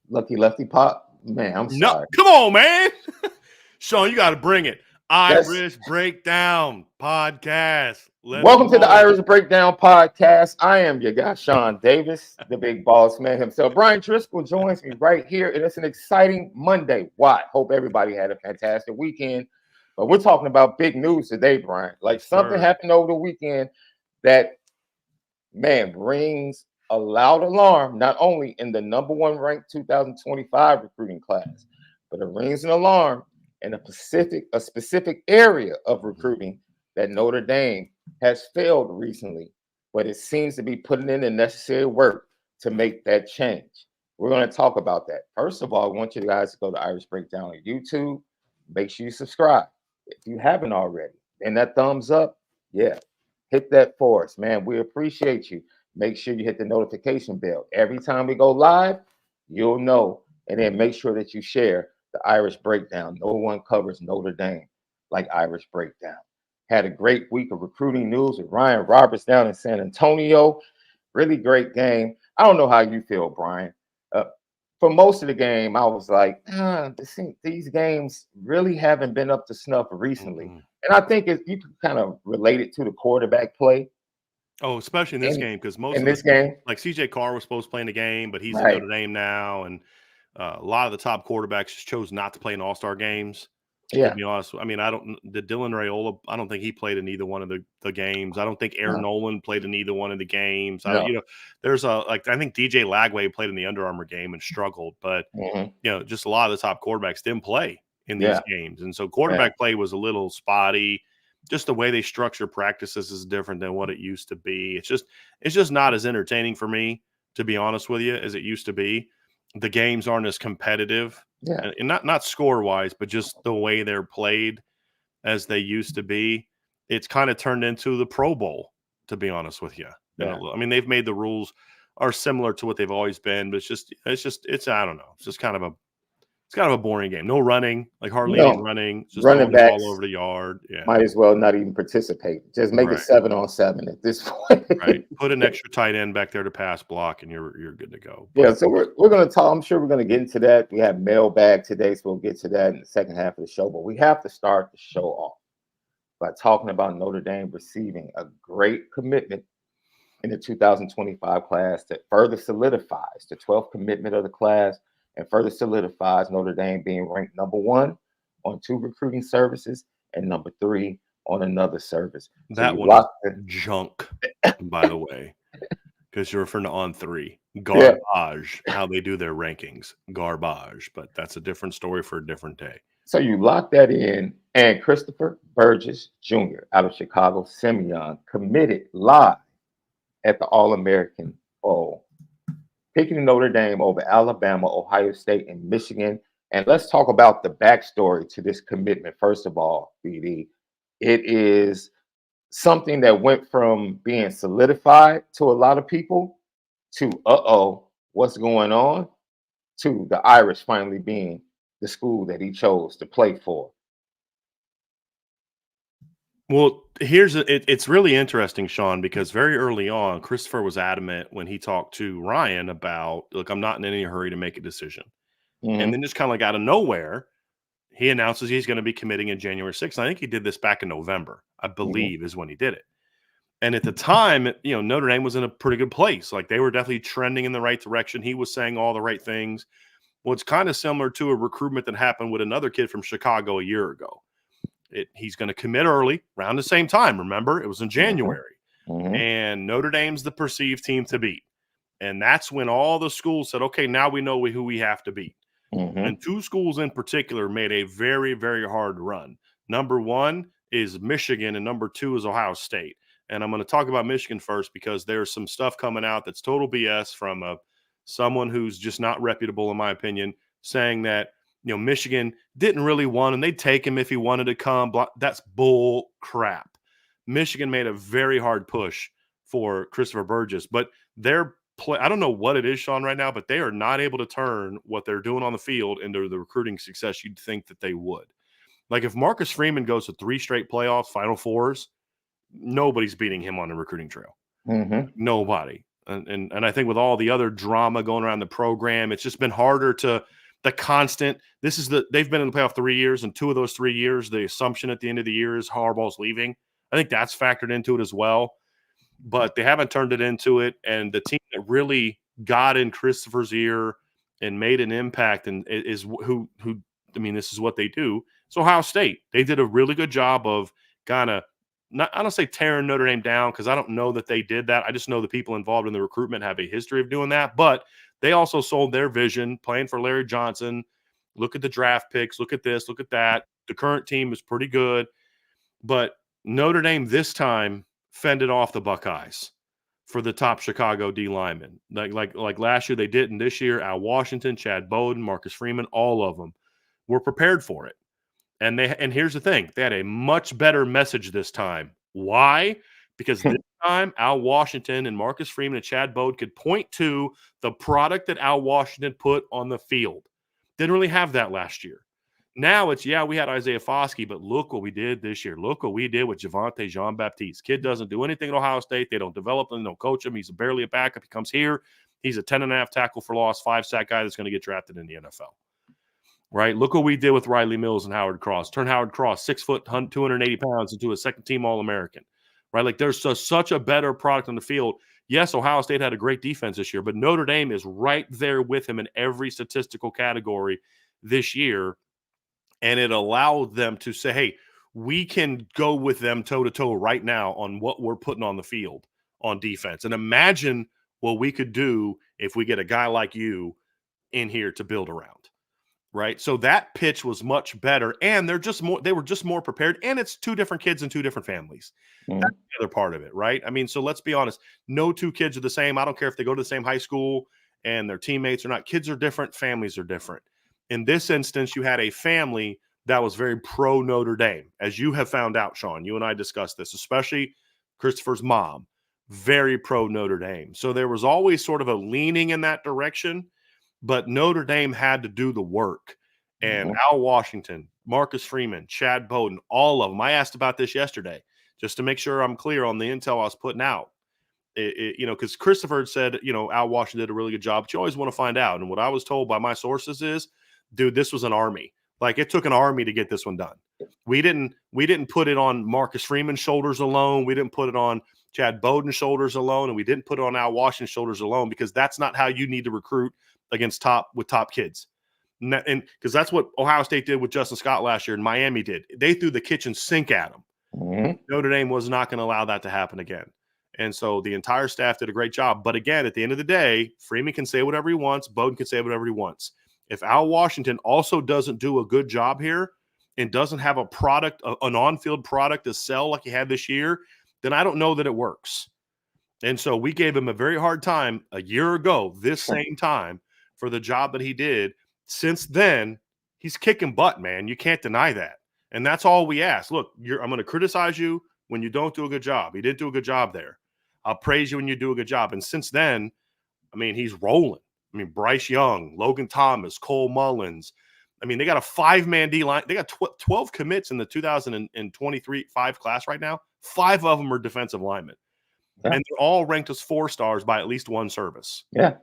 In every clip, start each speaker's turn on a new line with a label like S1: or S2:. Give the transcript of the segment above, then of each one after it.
S1: Lucky Lefty Pop. Man, I'm
S2: No,
S1: sorry.
S2: come on, man. Sean, you got to bring it.
S1: That's
S2: Irish Breakdown Podcast. Let's
S1: Welcome to the
S2: roll.
S1: Irish Breakdown Podcast. I am your guy, Sean Davis, the big boss man himself. Brian Driscoll joins me right here, and it's an exciting Monday. Why? Hope everybody had a fantastic weekend. But we're talking about big news today, Brian. Like something happened over the weekend that, man, rings a loud alarm, not only in the number one ranked 2025 recruiting class, but it rings an alarm in a specific area of recruiting that Notre Dame has failed recently, but it seems to be putting in the necessary work to make that change. We're going to talk about that. First of all, I want you guys to go to Irish Breakdown on YouTube. Make sure you subscribe if you haven't already. And that thumbs up, yeah, hit that for us, man. We appreciate you. Make sure you hit the notification bell. Every time we go live, you'll know. And then make sure that you share the Irish Breakdown. No one covers Notre Dame like Irish Breakdown. Had a great week of recruiting news with Ryan Roberts down in San Antonio. Really great game. I don't know how you feel, Brian. For most of the game, I was like, these games really haven't been up to snuff recently.
S2: Mm-hmm.
S1: And I think you can kind of relate it to the quarterback play.
S2: Oh, especially in this game, because most
S1: in
S2: of
S1: this game,
S2: like CJ Carr was supposed to play in the game, but he's
S1: right.
S2: at Notre Dame now, and a lot of the top quarterbacks just chose not to play in All-Star games.
S1: Yeah.
S2: To be honest, I mean, Dylan Raiola, I don't think he played in either one of the games. I don't think Aaron Nolan played in either one of the games.
S1: No.
S2: There's I think DJ Lagway played in the Under Armour game and struggled, but just a lot of the top quarterbacks didn't play in these games, and so quarterback play was a little spotty. Just the way they structure practices is different than what it used to be. It's just not as entertaining for me, to be honest with you, as it used to be. The games aren't as competitive, and not score wise, but just the way they're played as they used to be. It's kind of turned into the Pro Bowl, to be honest with you. I mean, they've made the rules are similar to what they've always been, but it's I don't know. It's kind of a boring game. No running, like hardly any running. Just
S1: running backs
S2: all over the yard. Yeah,
S1: might as well not even participate. Just make it 7-on-7 at this point.
S2: Right. Put an extra tight end back there to pass block, and you're good to go.
S1: But, so we're going to talk. I'm sure we're going to get into that. We have Mailbag today, so we'll get to that in the second half of the show. But we have to start the show off by talking about Notre Dame receiving a great commitment in the 2025 class that further solidifies the 12th commitment of the class and further solidifies Notre Dame being ranked number one on 2 recruiting services and number 3 on another service.
S2: That one is junk, by the way, because you're referring to on 3. Garbage, how they do their rankings. Garbage, but that's a different story for a different day.
S1: So you lock that in, and Christopher Burgess Jr. out of Chicago, Simeon, committed live at the All-American Bowl, picking Notre Dame over Alabama, Ohio State, and Michigan. And let's talk about the backstory to this commitment. First of all, BD, it is something that went from being solidified to a lot of people to, what's going on, to the Irish finally being the school that he chose to play for.
S2: Well, it's really interesting, Sean, because very early on, Christopher was adamant when he talked to Ryan about, look, I'm not in any hurry to make a decision. And then just kind of like out of nowhere, he announces he's going to be committing in January 6th. I think he did this back in November, I believe, is when he did it. And at the time, Notre Dame was in a pretty good place. Like they were definitely trending in the right direction. He was saying all the right things. Well, it's kind of similar to a recruitment that happened with another kid from Chicago a year ago. He's going to commit early, around the same time. Remember, it was in January. And Notre Dame's the perceived team to beat. And that's when all the schools said, okay, now we know who we have to beat. And 2 schools in particular made a very, very hard run. Number 1 is Michigan, and number 2 is Ohio State. And I'm going to talk about Michigan first because there's some stuff coming out that's total BS from someone who's just not reputable, in my opinion, saying that Michigan didn't really want and they'd take him if he wanted to come. That's bull crap. Michigan made a very hard push for Christopher Burgess, but I don't know what it is, Sean, right now, but they are not able to turn what they're doing on the field into the recruiting success you'd think that they would. Like if Marcus Freeman goes to 3 straight playoffs, Final Fours, nobody's beating him on the recruiting trail. Nobody. And I think with all the other drama going around the program, it's just been harder to the constant. They've been in the playoff 3 years, and 2 of those 3 years, the assumption at the end of the year is Harbaugh's leaving. I think that's factored into it as well, but they haven't turned it into it. And the team that really got in Christopher's ear and made an impact and is who I mean, this is what they do. So Ohio State, they did a really good job of kind of I don't say tearing Notre Dame down because I don't know that they did that. I just know the people involved in the recruitment have a history of doing that. But they also sold their vision, playing for Larry Johnson. Look at the draft picks. Look at this. Look at that. The current team is pretty good. But Notre Dame this time fended off the Buckeyes for the top Chicago D linemen. Like last year they didn't. This year, Al Washington, Chad Bowden, Marcus Freeman, all of them were prepared for it. And here's the thing, they had a much better message this time. Why? Because this time Al Washington and Marcus Freeman and Chad Bowden could point to the product that Al Washington put on the field. Didn't really have that last year. Now it's, yeah, we had Isaiah Foskey, but look what we did this year. Look what we did with Javante Jean-Baptiste. Kid doesn't do anything at Ohio State. They don't develop him. They don't coach him. He's barely a backup. He comes here. He's a 10.5 tackle for loss, 5-sack guy that's going to get drafted in the NFL. Right? Look what we did with Riley Mills and Howard Cross. Turn Howard Cross, 6 foot, 280 pounds, into a second-team All-American. Right? Like there's such a better product on the field. Yes, Ohio State had a great defense this year, but Notre Dame is right there with him in every statistical category this year. And it allowed them to say, hey, we can go with them toe-to-toe right now on what we're putting on the field on defense. And imagine what we could do if we get a guy like you in here to build around. Right. So that pitch was much better. And they were just more prepared. And it's 2 different kids and 2 different families. Mm-hmm. That's the other part of it. Right. I mean, so let's be honest. No 2 kids are the same. I don't care if they go to the same high school and their teammates or not. Kids are different. Families are different. In this instance, you had a family that was very pro Notre Dame, as you have found out, Sean. You and I discussed this, especially Christopher's mom, very pro Notre Dame. So there was always sort of a leaning in that direction. But Notre Dame had to do the work. And Al Washington, Marcus Freeman, Chad Bowden, all of them. I asked about this yesterday just to make sure I'm clear on the intel I was putting out. Because Christopher had said, Al Washington did a really good job, but you always want to find out. And what I was told by my sources is, dude, this was an army. Like it took an army to get this one done. We didn't put it on Marcus Freeman's shoulders alone. We didn't put it on Chad Bowden's shoulders alone. And we didn't put it on Al Washington's shoulders alone, because that's not how you need to recruit against top kids. And because that's what Ohio State did with Justin Scott last year, and Miami did. They threw the kitchen sink at him. Mm-hmm. Notre Dame was not going to allow that to happen again. And so the entire staff did a great job. But again, at the end of the day, Freeman can say whatever he wants. Bowden can say whatever he wants. If Al Washington also doesn't do a good job here and doesn't have a product, an on-field product to sell like he had this year, then I don't know that it works. And so we gave him a very hard time a year ago, this same time, for the job that he did. Since then, he's kicking butt, man. You can't deny that. And that's all we ask. Look, I'm going to criticize you when you don't do a good job. He didn't do a good job there. I'll praise you when you do a good job. And since then, I mean, he's rolling. I mean, Bryce Young, Logan Thomas, Cole Mullins. I mean, they got a 5-man D line. They got 12 commits in the 2023-5 class right now. 5 of them are defensive linemen. Yeah. And they're all ranked as 4 stars by at least one service.
S1: Yeah.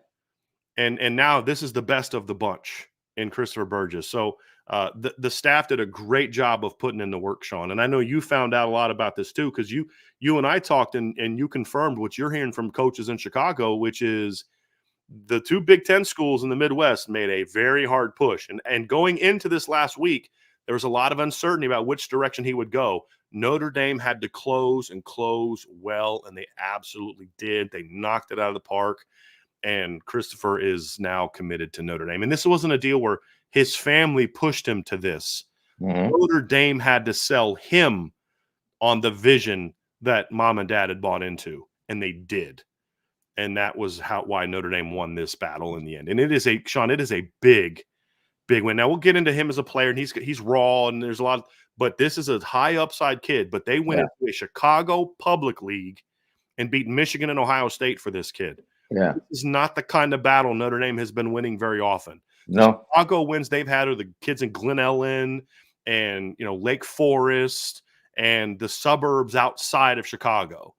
S2: And now this is the best of the bunch in Christopher Burgess. So the staff did a great job of putting in the work, Sean. And I know you found out a lot about this too, because you and I talked and you confirmed what you're hearing from coaches in Chicago, which is the 2 Big Ten schools in the Midwest made a very hard push. And going into this last week, there was a lot of uncertainty about which direction he would go. Notre Dame had to close well, and they absolutely did. They knocked it out of the park. And Christopher is now committed to Notre Dame. And this wasn't a deal where his family pushed him to this. Mm-hmm. Notre Dame had to sell him on the vision that mom and dad had bought into, and they did. And that was why Notre Dame won this battle in the end. And it is a big, big win. Now we'll get into him as a player, and he's raw, and there's a lot but this is a high upside kid. But they went into a Chicago public league and beat Michigan and Ohio State for this kid.
S1: Yeah.
S2: This is not the kind of battle Notre Dame has been winning very often.
S1: No.
S2: Chicago wins they've had are the kids in Glen Ellen and Lake Forest and the suburbs outside of Chicago.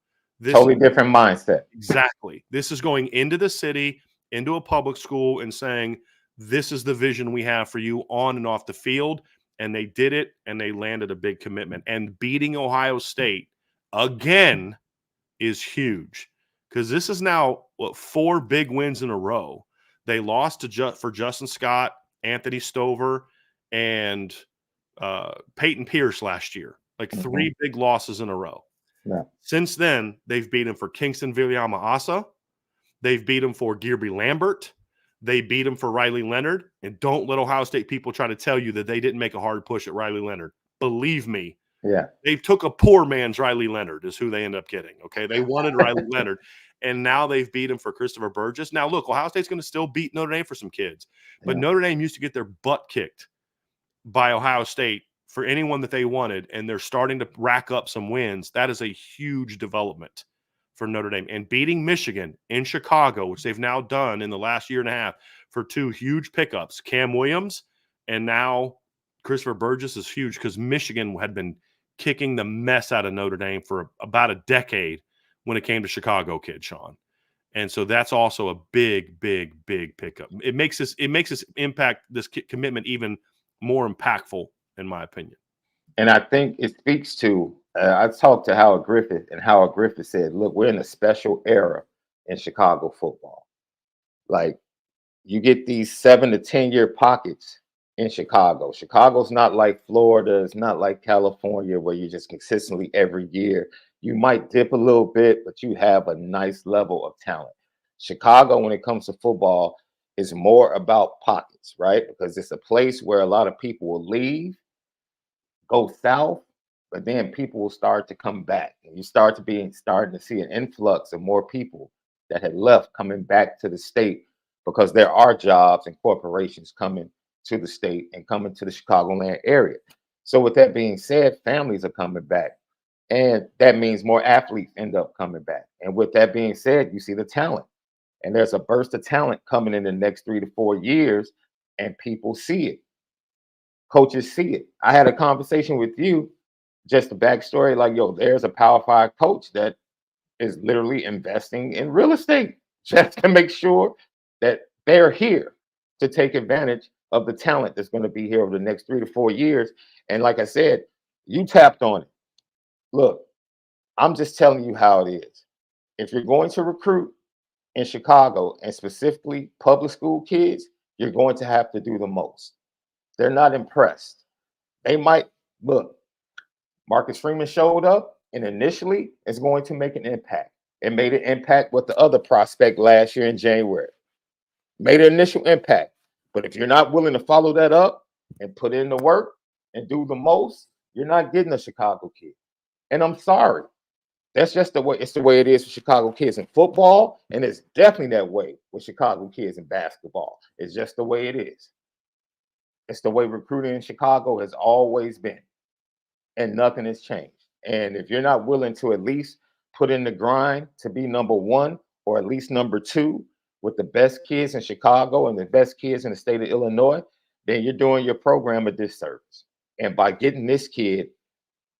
S1: Totally different mindset.
S2: Exactly. This is going into the city, into a public school, and saying, this is the vision we have for you on and off the field. And they did it, and they landed a big commitment. And beating Ohio State again is huge, because this is now 4 big wins in a row. They lost for Justin Scott, Anthony Stover, and Peyton Pierce last year. Like 3 big losses in a row.
S1: Yeah.
S2: Since then, they've beat him for Kingston Viliama Asa. They've beat him for Gearby Lambert. They beat him for Riley Leonard. And don't let Ohio State people try to tell you that they didn't make a hard push at Riley Leonard. Believe me, they took a poor man's Riley Leonard is who they end up getting. Okay, they wanted Riley Leonard, and now they've beat him for Christopher Burgess. Now, look, Ohio State's going to still beat Notre Dame for some kids, but Notre Dame used to get their butt kicked by Ohio State for anyone that they wanted, and they're starting to rack up some wins. That is a huge development for Notre Dame. And beating Michigan in Chicago, which they've now done in the last year and a half for 2 huge pickups, Cam Williams and now Christopher Burgess, is huge, because Michigan had been kicking the mess out of Notre Dame for about a decade when it came to Chicago kids, Sean. And so that's also a big, big, big pickup. It makes this impact, this commitment, even more impactful, in my opinion.
S1: And I think it speaks to, I talked to Howard Griffith, and Howard Griffith said, look, we're in a special era in Chicago football. Like, you get these 7 to 10 year pockets in Chicago. Chicago's not like Florida. It's not like California, where you just consistently every year. You might dip a little bit, but you have a nice level of talent. Chicago, when it comes to football, is more about pockets, right? Because it's a place where a lot of people will leave, go south, but then people will start to come back, and you starting to see an influx of more people that had left coming back to the state, because there are jobs and corporations coming to the state and coming to the Chicagoland area. So with that being said, families are coming back, and that means more athletes end up coming back. And with that being said, you see the talent, and there's a burst of talent coming in the next 3 to 4 years, and people see it. Coaches see it. I had a conversation with you, just a backstory, like, yo, there's a Power 5 coach that is literally investing in real estate just to make sure that they're here to take advantage of the talent that's going to be here over the next 3 to 4 years. And like I said, you tapped on it. Look, I'm just telling you how it is. If you're going to recruit in Chicago, and specifically public school kids, you're going to have to do the most. They're not impressed. They might, look, Marcus Freeman showed up, and initially it's going to make an impact. It made an impact with the other prospect last year in January. Made an initial impact. But if you're not willing to follow that up and put in the work and do the most, you're not getting a Chicago kid. And I'm sorry. That's just the way, it's the way it is for Chicago kids in football, and it's definitely that way with Chicago kids in basketball. It's just the way it is. It's the way recruiting in Chicago has always been, and nothing has changed. And if you're not willing to at least put in the grind to be number 1 or at least number 2 with the best kids in Chicago and the best kids in the state of Illinois, then you're doing your program a disservice. And by getting this kid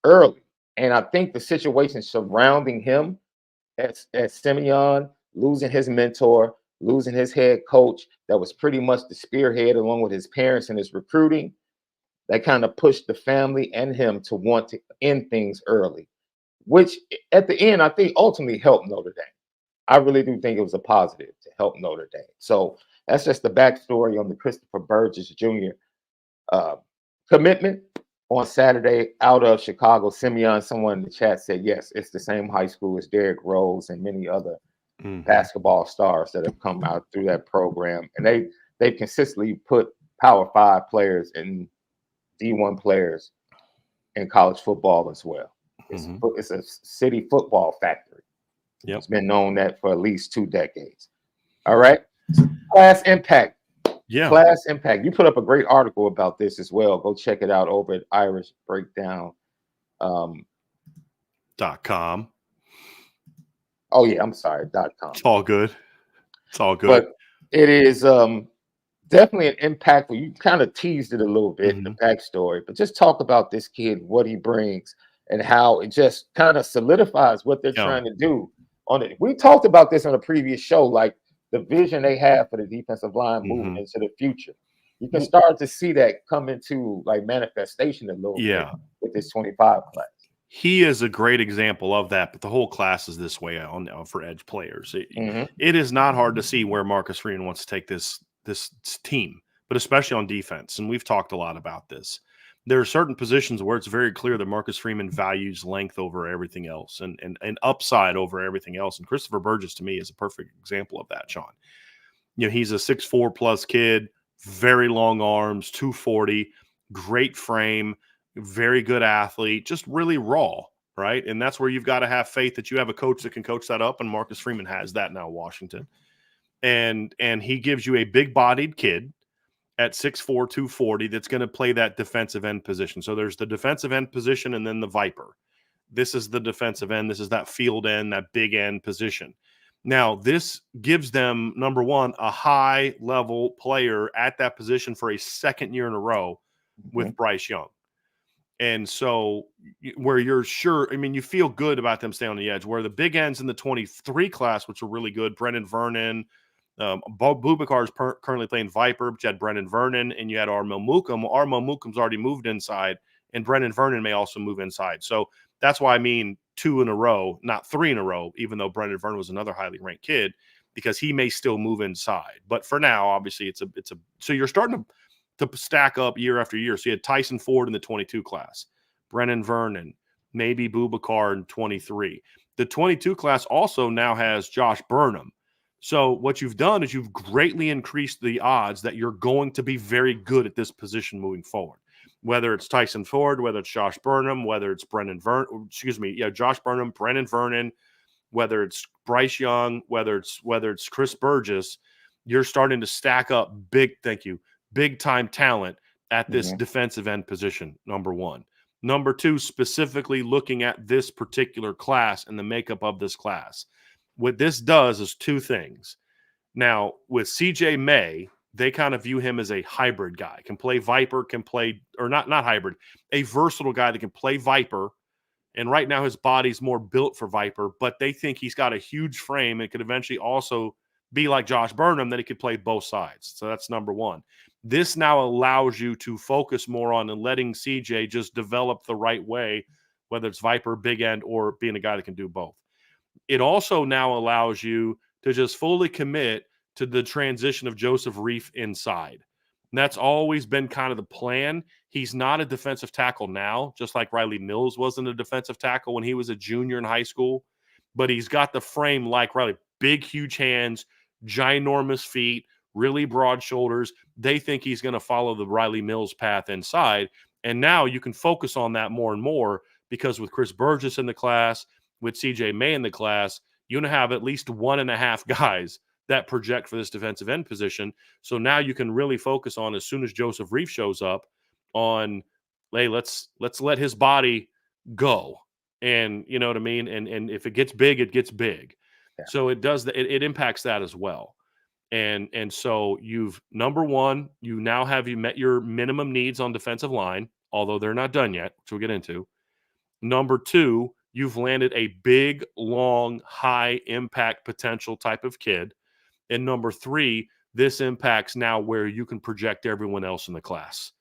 S1: early, and I think the situation surrounding him at Simeon, losing his mentor, losing his head coach, that was pretty much the spearhead along with his parents and his recruiting, that kind of pushed the family and him to want to end things early, which at the end, I think ultimately helped Notre Dame. I really do think it was a positive to help Notre Dame. So that's just the backstory on the Christopher Burgess Jr. Commitment on Saturday out of Chicago. Simeon, someone in the chat said, yes, it's the same high school as Derrick Rose and many other basketball stars that have come out through that program. And they've consistently put Power 5 players and D1 players in college football as well. It's a city football factory.
S2: Yep.
S1: It's been known that for at least 2 decades. All right. Class impact.
S2: Yeah.
S1: Class impact. You put up a great article about this as well. Go check it out over at Irish Breakdown.
S2: .com.
S1: Oh yeah, I'm sorry. .com.
S2: It's all good. It's all good.
S1: But it is definitely an impactful. You kind of teased it a little bit, the backstory, but just talk about this kid, what he brings, and how it just kind of solidifies what they're trying to do on it. We talked about this on a previous show, like the vision they have for the defensive line moving into the future. You can start to see that come into like manifestation a little bit with this 25 class.
S2: He is a great example of that, but the whole class is this way for edge players. It is not hard to see where Marcus Freeman wants to take this team, but especially on defense. And we've talked a lot about this. There are certain positions where it's very clear that Marcus Freeman values length over everything else and upside over everything else. And Christopher Burgess, to me, is a perfect example of that, Sean. He's a 6'4 plus kid, very long arms, 240, great frame, very good athlete, just really raw, right? And that's where you've got to have faith that you have a coach that can coach that up, and Marcus Freeman has that now, Washington. And he gives you a big-bodied kid at 6'4", 240 that's going to play that defensive end position. So there's the defensive end position and then the Viper. This is the defensive end. This is that field end, that big end position. Now, this gives them, number one, a high-level player at that position for a second year in a row with Bryce Young. And so where you're sure, you feel good about them staying on the edge, where the big ends in the 23 class, which are really good, Brendan Vernon, Boubacar is currently playing Viper, but you had Brendan Vernon, and you had Armel Mukam. Armel Mukam's already moved inside, and Brendan Vernon may also move inside. So that's why I mean 2 in a row, not 3 in a row, even though Brendan Vernon was another highly ranked kid, because he may still move inside. But for now, obviously, so you're starting to stack up year after year. So you had Tyson Ford in the 22 class, Brendan Vernon, maybe Boubacar in 23. The 22 class also now has Josh Burnham. So what you've done is you've greatly increased the odds that you're going to be very good at this position moving forward. Whether it's Tyson Ford, whether it's Josh Burnham, whether it's Josh Burnham, Brendan Vernon, whether it's Bryce Young, whether it's Chris Burgess, you're starting to stack up big time talent at this defensive end position, number one. Number two, specifically looking at this particular class and the makeup of this class. What this does is 2 things. Now, with CJ May, they kind of view him as a hybrid guy. Can play Viper, not hybrid, a versatile guy that can play Viper. And right now his body's more built for Viper, but they think he's got a huge frame and could eventually also be like Josh Burnham, that he could play both sides. So that's number one. This now allows you to focus more on and letting CJ just develop the right way, whether it's Viper, big end, or being a guy that can do both. It also now allows you to just fully commit to the transition of Joseph Reif inside. And that's always been kind of the plan. He's not a defensive tackle now, just like Riley Mills wasn't a defensive tackle when he was a junior in high school. But he's got the frame like Riley. Big, huge hands, ginormous feet, really broad shoulders. They think he's going to follow the Riley Mills path inside. And now you can focus on that more and more, because with Chris Burgess in the class, with CJ May in the class, you're going to have at least 1.5 guys that project for this defensive end position. So now you can really focus on, as soon as Joseph Reif shows up, on, hey, let's let his body go. And you know what I mean? And if it gets big, it gets big. Yeah. So it does it impacts that as well. And so number one, you met your minimum needs on defensive line, although they're not done yet, which we'll get into. Number two, you've landed a big, long, high impact potential type of kid. And number three, this impacts now where you can project everyone else in the class.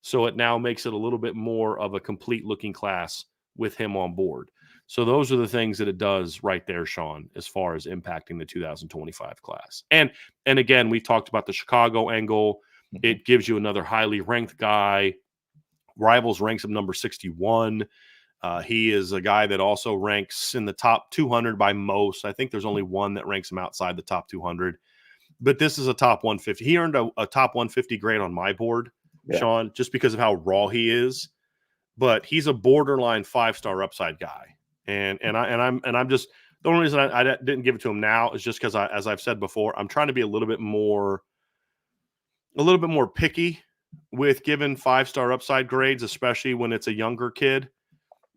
S2: So it now makes it a little bit more of a complete looking class with him on board. So those are the things that it does right there, Sean, as far as impacting the 2025 class. And again, we talked about the Chicago angle. It gives you another highly ranked guy. Rivals ranks him number 61. He is a guy that also ranks in the top 200 by most. I think there's only one that ranks him outside the top 200. But this is a top 150. He earned a top 150 grade on my board, Sean, just because of how raw he is. But he's a borderline 5-star upside guy. And I'm just, the only reason I didn't give it to him now is just because, as I've said before, I'm trying to be a little bit more picky with giving 5-star upside grades, especially when it's a younger kid.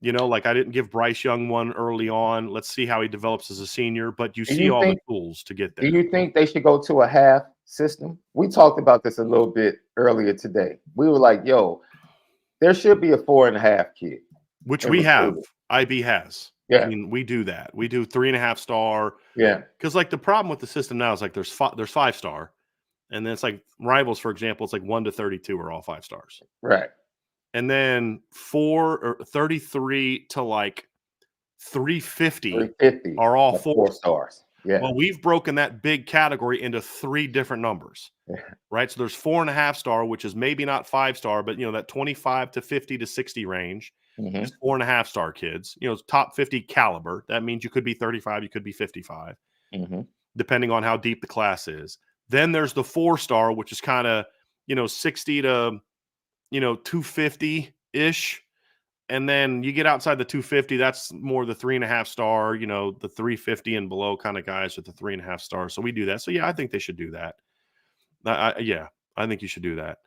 S2: Like I didn't give Bryce Young one early on. Let's see how he develops as a senior, but you see all the tools to get there.
S1: Do you think they should go to a half system? We talked about this a little bit earlier today. We were like, there should be a 4.5 kid.
S2: Which we have. IB has.
S1: Yeah.
S2: I mean, we do that. We do 3.5 star.
S1: Yeah.
S2: Because like the problem with the system now is like there's 5-star, and then it's like Rivals, for example, it's like 1 to 32 are all 5 stars.
S1: Right.
S2: And then 33 to like 350
S1: 350
S2: are all
S1: 4 stars. Yeah.
S2: Well, we've broken that big category into 3 different numbers,
S1: Yeah.
S2: right? So there's 4.5 star, which is maybe not 5 star, but that 25 to 50 to 60 range is 4.5 star kids. Top 50 caliber. That means you could be 35, you could be 55, depending on how deep the class is. Then there's the 4 star, which is kind of 60 to 250 ish. And then you get outside the 250, that's more the 3.5 star, the 350 and below kind of guys with the 3.5 stars. So we do that. So yeah, I think they should do that. I think you should do that.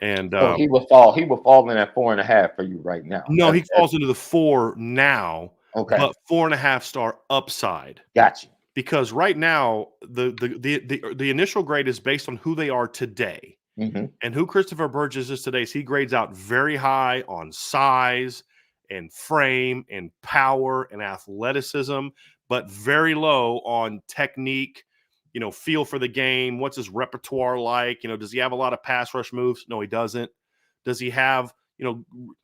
S2: And
S1: so he will fall in at 4.5 for you right now.
S2: No, he falls into the 4 now.
S1: Okay.
S2: But 4.5 star upside.
S1: Got you.
S2: Because right now the initial grade is based on who they are today. And who Christopher Burgess is today is he grades out very high on size and frame and power and athleticism, but very low on technique, feel for the game. What's his repertoire like? Does he have a lot of pass rush moves? No, he doesn't. Does he have,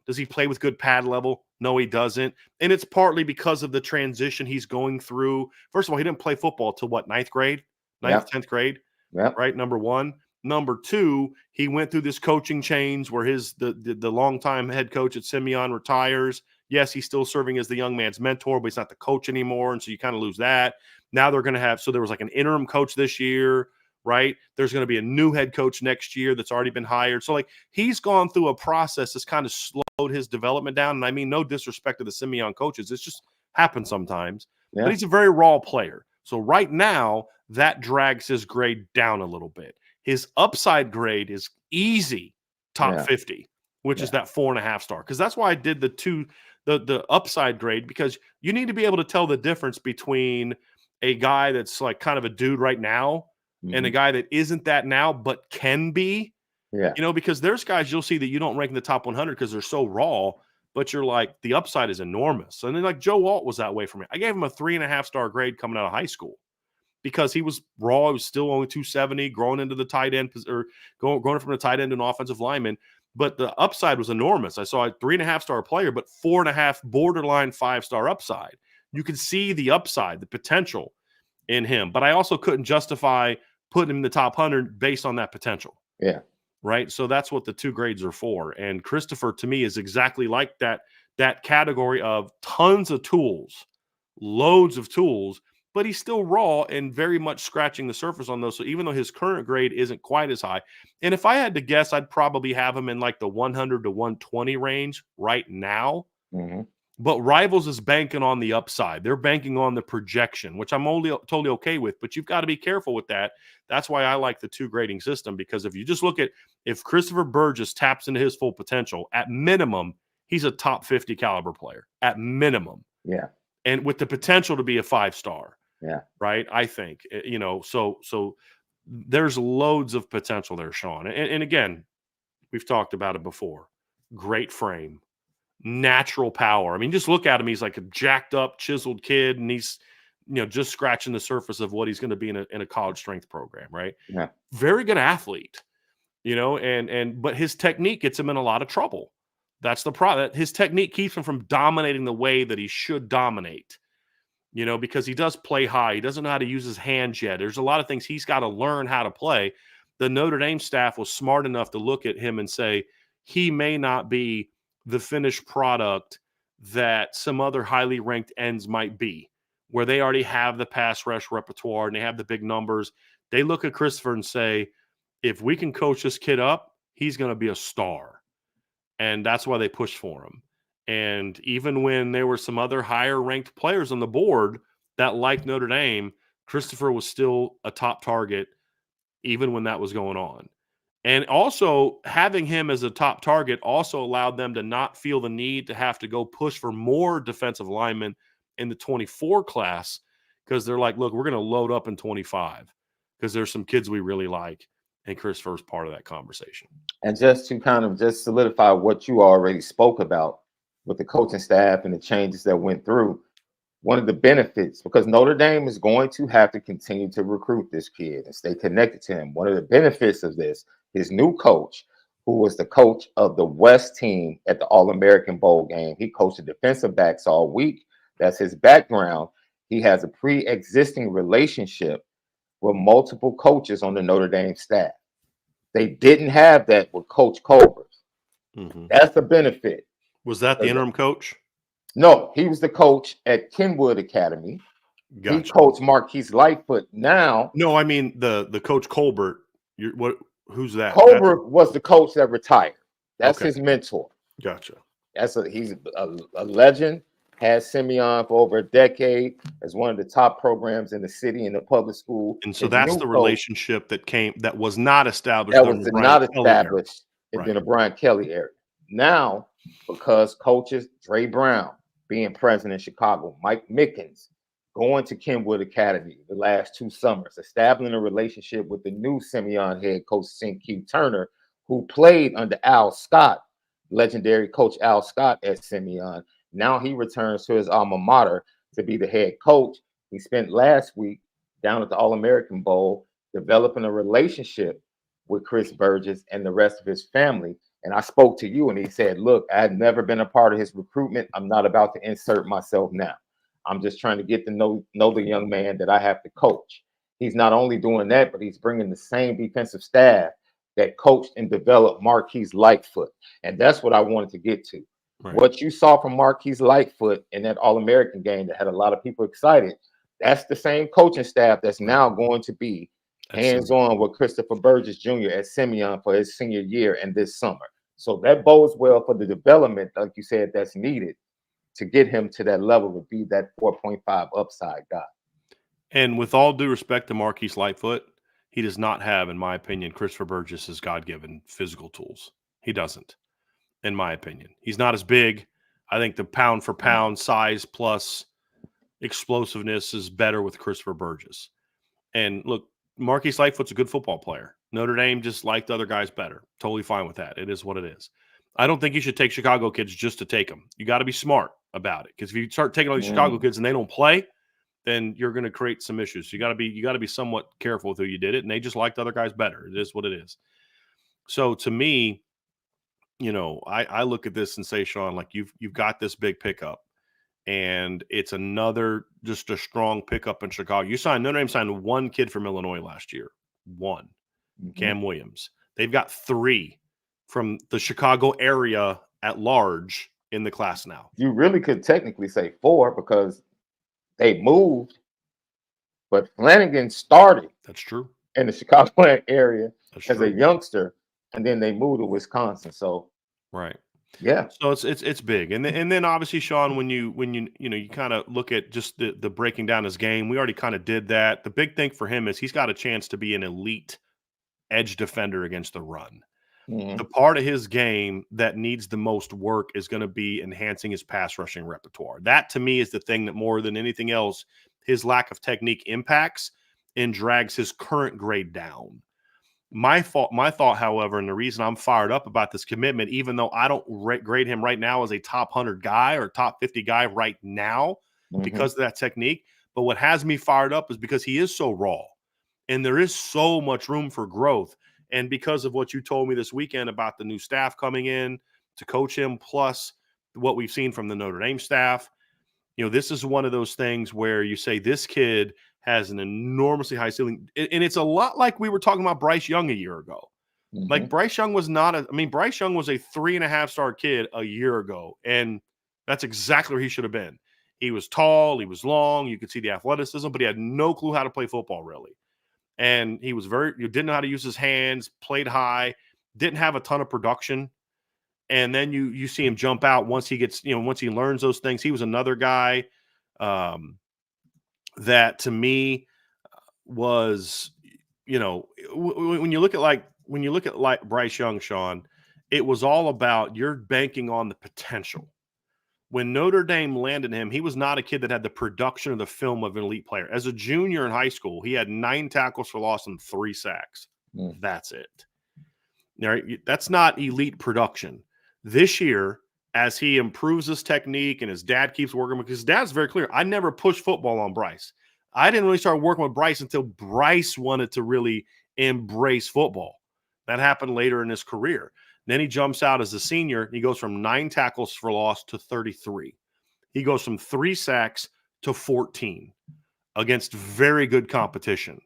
S2: does he play with good pad level? No, he doesn't. And it's partly because of the transition he's going through. First of all, he didn't play football till what, 9th grade? 9th, 10th grade?
S1: Yep.
S2: Right, number one. Number two, he went through this coaching change where the longtime head coach at Simeon retires. Yes, he's still serving as the young man's mentor, but he's not the coach anymore, and so you kind of lose that. Now they're going to have – so there was like an interim coach this year, right? There's going to be a new head coach next year that's already been hired. So, like, he's gone through a process that's kind of slowed his development down, and I mean no disrespect to the Simeon coaches. It's just happens sometimes. Yeah. But he's a very raw player. So right now that drags his grade down a little bit. His upside grade is easy top 50, which is that 4.5 star. Because that's why I did the upside grade, because you need to be able to tell the difference between a guy that's like kind of a dude right now and a guy that isn't that now but can be. Yeah. Because there's guys you'll see that you don't rank in the top 100 because they're so raw, but you're like, the upside is enormous. And then like Joe Alt was that way for me. I gave him a 3.5 star grade coming out of high school, because he was raw. He was still only 270, growing into the tight end, or going from the tight end to an offensive lineman. But the upside was enormous. I saw a 3.5 star player, but 4.5 borderline 5-star upside. You could see the upside, the potential in him. But I also couldn't justify putting him in the top 100 based on that potential. Yeah. Right. So that's what the 2 grades are for. And Christopher, to me, is exactly like that category of tons of tools, loads of tools, but he's still raw and very much scratching the surface on those. So even though his current grade isn't quite as high, and if I had to guess, I'd probably have him in like the 100 to 120 range right now. But Rivals is banking on the upside. They're banking on the projection, which I'm totally okay with, but you've got to be careful with that. That's why I like the 2 grading system, because if you just look at, if Christopher Burgess taps into his full potential, at minimum, he's a top 50 caliber player at minimum. Yeah. And with the potential to be a 5-star. Yeah. Right. I think, so there's loads of potential there, Sean. And again, we've talked about it before. Great frame, natural power. I mean, just look at him. He's like a jacked up, chiseled kid, and he's, just scratching the surface of what he's going to be in a college strength program. Right. Yeah. Very good athlete, but his technique gets him in a lot of trouble. That's the problem. His technique keeps him from dominating the way that he should dominate. Because he does play high. He doesn't know how to use his hands yet. There's a lot of things he's got to learn how to play. The Notre Dame staff was smart enough to look at him and say, he may not be the finished product that some other highly ranked ends might be, where they already have the pass rush repertoire and they have the big numbers. They look at Christopher and say, if we can coach this kid up, he's going to be a star. And that's why they pushed for him. And even when there were some other higher ranked players on the board that liked Notre Dame, Christopher was still a top target even when that was going on. And also having him as a top target also allowed them to not feel the need to have to go push for more defensive linemen in the 24 class, because they're like, look, we're going to load up in 25 because there's some kids we really like. And Christopher's part of that conversation.
S1: And just to kind of just solidify what you already spoke about with the coaching staff and the changes that went through, one of the benefits, because Notre Dame is going to have to continue to recruit this kid and stay connected to him. One of the benefits of this, his new coach, who was the coach of the West team at the All-American Bowl game, he coached the defensive backs all week. That's his background. He has a pre-existing relationship with multiple coaches on the Notre Dame staff. They didn't have that with Coach Colbert. That's the benefit.
S2: Was that the interim coach?
S1: No, he was the coach at Kenwood Academy. Gotcha. He coached Marquise Lightfoot. Now,
S2: no, I mean the coach Colbert. Who's that?
S1: Colbert was the coach that retired. That's his mentor.
S2: Gotcha.
S1: He's a legend. Has Simeon for over a decade as one of the top programs in the city in the public school.
S2: And so that's the relationship that was not established.
S1: That was not established in the Brian Kelly era. Now, because coaches Dre Brown being president in Chicago, Mike Mickens going to Kenwood Academy the last 2 summers, establishing a relationship with the new Simeon head coach, Q Turner, who played under Al Scott, legendary coach Al Scott at Simeon. Now he returns to his alma mater to be the head coach. He spent last week down at the All-American Bowl developing a relationship with Chris Burgess and the rest of his family. And I spoke to you and he said, look, I had never been a part of his recruitment. I'm not about to insert myself now. I'm just trying to get to know the young man that I have to coach. He's not only doing that, but he's bringing the same defensive staff that coached and developed Marquise Lightfoot. And that's what I wanted to get to. Right. What you saw from Marquise Lightfoot in that All-American game that had a lot of people excited, that's the same coaching staff that's now going to be hands-on with Christopher Burgess Jr. at Simeon for his senior year and this summer. So that bodes well for the development, like you said, that's needed to get him to that level to be that 4.5 upside guy.
S2: And with all due respect to Marquise Lightfoot, he does not have, in my opinion, Christopher Burgess's God-given physical tools. He doesn't, in my opinion. He's not as big. I think the pound-for-pound size plus explosiveness is better with Christopher Burgess. And look, Marquise Lightfoot's a good football player. Notre Dame just liked other guys better. Totally fine with that. It is what it is. I don't think you should take Chicago kids just to take them. You got to be smart about it, because if you start taking all these Chicago kids and they don't play, then you're going to create some issues. You got to be somewhat careful with who you did it, and they just liked other guys better. It is what it is. So to me, I look at this and say, Sean, like you've got this big pickup, and it's another just a strong pickup in Chicago. Notre Dame signed 1 kid from Illinois last year, 1, Cam Williams. They've got 3 from the Chicago area at large in the class now.
S1: You really could technically say 4 because they moved, but Flanagan started.
S2: That's true.
S1: In the Chicago area as a youngster, and then they moved to Wisconsin. So,
S2: right.
S1: Yeah.
S2: So it's big. And then obviously, Sean, when you kind of look at just the breaking down his game, we already kind of did that. The big thing for him is he's got a chance to be an elite edge defender against the run. The part of his game that needs the most work is going to be enhancing his pass rushing repertoire. That, to me, is the thing that more than anything else, his lack of technique impacts and drags his current grade down. My thought, however, and the reason I'm fired up about this commitment, even though I don't grade him right now as a top 100 guy or top 50 guy right now because of that technique, but what has me fired up is because he is so raw and there is so much room for growth. And because of what you told me this weekend about the new staff coming in to coach him, plus what we've seen from the Notre Dame staff, this is one of those things where you say this kid has an enormously high ceiling. And it's a lot like we were talking about Bryce Young a year ago. Like Bryce Young was Bryce Young was a 3.5-star kid a year ago. And that's exactly where he should have been. He was tall, he was long, you could see the athleticism, but he had no clue how to play football really. And he was didn't know how to use his hands, played high, didn't have a ton of production. And then you see him jump out once he gets, once he learns those things. He was another guy that to me was, when you look at Bryce Young, Sean, it was all about you're banking on the potential. When Notre Dame landed him, he was not a kid that had the production or the film of an elite player. As a junior in high school, he had 9 tackles for loss and 3 sacks. That's it. That's not elite production. This year, as he improves his technique and his dad keeps working, because his dad's very clear. I never pushed football on Bryce. I didn't really start working with Bryce until Bryce wanted to really embrace football. That happened later in his career. Then he jumps out as a senior. He goes from 9 tackles for loss to 33. He goes from 3 sacks to 14 against very good competition.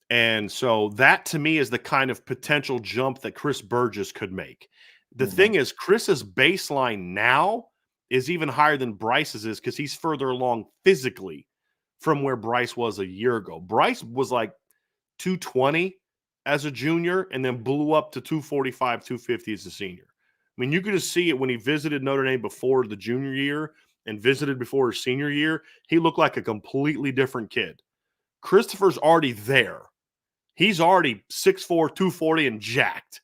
S2: And so that, to me, is the kind of potential jump that Chris Burgess could make. The thing is, Chris's baseline now is even higher than Bryce's is, because he's further along physically from where Bryce was a year ago. Bryce was like 220 as a junior and then blew up to 245, 250 as a senior. I mean, you could just see it when he visited Notre Dame before the junior year and visited before his senior year. He looked like a completely different kid. Christopher's already there. He's already 6'4", 240 and jacked.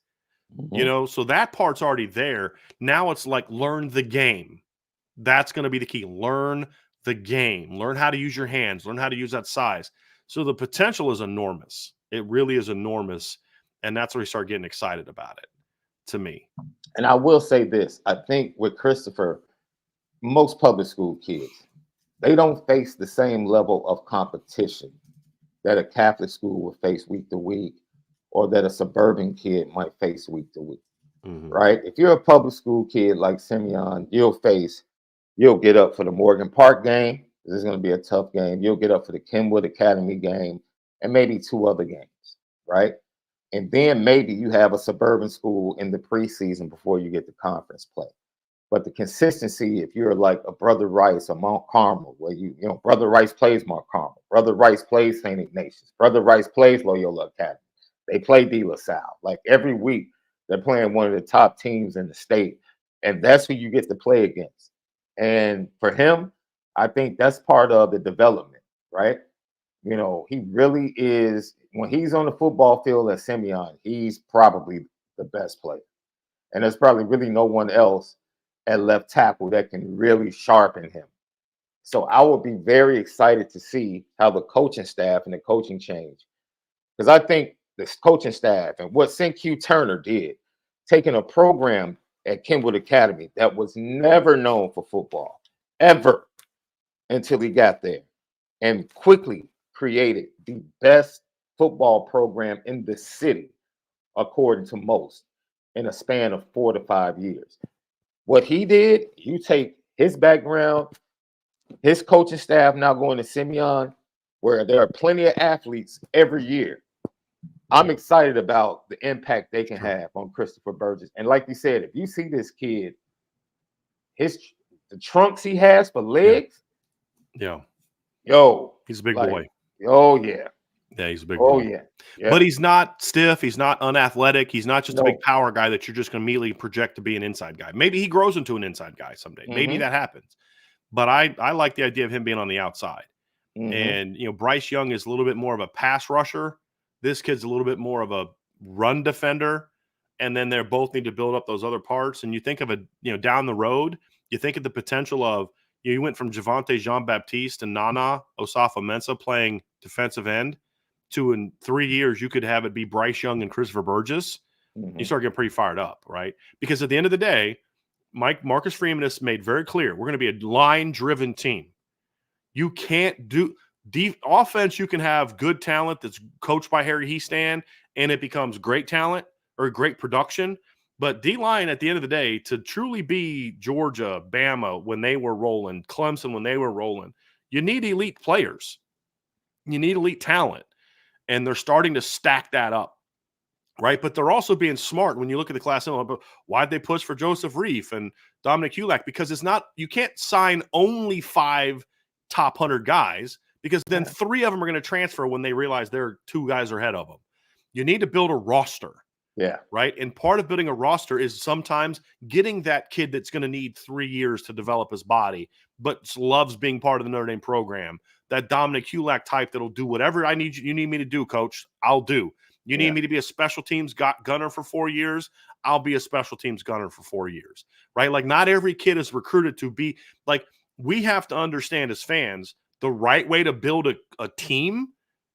S2: You know, so that part's already there. Now it's like, learn the game. That's going to be the key. Learn the game. Learn how to use your hands. Learn how to use that size. So the potential is enormous. It really is enormous. And that's where we start getting excited about it, to me.
S1: And I will say this. I think with Christopher, most public school kids, they don't face the same level of competition that a Catholic school will face week to week, or that a suburban kid might face week to week, right? If you're a public school kid like Simeon, you'll get up for the Morgan Park game. This is going to be a tough game. You'll get up for the Kenwood Academy game and maybe 2 other games, right? And then maybe you have a suburban school in the preseason before you get to conference play. But the consistency, if you're like a Brother Rice or Mount Carmel, where you know, Brother Rice plays Mount Carmel, Brother Rice plays St. Ignatius, Brother Rice plays Loyola Academy, they play De La Salle. Like every week, they're playing one of the top teams in the state, and that's who you get to play against. And for him, I think that's part of the development, right? You know, he really is, when he's on the football field at Simeon, he's probably the best player. And there's probably really no one else at left tackle that can really sharpen him. So I will be very excited to see how the coaching staff and the coaching change. Because I think this coaching staff and what Q Turner did, taking a program at Kenwood Academy that was never known for football, ever, until he got there, and quickly created the best football program in the city, according to most, in a span of 4 to 5 years. What he did, you take his background, his coaching staff now going to Simeon, where there are plenty of athletes every year. I'm excited about the impact they can have on Christopher Burgess. And like you said, if you see this kid, the trunks he has for legs,
S2: yeah.
S1: Yo,
S2: he's a big boy.
S1: Oh yeah.
S2: Yeah, he's a big boy.
S1: Yeah.
S2: But he's not stiff. He's not unathletic. He's not just a big power guy that you're just going to immediately project to be an inside guy. Maybe he grows into an inside guy someday. Maybe that happens. But I like the idea of him being on the outside. And, you know, Bryce Young is a little bit more of a pass rusher. This kid's a little bit more of a run defender. And then they both need to build up those other parts. And you think of down the road, you think of the potential of, you went from Javante Jean-Baptiste and Nana Osafo-Mensah playing defensive end to, in 3 years, you could have it be Bryce Young and Christopher Burgess. You start getting pretty fired up, right? Because at the end of the day, Marcus Freeman has made very clear, we're going to be a line-driven team. You can't do offense. You can have good talent that's coached by Harry Heastan, and it becomes great talent or great production. But D-line, at the end of the day, to truly be Georgia, Bama when they were rolling, Clemson when they were rolling, you need elite players. You need elite talent. And they're starting to stack that up, right? But they're also being smart when you look at the class. Why'd they push for Joseph Reif and Dominic Hulak? Because it's not, you can't sign only 5 top 100 guys, because then 3 of them are going to transfer when they realize there are 2 guys ahead of them. You need to build a roster.
S1: Yeah.
S2: Right. And part of building a roster is sometimes getting that kid that's going to need 3 years to develop his body, but loves being part of the Notre Dame program. That Dominic Hulak type that'll do whatever you need me to do, coach, I'll do. You need me to be a special teams gunner for 4 years, I'll be a special teams gunner for 4 years. Right. Like, not every kid is recruited to be like, we have to understand as fans, the right way to build a team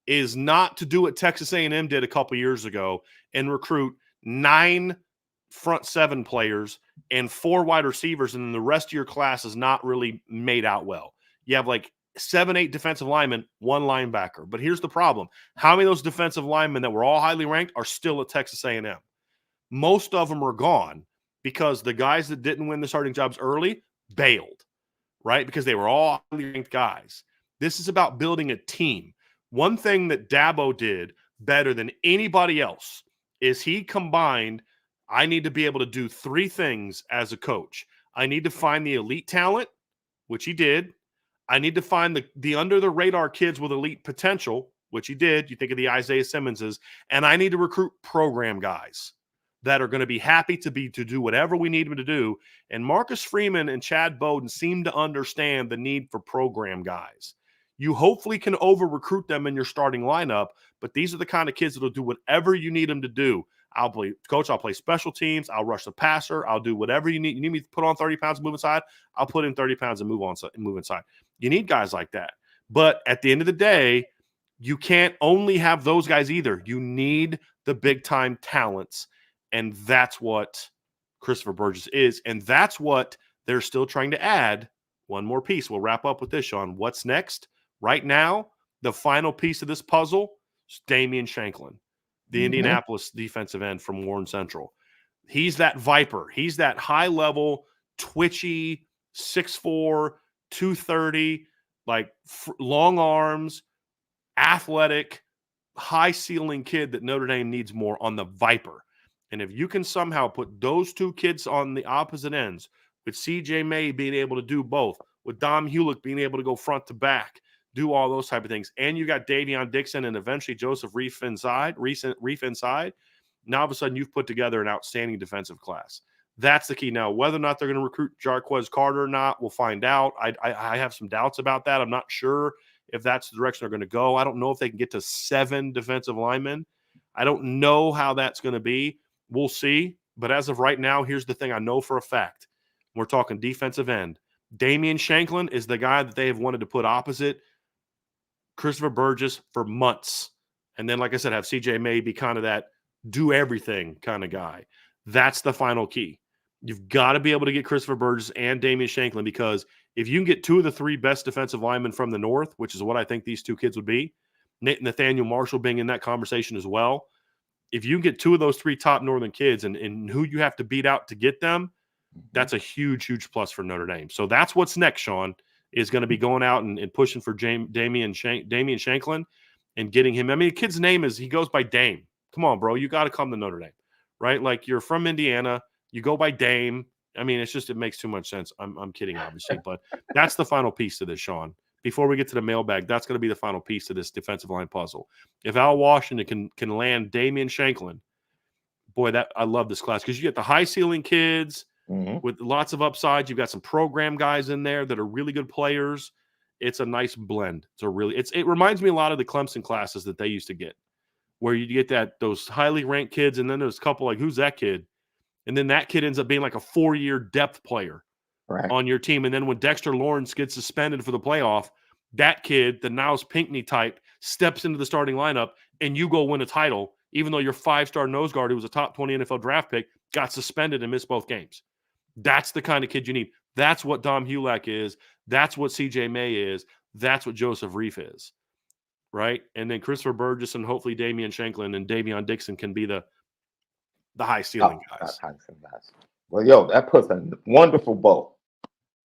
S2: is not to do what Texas A&M did a couple years ago and recruit 9 front 7 players and 4 wide receivers, and then the rest of your class is not really made out well. You have like 7, 8 defensive linemen, 1 linebacker. But here's the problem. How many of those defensive linemen that were all highly ranked are still at Texas A&M? Most of them are gone because the guys that didn't win the starting jobs early bailed, right? Because they were all highly ranked guys. This is about building a team. One thing that Dabo did better than anybody else is he combined, I need to be able to do 3 things as a coach. I need to find the elite talent, which he did. I need to find the under-the-radar kids with elite potential, which he did. You think of the Isaiah Simmonses. And I need to recruit program guys that are going to be happy to do whatever we need them to do. And Marcus Freeman and Chad Bowden seem to understand the need for program guys. You hopefully can over-recruit them in your starting lineup, but these are the kind of kids that will do whatever you need them to do. I'll play special teams. I'll rush the passer. I'll do whatever you need. You need me to put on 30 pounds and move inside? I'll put in 30 pounds and move inside. You need guys like that. But at the end of the day, you can't only have those guys either. You need the big-time talents, and that's what Christopher Burgess is, and that's what they're still trying to add. One more piece. We'll wrap up with this, Sean. What's next? Right now, the final piece of this puzzle is Damian Shanklin, the Indianapolis defensive end from Warren Central. He's that viper. He's that high-level, twitchy, 6'4", 230, like long arms, athletic, high-ceiling kid that Notre Dame needs more on the viper. And if you can somehow put those 2 kids on the opposite ends, with C.J. May being able to do both, with Dom Hewlick being able to go front to back, do all those type of things, and you got Davion Dixon and eventually Joseph Reif inside, now all of a sudden you've put together an outstanding defensive class. That's the key. Now, whether or not they're going to recruit Jarquez Carter or not, we'll find out. I have some doubts about that. I'm not sure if that's the direction they're going to go. I don't know if they can get to 7 defensive linemen. I don't know how that's going to be. We'll see. But as of right now, here's the thing I know for a fact. We're talking defensive end. Damian Shanklin is the guy that they have wanted to put opposite Christopher Burgess for months. And then, like I said, have C.J. May be kind of that do everything kind of guy. That's the final key. You've got to be able to get Christopher Burgess and Damian Shanklin, because if you can get 2 of the 3 best defensive linemen from the North, which is what I think these 2 kids would be, Nathaniel Marshall being in that conversation as well, if you can get 2 of those 3 top Northern kids and who you have to beat out to get them, that's a huge, huge plus for Notre Dame. So that's what's next, Sean, is going to be going out and pushing for Damian Shanklin and getting him. I mean, the kid's name he goes by Dame. Come on, bro. You got to come to Notre Dame, right? Like, you're from Indiana. You go by Dame. I mean, it makes too much sense. I'm kidding, obviously, but that's the final piece to this, Sean. Before we get to the mailbag, that's going to be the final piece to this defensive line puzzle. If Al Washington can land Damian Shanklin, boy, I love this class, because you get the high ceiling kids with lots of upside. You've got some program guys in there that are really good players. It's a nice blend. It reminds me a lot of the Clemson classes that they used to get, where you get those highly ranked kids, and then there's a couple like, who's that kid? And then that kid ends up being like a 4-year depth player on your team. And then when Dexter Lawrence gets suspended for the playoff, that kid, the Niles Pinckney type, steps into the starting lineup, and you go win a title, even though your 5-star nose guard, who was a top 20 NFL draft pick, got suspended and missed both games. That's the kind of kid you need. That's what Dom Hewlick is. That's what C.J. May is. That's what Joseph Reif is, right? And then Christopher Burgess and hopefully Damian Shanklin and Davion Dixon can be the high ceiling guys.
S1: Well, that puts a wonderful bow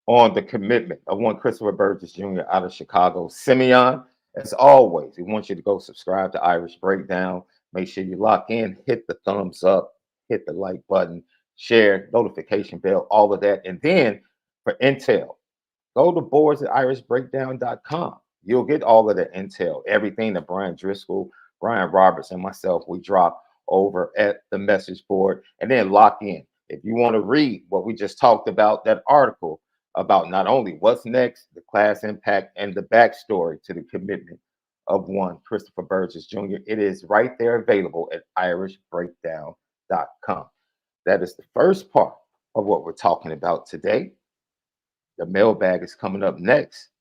S1: on the commitment of one Christopher Burgess Jr. out of Chicago. Simeon, as always, we want you to go subscribe to Irish Breakdown. Make sure you lock in, hit the thumbs up, hit the like button, share, notification bell, all of that. And then for intel, go to boards at irishbreakdown.com. You'll get all of the intel, everything that Brian Driscoll, Brian Roberts, and myself, we drop over at the message board, and then lock in. If you want to read what we just talked about, that article about not only what's next, the class impact, and the backstory to the commitment of one Christopher Burgess Jr., it is right there available at irishbreakdown.com. That is the first part of what we're talking about today. The mailbag is coming up next.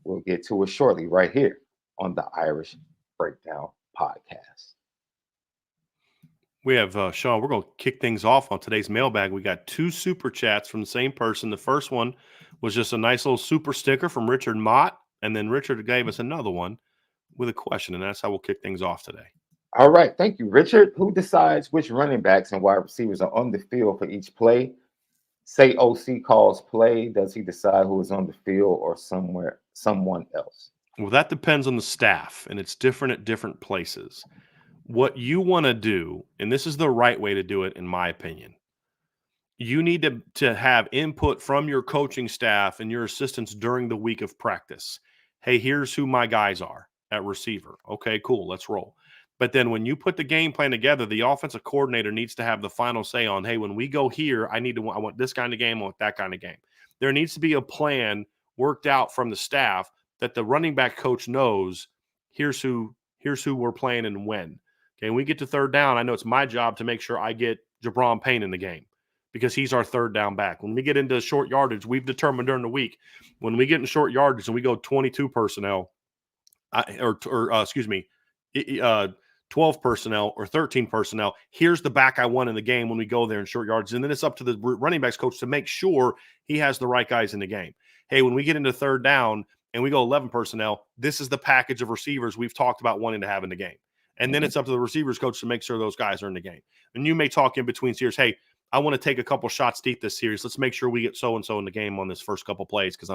S1: We'll get to it shortly right here on the Irish Breakdown podcast.
S2: We have Sean. We're going to kick things off on today's mailbag. We got 2 super chats from the same person. The first one was just a nice little super sticker from Richard Mott, and then Richard gave us another one with a question, and that's how we'll kick things off today.
S1: All right. Thank you, Richard. Who decides which running backs and wide receivers are on the field for each play? Say OC calls play. Does he decide who is on the field or someone else?
S2: Well, that depends on the staff, and it's different at different places. What you want to do, and this is the right way to do it, in my opinion, you need to have input from your coaching staff and your assistants during the week of practice. Hey, here's who my guys are at receiver. Okay, cool, let's roll. But then when you put the game plan together, the offensive coordinator needs to have the final say on, hey, when we go here, I want this kind of game, I want that kind of game. There needs to be a plan worked out from the staff that the running back coach knows, here's who we're playing and when. Okay, when we get to third down, I know it's my job to make sure I get Jabron Payne in the game because he's our third down back. When we get into short yardage, we've determined during the week, when we get in short yardage and we go 22 personnel, 12 personnel or 13 personnel, here's the back I want in the game when we go there in short yardage. And then it's up to the running backs coach to make sure he has the right guys in the game. Hey, when we get into third down and we go 11 personnel, this is the package of receivers we've talked about wanting to have in the game. And then it's up to the receivers coach to make sure those guys are in the game. And you may talk in between series, hey, I want to take a couple shots deep this series. Let's make sure we get so-and-so in the game on this first couple plays because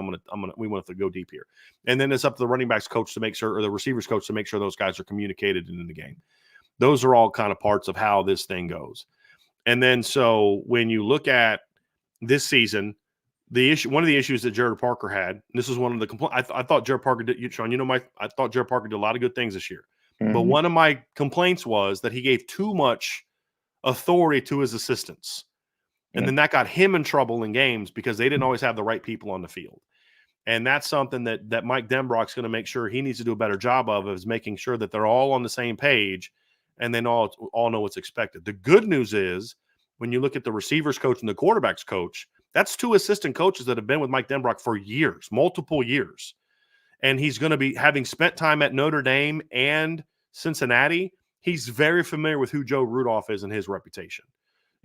S2: we want to go deep here. And then it's up to the running backs coach to make sure, or the receivers coach to make sure those guys are communicated in the game. Those are all kind of parts of how this thing goes. And then so when you look at this season, one of the issues that Jared Parker had, and this is one of the complaints. I thought Jared Parker did, Sean, I thought Jared Parker did a lot of good things this year. Mm-hmm. But one of my complaints was that he gave too much authority to his assistants. And then that got him in trouble in games because they didn't always have the right people on the field. And that's something that Mike Denbrock's going to make sure he needs to do a better job of, is making sure that they're all on the same page and they all know what's expected. The good news is when you look at the receivers coach and the quarterbacks coach, that's 2 assistant coaches that have been with Mike Denbrock for years, multiple years. And he's going to be, having spent time at Notre Dame and Cincinnati, he's very familiar with who Joe Rudolph is and his reputation.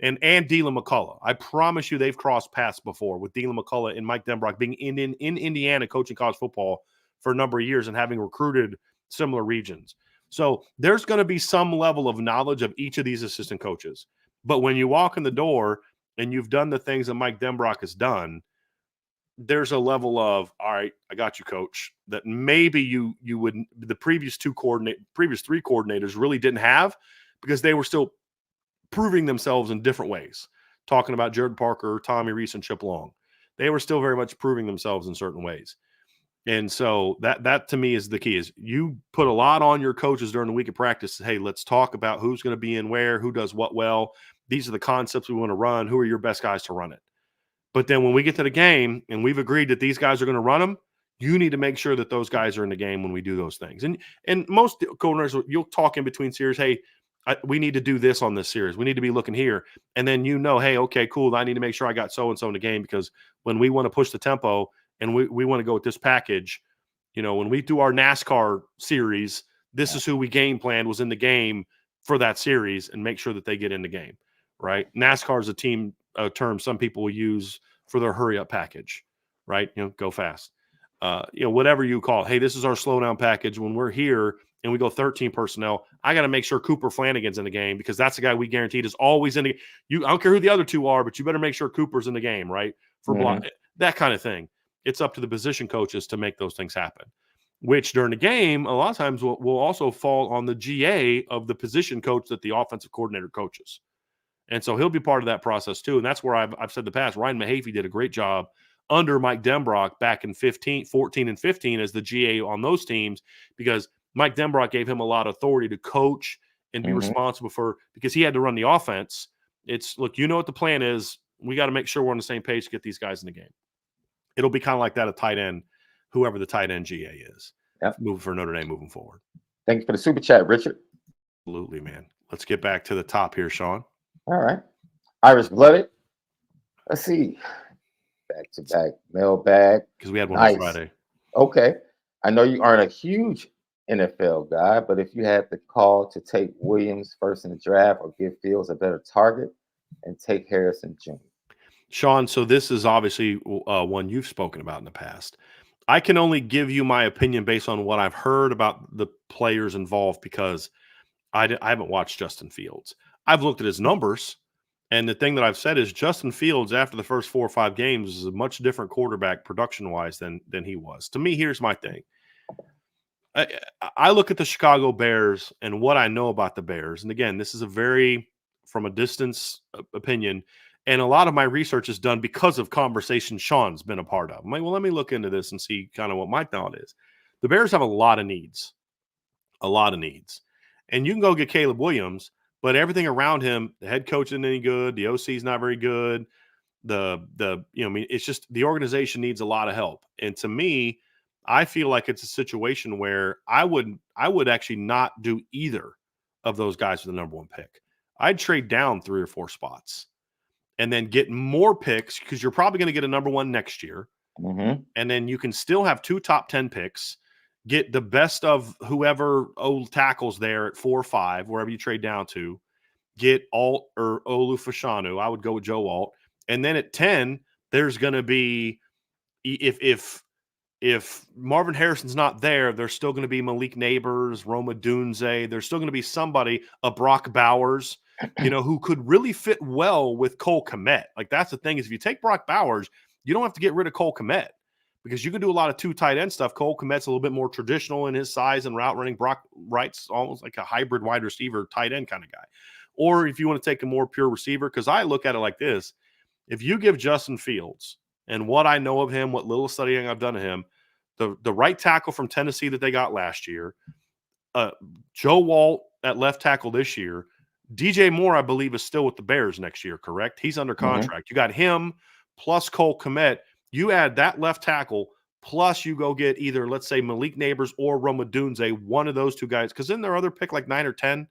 S2: And Dylan McCullough. I promise you they've crossed paths before with Dylan McCullough and Mike Denbrock being in Indiana coaching college football for a number of years and having recruited similar regions. So there's going to be some level of knowledge of each of these assistant coaches. But when you walk in the door and you've done the things that Mike Denbrock has done, there's a level of, all right, I got you, coach, that maybe you would, the previous 3 coordinators really didn't have, because they were still proving themselves in different ways. Talking about Jared Parker, Tommy Reese, and Chip Long. They were still very much proving themselves in certain ways. And so that to me is the key, is you put a lot on your coaches during the week of practice. Hey, let's talk about who's going to be in where, who does what well. These are the concepts we want to run. Who are your best guys to run it? But then when we get to the game and we've agreed that these guys are going to run them, you need to make sure that those guys are in the game when we do those things. And most coordinators, you'll talk in between series, hey, we need to do this on this series. We need to be looking here. And then hey, okay, cool. I need to make sure I got so-and-so in the game, because when we want to push the tempo and we want to go with this package, when we do our NASCAR series, this is who we game planned was in the game for that series, and make sure that they get in the game, right? NASCAR is a team term some people will use for their hurry-up package, right? Go fast. Whatever you call it. Hey, this is our slow-down package. When we're here and we go 13 personnel, I got to make sure Cooper Flanagan's in the game, because that's the guy we guaranteed is always in the game. I don't care who the other 2 are, but you better make sure Cooper's in the game, right? For block, that kind of thing. It's up to the position coaches to make those things happen, which during the game, a lot of times will also fall on the GA of the position coach that the offensive coordinator coaches. And so he'll be part of that process too. And that's where I've said in the past, Ryan Mahaffey did a great job under Mike Denbrock back in 14 and 15 as the GA on those teams, because Mike Denbrock gave him a lot of authority to coach and be responsible for, because he had to run the offense. It's, look, what the plan is. We got to make sure we're on the same page to get these guys in the game. It'll be kind of like that at tight end, whoever the tight end GA is.
S1: Yep.
S2: Moving for Notre Dame moving forward.
S1: Thank you for the super chat, Richard.
S2: Absolutely, man. Let's get back to the top here, Sean.
S1: All right. Irish blooded. Let's see. Back to back mailbag.
S2: Because we had one on Friday.
S1: Okay. I know you aren't a huge NFL guy, but if you had the call to take Williams first in the draft or give Fields a better target and take Harrison Jr.
S2: Sean, so this is obviously one you've spoken about in the past. I can only give you my opinion based on what I've heard about the players involved because I haven't watched Justin Fields. I've looked at his numbers, and the thing that I've said is Justin Fields, after the first 4 or 5 games, is a much different quarterback production-wise than he was. To me, here's my thing. I look at the Chicago Bears and what I know about the Bears, and again, this is a very from a distance opinion, and a lot of my research is done because of conversations Sean's been a part of. I'm like, well, let me look into this and see kind of what my thought is. The Bears have a lot of needs, and you can go get Caleb Williams, but everything around him, the head coach isn't any good, the OC is not very good, it's just the organization needs a lot of help, and to me, I feel like it's a situation where I would actually not do either of those guys for the number 1 pick. I'd trade down 3 or 4 spots and then get more picks because you're probably going to get a number 1 next year.
S1: Mm-hmm.
S2: And then you can still have 2 top 10 picks, get the best of whoever old tackles there at 4 or 5, wherever you trade down to, get Alt or Olu Fashanu. I would go with Joe Alt. And then at 10, there's going to be, if Marvin Harrison's not there, there's still going to be Malik Neighbors, Roma Dunze. There's still going to be somebody, a Brock Bowers, who could really fit well with Cole Kmet. Like, that's the thing is if you take Brock Bowers, you don't have to get rid of Cole Kmet because you can do a lot of 2 tight end stuff. Cole Kmet's a little bit more traditional in his size and route running. Brock Wright's almost like a hybrid wide receiver, tight end kind of guy. Or if you want to take a more pure receiver, because I look at it like this, if you give Justin Fields and what I know of him, what little studying I've done of him, the right tackle from Tennessee that they got last year, Joe Walt at left tackle this year, DJ Moore, I believe, is still with the Bears next year, correct? He's under contract. You got him plus Cole Kmet. You add that left tackle, plus you go get either, let's say, Malik Neighbors or Roma Dunze, one of those 2 guys, because then their other pick like 9 or 10,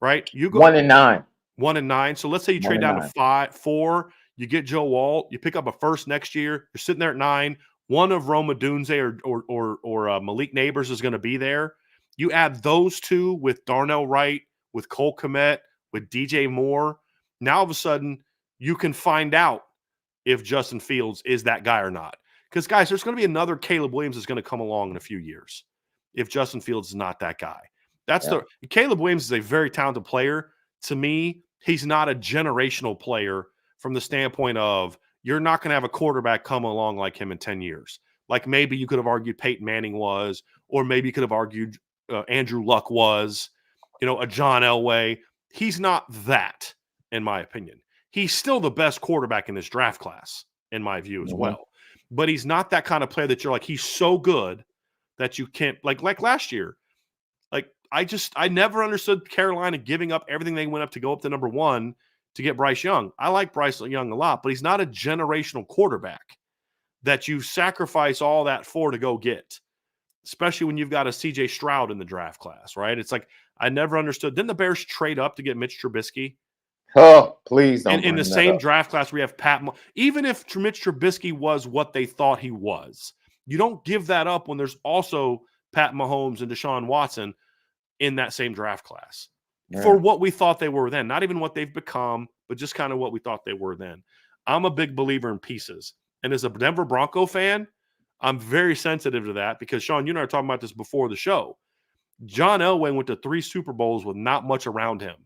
S2: right? You go
S1: 1 and 9.
S2: 1 and 9. So let's say you trade down to 4, you get Joe Walt, you pick up a first next year, you're sitting there at 9. One of Roma Dunze or Malik Neighbors is going to be there. You add those 2 with Darnell Wright, with Cole Kmet, with DJ Moore. Now, all of a sudden, you can find out if Justin Fields is that guy or not. Because, guys, there's going to be another Caleb Williams that's going to come along in a few years if Justin Fields is not that guy. Caleb Williams is a very talented player. To me, he's not a generational player from the standpoint of you're not going to have a quarterback come along like him in 10 years. Like maybe you could have argued Peyton Manning was, or maybe you could have argued Andrew Luck was, a John Elway. He's not that, in my opinion. He's still the best quarterback in this draft class, in my view, as well. But he's not that kind of player that you're like, he's so good that you can't, like last year. Like, I never understood Carolina giving up everything they went up to go up to number 1 to get Bryce Young. I like Bryce Young a lot, but he's not a generational quarterback that you sacrifice all that for to go get, especially when you've got a C.J. Stroud in the draft class, right? It's like I never understood. Didn't the Bears trade up to get Mitch Trubisky?
S1: Oh, please don't.
S2: In the same draft class, we have Pat. Even if Mitch Trubisky was what they thought he was, you don't give that up when there's also Pat Mahomes and Deshaun Watson in that same draft class. For what we thought they were then, not even what they've become, but just kind of what we thought they were then. I'm a big believer in pieces. And as a Denver Bronco fan, I'm very sensitive to that because, Sean, you and I were talking about this before the show. John Elway went to 3 Super Bowls with not much around him.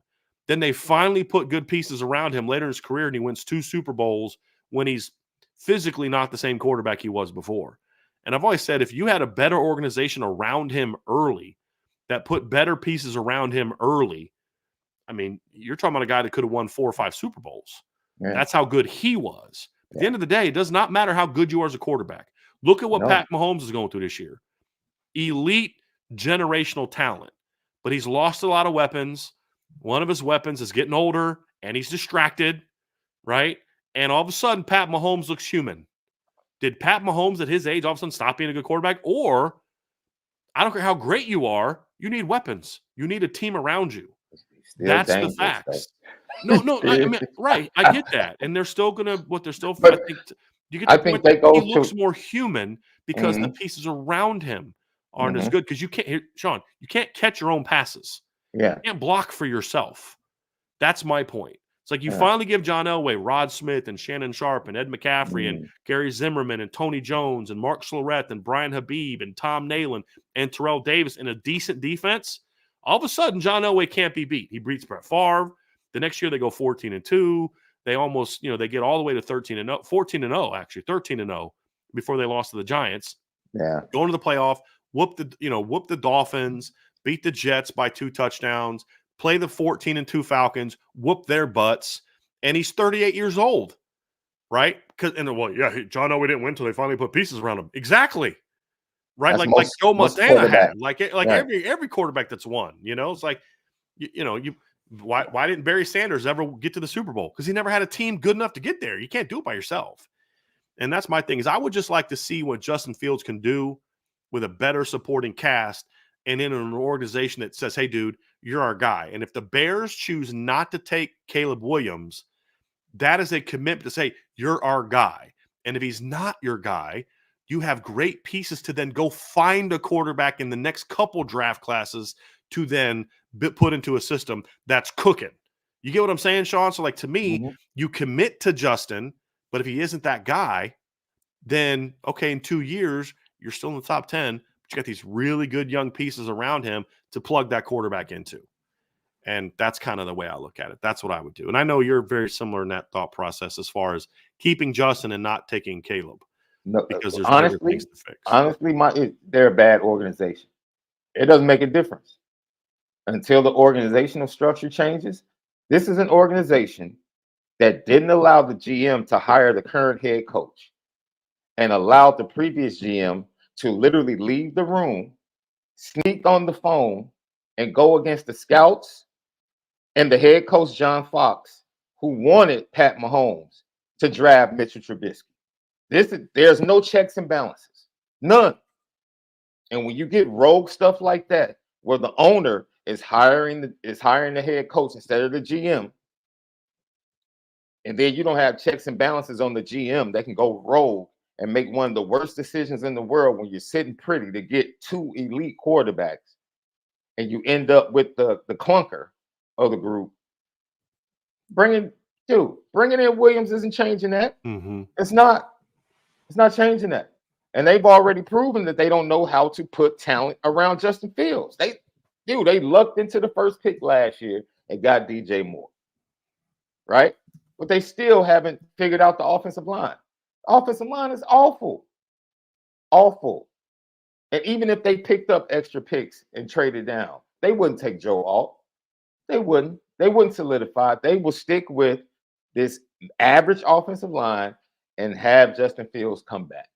S2: Then they finally put good pieces around him later in his career, and he wins 2 Super Bowls when he's physically not the same quarterback he was before. And I've always said if you had a better organization around him early, that put better pieces around him early, I mean, you're talking about a guy that could have won 4 or 5 Super Bowls. Yeah. That's how good he was. At the end of the day, it does not matter how good you are as a quarterback. Look at what Pat Mahomes is going through this year. Elite generational talent. But he's lost a lot of weapons. One of his weapons is getting older, and he's distracted, right? And all of a sudden, Pat Mahomes looks human. Did Pat Mahomes at his age all of a sudden stop being a good quarterback? Or, I don't care how great you are, you need weapons. You need a team around you. That's the facts. No, I mean, right. I get that. And they're still going to, I think he looks more human because the pieces around him aren't as good because you can't, Sean, you can't catch your own passes.
S1: Yeah.
S2: You can't block for yourself. That's my point. It's like you finally give John Elway, Rod Smith, and Shannon Sharp, and Ed McCaffrey, and Gary Zimmerman, and Tony Jones, and Mark Schlereth, and Brian Habib, and Tom Nalen, and Terrell Davis in a decent defense. All of a sudden, John Elway can't be beat. He beats Brett Favre. The next year, they go 14-2. They almost, they get all the way to 13-0, 14-0, actually, 13-0 before they lost to the Giants.
S1: Yeah.
S2: Going to the playoff, whoop the Dolphins, beat the Jets by 2 touchdowns, play the 14-2 Falcons, whoop their butts, and he's 38 years old, right? John Elway didn't win until they finally put pieces around him. Exactly, right?
S1: That's
S2: like Joe Montana had,
S1: right.
S2: every quarterback that's won. It's like, why didn't Barry Sanders ever get to the Super Bowl? Because he never had a team good enough to get there. You can't do it by yourself. And that's my thing is I would just like to see what Justin Fields can do with a better supporting cast and in an organization that says, hey, dude, you're our guy. And if the Bears choose not to take Caleb Williams, that is a commitment to say, you're our guy. And if he's not your guy, you have great pieces to then go find a quarterback in the next couple draft classes to then put into a system that's cooking. You get what I'm saying, Sean? So, to me, you commit to Justin, but if he isn't that guy, then, okay, in 2 years, you're still in the top 10, but you got these really good young pieces around him to plug that quarterback into. And that's kind of the way I look at it. That's what I would do. And I know you're very similar in that thought process as far as keeping Justin and not taking Caleb.
S1: No,
S2: because there's other things to fix.
S1: Honestly, they're a bad organization. It doesn't make a difference until the organizational structure changes. This is an organization that didn't allow the GM to hire the current head coach and allowed the previous GM to literally leave the room, sneak on the phone, and go against the scouts and the head coach, John Fox, who wanted Pat Mahomes to draft Mitchell Trubisky. There's no checks and balances, none. And when you get rogue stuff like that, where the owner is hiring the head coach instead of the GM, and then you don't have checks and balances on the GM that can go rogue and make one of the worst decisions in the world when you're sitting pretty to get 2 elite quarterbacks, and you end up with the clunker of the group. Bringing in Williams isn't changing that. It's not changing that. And they've already proven that they don't know how to put talent around Justin Fields. They lucked into the first pick last year and got DJ Moore, right? But they still haven't figured out the offensive line. The offensive line is awful. Awful. And even if they picked up extra picks and traded down, they wouldn't take Joe Alt. They wouldn't. They wouldn't solidify. They will stick with this average offensive line and have Justin Fields come back.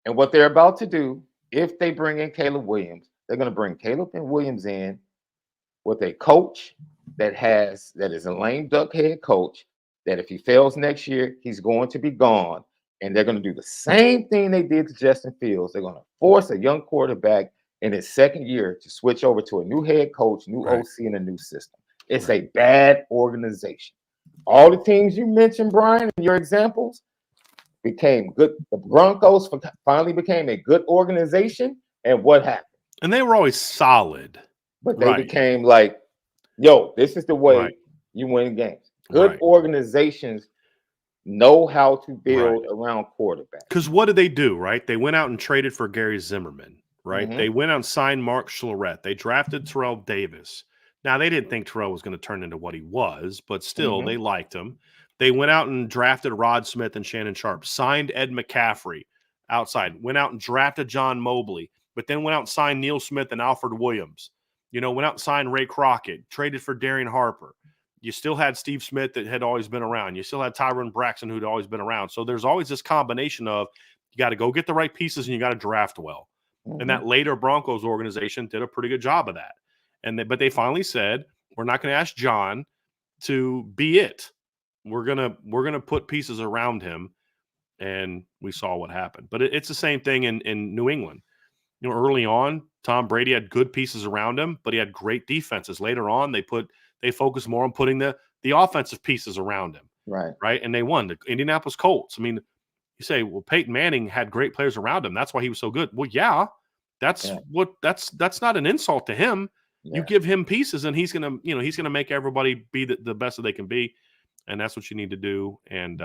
S1: And what they're about to do, if they bring in Caleb Williams, they're going to bring Caleb and Williams in with a coach that is a lame duck head coach, that if he fails next year, he's going to be gone. And they're going to do the same thing they did to Justin Fields. They're going to force a young quarterback in his second year to switch over to a new head coach, new OC, and a new system. It's a bad organization. All the teams you mentioned, Brian, in your examples, became good. The Broncos finally became a good organization. And what happened?
S2: And they were always solid.
S1: But they became like, yo, this is the way you win games. Good organizations know how to build around quarterbacks.
S2: Because what did they do, right? They went out and traded for Gary Zimmerman, right? They went out and signed Mark Schlereth. They drafted Terrell Davis. Now, they didn't think Terrell was going to turn into what he was, but still, they liked him. They went out and drafted Rod Smith and Shannon Sharp, signed Ed McCaffrey outside, went out and drafted John Mobley, but then went out and signed Neil Smith and Alfred Williams. Went out and signed Ray Crockett, traded for Darian Harper. You still had Steve Smith that had always been around. You still had Tyrone Braxton who'd always been around. So there's always this combination of you got to go get the right pieces and you got to draft well. And that later Broncos organization did a pretty good job of that. But they finally said, we're not going to ask John to be it. We're gonna put pieces around him, and we saw what happened. But it's the same thing in New England. Early on, Tom Brady had good pieces around him, but he had great defenses. Later on, they focused more on putting the offensive pieces around him.
S1: Right.
S2: And they won. The Indianapolis Colts. I mean, You say, well, Peyton Manning had great players around him. That's why he was so good. Well, yeah, that's not an insult to him. Yeah. You give him pieces, and he's gonna make everybody be the best that they can be, and that's what you need to do. And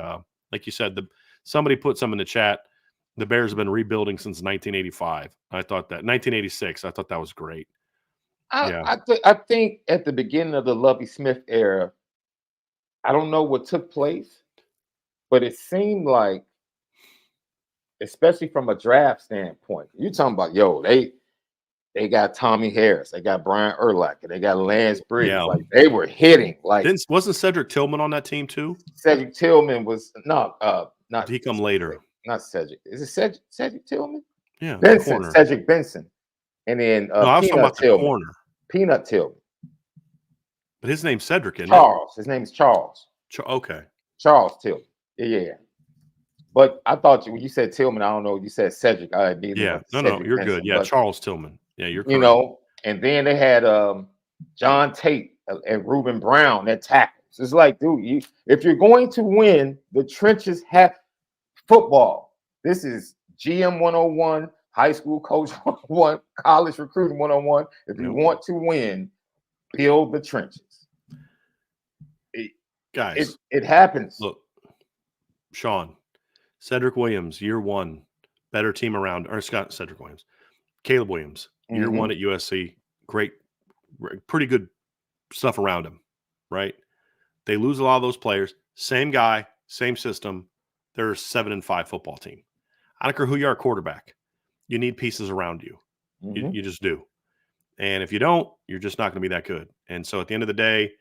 S2: like you said, somebody put some in the chat. The Bears have been rebuilding since 1985. I thought that 1986. I thought that was great.
S1: I think at the beginning of the Lovie Smith era, I don't know what took place, but it seemed like, especially from a draft standpoint, you're talking about, they got Tommy Harris, they got Brian Urlacher, they got Lance Briggs. Yeah. Like they were hitting. Like
S2: wasn't Cedric Tillman on that team too?
S1: Cedric Tillman was not.
S2: Did he come later?
S1: Not Cedric. Is it Cedric Tillman?
S2: Yeah,
S1: Benson, Cedric Benson, and then
S2: I was talking about the corner.
S1: Peanut Tillman.
S2: But his name's Cedric, isn't
S1: Charles. His name's Charles.
S2: Okay.
S1: Charles Tillman. Yeah. But I thought when you said Tillman, I don't know. You said Cedric.
S2: No, you're Benson, good. Yeah, Charles Tillman. Yeah, you're correct.
S1: You know, and then they had John Tate and Reuben Brown at tackles. It's like, dude, if you're going to win, the trenches have football. This is GM 101, high school coach 101, college recruiting 101. If you want to win, build the trenches.
S2: Guys,
S1: it happens.
S2: Look, Sean, Cedric Williams, year one, better team around, or Cedric Williams, Caleb Williams, year one at USC, great, pretty good stuff around him, right? They lose a lot of those players. Same guy, same system. They're a 7-5 football team. I don't care who you are, quarterback. You need pieces around you. You just do. And if you don't, you're just not going to be that good. And so at the end of the day,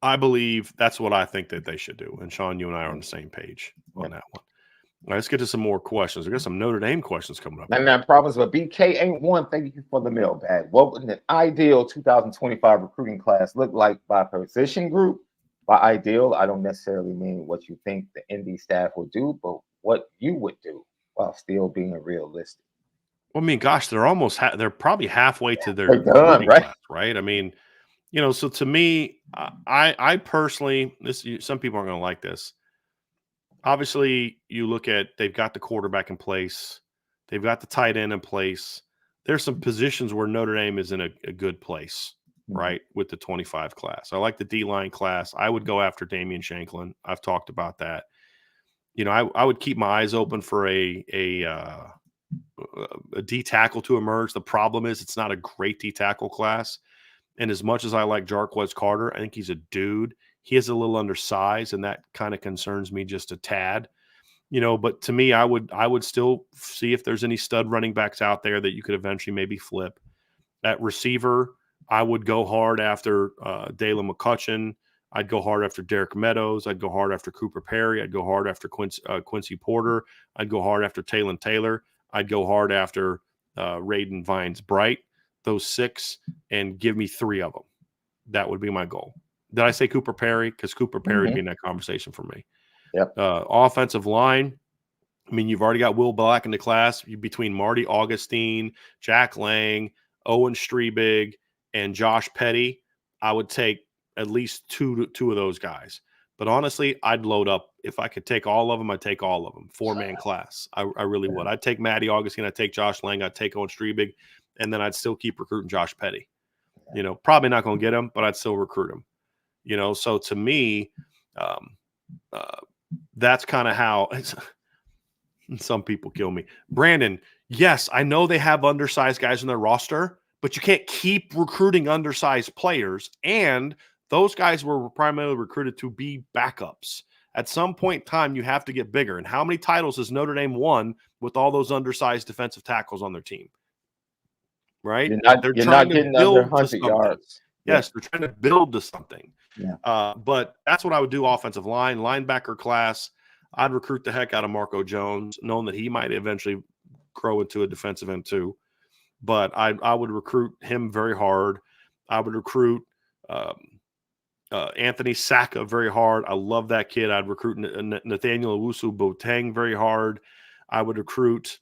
S2: I believe that's what I think that they should do. And Sean, you and I are on the same page on that one. All right, let's get to some more questions. We got some Notre Dame questions coming up.
S1: 99 problems, but BK ain't one. Thank you for the mailbag. What would an ideal 2025 recruiting class look like by position group? By ideal, I don't necessarily mean what you think the ND staff would do, but what you would do while still being realistic.
S2: Well, I mean, gosh, they're probably halfway to their
S1: recruiting
S2: class, right? I mean, so to me, I personally, some people aren't going to like this. Obviously, you look at, they've got the quarterback in place. They've got the tight end in place. There's some positions where Notre Dame is in a good place, right, with the 25 class. I like the D-line class. I would go after Damian Shanklin. I've talked about that. I would keep my eyes open for a D tackle to emerge. The problem is it's not a great D tackle class. And as much as I like Jarquez Carter, I think he's a dude. He is a little undersized, and that kind of concerns me just a tad. But to me, I would still see if there's any stud running backs out there that you could eventually maybe flip. At receiver, I would go hard after Dalen McCutcheon. I'd go hard after Derek Meadows. I'd go hard after Cooper Perry. I'd go hard after Quincy Porter. I'd go hard after Taylon Taylor. I'd go hard after Raiden Vines Bright. Those 6, and give me 3 of them. That would be my goal. Did I say Cooper Perry? Because Cooper Perry would be in that conversation for me.
S1: Yep.
S2: Offensive line, I mean, you've already got Will Black in the class between Marty Augustine, Jack Lang, Owen Strebig, and Josh Petty. I would take at least two of those guys. But honestly, I'd load up. If I could take all of them, I'd take all of them. 4-man class. I really would. I'd take Matty Augustine. I'd take Josh Lang. I'd take Owen Strebig. And then I'd still keep recruiting Josh Petty. Probably not going to get him, but I'd still recruit him. So to me, that's kind of how some people kill me. Brandon, yes, I know they have undersized guys in their roster, but you can't keep recruiting undersized players. And those guys were primarily recruited to be backups. At some point in time, you have to get bigger. And how many titles has Notre Dame won with all those undersized defensive tackles on their team? Right?
S1: You're not getting under 100 yards.
S2: Yes, they're trying to build to something.
S1: Yeah.
S2: But that's what I would do. Offensive line, linebacker class. I'd recruit the heck out of Marco Jones, knowing that he might eventually grow into a defensive end too. But I would recruit him very hard. I would recruit Anthony Saka very hard. I love that kid. I'd recruit Nathaniel Owusu-Boateng very hard. I would recruit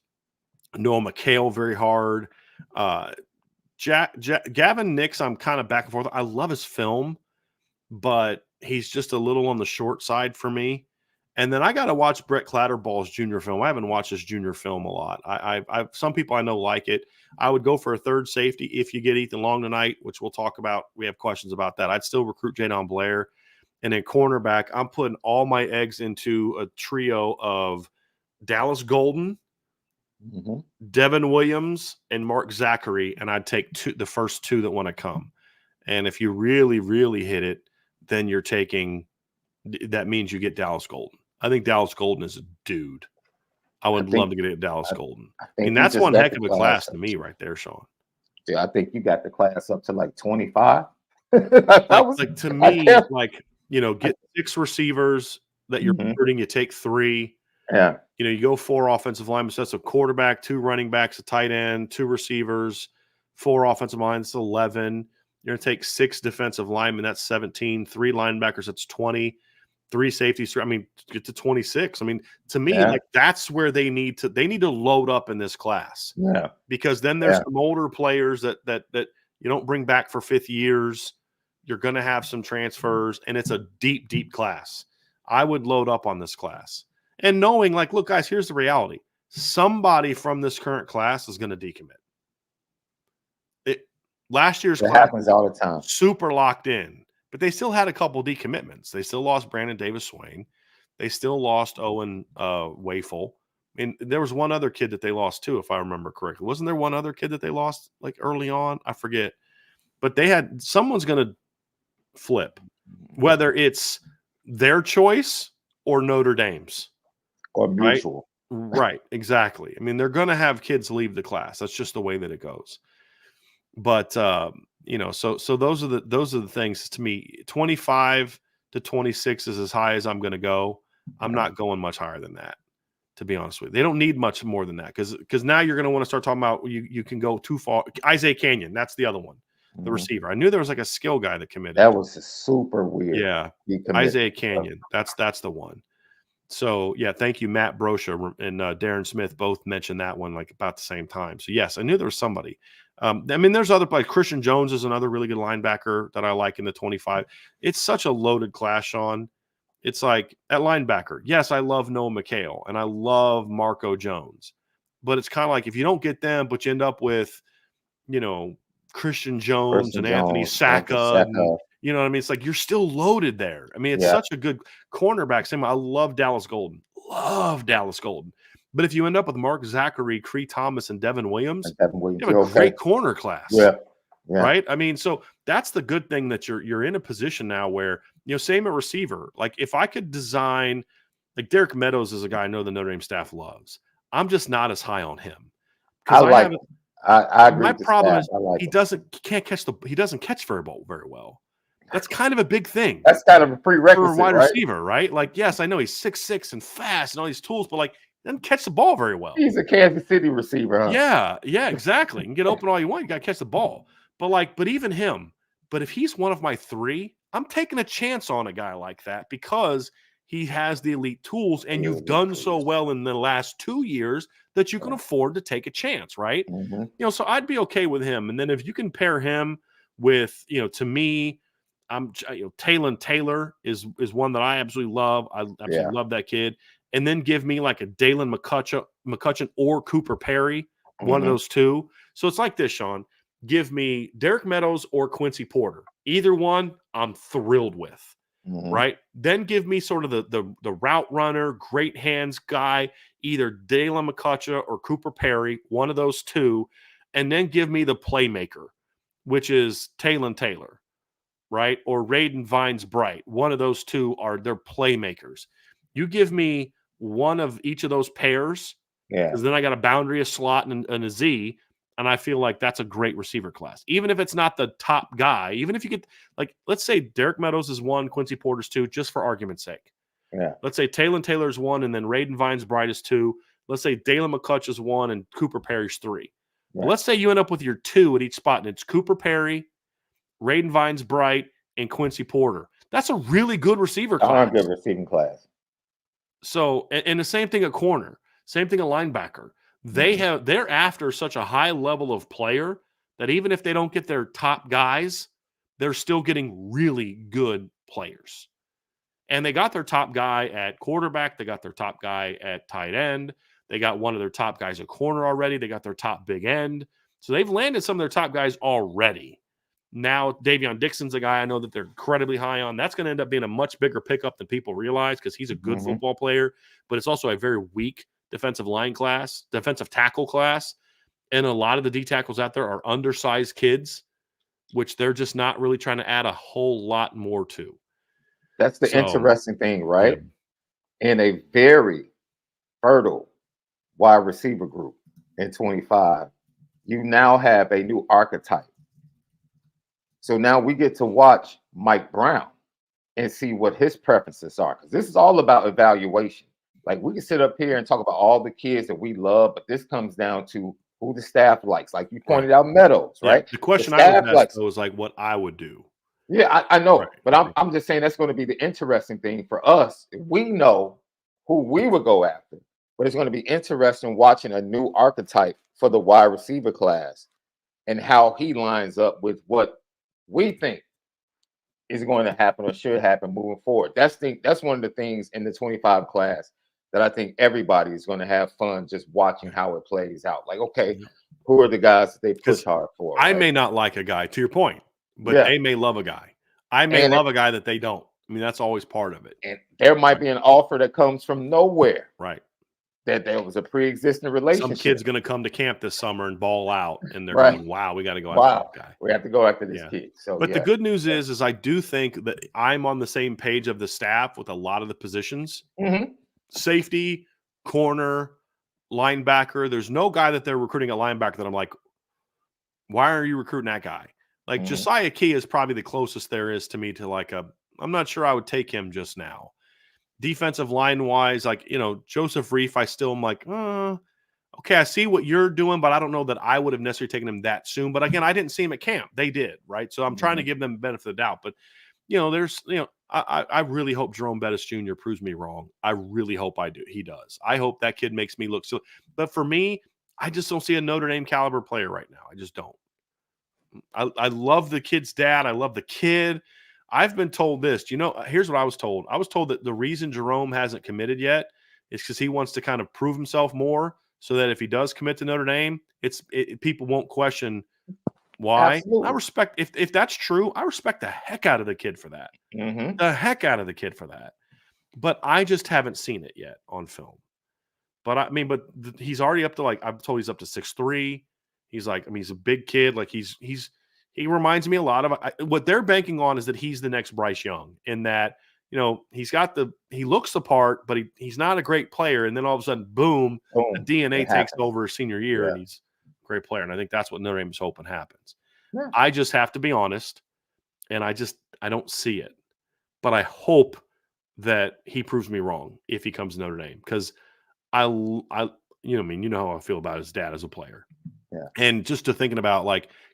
S2: Noah McHale very hard. Gavin Nix, I'm kind of back and forth. I love his film, but he's just a little on the short side for me. And then I got to watch Brett Clatterball's junior film. I haven't watched his junior film a lot. I some people I know like it. I would go for a third safety if you get Ethan Long tonight, which we'll talk about. We have questions about that. I'd still recruit Jadon Blair. And then cornerback, I'm putting all my eggs into a trio of Dallas Golden, Devin Williams, and Mark Zachary, and I'd take the first two that want to come. And if you really, really hit it, then you're taking – that means you get Dallas Golden. I think Dallas Golden is a dude. I would love to get a Dallas Golden. I mean, that's one heck of a class to me right there, Sean.
S1: Yeah, I think you got the class up to like 25.
S2: To me, get 6 receivers that you're recruiting. You take 3.
S1: Yeah.
S2: You go 4 offensive linemen. So that's a quarterback, 2 running backs, a tight end, 2 receivers, 4 offensive lines, that's 11. You're going to take 6 defensive linemen, that's 17. 3 linebackers, that's 20. 3 safeties, get to 26. To me, that's where they need to load up in this class.
S1: Yeah.
S2: Because then there's some older players that you don't bring back for 5th years. You're going to have some transfers, and it's a deep, deep class. I would load up on this class. And knowing, look, guys, here's the reality. Somebody from this current class is going to decommit. Last year's class
S1: happens all the time.
S2: Super locked in. But they still had a couple decommitments. They still lost Brandon Davis-Swain. They still lost Owen Wafel. There was one other kid that they lost too, if I remember correctly. Wasn't there one other kid that they lost early on? I forget. But someone's going to flip, whether it's their choice or Notre Dame's.
S1: Or mutual.
S2: Right, exactly. They're going to have kids leave the class. That's just the way that it goes. But so those are the things to me. 25 to 26 is as high as I'm going to go. I'm not going much higher than that, to be honest with you. They don't need much more than that because now you're going to want to start talking about you can go too far. Isaiah Canyon, that's the other one, the receiver. I knew there was a skill guy that committed.
S1: That was super weird.
S2: Yeah, Isaiah Canyon. That's the one. So, thank you, Matt Brosha and Darren Smith both mentioned that one about the same time. So, yes, I knew there was somebody. There's other – Christian Jones is another really good linebacker that I like in the 25. It's such a loaded class, Sean. It's at linebacker, yes, I love Noah McHale and I love Marco Jones. But it's kind of if you don't get them, but you end up with, Christian Jones and Anthony Sacca. You know what I mean? It's you're still loaded there. It's such a good cornerback. Same. I love Dallas Golden. But if you end up with Mark Zachary, Cree Thomas, and Devin Williams, you have a great corner class.
S1: Yeah.
S2: Right? So that's the good thing that you're in a position now where, same at receiver. If I could design, Derek Meadows is a guy I know the Notre Dame staff loves. I'm just not as high on him.
S1: I agree.
S2: My problem is he doesn't catch very well. That's kind of a big thing.
S1: That's kind of a prerequisite
S2: for a wide receiver, right? Yes, I know he's 6'6" and fast and all these tools, but he doesn't catch the ball very well.
S1: He's a Kansas City receiver, huh?
S2: Yeah, exactly. You can get open all you want, you got to catch the ball. But even him, if he's one of my 3, I'm taking a chance on a guy like that because he has the elite tools, and you've done so well in the last 2 years that you can afford to take a chance, right? So I'd be okay with him. And then if you can pair him with, to me, Taylon Taylor is one that I absolutely love. I absolutely love that kid. And then give me a Dalen McCutcheon or Cooper Perry, one of those two. So it's this, Sean. Give me Derek Meadows or Quincy Porter. Either one, I'm thrilled with. Right? Then give me sort of the route runner, great hands guy, either Dalen McCutcheon or Cooper Perry, one of those two. And then give me the playmaker, which is Taylon Taylor. Right? Or Raiden Vines Bright. One of those two they're playmakers. You give me one of each of those pairs, because then I got a boundary, a slot, and a Z, and I feel that's a great receiver class. Even if it's not the top guy, even if you get, let's say Derek Meadows is 1, Quincy Porter's 2, just for argument's sake.
S1: Yeah.
S2: Let's say Taylon Taylor's 1, and then Raiden Vines Bright is 2. Let's say Dalen McCutcheon's 1, and Cooper Perry's 3. Yeah. Well, let's say you end up with your 2 at each spot, and it's Cooper Perry, Raiden Vines Bright, and Quincy Porter. That's a really good receiver class.
S1: Good receiving class.
S2: So, and the same thing at corner, same thing at linebacker. They're after such a high level of player that even if they don't get their top guys, they're still getting really good players. And they got their top guy at quarterback. They got their top guy at tight end. They got one of their top guys at corner already. They got their top big end. So they've landed some of their top guys already. Now, Davion Dixon's a guy I know that they're incredibly high on. That's going to end up being a much bigger pickup than people realize because he's a good football player, but it's also a very weak defensive tackle class. And a lot of the D tackles out there are undersized kids, which they're just not really trying to add a whole lot more to.
S1: That's the interesting thing, right? Yeah. In a very fertile wide receiver group in 25, you now have a new archetype. So now we get to watch Mike Brown and see what his preferences are. Because this is all about evaluation. Like, we can sit up here and talk about all the kids that we love, but this comes down to who the staff likes. Like you pointed out, Meadows, right?
S2: The question I would ask was like what I would do.
S1: Yeah, I know. But I'm just saying that's going to be the interesting thing for us. We know who we would go after. But it's going to be interesting watching a new archetype for the wide receiver class and how he lines up with what we think is going to happen or should happen moving forward. That's one of the things in the 25 class that I think everybody is going to have fun just watching how it plays out. Like, okay, who are the guys that they push hard for?
S2: I may not like a guy, to your point, but they may love a guy. I may love a guy that they don't. I mean, that's always part of it.
S1: And there might be an offer that comes from nowhere.
S2: Right.
S1: That there was a pre-existing relationship.
S2: Some kid's going to come to camp this summer and ball out, and they're going, wow, we got to go after that guy.
S1: We have to go after this kid. So,
S2: but the good news is I do think that I'm on the same page of the staff with a lot of the positions. Safety, corner, linebacker. There's no guy that they're recruiting at linebacker that I'm like, why are you recruiting that guy? Like Josiah Key is probably the closest there is to me to like I'm not sure I would take him just now. Defensive line wise, like, Joseph Reif, I still am like, okay, I see what you're doing, but I don't know that I would have necessarily taken him that soon. But again, I didn't see him at camp. They did, right? So I'm trying to give them the benefit of the doubt. But, I really hope Jerome Bettis Jr. proves me wrong. I really hope he does. I hope that kid makes me look so. But for me, I just don't see a Notre Dame caliber player right now. I just don't. I love the kid's dad. I love the kid. I've been told this. Here's what I was told. I was told that the reason Jerome hasn't committed yet is because he wants to kind of prove himself more so that if he does commit to Notre Dame, people won't question why. Absolutely. I respect if that's true. I respect the heck out of the kid for that. The heck out of the kid for that. But I just haven't seen it yet on film. But he's already up to I'm told he's up to 6'3". He's he's a big kid. Like he reminds me a lot of what they're banking on is that he's the next Bryce Young in that, he looks the part, but he's not a great player. And then all of a sudden, boom, the DNA takes over his senior year and he's a great player. And I think that's what Notre Dame is hoping happens. Yeah. I just have to be honest. And I don't see it, but I hope that he proves me wrong if he comes to Notre Dame. Cause you know how I feel about his dad as a player. Yeah. And just to thinking about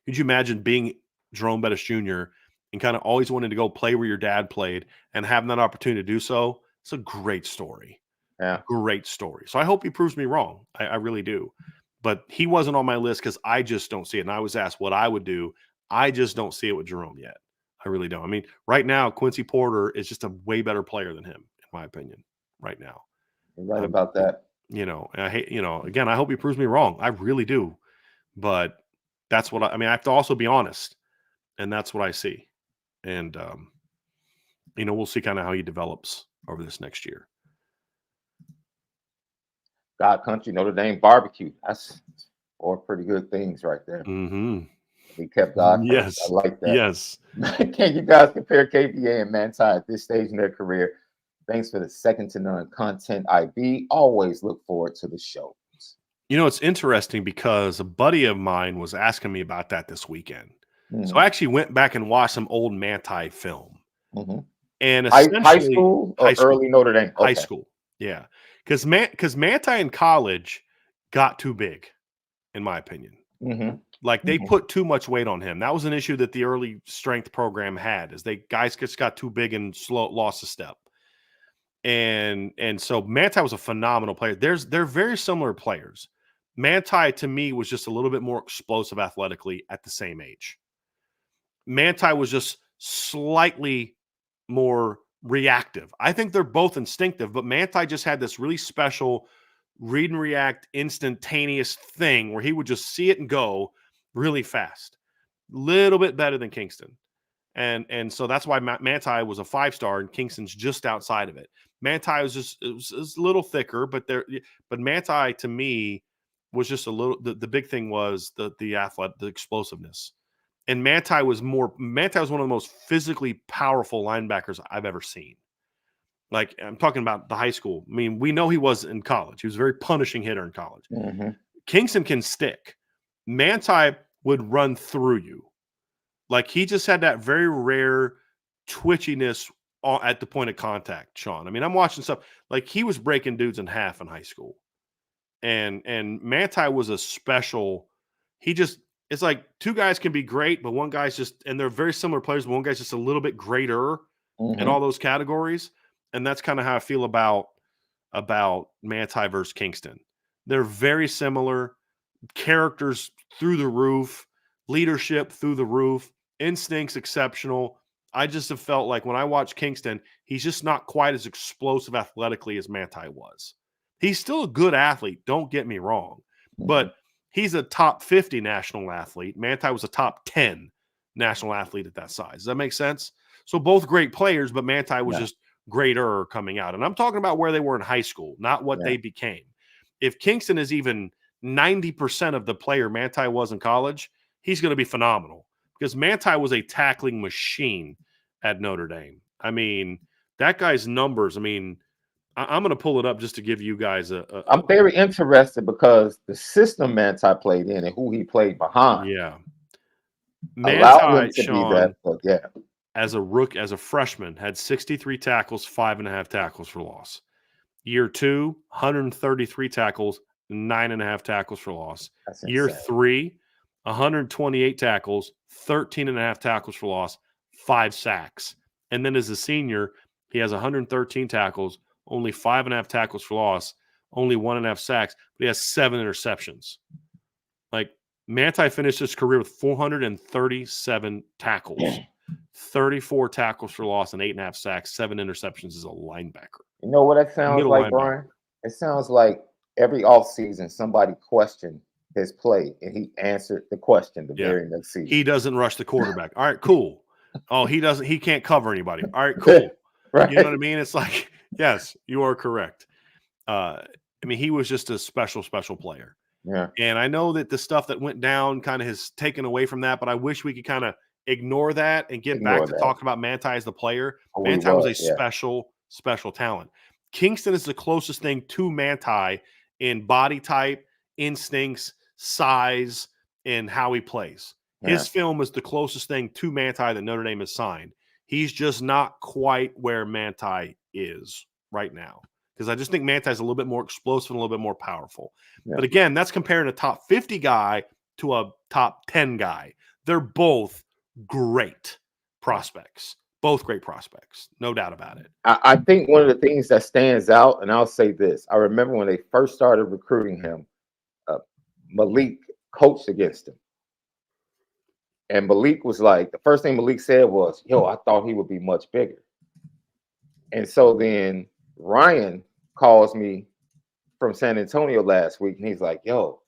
S2: could you imagine being Jerome Bettis Jr. and kind of always wanting to go play where your dad played and having that opportunity to do so? It's a great story. Yeah. Great story. So I hope he proves me wrong. I really do. But he wasn't on my list because I just don't see it. And I was asked what I would do. I just don't see it with Jerome yet. I really don't. I mean, right now, Quincy Porter is just a way better player than him, in my opinion, right now.
S1: You're right about that.
S2: I hate, again, I hope he proves me wrong. I really do. But that's what I have to also be honest, and that's what I see. And, we'll see kind of how he develops over this next year.
S1: God Country, Notre Dame barbecue. That's 4 pretty good things right there. He kept God.
S2: Yes.
S1: I like that.
S2: Yes.
S1: Can you guys compare KVA and Manti at this stage in their career? Thanks for the second to none content, IB. Always look forward to the show.
S2: It's interesting because a buddy of mine was asking me about that this weekend. So I actually went back and watched some old Manti film. And essentially,
S1: high school or early Notre Dame?
S2: Okay. High school, yeah. Because Manti in college got too big, in my opinion. They put too much weight on him. That was an issue that the early strength program had, is guys just got too big and lost a step. And so Manti was a phenomenal player. They're very similar players. Manti, to me, was just a little bit more explosive athletically at the same age. Manti was just slightly more reactive. I think they're both instinctive, but Manti just had this really special read and react instantaneous thing where he would just see it and go really fast. Little bit better than Kingston. And so that's why Manti was a 5-star and Kingston's just outside of it. Manti was a little thicker, but Manti to me was just a little. The big thing was the explosiveness, and Manti was one of the most physically powerful linebackers I've ever seen. Like, I'm talking about the high school. I mean, we know he was in college. He was a very punishing hitter in college.
S1: Mm-hmm.
S2: Kingston can stick. Manti would run through you. Like, he just had that very rare twitchiness at the point of contact, Sean. I mean, I'm watching stuff. Like, he was breaking dudes in half in high school. And Manti was a special – it's like two guys can be great, but one guy's just – and they're very similar players, but one guy's just a little bit greater in all those categories. And that's kind of how I feel about Manti versus Kingston. They're very similar. Characters through the roof. Leadership through the roof. Instincts exceptional. I just have felt like when I watch Kingston, he's just not quite as explosive athletically as Manti was. He's still a good athlete, don't get me wrong. But he's a top 50 national athlete. Manti was a top 10 national athlete at that size. Does that make sense? So both great players, but Manti was just greater coming out. And I'm talking about where they were in high school, not what they became. If Kingston is even 90% of the player Manti was in college, he's going to be phenomenal because Manti was a tackling machine at Notre Dame. I mean, that guy's numbers, I mean, I'm going to pull it up just to give you guys
S1: I'm very interested because the system Manti played in and who he played behind.
S2: Yeah.
S1: Manti, Sean,
S2: as a freshman, had 63 tackles, 5.5 tackles for loss. Year 2, 133 tackles, 9.5 tackles for loss. Year 3, 128 tackles, 13.5 tackles for loss, 5 sacks. And then as a senior, he has 113 tackles, only 5.5 tackles for loss, only 1.5 sacks, but he has 7 interceptions. Like, Manti finished his career with 437 tackles, 34 tackles for loss, and 8.5 sacks, 7 interceptions as a linebacker.
S1: You know what that sounds like, Brian? It sounds like every offseason somebody questioned his play, and he answered the question the very next season.
S2: He doesn't rush the quarterback. All right, cool. Oh, he can't cover anybody. All right, cool.
S1: Right.
S2: You know what I mean? It's like, yes, you are correct. I mean, he was just a special, special player.
S1: Yeah.
S2: And I know that the stuff that went down kind of has taken away from that, but I wish we could kind of ignore that and get back to talking about Manti as the player. Manti was a special, special talent. Kingston is the closest thing to Manti in body type, instincts, size, and how he plays. His film is the closest thing to Manti that Notre Dame has signed. He's just not quite where Manti is right now. Because I just think Manti is a little bit more explosive and a little bit more powerful. Yeah. But again, that's comparing a top 50 guy to a top 10 guy. They're both great prospects. Both great prospects. No doubt about it.
S1: I think one of the things that stands out, and I'll say this, I remember when they first started recruiting him, Malik coached against him. And Malik was like, the first thing Malik said was, yo, I thought he would be much bigger. And so then Ryan calls me from San Antonio last week, and he's like, yo,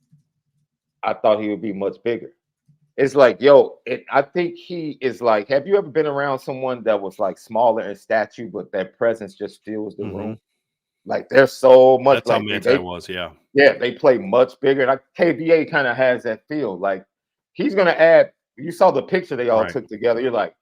S1: I thought he would be much bigger. It's like, yo, I think he is like, have you ever been around someone that was like smaller in stature, but their presence just fills the room? Like, they're so much.
S2: That's
S1: like
S2: how Manti was, yeah.
S1: Yeah, they play much bigger. Like, KVA kind of has that feel. Like, he's going to add, you saw the picture they all took together. You're like,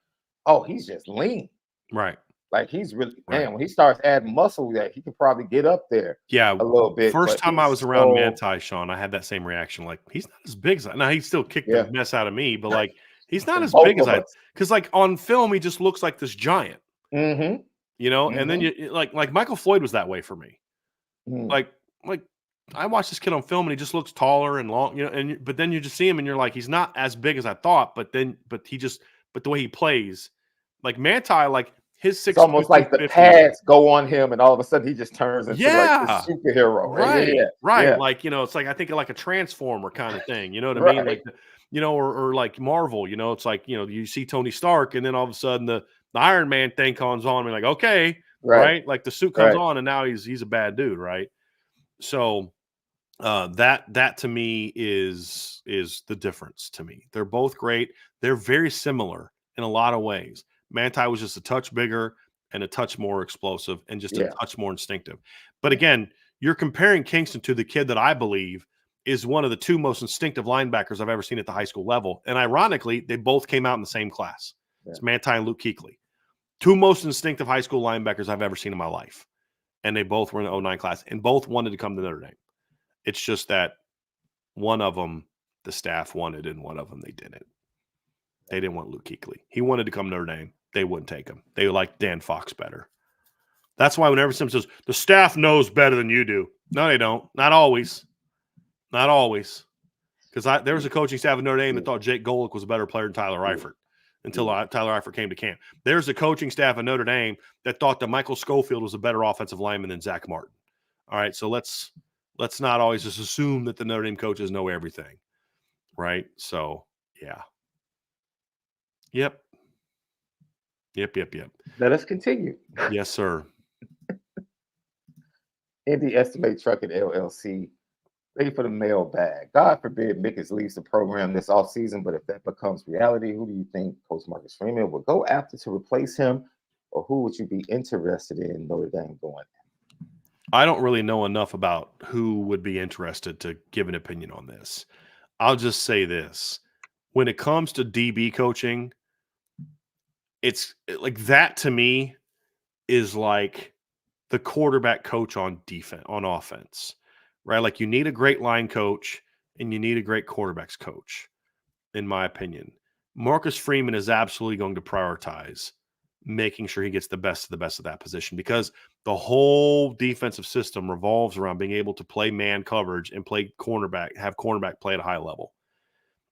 S1: oh, he's just lean.
S2: Right.
S1: Like, he's really, man, when he starts adding muscle, that he could probably get up there a little bit.
S2: First time I was around Manti, Sean, I had that same reaction. Like, he's not as big as I. Now, he still kicked the mess out of me, but like, he's not as big as I. Because like on film, he just looks like this giant. You know, and then you like Michael Floyd was that way for me. Like I watched this kid on film and he just looks taller and long, you know, but then you just see him and you're like, he's not as big as I thought, but the way he plays, like Manti, like his 6'2",
S1: it's almost like the pads go on him and all of a sudden he just turns into like this superhero.
S2: Right. Like, you know, it's like, I think like a transformer kind of thing, you know what I mean? Like or like Marvel, it's like, you see Tony Stark and then all of a sudden the Iron Man thing comes on and like, okay, right? Like the suit comes on and now he's a bad dude, right? So that to me is the difference to me. They're both great. They're very similar in a lot of ways. Manti was just a touch bigger and a touch more explosive and just a touch more instinctive. But again, you're comparing Kingston to the kid that I believe is one of the two most instinctive linebackers I've ever seen at the high school level. And ironically, they both came out in the same class. It's Manti and Luke Kuechly. Two most instinctive high school linebackers I've ever seen in my life. And they both were in the 09 class and both wanted to come to Notre Dame. It's just that one of them the staff wanted and one of them they didn't. They didn't want Luke Kuechly. He wanted to come to Notre Dame. They wouldn't take him. They liked Dan Fox better. That's why whenever someone says, the staff knows better than you do. No, they don't. Not always. Not always. Because there was a coaching staff at Notre Dame that thought Jake Golick was a better player than Tyler Eifert until Tyler Eifert came to camp. There's a coaching staff at Notre Dame that thought that Michael Schofield was a better offensive lineman than Zach Martin. All right, so let's not always just assume that the Notre Dame coaches know everything, right? So, yeah. Yep.
S1: Let us continue.
S2: Yes, sir.
S1: Indy Estimate Trucking LLC, ready for the mailbag. God forbid Mickens leaves the program this offseason, but if that becomes reality, who do you think Coach Marcus Freeman will go after to replace him, or who would you be interested in Notre Dame going?
S2: I don't really know enough about who would be interested to give an opinion on this. I'll just say this. When it comes to DB coaching, it's like that to me is like the quarterback coach on defense, on offense, right? Like you need a great line coach and you need a great quarterbacks coach, in my opinion. Marcus Freeman is absolutely going to prioritize making sure he gets the best of that position because the whole defensive system revolves around being able to play man coverage and play cornerback, have cornerback play at a high level.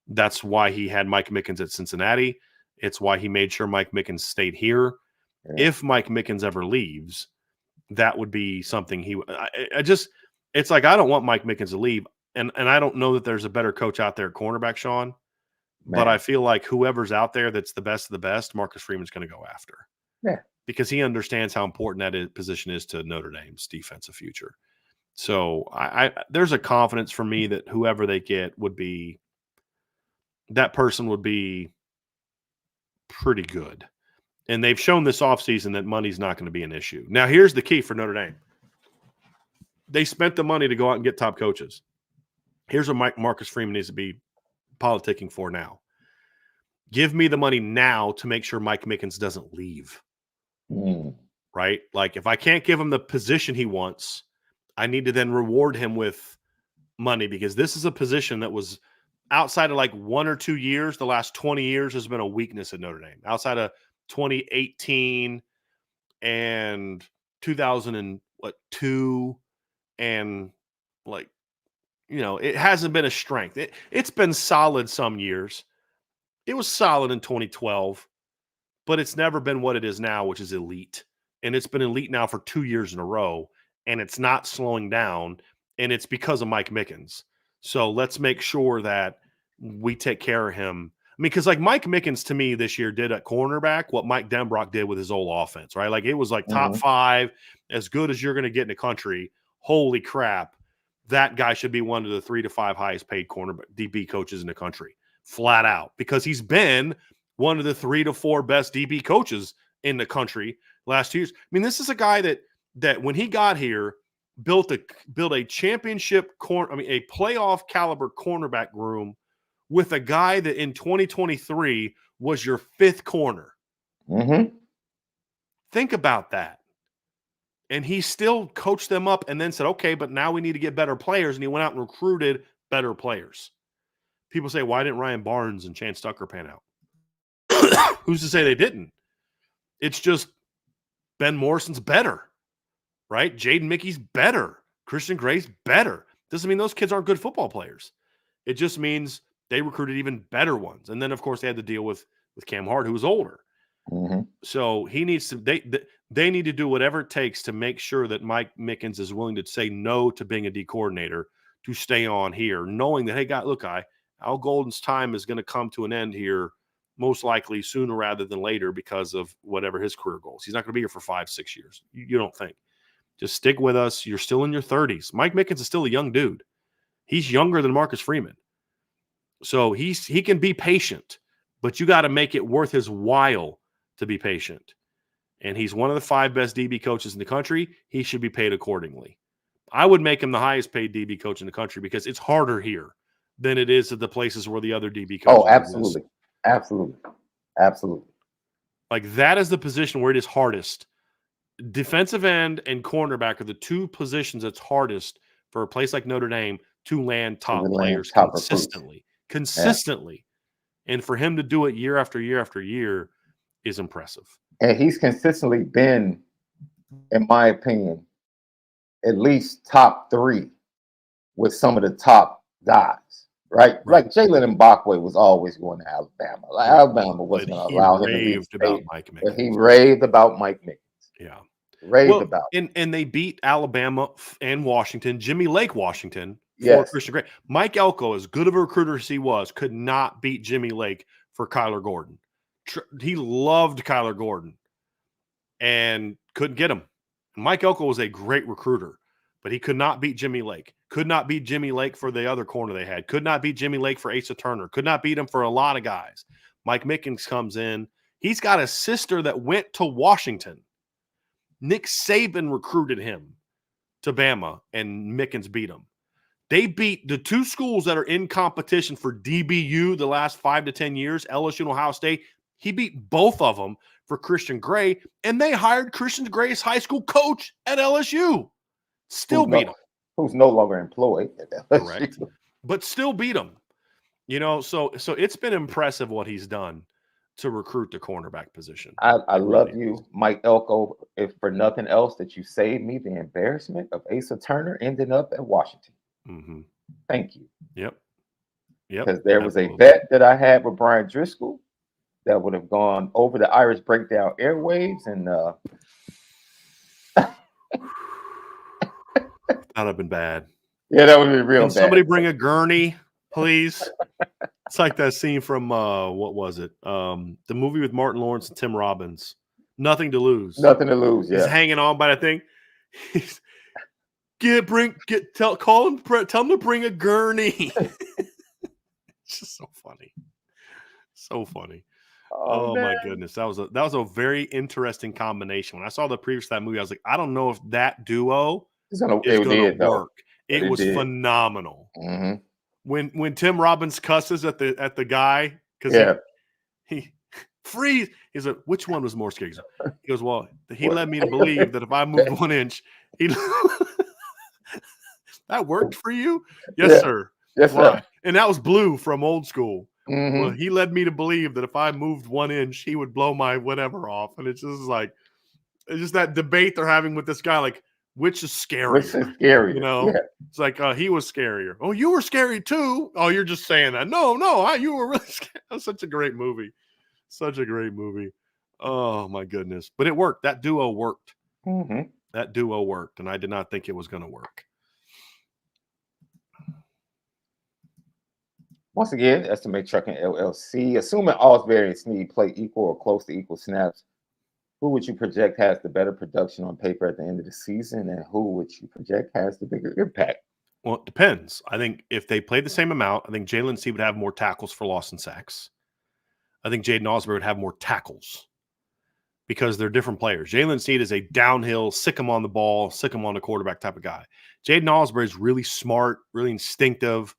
S2: That's why he had Mike Mickens at Cincinnati. It's why he made sure Mike Mickens stayed here. Yeah. If Mike Mickens ever leaves, that would be something it's like, I don't want Mike Mickens to leave. And I don't know that there's a better coach out there at cornerback, Sean. But I feel like whoever's out there that's the best of the best, Marcus Freeman's going to go after.
S1: Yeah.
S2: Because he understands how important that position is to Notre Dame's defensive future. So there's a confidence for me that whoever they get that person would be pretty good. And they've shown this offseason that money's not going to be an issue. Now, here's the key for Notre Dame. They spent the money to go out and get top coaches. Here's what Marcus Freeman needs to be politicking for now. Give me the money now to make sure Mike Mickens doesn't leave. Right? Like if I can't give him the position he wants, I need to then reward him with money because this is a position that was outside of like 1 or 2 years, the last 20 years has been a weakness at Notre Dame. Outside of 2018 and 2002 and like, it hasn't been a strength. It's been solid some years. It was solid in 2012, but it's never been what it is now, which is elite. And it's been elite now for 2 years in a row, and it's not slowing down, and it's because of Mike Mickens. So let's make sure that we take care of him. I mean, because like Mike Mickens to me this year did at cornerback what Mike Denbrock did with his old offense, right? Like it was like top 5, as good as you're going to get in the country. Holy crap. That guy should be one of the 3 to 5 highest paid cornerback DB coaches in the country, flat out, because he's been one of the 3 to 4 best DB coaches in the country last 2 years. I mean, this is a guy that when he got here built a championship a playoff caliber cornerback room with a guy that in 2023 was your 5th corner. Think about that. And he still coached them up and then said, okay, but now we need to get better players. And he went out and recruited better players. People say, why didn't Ryan Barnes and Chance Tucker pan out? Who's to say they didn't? It's just Ben Morrison's better, right? Jaden Mickey's better. Christian Gray's better. Doesn't mean those kids aren't good football players. It just means they recruited even better ones. And then, of course, they had to deal with Cam Hart, who was older. So he needs to they need to do whatever it takes to make sure that Mike Mickens is willing to say no to being a D coordinator to stay on here, knowing that, hey, look, Al Golden's time is going to come to an end here, most likely sooner rather than later because of whatever his career goals. He's not going to be here for 5-6 years. You don't think. Just stick with us. You're still in your 30s. Mike Mickens is still a young dude. He's younger than Marcus Freeman. So he can be patient, but you got to make it worth his while to be patient. And he's one of the 5 best DB coaches in the country. He should be paid accordingly. I would make him the highest paid DB coach in the country because it's harder here than it is at the places where the other DB coaches.
S1: Oh, absolutely. Absolutely. Absolutely.
S2: Like that is the position where it is hardest. Defensive end and cornerback are the 2 positions that's hardest for a place like Notre Dame to land top players consistently. Consistently. Yeah. And for him to do it year after year after year is impressive.
S1: And he's consistently been, in my opinion, at least top 3 with some of the top guys, right? Like Jalen Mbakwe was always going to Alabama. Like Alabama wasn't going to allow him to leave about Mike Mickens. But he raved about Mike Mickens.
S2: Yeah.
S1: Raved about.
S2: And they beat Alabama and Washington, Jimmy Lake Washington, for Christian Gray. Mike Elko, as good of a recruiter as he was, could not beat Jimmy Lake for Kyler Gordon. He loved Kyler Gordon and couldn't get him. Mike Elko was a great recruiter, but he could not beat Jimmy Lake. Could not beat Jimmy Lake for the other corner they had. Could not beat Jimmy Lake for Asa Turner. Could not beat him for a lot of guys. Mike Mickens comes in. He's got a sister that went to Washington. Nick Saban recruited him to Bama, and Mickens beat him. They beat the 2 schools that are in competition for DBU the last 5 to 10 years, LSU and Ohio State. He beat both of them for Christian Gray, and they hired Christian Gray's high school coach at LSU. Still beat him.
S1: Who's no longer employed at LSU.
S2: Correct. But still beat him. You know, so it's been impressive what he's done to recruit the cornerback position.
S1: I love you, Mike Elko, if for nothing else, that you saved me the embarrassment of Asa Turner ending up at Washington.
S2: Mm-hmm.
S1: Thank you.
S2: Yep.
S1: Because there was a bet that I had with Brian Driscoll that would have gone over the Irish Breakdown airwaves, and
S2: that would have been bad.
S1: Yeah, that would be real bad.
S2: Somebody bring a gurney, please. It's like that scene from what was it? The movie with Martin Lawrence and Tim Robbins. Nothing to lose.
S1: Nothing to lose. Yeah.
S2: He's hanging on by that thing. Tell him to bring a gurney. It's just so funny. So funny. Oh my goodness. That was a very interesting combination. When I saw the preview to that movie, I was like, I don't know if that duo is going to work. It was phenomenal.
S1: Mm-hmm.
S2: When Tim Robbins cusses at the guy because he freeze. He's like, which one was more scary? He goes, well, he led me to believe that if I moved 1 inch, that worked for you? Yes, sir.
S1: Yes, sir.
S2: And that was Blue from Old School.
S1: Mm-hmm.
S2: Well, he led me to believe that if I moved 1 inch, he would blow my whatever off. And it's just that debate they're having with this guy, like, which is scarier?
S1: Which is scarier?
S2: You know, it's like he was scarier. Oh, you were scary too. Oh, you're just saying that. No, you were really scary. That's such a great movie. Such a great movie. Oh my goodness! But it worked. That duo worked.
S1: Mm-hmm.
S2: That duo worked, and I did not think it was going to work.
S1: Once again, Estimate Trucking LLC. Assuming Osbury and Snead play equal or close to equal snaps, who would you project has the better production on paper at the end of the season, and who would you project has the bigger impact?
S2: Well, it depends. I think if they play the same amount, I think Jalen Snead would have more tackles for loss and sacks. I think Jaden Osbury would have more tackles because they're different players. Jalen Snead is a downhill, sick him on the ball, sick him on the quarterback type of guy. Jaden Osbury is really smart, really instinctive,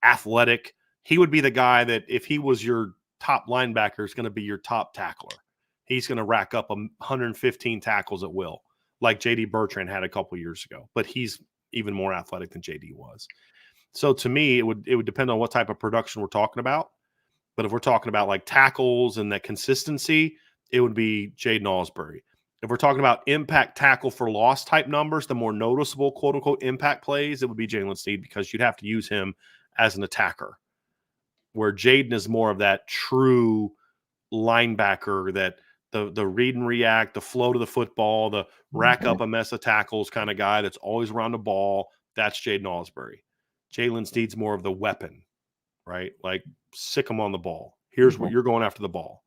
S2: athletic. He would be the guy that if he was your top linebacker, is going to be your top tackler. He's going to rack up 115 tackles at will, like J.D. Bertrand had a couple years ago. But he's even more athletic than J.D. was. So to me, it would depend on what type of production we're talking about. But if we're talking about like tackles and that consistency, it would be Jaden Osbury. If we're talking about impact tackle for loss type numbers, the more noticeable quote unquote impact plays, it would be Jalen Snead because you'd have to use him as an attacker. Where Jaden is more of that true linebacker that the read and react, the flow to the football, the rack up a mess of tackles kind of guy that's always around the ball. That's Jaden Osbury. Jalen Snead's more of the weapon. right? Like sick him on the ball. Here's what you're going after the ball.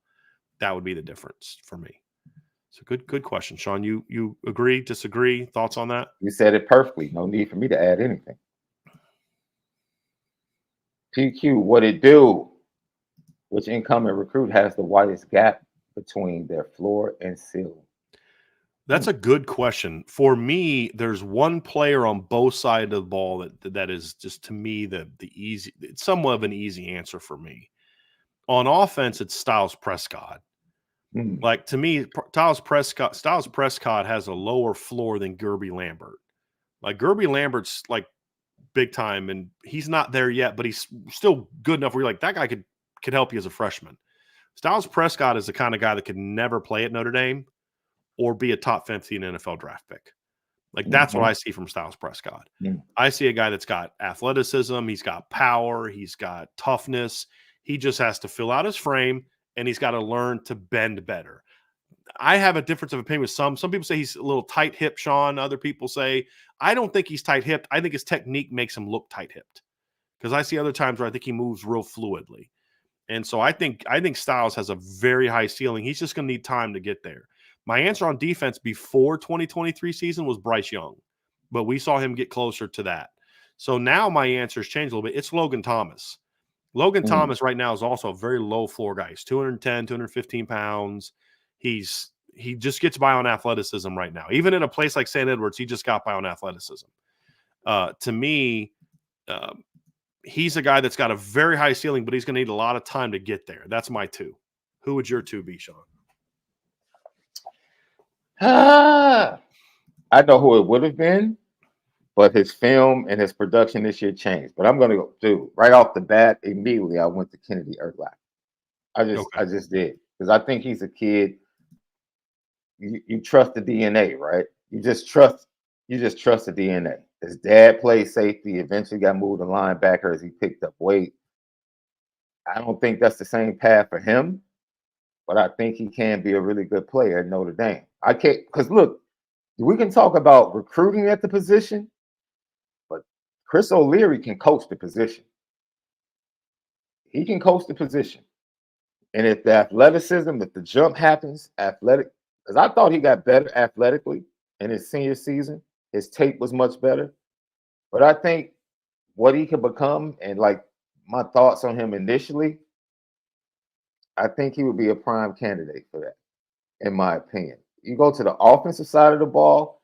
S2: That would be the difference for me. So good question, Sean. You agree, disagree? Thoughts on that?
S1: You said it perfectly. No need for me to add anything. PQ, what it do? Which incoming recruit has the widest gap between their floor and ceiling?
S2: That's a good question. For me, there's one player on both sides of the ball that is just, to me, the easy, it's somewhat of an easy answer for me. On offense, it's Styles Prescott. Like, to me, Styles Prescott has a lower floor than Gerby Lambert. Like, Gerby Lambert's like big time, and he's not there yet, but he's still good enough where you're like, that guy could help you as a freshman. Styles Prescott is the kind of guy that could never play at Notre Dame or be a top 15 NFL draft pick. Like, that's what I see from Styles Prescott. I see a guy that's got athleticism, he's got power, he's got toughness. He just has to fill out his frame, and he's got to learn to bend better. I have a difference of opinion with some. Some people say he's a little tight-hipped, Sean. Other people say, I don't think he's tight-hipped. I think his technique makes him look tight-hipped, because I see other times where I think he moves real fluidly. And so I think Styles has a very high ceiling. He's just going to need time to get there. My answer on defense before 2023 season was Bryce Young, but we saw him get closer to that. So now my answer has changed a little bit. It's Logan Thomas. Logan Thomas right now is also a very low floor guy. He's 210, 215 pounds. He just gets by on athleticism right now. Even in a place like St. Edwards, he just got by on athleticism. To me, he's a guy that's got a very high ceiling, but he's going to need a lot of time to get there. That's my two. Who would your two be, Sean?
S1: I know who it would have been, but his film and his production this year changed. But I'm going to go do right off the bat. Immediately, I went to Kennedy Erlac. I just did, because I think he's a kid. You trust the DNA, right? You just trust the DNA. His dad played safety, eventually got moved to linebacker as he picked up weight. I don't think that's the same path for him, but I think he can be a really good player at Notre Dame. I can't, because look, we can talk about recruiting at the position, but Chris O'Leary can coach the position. He can coach the position. And if the athleticism, if the jump happens, because I thought he got better athletically in his senior season. His tape was much better. But I think what he could become, and like my thoughts on him initially, I think he would be a prime candidate for that, in my opinion. You go to the offensive side of the ball,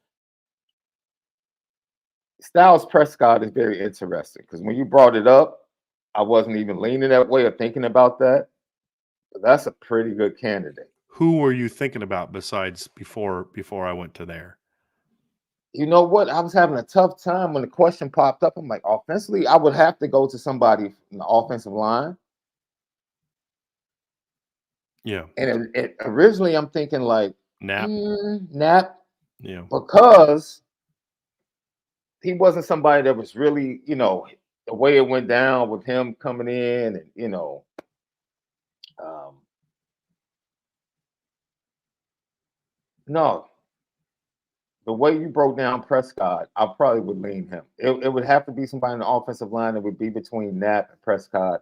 S1: Styles Prescott is very interesting, because when you brought it up, I wasn't even leaning that way or thinking about that. But that's a pretty good candidate.
S2: Who were you thinking about besides before I went to there?
S1: You know what? I was having a tough time when the question popped up. I'm like, offensively, I would have to go to somebody in the offensive line.
S2: Yeah.
S1: And originally, I'm thinking like
S2: Knapp.
S1: Yeah. Because he wasn't somebody that was really, the way it went down with him coming in, and no. The way you broke down Prescott, I probably would lean him. It would have to be somebody in the offensive line that would be between Knapp and Prescott.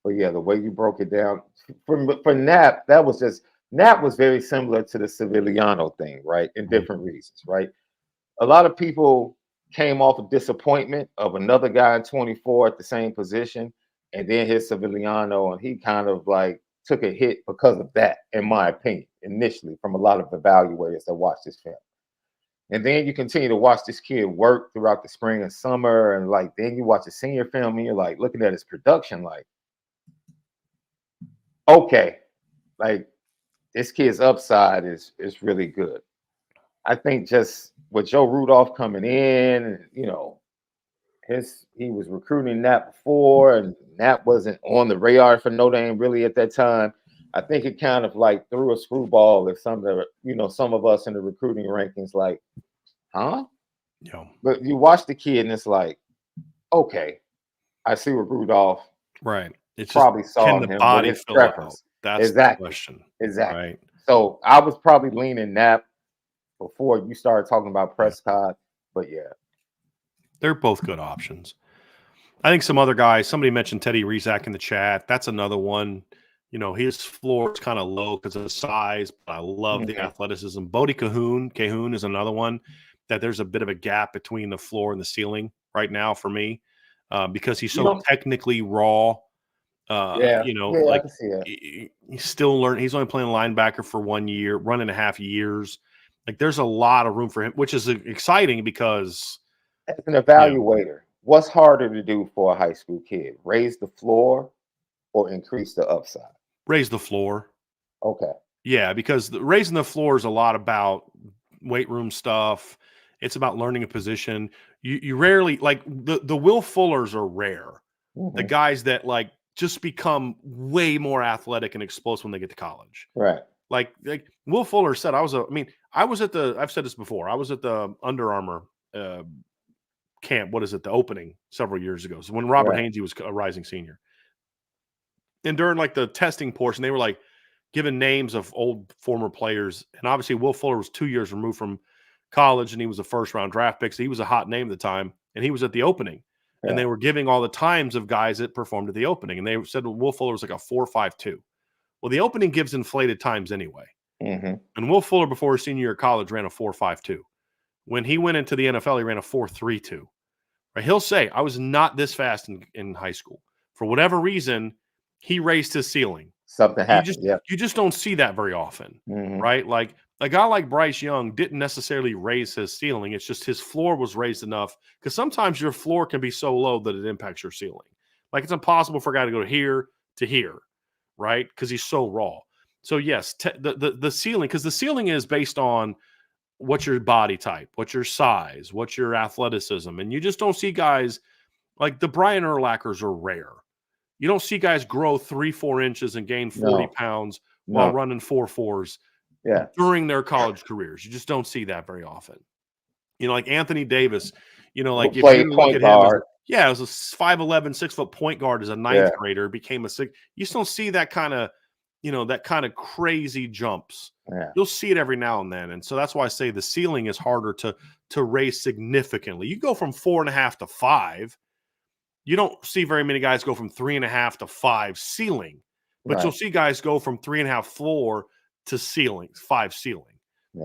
S1: But yeah, the way you broke it down for Knapp, Knapp was very similar to the Sevillano thing, right? In different reasons, right? A lot of people came off of disappointment of another guy in 24 at the same position, and then his Sevillano, and he kind of like took a hit because of that, in my opinion, initially, from a lot of evaluators that watched this film. And then you continue to watch this kid work throughout the spring and summer, and like then you watch a senior film and you're like looking at his production, like, okay, like this kid's upside is really good. I think just with Joe Rudolph coming in, he was recruiting Knapp before, and Knapp wasn't on the radar for Notre Dame really at that time. I think it kind of like threw a screwball at some of us in the recruiting rankings, like, huh?
S2: Yeah.
S1: But you watch the kid and it's like, okay, I see what Rudolph
S2: It's
S1: probably
S2: just,
S1: saw
S2: can
S1: in
S2: the
S1: him
S2: body
S1: with his
S2: fill
S1: preference.
S2: out? That's
S1: the
S2: question.
S1: Exactly.
S2: Right.
S1: So I was probably leaning Knapp before you started talking about Prescott, but yeah.
S2: They're both good options. I think some other guys, somebody mentioned Teddy Rizak in the chat. That's another one. You know, his floor is kind of low because of the size, but I love the athleticism. Bodie Cahoon is another one that there's a bit of a gap between the floor and the ceiling right now for me because he's so technically raw. You know,
S1: I
S2: like
S1: can see that.
S2: he's still learning. He's only playing linebacker for 1 year, 1.5 years. Like there's a lot of room for him, which is exciting because
S1: as an evaluator, what's harder to do for a high school kid? Raise the floor or increase the upside?
S2: Raise the floor.
S1: Okay.
S2: Yeah, because raising the floor is a lot about weight room stuff. It's about learning a position. You rarely like the Will Fullers are rare. The guys that like just become way more athletic and explosive when they get to college.
S1: Right.
S2: Like Will Fuller said, I've said this before. I was at the Under Armour camp. What is it? The opening several years ago. So when Robert Hainsey was a rising senior. And during like the testing portion, they were like giving names of old former players. And obviously Will Fuller was 2 years removed from college and he was a first round draft pick. So he was a hot name at the time. And he was at the opening. And they were giving all the times of guys that performed at the opening. And they said Will Fuller was like a 4.52. Well, the opening gives inflated times anyway. And Will Fuller, before his senior year of college, ran a 4.52. When he went into the NFL, he ran a 4.32. Right? He'll say, I was not this fast in high school. For whatever reason, he raised his ceiling.
S1: Something happened.
S2: You just don't see that very often, right? Like a guy like Bryce Young didn't necessarily raise his ceiling. It's just his floor was raised enough because sometimes your floor can be so low that it impacts your ceiling. Like it's impossible for a guy to go here to here, right? Because he's so raw. So yes, the ceiling, because the ceiling is based on what's your body type, what's your size, what's your athleticism, and you just don't see guys like the Brian Urlachers are rare. You don't see guys grow 3-4 inches and gain 40 pounds while running 4.4s during their college careers. You just don't see that very often. You know, like Anthony Davis, you know, like if you look at him as a 5'11", 6-foot point guard as a ninth grader, became a six. You just don't see that kind of, you know, that kind of crazy jumps. You'll see it every now and then. And so that's why I say the ceiling is harder to raise significantly. You go from 4.5 to 5. You don't see very many guys go from 3.5 to 5 ceiling, but you'll see guys go from 3.5 floor to ceiling, 5 ceiling.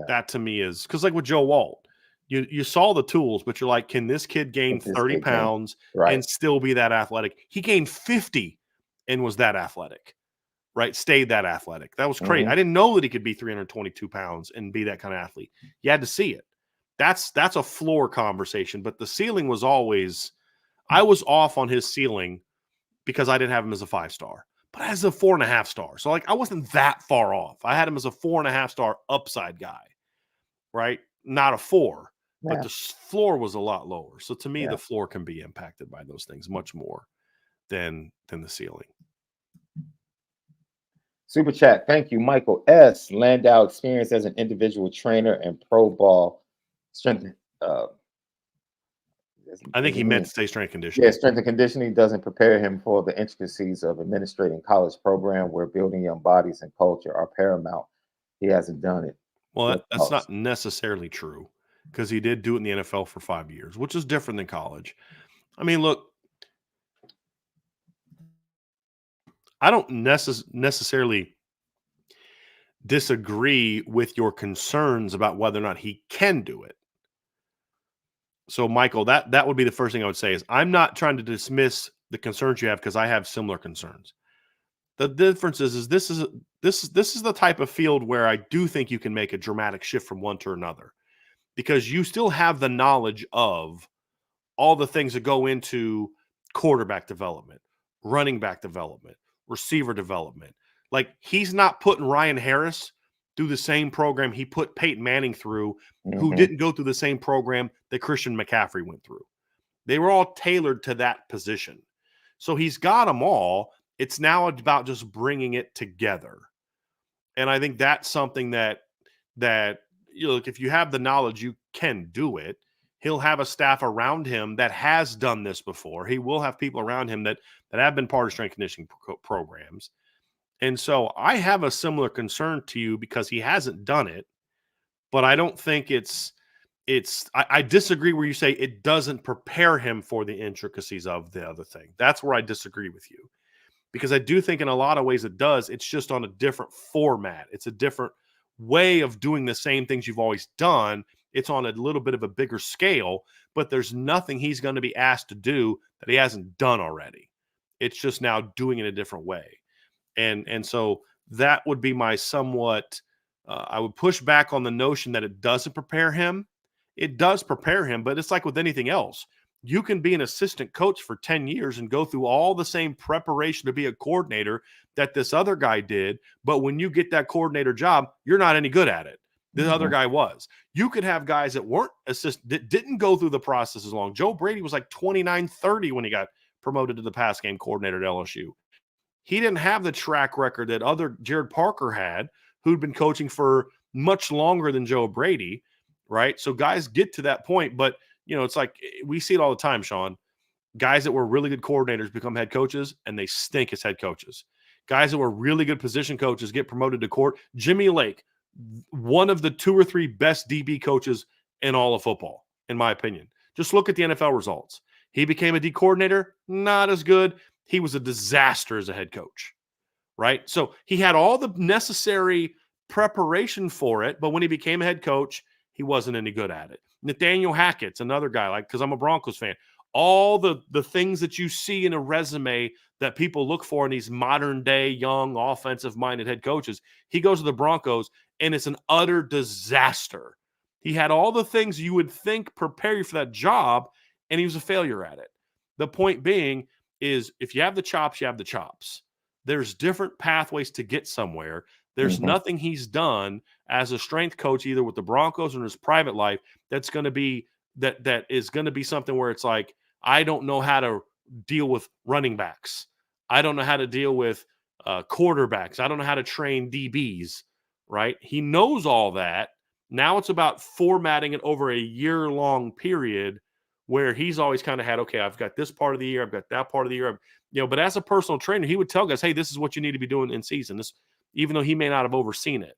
S2: That to me is because like with Joe Walt, you saw the tools, but you're like, can this kid gain 30 pounds and still be that athletic? He gained 50 and was that athletic, right? Stayed that athletic. That was crazy. I didn't know that he could be 322 pounds and be that kind of athlete. You had to see it. That's a floor conversation, but the ceiling was always. I was off on his ceiling because I didn't have him as a 5-star, but as a 4.5 star. So like I wasn't that far off. I had him as a 4.5 star upside guy, right? Not a 4, but the floor was a lot lower. So to me, the floor can be impacted by those things much more than the ceiling.
S1: Super chat. Thank you, Michael S. Landau experience as an individual trainer and pro ball strength.
S2: I think he meant to say strength conditioning.
S1: Yeah, strength and conditioning doesn't prepare him for the intricacies of administrating college program where building young bodies and culture are paramount. He hasn't done it.
S2: Well, that's not necessarily true because he did do it in the NFL for 5 years, which is different than college. I mean, look, I don't necessarily disagree with your concerns about whether or not he can do it. So, Michael, that would be the first thing I would say is I'm not trying to dismiss the concerns you have because I have similar concerns. The difference is this is the type of field where I do think you can make a dramatic shift from one to another because you still have the knowledge of all the things that go into quarterback development, running back development, receiver development. Like he's not putting Ryan Harris through the same program he put Peyton Manning through, who didn't go through the same program that Christian McCaffrey went through. They were all tailored to that position. So he's got them all. It's now about just bringing it together. And I think that's something that you know, if you have the knowledge, you can do it. He'll have a staff around him that has done this before. He will have people around him that have been part of strength conditioning programs. And so I have a similar concern to you because he hasn't done it, but I don't think it's I disagree where you say it doesn't prepare him for the intricacies of the other thing. That's where I disagree with you, because I do think in a lot of ways it does. It's just on a different format. It's a different way of doing the same things you've always done. It's on a little bit of a bigger scale, but there's nothing he's going to be asked to do that he hasn't done already. It's just now doing it a different way. And so that would be my somewhat, I would push back on the notion that it doesn't prepare him. It does prepare him, but it's like with anything else. You can be an assistant coach for 10 years and go through all the same preparation to be a coordinator that this other guy did. But when you get that coordinator job, you're not any good at it. The other guy was. You could have guys that weren't assistant, that didn't go through the process as long. Joe Brady was like 29, 30 when he got promoted to the pass game coordinator at LSU. He didn't have the track record that other Jared Parker had, who'd been coaching for much longer than Joe Brady, right? So guys get to that point, but it's like we see it all the time, Sean. Guys that were really good coordinators become head coaches, and they stink as head coaches. Guys that were really good position coaches get promoted to court. Jimmy Lake, one of the 2 or 3 best DB coaches in all of football, in my opinion. Just look at the NFL results. He became a D coordinator, not as good. He was a disaster as a head coach, right? So he had all the necessary preparation for it, but when he became a head coach, he wasn't any good at it. Nathaniel Hackett's another guy, because I'm a Broncos fan. All the things that you see in a resume that people look for in these modern-day, young, offensive-minded head coaches, he goes to the Broncos, and it's an utter disaster. He had all the things you would think prepare you for that job, and he was a failure at it. The point being is if you have the chops, you have the chops. There's different pathways to get somewhere. There's nothing he's done as a strength coach, either with the Broncos or in his private life, that's going to be that is going to be something where it's like, I don't know how to deal with running backs. I don't know how to deal with quarterbacks. I don't know how to train DBs, right? He knows all that. Now it's about formatting it over a year-long period where he's always kind of had, okay, I've got this part of the year, I've got that part of the year, but as a personal trainer, he would tell guys, hey, this is what you need to be doing in season, this, even though he may not have overseen it.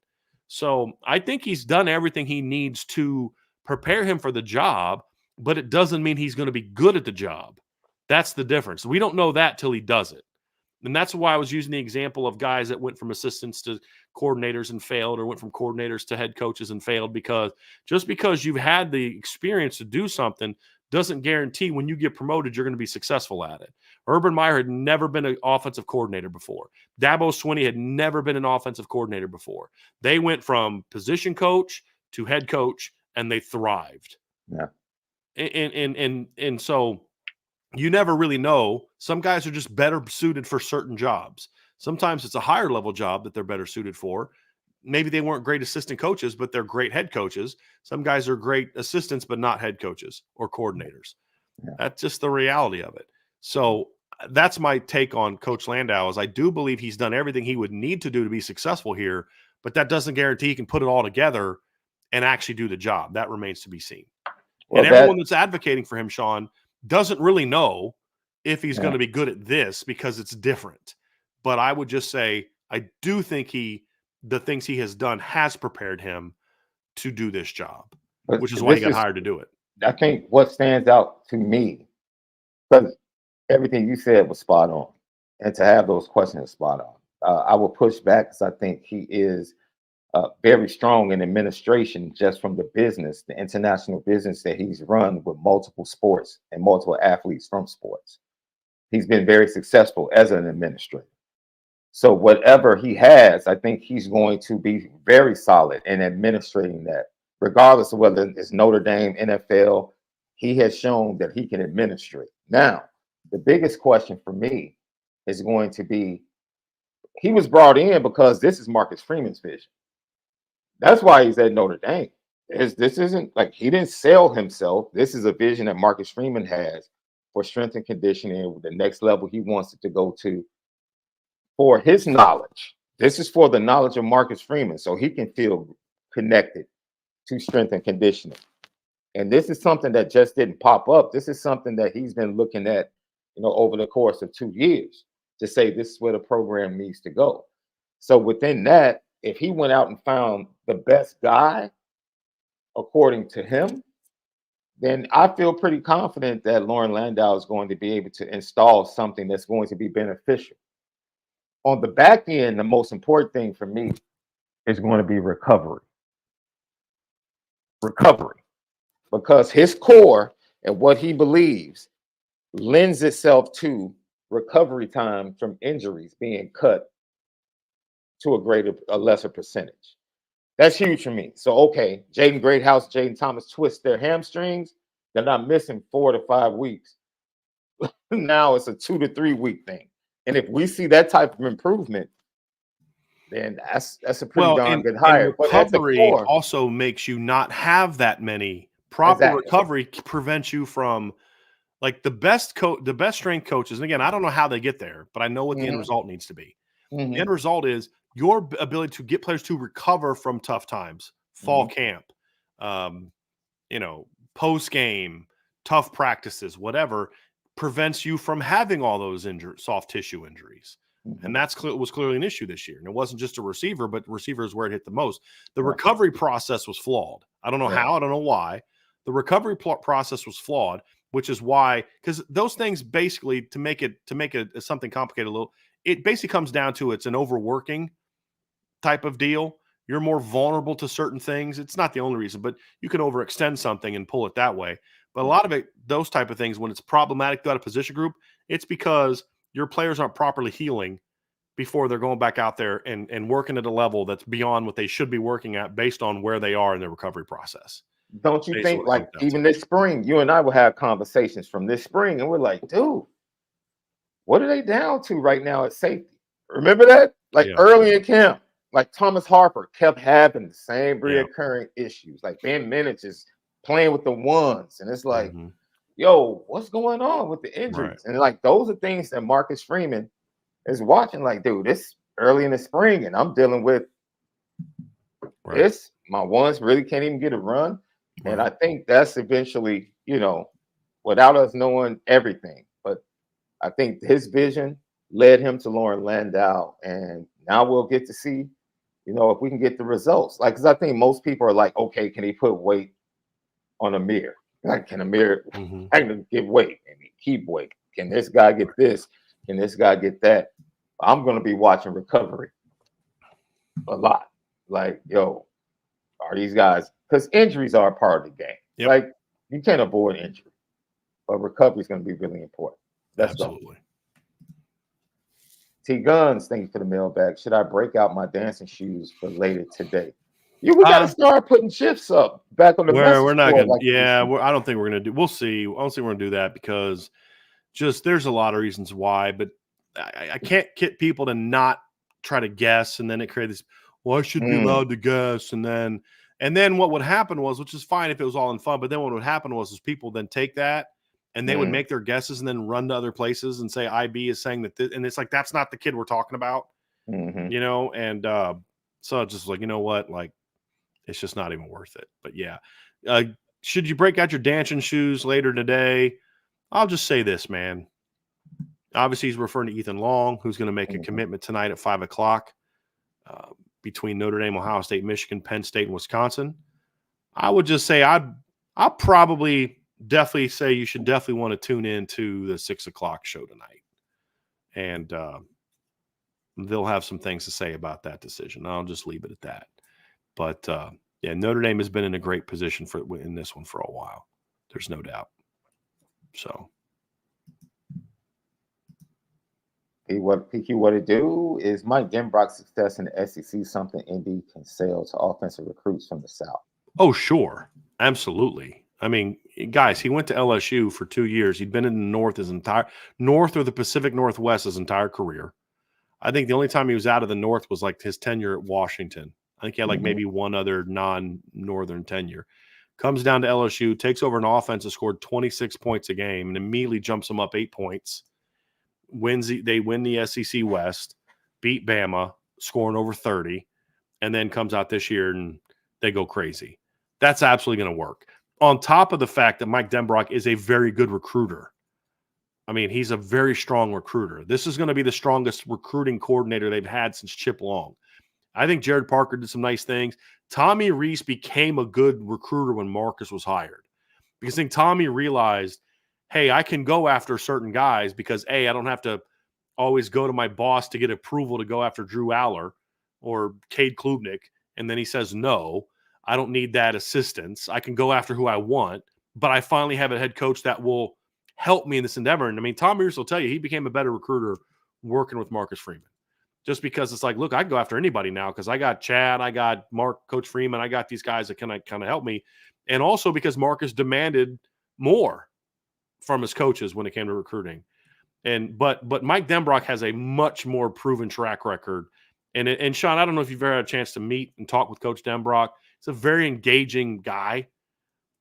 S2: So I think he's done everything he needs to prepare him for the job, but it doesn't mean he's going to be good at the job. That's the difference. We don't know that till he does it. And that's why I was using the example of guys that went from assistants to coordinators and failed, or went from coordinators to head coaches and failed, because just because you've had the experience to do something doesn't guarantee when you get promoted, you're going to be successful at it. Urban Meyer had never been an offensive coordinator before. Dabo Swinney had never been an offensive coordinator before. They went from position coach to head coach, and they thrived.
S1: Yeah.
S2: And so you never really know. Some guys are just better suited for certain jobs. Sometimes it's a higher level job that they're better suited for. Maybe they weren't great assistant coaches, but they're great head coaches. Some guys are great assistants, but not head coaches or coordinators. Yeah. That's just the reality of it. So that's my take on Coach Landau, is I do believe he's done everything he would need to do to be successful here, but that doesn't guarantee he can put it all together and actually do the job. That remains to be seen. Well, and everyone that's advocating for him, Sean, doesn't really know if he's going to be good at this, because it's different. But I would just say, I do think the things he has done has prepared him to do this job, which is why he got hired to do it.
S1: I think what stands out to me, because everything you said was spot on, and to have those questions spot on. I will push back, because I think he is very strong in administration, just from the business, the international business that he's run with multiple sports and multiple athletes from sports. He's been very successful as an administrator. So whatever he has, I think he's going to be very solid in administrating that, regardless of whether it's Notre Dame, NFL. He has shown that he can administrate. Now, the biggest question for me is going to be, he was brought in because this is Marcus Freeman's vision. That's why he's at Notre Dame. This isn't like he didn't sell himself. This is a vision that Marcus Freeman has for strength and conditioning, the next level he wants it to go to. For his knowledge, this is for the knowledge of Marcus Freeman, so he can feel connected to strength and conditioning. And this is something that just didn't pop up. This is something that he's been looking at, over the course of 2 years, to say this is where the program needs to go. So within that, if he went out and found the best guy, according to him, then I feel pretty confident that Lauren Landau is going to be able to install something that's going to be beneficial. On the back end, the most important thing for me is going to be recovery. Recovery. Because his core and what he believes lends itself to recovery time from injuries being cut to a lesser percentage. That's huge for me. So, okay, Jaden Greathouse, Jaden Thomas twist their hamstrings. They're not missing 4 to 5 weeks. Now it's a 2 to 3 week thing. And if we see that type of improvement, then that's a pretty darn good hire.
S2: And recovery also makes you not have that many. Proper recovery prevents you from, like, the best strength coaches. And again, I don't know how they get there, but I know what the end result needs to be. The end result is your ability to get players to recover from tough times, fall camp, post game, tough practices, whatever, prevents you from having all those soft tissue injuries. And was clearly an issue this year. And it wasn't just a receiver, but receiver is where it hit the most. The recovery process was flawed. I don't know how, I don't know why. The recovery process was flawed, which is why, because those things basically, to make it something complicated a little, it basically comes down to it's an overworking type of deal. You're more vulnerable to certain things. It's not the only reason, but you can overextend something and pull it that way. But a lot of it, those type of things, when it's problematic throughout a position group, it's because your players aren't properly healing before they're going back out there and working at a level that's beyond what they should be working at based on where they are in their recovery process.
S1: Don't you think, like, even this spring, you and I will have conversations from this spring, and we're like, dude, what are they down to right now at safety? Remember that? Like, early in camp, like Thomas Harper kept having the same reoccurring issues. Like, Ben Minich is playing with the ones, and it's like, yo, what's going on with the injuries? And like, those are things that Marcus Freeman is watching. Like, dude, it's early in the spring, and I'm dealing with this. My ones really can't even get a run. And I think that's eventually, without us knowing everything, but I think his vision led him to Lauren Landau. And now we'll get to see, if we can get the results. Like, because I think most people are like, okay, can he put weight on Amir? Like, can Amir give weight and keep weight? Can this guy get this? Can this guy get that? I'm going to be watching recovery a lot. Like, yo, are these guys, because injuries are a part of the game. Like, you can't avoid injury, but recovery is going to be really important.
S2: Absolutely.
S1: T Guns, thank you for the mailbag. Should I break out my dancing shoes for later today? We got to start putting shifts up back on the message
S2: we're not
S1: board.
S2: going to. I don't think we're going to do. We'll see. I don't think we're going to do that because there's a lot of reasons why, but I can't get people to not try to guess, and then it creates this. Well, I should be allowed to guess, and then what would happen was, which is fine if it was all in fun, but then what would happen was people then take that and they would make their guesses and then run to other places and say IB is saying that, and it's like, that's not the kid we're talking about, and so it's just like, you know what, like, it's just not even worth it. But should you break out your dancing shoes later today? I'll just say this, man. Obviously, he's referring to Ethan Long, who's going to make a commitment tonight at 5:00 between Notre Dame, Ohio State, Michigan, Penn State, and Wisconsin. I would just say I'll probably definitely say you should definitely want to tune in to the 6:00 show tonight. And they'll have some things to say about that decision. I'll just leave it at that. But, Notre Dame has been in a great position in this one for a while. There's no doubt. So.
S1: What to do is Mike Denbrock's success in the SEC something Indy can sell to offensive recruits from the South?
S2: Oh, sure. Absolutely. I mean, guys, he went to LSU for 2 years. He'd been in the North or the Pacific Northwest his entire career. I think the only time he was out of the North was like his tenure at Washington. I think he had like maybe one other non-Northern tenure. Comes down to LSU, takes over an offense that scored 26 points a game and immediately jumps them up 8 points. They win the SEC West, beat Bama, scoring over 30, and then comes out this year and they go crazy. That's absolutely going to work. On top of the fact that Mike Denbrock is a very good recruiter. I mean, he's a very strong recruiter. This is going to be the strongest recruiting coordinator they've had since Chip Long. I think Jared Parker did some nice things. Tommy Rees became a good recruiter when Marcus was hired. Because I think Tommy realized, hey, I can go after certain guys because I don't have to always go to my boss to get approval to go after Drew Aller or Cade Klubnik. And then he says, no, I don't need that assistance. I can go after who I want, but I finally have a head coach that will help me in this endeavor. And I mean, Tom Mears will tell you, he became a better recruiter working with Marcus Freeman. Just because it's like, look, I can go after anybody now because I got Chad, I got Coach Freeman, I got these guys that can kind of help me. And also because Marcus demanded more from his coaches when it came to recruiting. But Mike Denbrock has a much more proven track record. And Sean, I don't know if you've ever had a chance to meet and talk with Coach Denbrock. He's a very engaging guy.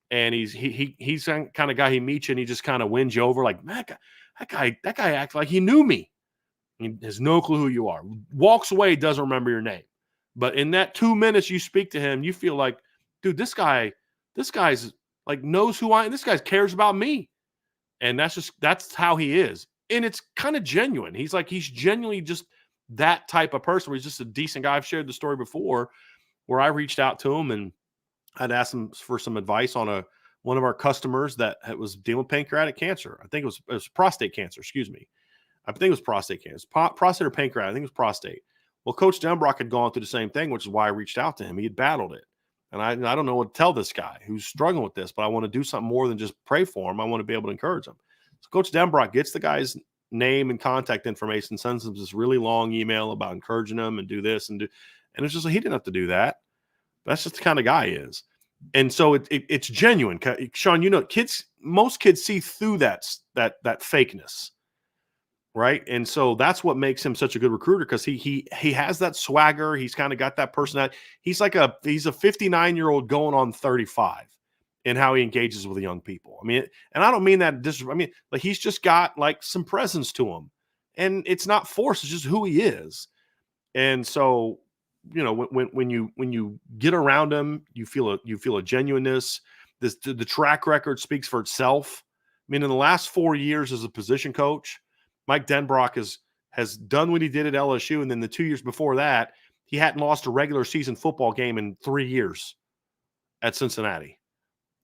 S2: And he's the kind of guy he meets you and he just kind of wins you over like, man, that guy acts like he knew me. He has no clue who you are. Walks away, doesn't remember your name. But in that 2 minutes you speak to him, you feel like, dude, this guy's like knows who I am. This guy cares about me. And that's how he is. And it's kind of genuine. He's genuinely just that type of person where he's just a decent guy. I've shared the story before where I reached out to him and I'd asked him for some advice on one of our customers that was dealing with pancreatic cancer. I think it was prostate cancer, excuse me. I think it was prostate cancer, prostate or pancreatic. I think it was prostate. Well, Coach Denbrock had gone through the same thing, which is why I reached out to him. He had battled it. And I don't know what to tell this guy who's struggling with this, but I want to do something more than just pray for him. I want to be able to encourage him. So Coach Denbrock gets the guy's name and contact information, sends him this really long email about encouraging him and do this and it's just like he didn't have to do that. That's just the kind of guy he is. And so it's genuine. Sean, most kids see through that fakeness. Right. And so that's what makes him such a good recruiter because he has that swagger. He's kind of got that personality. He's a 59-year-old going on 35 in how he engages with the young people. I mean, and I don't mean that like he's just got like some presence to him and it's not forced. It's just who he is. And so, when you get around him, you feel a genuineness. The track record speaks for itself. I mean, in the last 4 years as a position coach, Mike Denbrock has done what he did at LSU, and then the 2 years before that, he hadn't lost a regular season football game in 3 years at Cincinnati,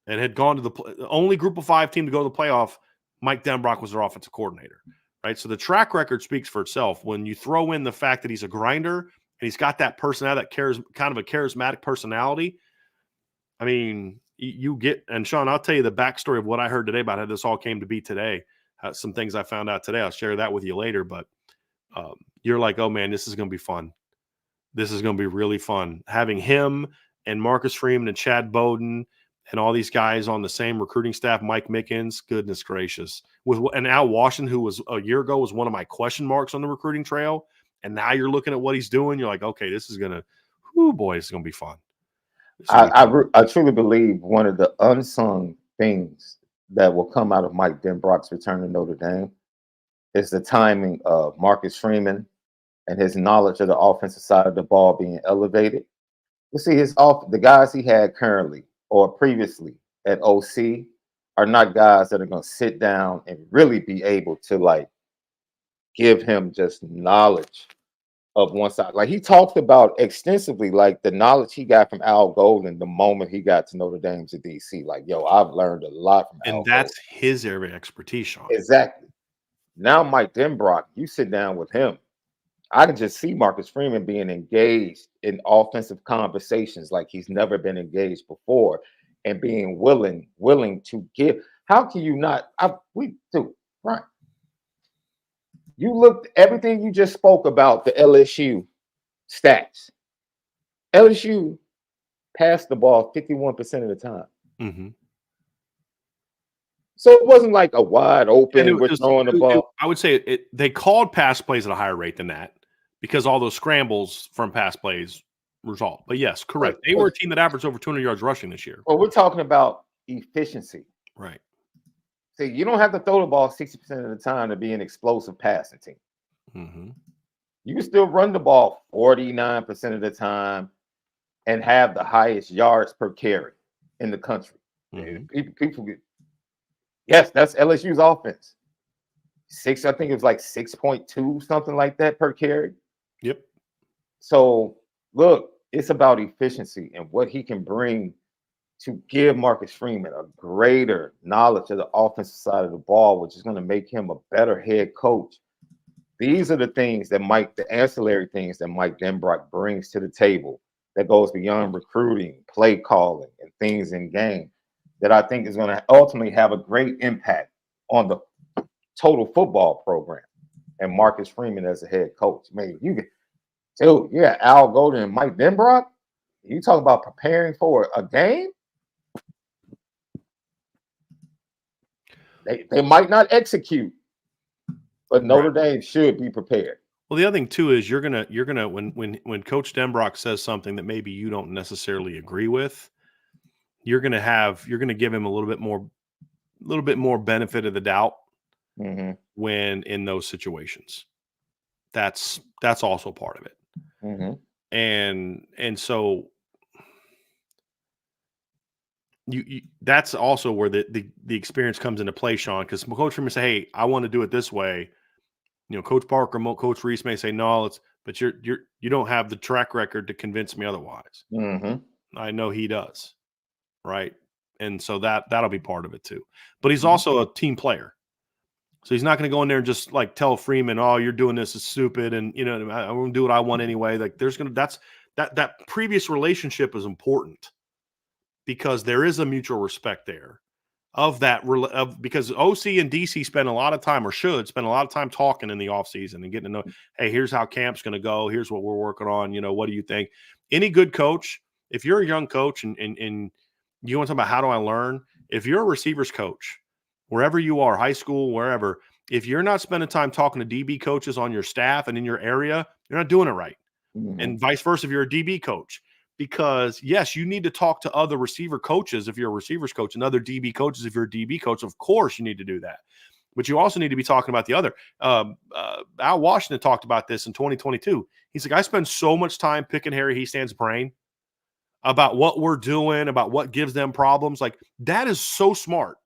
S2: and had gone to the only Group of 5 team to go to the playoff. Mike Denbrock was their offensive coordinator, right? So the track record speaks for itself. When you throw in the fact that he's a grinder and he's got that personality, kind of a charismatic personality, I mean, you get. And Sean, I'll tell you the backstory of what I heard today about how this all came to be today. Some things I found out today. I'll share that with you later. But you're like, oh, man, this is going to be fun. This is going to be really fun. Having him and Marcus Freeman and Chad Bowden and all these guys on the same recruiting staff, Mike Mickens, goodness gracious. And Al Washington, who was a year ago was one of my question marks on the recruiting trail. And now you're looking at what he's doing. You're like, okay, this is going to – oh, boy, it's going to be fun.
S1: I truly believe one of the unsung things that will come out of Mike Denbrock's return to Notre Dame is the timing of Marcus Freeman and his knowledge of the offensive side of the ball being elevated. You see, the guys he had currently or previously at OC are not guys that are going to sit down and really be able to like give him just knowledge of one side. Like he talked about extensively, like the knowledge he got from Al Golden the moment he got to Notre Dame to DC. Like, yo, I've learned a lot from Al.
S2: And that's his area of expertise, Sean.
S1: Exactly. Now, Mike Denbrock, you sit down with him. I can just see Marcus Freeman being engaged in offensive conversations like he's never been engaged before, and being willing to give. How can you not? We do, right? You looked everything you just spoke about the LSU stats. LSU passed the ball 51% of the time.
S2: Mm-hmm.
S1: So it wasn't like a wide open, we're throwing the ball.
S2: I would say they called pass plays at a higher rate than that because all those scrambles from pass plays result. But yes, correct. They were a team that averaged over 200 yards rushing this year.
S1: Well, we're talking about efficiency.
S2: Right.
S1: See, you don't have to throw the ball 60% of the time to be an explosive passing team.
S2: Mm-hmm.
S1: You can still run the ball 49% of the time and have the highest yards per carry in the country. Mm-hmm. People get, yes, that's LSU's offense. I think it was like 6.2, something like that per carry.
S2: Yep.
S1: So look, it's about efficiency and what he can bring to give Marcus Freeman a greater knowledge of the offensive side of the ball, which is going to make him a better head coach. These are the ancillary things that Mike Denbrock brings to the table that goes beyond recruiting, play calling, and things in game that I think is going to ultimately have a great impact on the total football program. And Marcus Freeman as a head coach. Man, Al Golden and Mike Denbrock. You talk about preparing for a game. They might not execute, but Notre Dame should be prepared.
S2: Well, the other thing too is you're gonna when Coach Denbrock says something that maybe you don't necessarily agree with, you're gonna give him a little bit more benefit of the doubt when in those situations. That's also part of it. And so you that's also where the experience comes into play, Sean, because Coach Freeman say, hey, I want to do it this way. Coach Parker, Coach Reese may say, no, but you don't have the track record to convince me otherwise. I know he does. Right. And so that'll be part of it too. But he's also a team player. So he's not going to go in there and just like tell Freeman, oh, you're doing this is stupid. And, I'm going to do what I want anyway. Like that previous relationship is important because there is a mutual respect there because OC and DC spend a lot of time or should spend a lot of time talking in the offseason and getting to know, hey, here's how camp's going to go. Here's what we're working on. What do you think? Any good coach, if you're a young coach and you want to talk about how do I learn? If you're a receivers coach, wherever you are, high school, wherever, if you're not spending time talking to DB coaches on your staff and in your area, you're not doing it right. And vice versa if you're a DB coach. Because, yes, you need to talk to other receiver coaches if you're a receivers coach and other DB coaches if you're a DB coach. Of course, you need to do that. But you also need to be talking about the other. Al Washington talked about this in 2022. He's like, I spend so much time picking Harry Hiestands' brain about what we're doing, about what gives them problems. Like, that is so smart,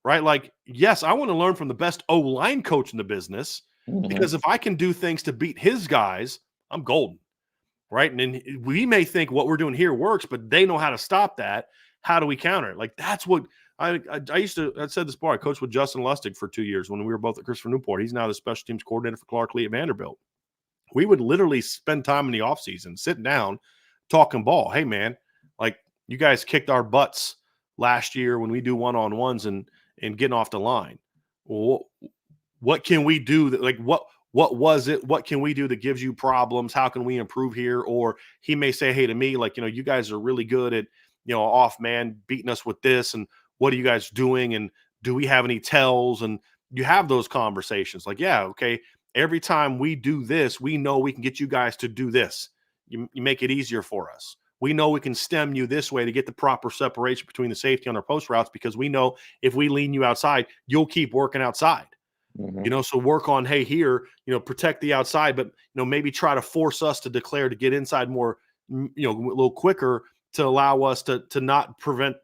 S2: right? Like, yes, I want to learn from the best O-line coach in the business because if I can do things to beat his guys, I'm golden. Right. And then we may think what we're doing here works, but they know how to stop that. How do we counter it? Like, that's what I said this before. I coached with Justin Lustig for 2 years when we were both at Christopher Newport. He's now the special teams coordinator for Clark Lee at Vanderbilt. We would literally spend time in the offseason, sitting down, talking ball. Hey, man, like you guys kicked our butts last year when we do one-on-ones and getting off the line. Well, what can we do? What was it? What can we do that gives you problems? How can we improve here? Or he may say, hey, to me, like, you guys are really good at, off man beating us with this. And what are you guys doing? And do we have any tells? And you have those conversations like, yeah, okay. Every time we do this, we know we can get you guys to do this. You make it easier for us. We know we can stem you this way to get the proper separation between the safety on our post routes because we know if we lean you outside, you'll keep working outside. So work on, hey, here, protect the outside, but, maybe try to force us to declare to get inside more, a little quicker to allow us to not present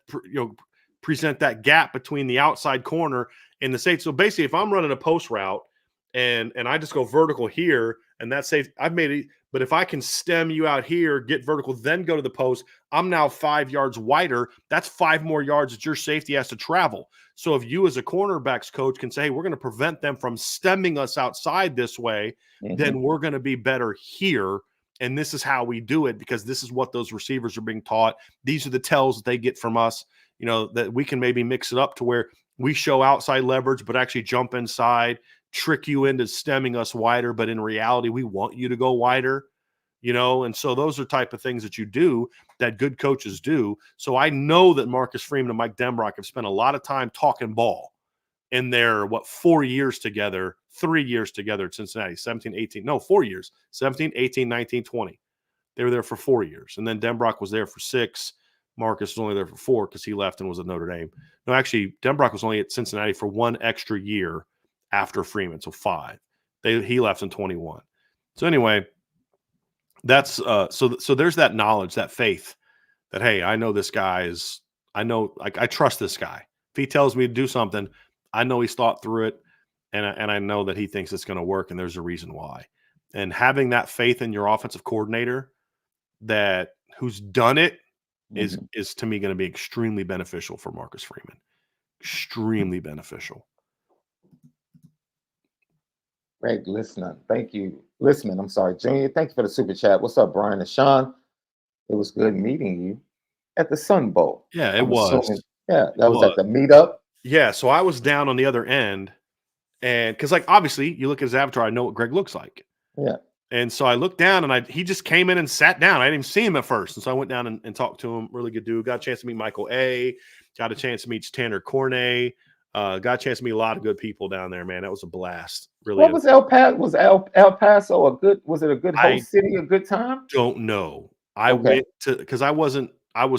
S2: that gap between the outside corner and the safety. So basically, if I'm running a post route and I just go vertical here and that's safe, I've made it. But if I can stem you out here, get vertical, then go to the post, I'm now 5 yards wider. That's 5 more yards that your safety has to travel. So if you as a cornerbacks coach can say, hey, we're going to prevent them from stemming us outside this way, then we're going to be better here. And this is how we do it because this is what those receivers are being taught. These are the tells that they get from us, that we can maybe mix it up to where we show outside leverage, but actually jump inside, trick you into stemming us wider. But in reality, we want you to go wider, and so those are type of things that you do that good coaches do. So I know that Marcus Freeman and Mike Denbrock have spent a lot of time talking ball in their, 4 years together, 3 years together at Cincinnati, 4 years, 17, 18, 19, 20. They were there for 4 years. And then Denbrock was there for 6. Marcus was only there for 4 because he left and was at Notre Dame. No, actually, Denbrock was only at Cincinnati for 1 extra year after Freeman, so 5. He left in 21. So anyway, that's so there's that knowledge, that faith that, hey, I know this guy is, I trust this guy. If he tells me to do something, I know he's thought through it, and I know that he thinks it's going to work, and there's a reason why. And having that faith in your offensive coordinator who's done it is to me going to be extremely beneficial for Marcus Freeman. Extremely beneficial.
S1: Greg Listener, thank you. Listener, I'm sorry, Junior. Thank you for the super chat. What's up, Brian and Sean? It was good meeting you at the Sun Bowl.
S2: Yeah, it was.
S1: Yeah, that was at the meetup.
S2: Yeah, so I was down on the other end, and because like obviously you look at his avatar, I know what Greg looks like.
S1: Yeah.
S2: And so I looked down, and he just came in and sat down. I didn't even see him at first, and so I went down and talked to him. Really good dude. Got a chance to meet Michael A. Got a chance to meet Tanner Cornet. Got a chance to meet a lot of good people down there, man. That was a blast. Really.
S1: What was El Paso? Was El Paso a good? Was it a good host city? A good time?
S2: Don't know. I went to because I was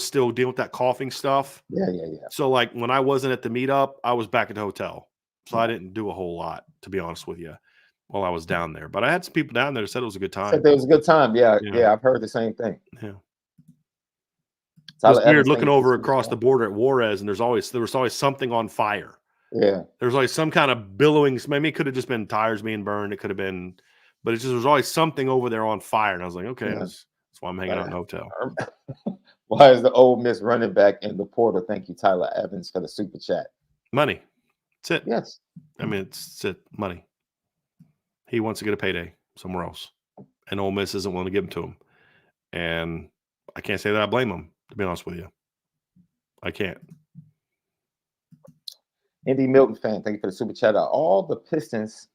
S2: still dealing with that coughing stuff.
S1: Yeah.
S2: So like when I wasn't at the meetup, I was back at the hotel, so I didn't do a whole lot, to be honest with you, while I was down there. But I had some people down there that said it was a good time.
S1: Said there was a good time. Yeah. I've heard the same thing.
S2: Yeah. It's weird looking over across the border at Juarez, and there was always something on fire.
S1: Yeah.
S2: There's always some kind of billowing. Maybe it could have just been tires being burned. It could have been, but it just was always something over there on fire. And I was like, okay, that's why I'm hanging out in a hotel.
S1: Why is the Ole Miss running back in the portal? Thank you, Tyler Evans, for the super chat.
S2: Money. That's it.
S1: Yes.
S2: I mean, it's it. Money. He wants to get a payday somewhere else, and Ole Miss isn't willing to give him to him. And I can't say that I blame him, to be honest with you. I can't.
S1: Indy Milton fan, thank you for the super chat. Are all the Pistons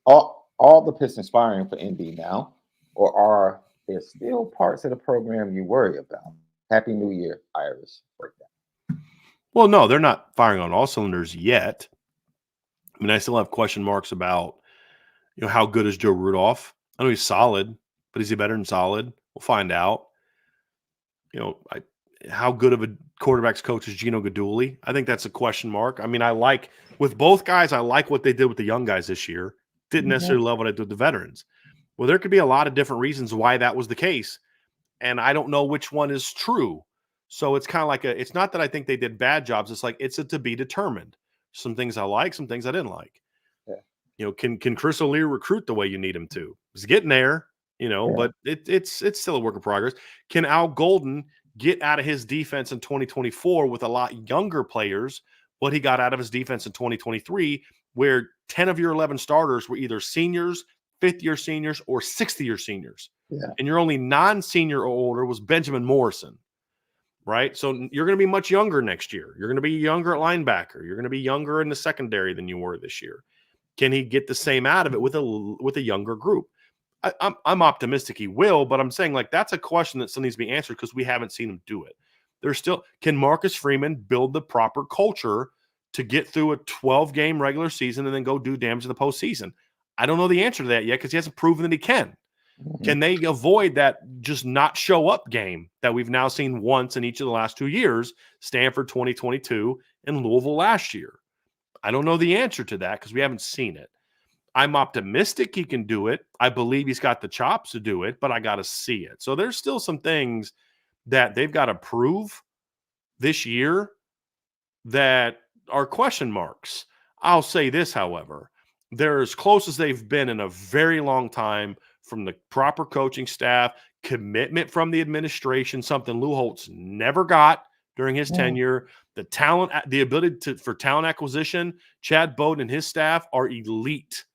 S1: firing for Indy now, or are there still parts of the program you worry about? Happy New Year, Irish breakdown.
S2: Well, no, they're not firing on all cylinders yet. I mean, I still have question marks about, how good is Joe Rudolph? I know he's solid, but is he better than solid? We'll find out. How good of a quarterback's coach is Gino Guidugli? I think that's a question mark. I mean, with both guys, I like what they did with the young guys this year. Didn't necessarily love what I did with the veterans. Well, there could be a lot of different reasons why that was the case, and I don't know which one is true. So it's kind of like it's not that I think they did bad jobs. It's like it's a to be determined. Some things I like, some things I didn't like. Yeah. Can Chris O'Leary recruit the way you need him to? He's getting there, but it's still a work in progress. Can Al Golden get out of his defense in 2024 with a lot younger players what he got out of his defense in 2023, where 10 of your 11 starters were either seniors, fifth-year seniors, or sixth-year seniors.
S1: Yeah.
S2: And your only non-senior or older was Benjamin Morrison, right? So you're going to be much younger next year. You're going to be younger at linebacker. You're going to be younger in the secondary than you were this year. Can he get the same out of it with a younger group? I'm optimistic he will, but I'm saying that's a question that still needs to be answered because we haven't seen him do it. Can Marcus Freeman build the proper culture to get through a 12-game regular season and then go do damage in the postseason? I don't know the answer to that yet because he hasn't proven that he can. Mm-hmm. Can they avoid that just not show up game that we've now seen once in each of the last 2 years, Stanford 2022 and Louisville last year? I don't know the answer to that because we haven't seen it. I'm optimistic he can do it. I believe he's got the chops to do it, but I got to see it. So there's still some things that they've got to prove this year that are question marks. I'll say this, however, they're as close as they've been in a very long time from the proper coaching staff, commitment from the administration, something Lou Holtz never got during his tenure. The talent, the ability for talent acquisition, Chad Bowden and his staff are elite.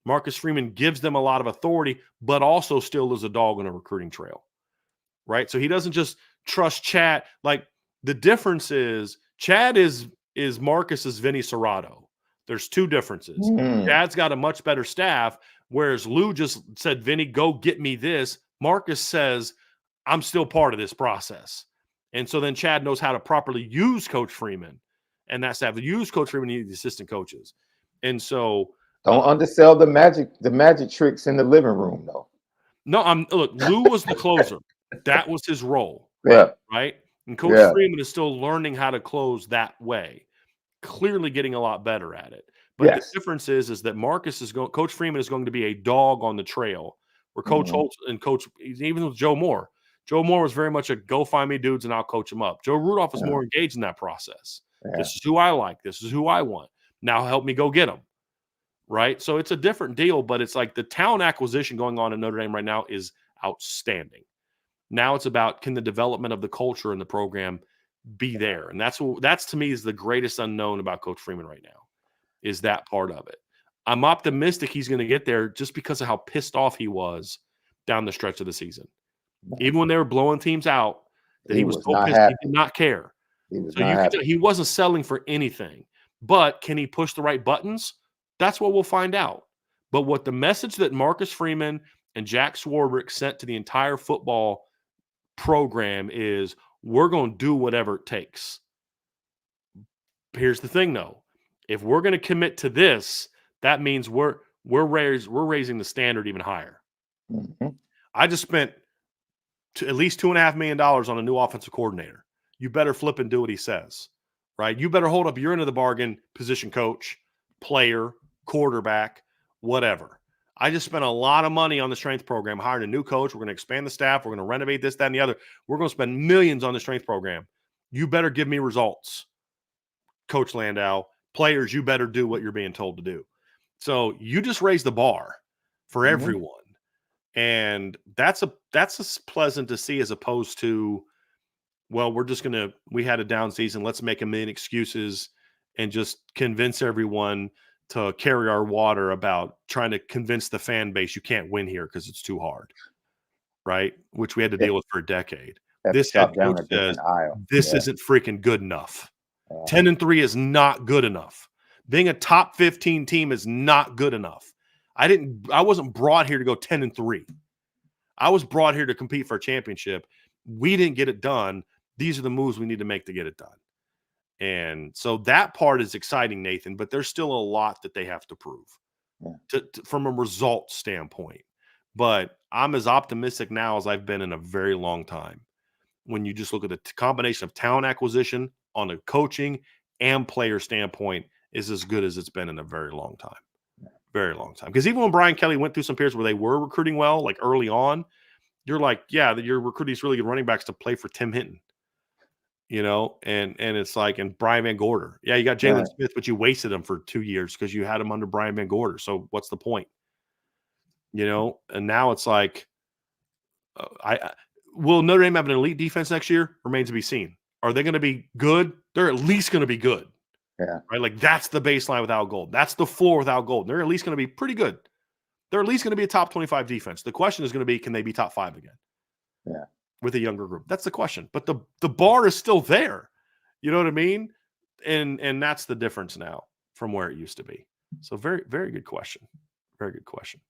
S2: Marcus Freeman gives them a lot of authority, but also still is a dog on a recruiting trail, right? So he doesn't just trust Chad. Like the difference is Chad is Marcus's Vinny Serrato. There's two differences. Chad's got a much better staff, whereas Lou just said, Vinny, go get me this. Marcus says, I'm still part of this process. And so then Chad knows how to properly use Coach Freeman and that staff. Use Coach Freeman and the assistant coaches. And so
S1: don't undersell the magic tricks in the living room, though.
S2: No, look, Lou was the closer. That was his role.
S1: Yeah.
S2: Right. And Coach Freeman is still learning how to close that way. Clearly getting a lot better at it. But the difference is that Coach Freeman is going to be a dog on the trail, where Coach Holtz and even with Joe Moore. Joe Moore was very much a go find me dudes and I'll coach them up. Joe Rudolph was more engaged in that process. Yeah. This is who I like. This is who I want. Now help me go get them. Right? So it's a different deal, but it's like the talent acquisition going on in Notre Dame right now is outstanding. Now it's about, can the development of the culture in the program be there? And that's to me is the greatest unknown about Coach Freeman right now, is that part of it. I'm optimistic he's going to get there just because of how pissed off he was down the stretch of the season. Even when they were blowing teams out, that he was so
S1: not
S2: pissed,
S1: happy.
S2: he did not care.
S1: He was
S2: So
S1: not
S2: you
S1: happy.
S2: could tell he wasn't selling for anything. But can he push the right buttons? That's what we'll find out. But what the message that Marcus Freeman and Jack Swarbrick sent to the entire football program is, we're going to do whatever it takes. Here's the thing, though. If we're going to commit to this, that means we're raising the standard even higher.
S1: Mm-hmm.
S2: I just spent at least $2.5 million on a new offensive coordinator. You better flip and do what he says, right? You better hold up your end of the bargain, position coach, player, quarterback, whatever. I just spent a lot of money on the strength program, hired a new coach. We're going to expand the staff. We're going to renovate this, that, and the other. We're going to spend millions on the strength program. You better give me results, Coach Landau. Players, you better do what you're being told to do. So you just raise the bar for everyone. And that's pleasant to see, as opposed to, well, we had a down season. Let's make a million excuses and just convince everyone to carry our water about trying to convince the fan base you can't win here because it's too hard, right? Which we had to deal with for a decade. This head coach says, this isn't freaking good enough. 10-3 is not good enough. Being a top 15 team is not good enough. I wasn't brought here to go 10-3. I was brought here to compete for a championship. We didn't get it done. These are the moves we need to make to get it done. And so that part is exciting, Nathan, but there's still a lot that they have to prove from a result standpoint. But I'm as optimistic now as I've been in a very long time. When you just look at the combination of talent acquisition on the coaching and player standpoint, is as good as it's been in a very long time. Very long time. Because even when Brian Kelly went through some periods where they were recruiting well, like early on, you're like, yeah, you're recruiting these really good running backs to play for Tim Hinton. And it's like, and Brian Van Gorder. Yeah, you got Jalen Smith, but you wasted him for 2 years because you had him under Brian Van Gorder. So what's the point? And now it's like, will Notre Dame have an elite defense next year? Remains to be seen. Are they going to be good? They're at least going to be good.
S1: Yeah.
S2: Right. Like, that's the baseline without Gold. That's the floor without Gold. They're at least going to be pretty good. They're at least going to be a top 25 defense. The question is going to be, can they be top 5 again?
S1: Yeah.
S2: With a younger group. That's the question. But the bar is still there. You know what I mean? And that's the difference now from where it used to be. So very, very good question. Very good question.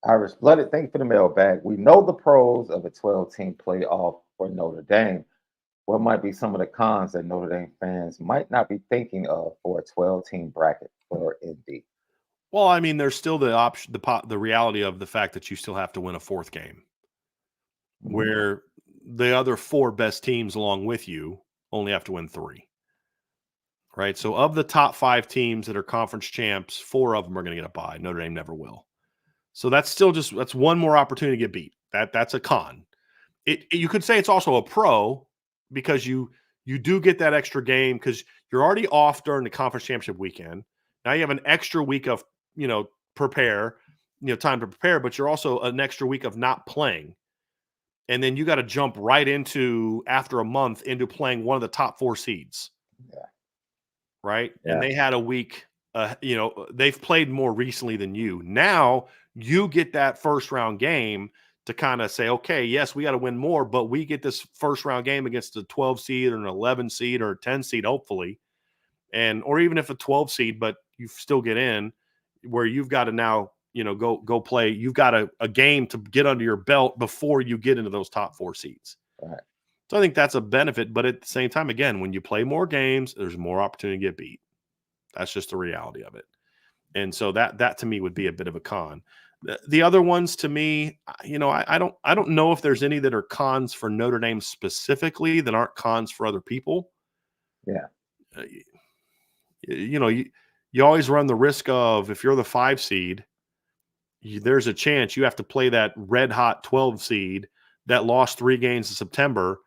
S1: Irish Blooded, thank you for the mailbag. We know the pros of a 12-team playoff for Notre Dame. What might be some of the cons that Notre Dame fans might not be thinking of for a 12-team bracket for ND?
S2: Well, I mean, there's still the option, the reality of the fact that you still have to win a 4th game, where the other 4 best teams along with you only have to win 3. Right? So of the top 5 teams that are conference champs, 4 of them are going to get a bye. Notre Dame never will. So that's still that's one more opportunity to get beat. That's a con. You could say it's also a pro, because you do get that extra game because you're already off during the conference championship weekend. Now you have an extra week of, time to prepare, but you're also an extra week of not playing. And then you got to jump right into, after a month, into playing one of the top 4 seeds.
S1: Yeah.
S2: Right.
S1: Yeah.
S2: And they had a week, they've played more recently than you. Now you get that first round game to kind of say, okay, yes, we got to win more, but we get this first round game against a 12 seed or an 11 seed or a 10 seed, hopefully. Or even if a 12 seed, but you still get in, where you've got to now, go play. You've got a game to get under your belt before you get into those top 4 seeds.
S1: Right.
S2: So I think that's a benefit. But at the same time, again, when you play more games, there's more opportunity to get beat. That's just the reality of it. And so that to me would be a bit of a con. The other ones, to me, I don't know if there's any that are cons for Notre Dame specifically that aren't cons for other people.
S1: Yeah.
S2: You always run the risk of, if you're the 5 seed, there's a chance you have to play that red hot 12 seed that lost 3 games in September,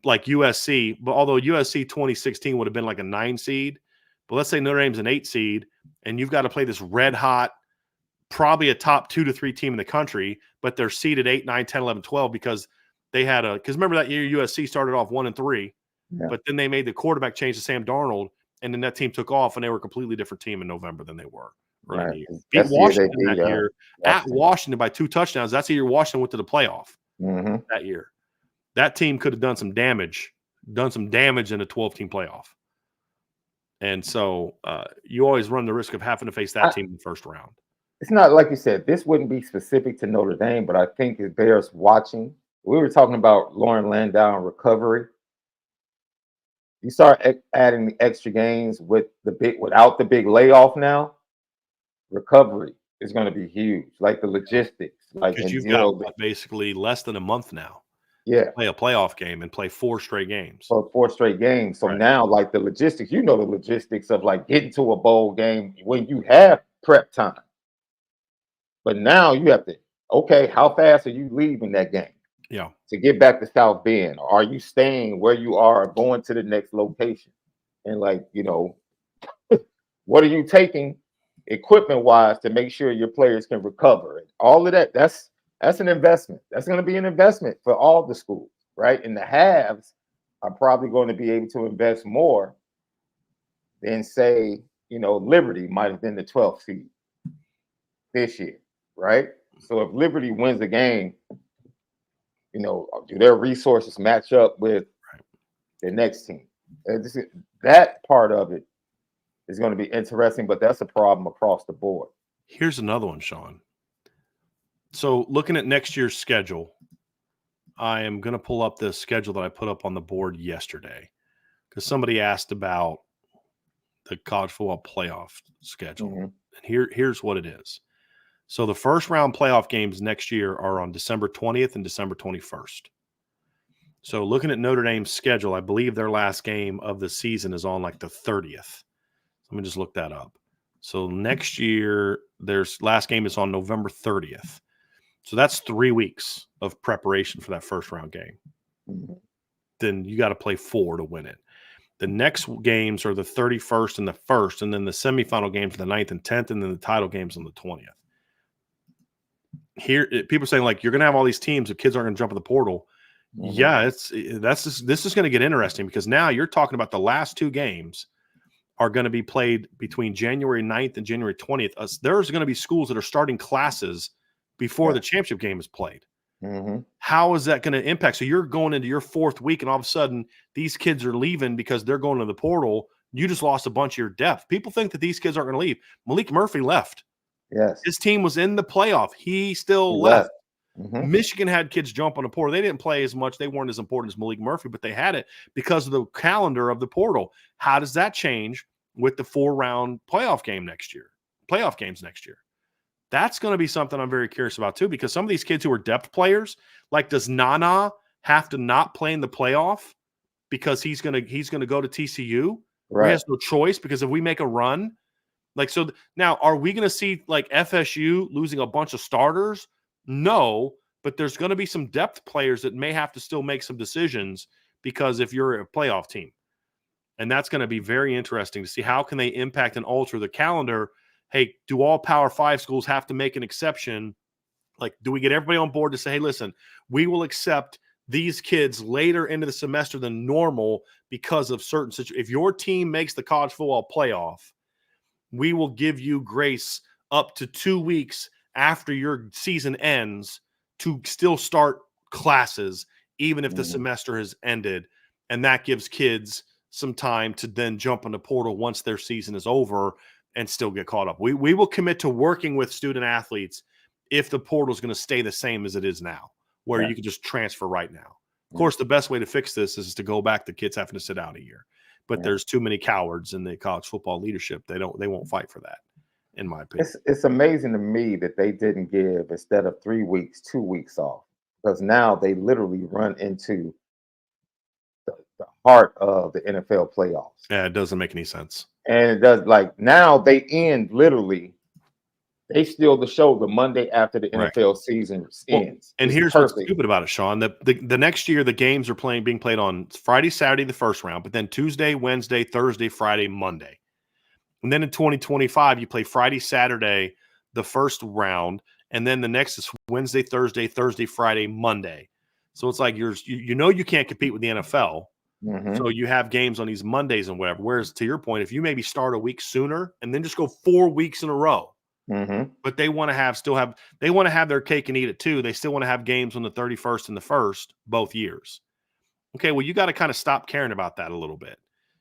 S2: like USC. But although USC 2016 would have been like a 9 seed, but let's say Notre Dame's an 8 seed, and you've got to play this red hot probably a top 2 to 3 team in the country, but they're seeded 8, 9, 10, 11, 12 because they had because remember that year USC started off 1-3, but then they made the quarterback change to Sam Darnold, and then that team took off, and they were a completely different team in November than they were early in the year. Beat Washington that year at Washington by 2 touchdowns. That's the year Washington went to the playoff that year. That team could have done some damage in a 12-team playoff. And so you always run the risk of having to face that team in the first round.
S1: It's not like you said, this wouldn't be specific to Notre Dame, but I think it bears watching. We were talking about Lauren Landau and recovery. You start adding the extra games without the big layoff now, recovery is going to be huge. Like the logistics.
S2: Because you've got basically less than a month now.
S1: Yeah.
S2: Play a playoff game and play 4 straight games.
S1: So 4 straight games. So now, like the logistics, the logistics of like getting to a bowl game when you have prep time. But now you have to, okay, how fast are you leaving that game?
S2: Yeah.
S1: To get back to South Bend? Or are you staying where you are, going to the next location? And like, what are you taking equipment-wise to make sure your players can recover? And all of that, that's an investment. That's going to be an investment for all the schools, right? And the halves are probably going to be able to invest more than, say, Liberty might have been the 12th seed this year, right? So if Liberty wins a game, do their resources match up with the next team? That part of it is going to be interesting, but that's a problem across the board.
S2: Here's another one, Sean. So looking at next year's schedule, I am going to pull up the schedule that I put up on the board yesterday because somebody asked about the college football playoff schedule. And here's what it is. So the first round playoff games next year are on December 20th and December 21st. So looking at Notre Dame's schedule, I believe their last game of the season is on like the 30th. Let me just look that up. So next year, their last game is on November 30th. So that's 3 weeks of preparation for that first round game. Then you got to play 4 to win it. The next games are the 31st and the 1st, and then the semifinal games are the 9th and 10th, and then the title games on the 20th. Here, people are saying like you're going to have all these teams, the kids aren't going to jump in the portal. Yeah, this is going to get interesting because now you're talking about the last 2 games are going to be played between January 9th and January 20th. There's going to be schools that are starting classes before the championship game is played. How is that going to impact? So you're going into your 4th week, and all of a sudden these kids are leaving because they're going to the portal. You just lost a bunch of your depth. People think that these kids aren't going to leave. Malik Murphy left.
S1: Yes.
S2: His team was in the playoff. He still left. Michigan had kids jump on the portal. They didn't play as much. They weren't as important as Malik Murphy, but they had it because of the calendar of the portal. How does that change with the 4-round playoff games next year? That's going to be something I'm very curious about too, because some of these kids who are depth players, like does Nana have to not play in the playoff because he's going to go to TCU? Right. He has no choice because if we make a run, like so now are we going to see like FSU losing a bunch of starters? No, but there's going to be some depth players that may have to still make some decisions because if you're a playoff team. And that's going to be very interesting to see how can they impact and alter the calendar. Hey, do all Power 5 schools have to make an exception? Like, do we get everybody on board to say, hey, listen, we will accept these kids later into the semester than normal because of certain situations. If your team makes the college football playoff, we will give you grace up to 2 weeks after your season ends to still start classes, even if the semester has ended. And that gives kids some time to then jump in the portal once their season is over and still get caught up. We will commit to working with student athletes if the portal is going to stay the same as it is now, where you can just transfer right now. Of course, the best way to fix this is to go back to kids having to sit out a year. But there's too many cowards in the college football leadership. They won't fight for that, in my opinion.
S1: It's amazing to me that they didn't give, instead of 3 weeks, 2 weeks off, because now they literally run into the heart of the NFL playoffs.
S2: Yeah, it doesn't make any sense.
S1: And it does, like now they end literally. They steal the show the Monday after the NFL season ends.
S2: And here's what's stupid about it, Sean. The next year, the games are being played on Friday, Saturday, the first round, but then Tuesday, Wednesday, Thursday, Friday, Monday. And then in 2025, you play Friday, Saturday, the first round, and then the next is Wednesday, Thursday, Friday, Monday. So it's like you can't compete with the NFL. So you have games on these Mondays and whatever. Whereas to your point, if you maybe start a week sooner and then just go 4 weeks in a row, but they want to have their cake and eat it too. They still want to have games on the 31st and the 1st both years. Okay, well, you got to kind of stop caring about that a little bit.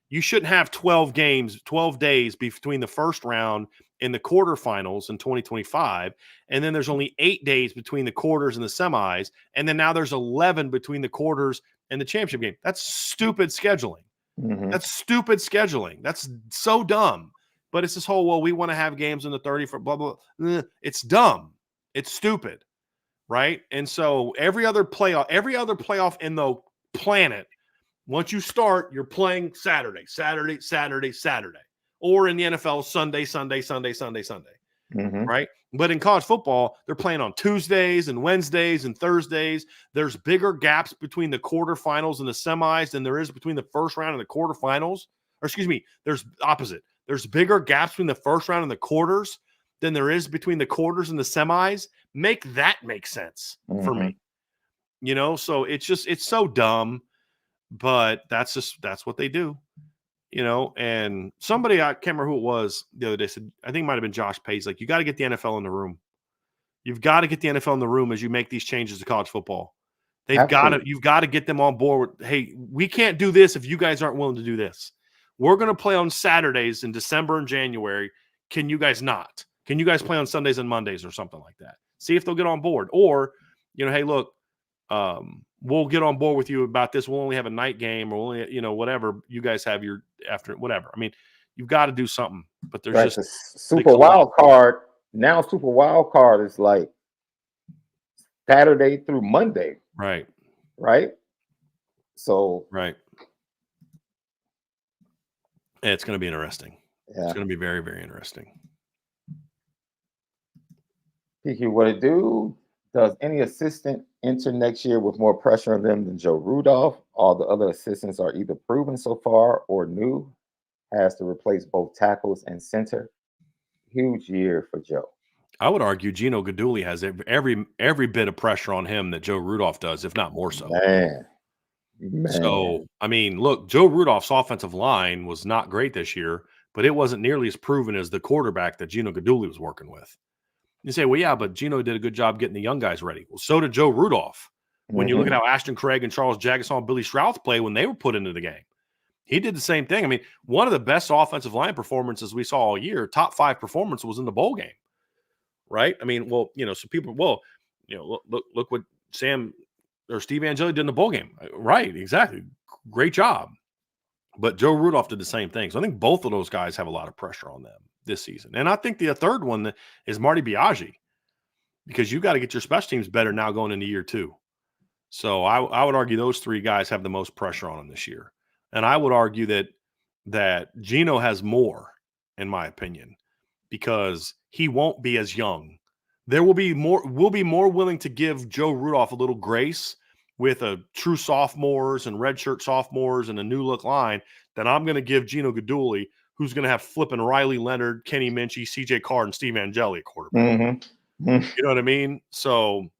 S2: You shouldn't have 12 days between the first round and the quarterfinals in 2025. And then there's only 8 days between the quarters and the semis. And then now there's 11 between the quarters and the championship game. That's stupid scheduling. That's stupid scheduling. That's so dumb. But it's this whole, well, we want to have games in the 30 for blah, blah, blah. It's dumb. It's stupid. Right. And so every other playoff in the planet, once you start, you're playing Saturday, or in the NFL, Sunday. Right. But in college football, they're playing on Tuesdays and Wednesdays and Thursdays. There's bigger gaps between the quarterfinals and the semis than there is between the first round and the quarterfinals. Or excuse me, there's opposite. There's bigger gaps between the first round and the quarters than there is between the quarters and the semis. Make that make sense for me. So it's so dumb, but that's what they do. And somebody, I can't remember who it was the other day, said, I think it might have been Josh Page, like, you got to get the NFL in the room. You've got to get the NFL in the room as you make these changes to college football. You've got to get them on board with, hey, we can't do this if you guys aren't willing to do this. We're going to play on Saturdays in December and January. Can you guys not? Can you guys play on Sundays and Mondays or something like that? See if they'll get on board. Or, hey, look, we'll get on board with you about this. We'll only have a night game, or only, whatever. You guys have your after, whatever. I mean, you've got to do something. But there's just
S1: super wild card. Now super wild card is like Saturday through Monday.
S2: Right.
S1: So
S2: it's going to be interesting.
S1: Yeah.
S2: It's going to be very, very interesting.
S1: PQ, what it do? Does any assistant enter next year with more pressure on them than Joe Rudolph? All the other assistants are either proven so far or new. Has to replace both tackles and center. Huge year for Joe.
S2: I would argue Gino Guidugli has every bit of pressure on him that Joe Rudolph does, if not more so.
S1: Man.
S2: So, I mean, look, Joe Rudolph's offensive line was not great this year, but it wasn't nearly as proven as the quarterback that Gino Guidugli was working with. You say, well, yeah, but Gino did a good job getting the young guys ready. Well, so did Joe Rudolph. When you look at how Ashton Craig and Charles Jagasaw and Billy Strouth play when they were put into the game, he did the same thing. I mean, one of the best offensive line performances we saw all year, top 5 performance, was in the bowl game, right? I mean, well, so people, look what Steve Angeli did in the bowl game. Right, exactly. Great job. But Joe Rudolph did the same thing. So I think both of those guys have a lot of pressure on them this season. And I think the third one is Marty Biaggi, because you got to get your special teams better now going into year 2. So I would argue those 3 guys have the most pressure on them this year. And I would argue that Gino has more, in my opinion, because he won't be as young. We'll be more willing to give Joe Rudolph a little grace with a true sophomores and redshirt sophomores and a new look line than I'm going to give Gino Guidugli, who's going to have flipping Riley Leonard, Kenny Minchie, CJ Carr, and Steve Angeli at quarterback. You know what I mean? So,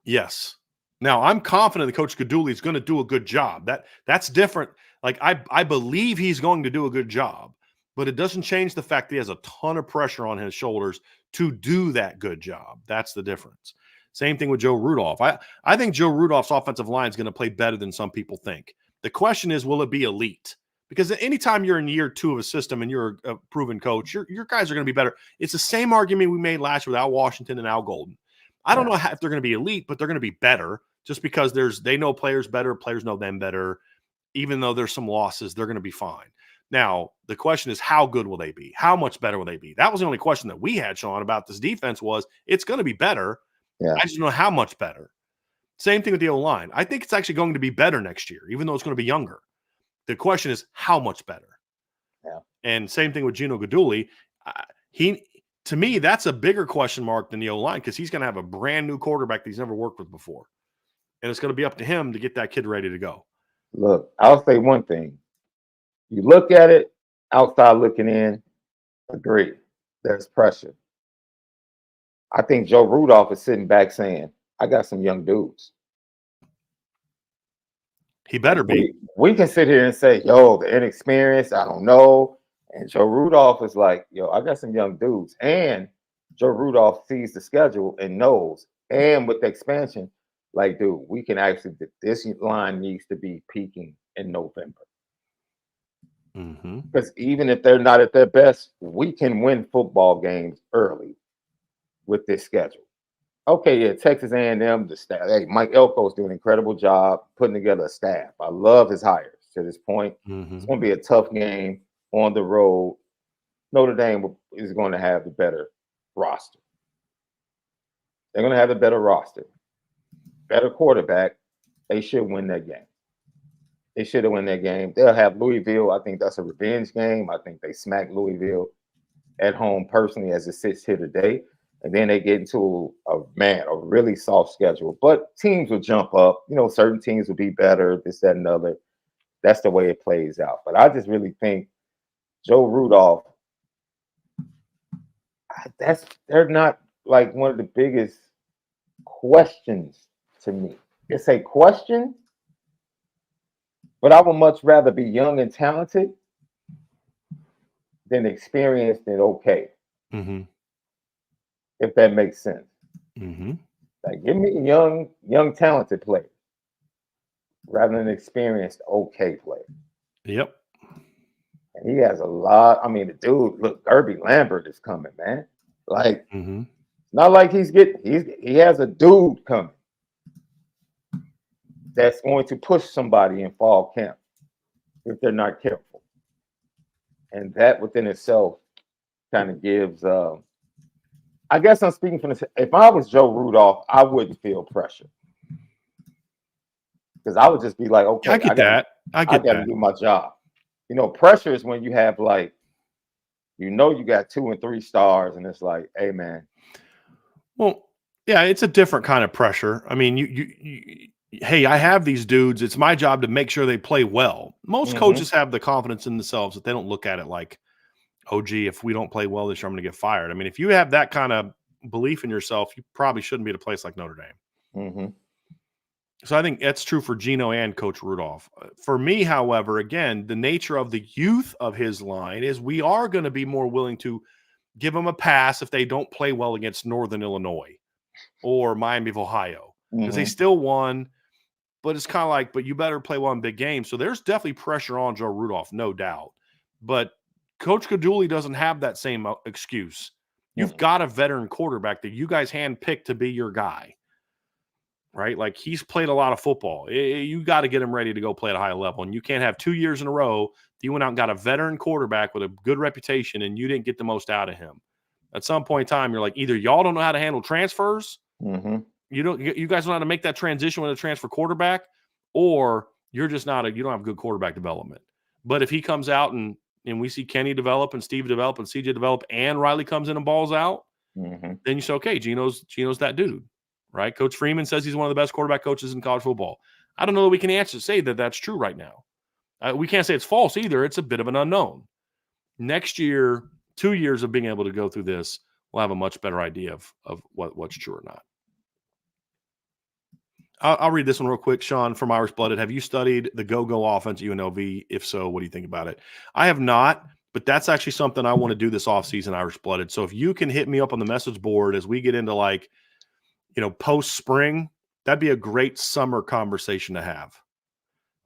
S2: yes. Now, I'm confident that Coach Guidugli is going to do a good job. That's different. Like, I believe he's going to do a good job, but it doesn't change the fact that he has a ton of pressure on his shoulders to do that good job. That's the difference. Same thing with Joe Rudolph. I think Joe Rudolph's offensive line is going to play better than some people think. The question is, will it be elite? Because anytime you're in year 2 of a system and you're a proven coach, your guys are going to be better. It's the same argument we made last year with Al Washington and Al Golden. I don't know if they're going to be elite, but they're going to be better just because they know players better, players know them better. Even though there's some losses, they're going to be fine. Now, the question is, how good will they be? How much better will they be? That was the only question that we had, Sean, about this defense was it's going to be better.
S1: Yeah.
S2: I just don't know how much better. Same thing with the O-line. I think it's actually going to be better next year, even though it's going to be younger. The question is, how much better?
S1: Yeah.
S2: And same thing with Gino Guidugli. To me, that's a bigger question mark than the O-line, because he's going to have a brand new quarterback that he's never worked with before. And it's going to be up to him to get that kid ready to go.
S1: Look, I'll say one thing. You look at it, outside looking in, agree. There's pressure. I think Joe Rudolph is sitting back saying, I got some young dudes.
S2: He better be.
S1: We can sit here and say, yo, the inexperience, I don't know. And Joe Rudolph is like, yo, I got some young dudes. And Joe Rudolph sees the schedule and knows. And with the expansion, like, dude, we can actually, this line needs to be peaking in November. Because even if they're not at their best, we can win football games early with this schedule. Okay, yeah, Texas A&M, the staff. Hey, Mike Elko's doing an incredible job putting together a staff. I love his hires to this point. It's going to be a tough game on the road. Notre Dame is going to have the better roster. They're going to have the better roster. Better quarterback. They should win that game. They should have won that game. They'll have Louisville. I think that's a revenge game. I think they smack Louisville at home personally as it sits here today. And then they get into a really soft schedule. But teams will jump up. You know, certain teams will be better, this, that, and other. That's the way it plays out. But I just really think Joe Rudolph, they're not like one of the biggest questions to me. It's a question, but I would much rather be young and talented than experienced and okay. If that makes sense. Like, give me young, talented players rather than experienced, okay players.
S2: Yep.
S1: And he has a lot. I mean, the dude, look, Kirby Lambert is coming, man. Like, not like he has a dude coming that's going to push somebody in fall camp if they're not careful. And that within itself kind of gives I guess I'm speaking from this. If I was Joe Rudolph, I wouldn't feel pressure because I would just be like, okay,
S2: I get that. I got
S1: to do my job. You know, pressure is when you have like, you know, you got 2 and 3 stars, and it's like, hey, man.
S2: Well, yeah, it's a different kind of pressure. I mean, you hey, I have these dudes. It's my job to make sure they play well. Most coaches have the confidence in themselves that they don't look at it like, oh, gee, if we don't play well this year, I'm going to get fired. I mean, if you have that kind of belief in yourself, you probably shouldn't be at a place like Notre Dame. So I think that's true for Gino and Coach Rudolph. For me, however, again, the nature of the youth of his line is we are going to be more willing to give them a pass if they don't play well against Northern Illinois or Miami of Ohio because they still won. But it's kind of like, but you better play well in big games. So there's definitely pressure on Joe Rudolph, no doubt. But Coach Kaduli doesn't have that same excuse. You've got a veteran quarterback that you guys handpicked to be your guy, right? Like, he's played a lot of football. You got to get him ready to go play at a high level. And you can't have 2 years in a row that you went out and got a veteran quarterback with a good reputation and you didn't get the most out of him. At some point in time, you're like, either y'all don't know how to handle transfers, you guys don't know how to make that transition with a transfer quarterback, or you're just not you don't have good quarterback development. But if he comes out and we see Kenny develop and Steve develop and CJ develop and Riley comes in and balls out, then you say, okay, Gino's that dude, right? Coach Freeman says he's one of the best quarterback coaches in college football. I don't know that we can say that that's true right now. We can't say it's false either. It's a bit of an unknown. Next year, 2 years of being able to go through this, we'll have a much better idea of what's true or not. I'll read this one real quick, Sean, from Irish Blooded. Have you studied the go-go offense at UNLV? If so, what do you think about it? I have not, but that's actually something I want to do this offseason, Irish Blooded. So if you can hit me up on the message board as we get into, like, you know, post-spring, that'd be a great summer conversation to have,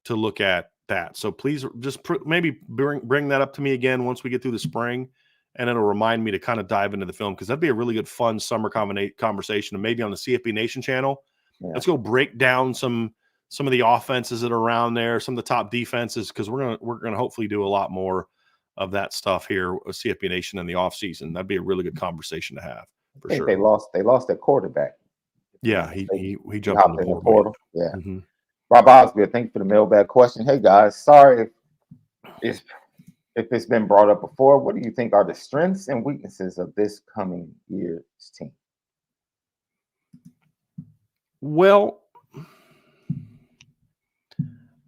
S2: to look at that. So please just maybe bring that up to me again once we get through the spring, and it'll remind me to kind of dive into the film, because that'd be a really good, fun summer conversation, and maybe on the CFB Nation channel. Yeah. Let's go break down some of the offenses that are around there, some of the top defenses, because we're gonna hopefully do a lot more of that stuff here with CFB Nation in the offseason. That'd be a really good conversation to have for sure.
S1: They lost their quarterback.
S2: Yeah, he jumped in the portal.
S1: Yeah. Rob Osgood, thank you for the mailbag question. Hey guys, sorry if it's been brought up before. What do you think are the strengths and weaknesses of this coming year's team?
S2: Well,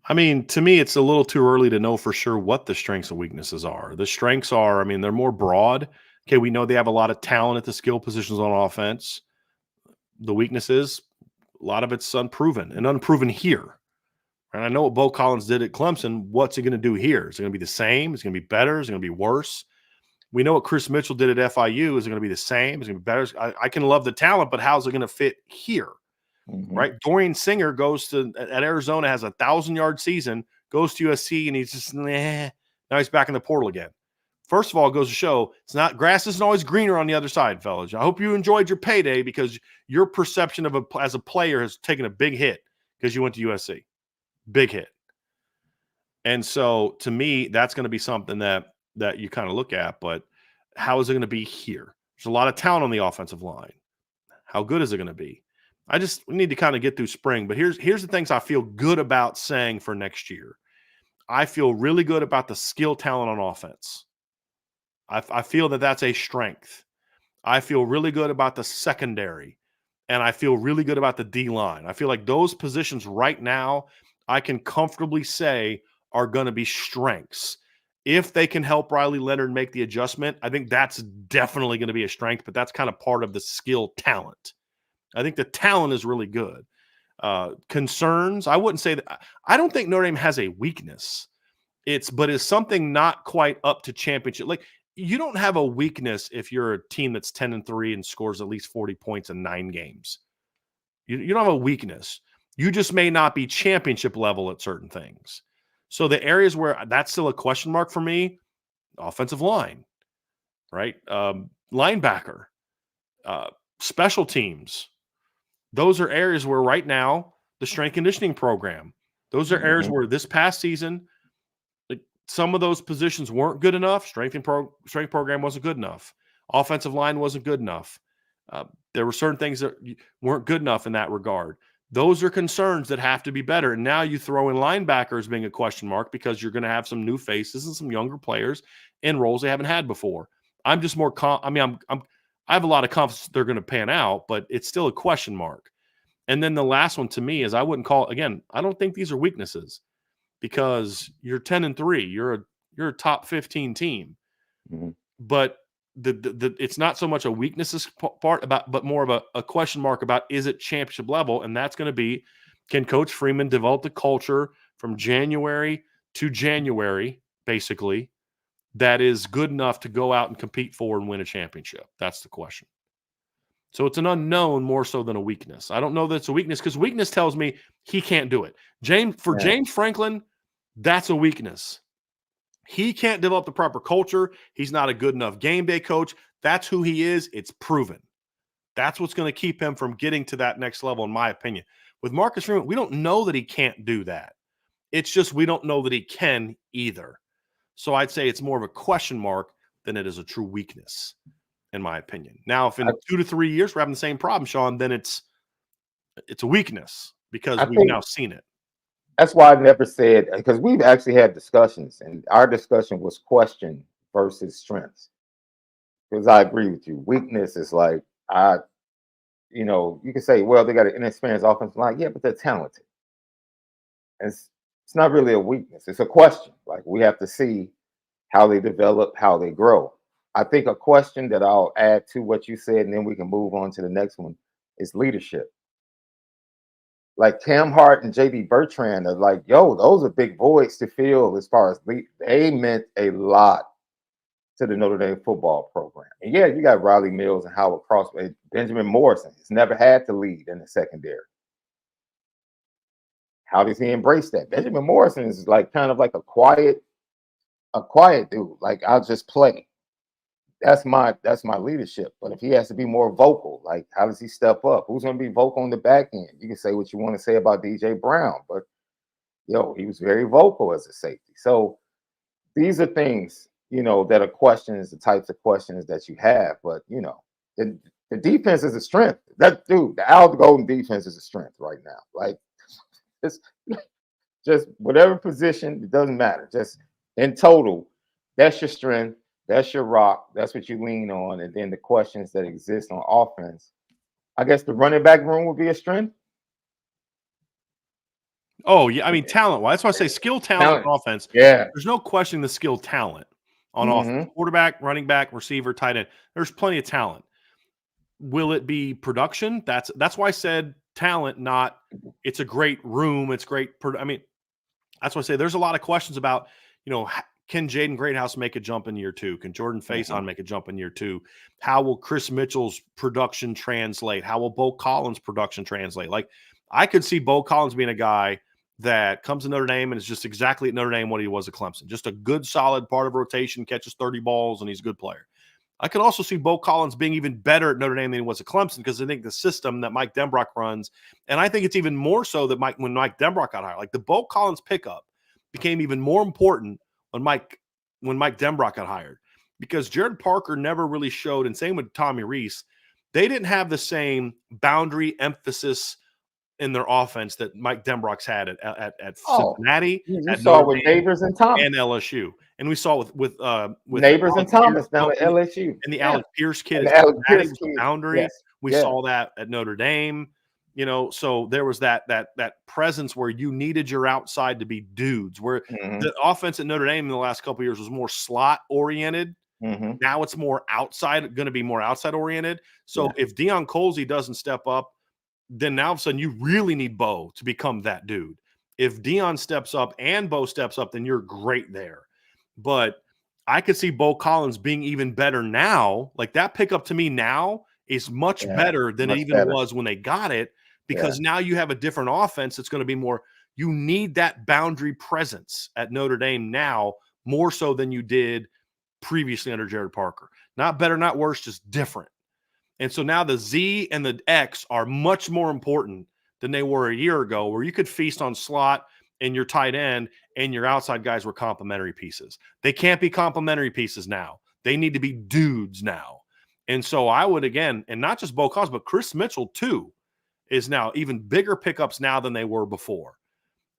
S2: I mean, to me, it's a little too early to know for sure what the strengths and weaknesses are. The strengths are, I mean, they're more broad. Okay, we know they have a lot of talent at the skill positions on offense. The weakness is a lot of it's unproven and unproven here. And I know what Bo Collins did at Clemson. What's he going to do here? Is it going to be the same? Is it going to be better? Is it going to be worse? We know what Chris Mitchell did at FIU. Is it going to be the same? Is it going to be better? I can love the talent, but how's it going to fit here? Right? Dorian Singer goes to at Arizona, has a 1,000-yard season, goes to USC, and he's just now he's back in the portal again. First of all, it goes to show it's not grass isn't always greener on the other side, fellas. I hope you enjoyed your payday because your perception of as a player has taken a big hit because you went to USC. Big hit. And so to me, that's going to be something that you kind of look at, but how is it going to be here? There's a lot of talent on the offensive line. How good is it going to be? We need to kind of get through spring, but here's the things I feel good about saying for next year. I feel really good about the skill talent on offense. I feel that that's a strength. I feel really good about the secondary, and I feel really good about the D-line. I feel like those positions right now, I can comfortably say are going to be strengths. If they can help Riley Leonard make the adjustment, I think that's definitely going to be a strength, but that's kind of part of the skill talent. I think the talent is really good. Concerns, I wouldn't say that. I don't think Notre Dame has a weakness. But is something not quite up to championship. Like, you don't have a weakness if you're a team that's 10-3 and scores at least 40 points in 9 games. You don't have a weakness. You just may not be championship level at certain things. So the areas where that's still a question mark for me, offensive line, right? Linebacker, special teams. Those are areas where right now the strength conditioning program, those are areas where this past season, some of those positions weren't good enough. Strength program wasn't good enough. Offensive line wasn't good enough. There were certain things that weren't good enough in that regard. Those are concerns that have to be better. And now you throw in linebackers being a question mark because you're going to have some new faces and some younger players in roles they haven't had before. I'm just more I have a lot of confidence they're going to pan out, but it's still a question mark. And then the last one to me is I don't think these are weaknesses. Because you're 10-3, you're a top 15 team, but it's not so much a weaknesses part but more of a question mark about is it championship level, and that's going to be can Coach Freeman develop the culture from January to January, basically, that is good enough to go out and compete for and win a championship. That's the question. So it's an unknown more so than a weakness. I don't know that it's a weakness because weakness tells me he can't do it. James Franklin, that's a weakness. He can't develop the proper culture. He's not a good enough game day coach. That's who he is. It's proven. That's what's going to keep him from getting to that next level, in my opinion. With Marcus Freeman, we don't know that he can't do that. It's just we don't know that he can either. So I'd say it's more of a question mark than it is a true weakness, in my opinion. Now, if in 2 to 3 years we're having the same problem, Sean, then it's a weakness because we've now seen it.
S1: That's why I never said, because we've actually had discussions, and our discussion was question versus strengths. Because I agree with you. Weakness is like, you can say, well, they got an inexperienced offensive line. Yeah, but they're talented. And it's not really a weakness. It's a question. Like, we have to see how they develop, how they grow. I think a question that I'll add to what you said, and then we can move on to the next one, is leadership. Like Cam Hart and JB Bertrand are like, those are big voids to fill as far as they meant a lot to the Notre Dame football program. And yeah, you got Riley Mills and Howard Cross, Benjamin Morrison has never had to lead in the secondary. How does he embrace that? Benjamin Morrison is like kind of like a quiet dude. Like, I'll just play. That's my leadership. But if he has to be more vocal, like, how does he step up? Who's going to be vocal on the back end? You can say what you want to say about DJ Brown, but he was very vocal as a safety. So these are things, that are questions, the types of questions that you have. But the defense is a strength. The Al Golden defense is a strength right now. Like, it's just whatever position, it doesn't matter. Just in total, that's your strength. That's your rock. That's what you lean on. And then the questions that exist on offense. I guess the running back room would be a strength.
S2: Oh, yeah. I mean, talent-wise. That's why I say skill talent on offense.
S1: Yeah.
S2: There's no questioning the skill talent on offense. Quarterback, running back, receiver, tight end. There's plenty of talent. Will it be production? That's why I said talent, not it's a great room. It's great. I mean, that's why I say there's a lot of questions about, can Jaden Greathouse make a jump in year 2? Can Jordan Faison make a jump in year 2? How will Chris Mitchell's production translate? How will Bo Collins' production translate? Like, I could see Bo Collins being a guy that comes to Notre Dame and is just exactly at Notre Dame what he was at Clemson. Just a good, solid part of rotation, catches 30 balls, and he's a good player. I could also see Bo Collins being even better at Notre Dame than he was at Clemson, because I think the system that Mike Denbrock runs, and I think it's even more so that when Mike Denbrock got hired, like the Bo Collins pickup became even more important when Mike Denbrock got hired, because Jared Parker never really showed, and same with Tommy Rees, they didn't have the same boundary emphasis in their offense that Mike Denbrock's had at Cincinnati,
S1: you
S2: at
S1: saw
S2: Notre
S1: with
S2: Dame,
S1: Neighbors and Thomas,
S2: and LSU, and we saw with
S1: Neighbors
S2: Alex
S1: and Thomas
S2: Pierce,
S1: down at LSU,
S2: and the Alex Pierce kid
S1: and
S2: at
S1: Alex
S2: Cincinnati
S1: Pierce
S2: was
S1: kid.
S2: a boundary.
S1: Yes.
S2: We saw that at Notre Dame. So there was that presence where you needed your outside to be dudes, where the offense at Notre Dame in the last couple of years was more slot oriented. Now it's more outside, going to be more outside oriented. So if Deion Colsey doesn't step up, then now all of a sudden you really need Bo to become that dude. If Deion steps up and Bo steps up, then you're great there. But I could see Bo Collins being even better now. Like, that pickup to me now is much better than it even was when they got it, because now you have a different offense that's going to be more – you need that boundary presence at Notre Dame now more so than you did previously under Jared Parker. Not better, not worse, just different. And so now the Z and the X are much more important than they were a year ago, where you could feast on slot and your tight end and your outside guys were complementary pieces. They can't be complementary pieces now. They need to be dudes now. And so I would, again, and not just Bo Collins, but Chris Mitchell too, is now even bigger pickups now than they were before.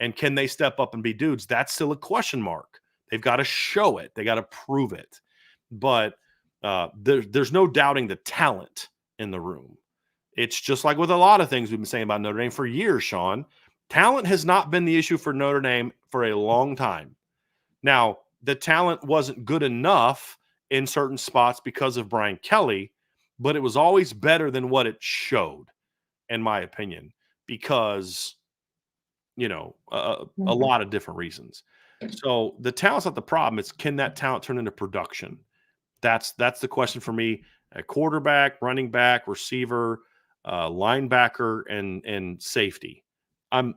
S2: And can they step up and be dudes? That's still a question mark. They've got to show it. They got to prove it. But there's no doubting the talent in the room. It's just like with a lot of things we've been saying about Notre Dame for years, Sean. Talent has not been the issue for Notre Dame for a long time. Now, the talent wasn't good enough in certain spots because of Brian Kelly, but it was always better than what it showed, in my opinion, because, a lot of different reasons. So the talent's not the problem. It's, can that talent turn into production? That's the question for me at quarterback, running back, receiver, linebacker, and safety. I'm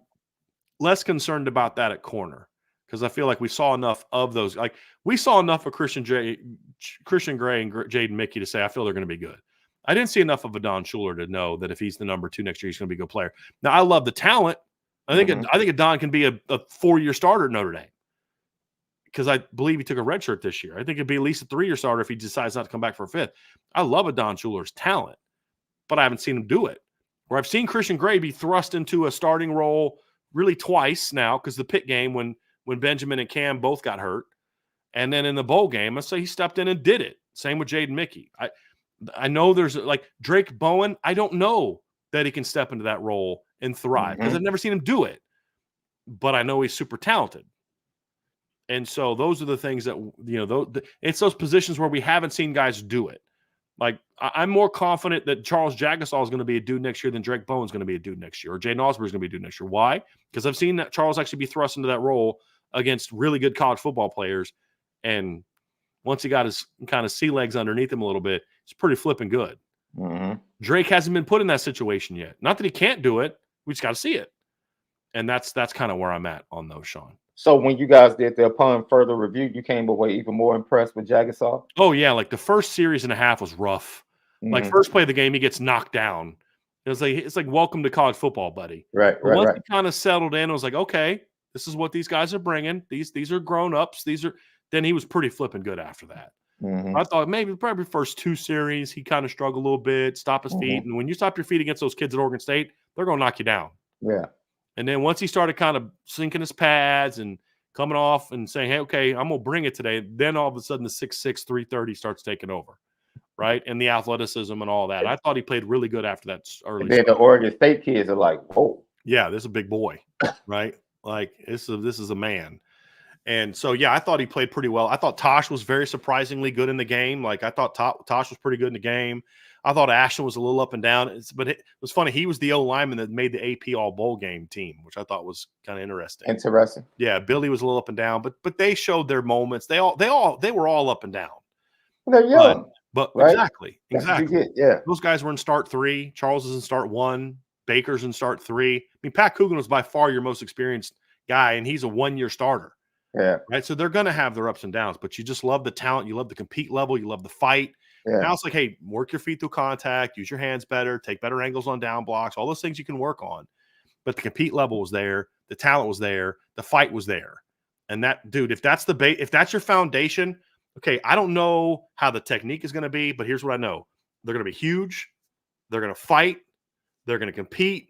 S2: less concerned about that at corner, because I feel like we saw enough of those. Like, we saw enough of Christian Gray and Jaden Mickey to say I feel they're going to be good. I didn't see enough of Adon Schuler to know that if he's the number 2 next year, he's going to be a good player. Now, I love the talent. I think Adon can be a 4-year starter at Notre Dame, because I believe he took a red shirt this year. I think it'd be at least a 3-year starter if he decides not to come back for a 5th. I love Adon Schuler's talent, but I haven't seen him do it. Where I've seen Christian Gray be thrust into a starting role really twice now, because the Pitt game when Benjamin and Cam both got hurt, and then in the bowl game, let's say he stepped in and did it. Same with Jaden Mickey. I know there's like Drake Bowen. I don't know that he can step into that role and thrive, because I've never seen him do it, but I know he's super talented. And so those are the things that, it's those positions where we haven't seen guys do it. Like, I'm more confident that Charles Jagasaw is going to be a dude next year than Drake Bowen's going to be a dude next year, or Jaden Osborne is going to be a dude next year. Why? Because I've seen that Charles actually be thrust into that role against really good college football players. And once he got his kind of sea legs underneath him a little bit, it's pretty flipping good. Drake hasn't been put in that situation yet. Not that he can't do it. We just got to see it. And that's kind of where I'm at on those, Sean.
S1: So when you guys did the upon further review, you came away even more impressed with Jagasaw?
S2: Oh, yeah. Like, the first series and a half was rough. Like, first play of the game, he gets knocked down. It's like welcome to college football, buddy.
S1: Right.
S2: Once he kind of settled in, it was like, okay, this is what these guys are bringing. These are grown-ups. Then he was pretty flipping good after that. I thought probably first 2 series, he kind of struggled a little bit, stop his feet. And when you stop your feet against those kids at Oregon State, they're going to knock you down.
S1: Yeah.
S2: And then once he started kind of sinking his pads and coming off and saying, hey, okay, I'm going to bring it today, then all of a sudden the 6'6", 330 starts taking over, right? And the athleticism and all that. I thought he played really good after that early.
S1: And then the Oregon State kids are like, whoa.
S2: Yeah, this is a big boy, right? Like, this is a man. And so, yeah, I thought he played pretty well. I thought Tosh was very surprisingly good in the game. Like, I thought Tosh was pretty good in the game. I thought Ashton was a little up and down. But it was funny. He was the O lineman that made the AP All Bowl game team, which I thought was kind of interesting.
S1: Interesting.
S2: Yeah, Billy was a little up and down, but they showed their moments. They were all up and down.
S1: They're young.
S2: But
S1: right?
S2: exactly.
S1: Yeah.
S2: Those guys were in start 3. Charles is in start 1. Baker's in start 3. I mean, Pat Coogan was by far your most experienced guy, and he's a 1-year starter.
S1: Yeah.
S2: Right. So they're going to have their ups and downs, but you just love the talent. You love the compete level. You love the fight. Yeah. Now it's like, hey, work your feet through contact, use your hands better, take better angles on down blocks, all those things you can work on. But the compete level was there. The talent was there. The fight was there. And that, dude, if that's if that's your foundation, okay, I don't know how the technique is going to be, but here's what I know. They're going to be huge. They're going to fight. They're going to compete,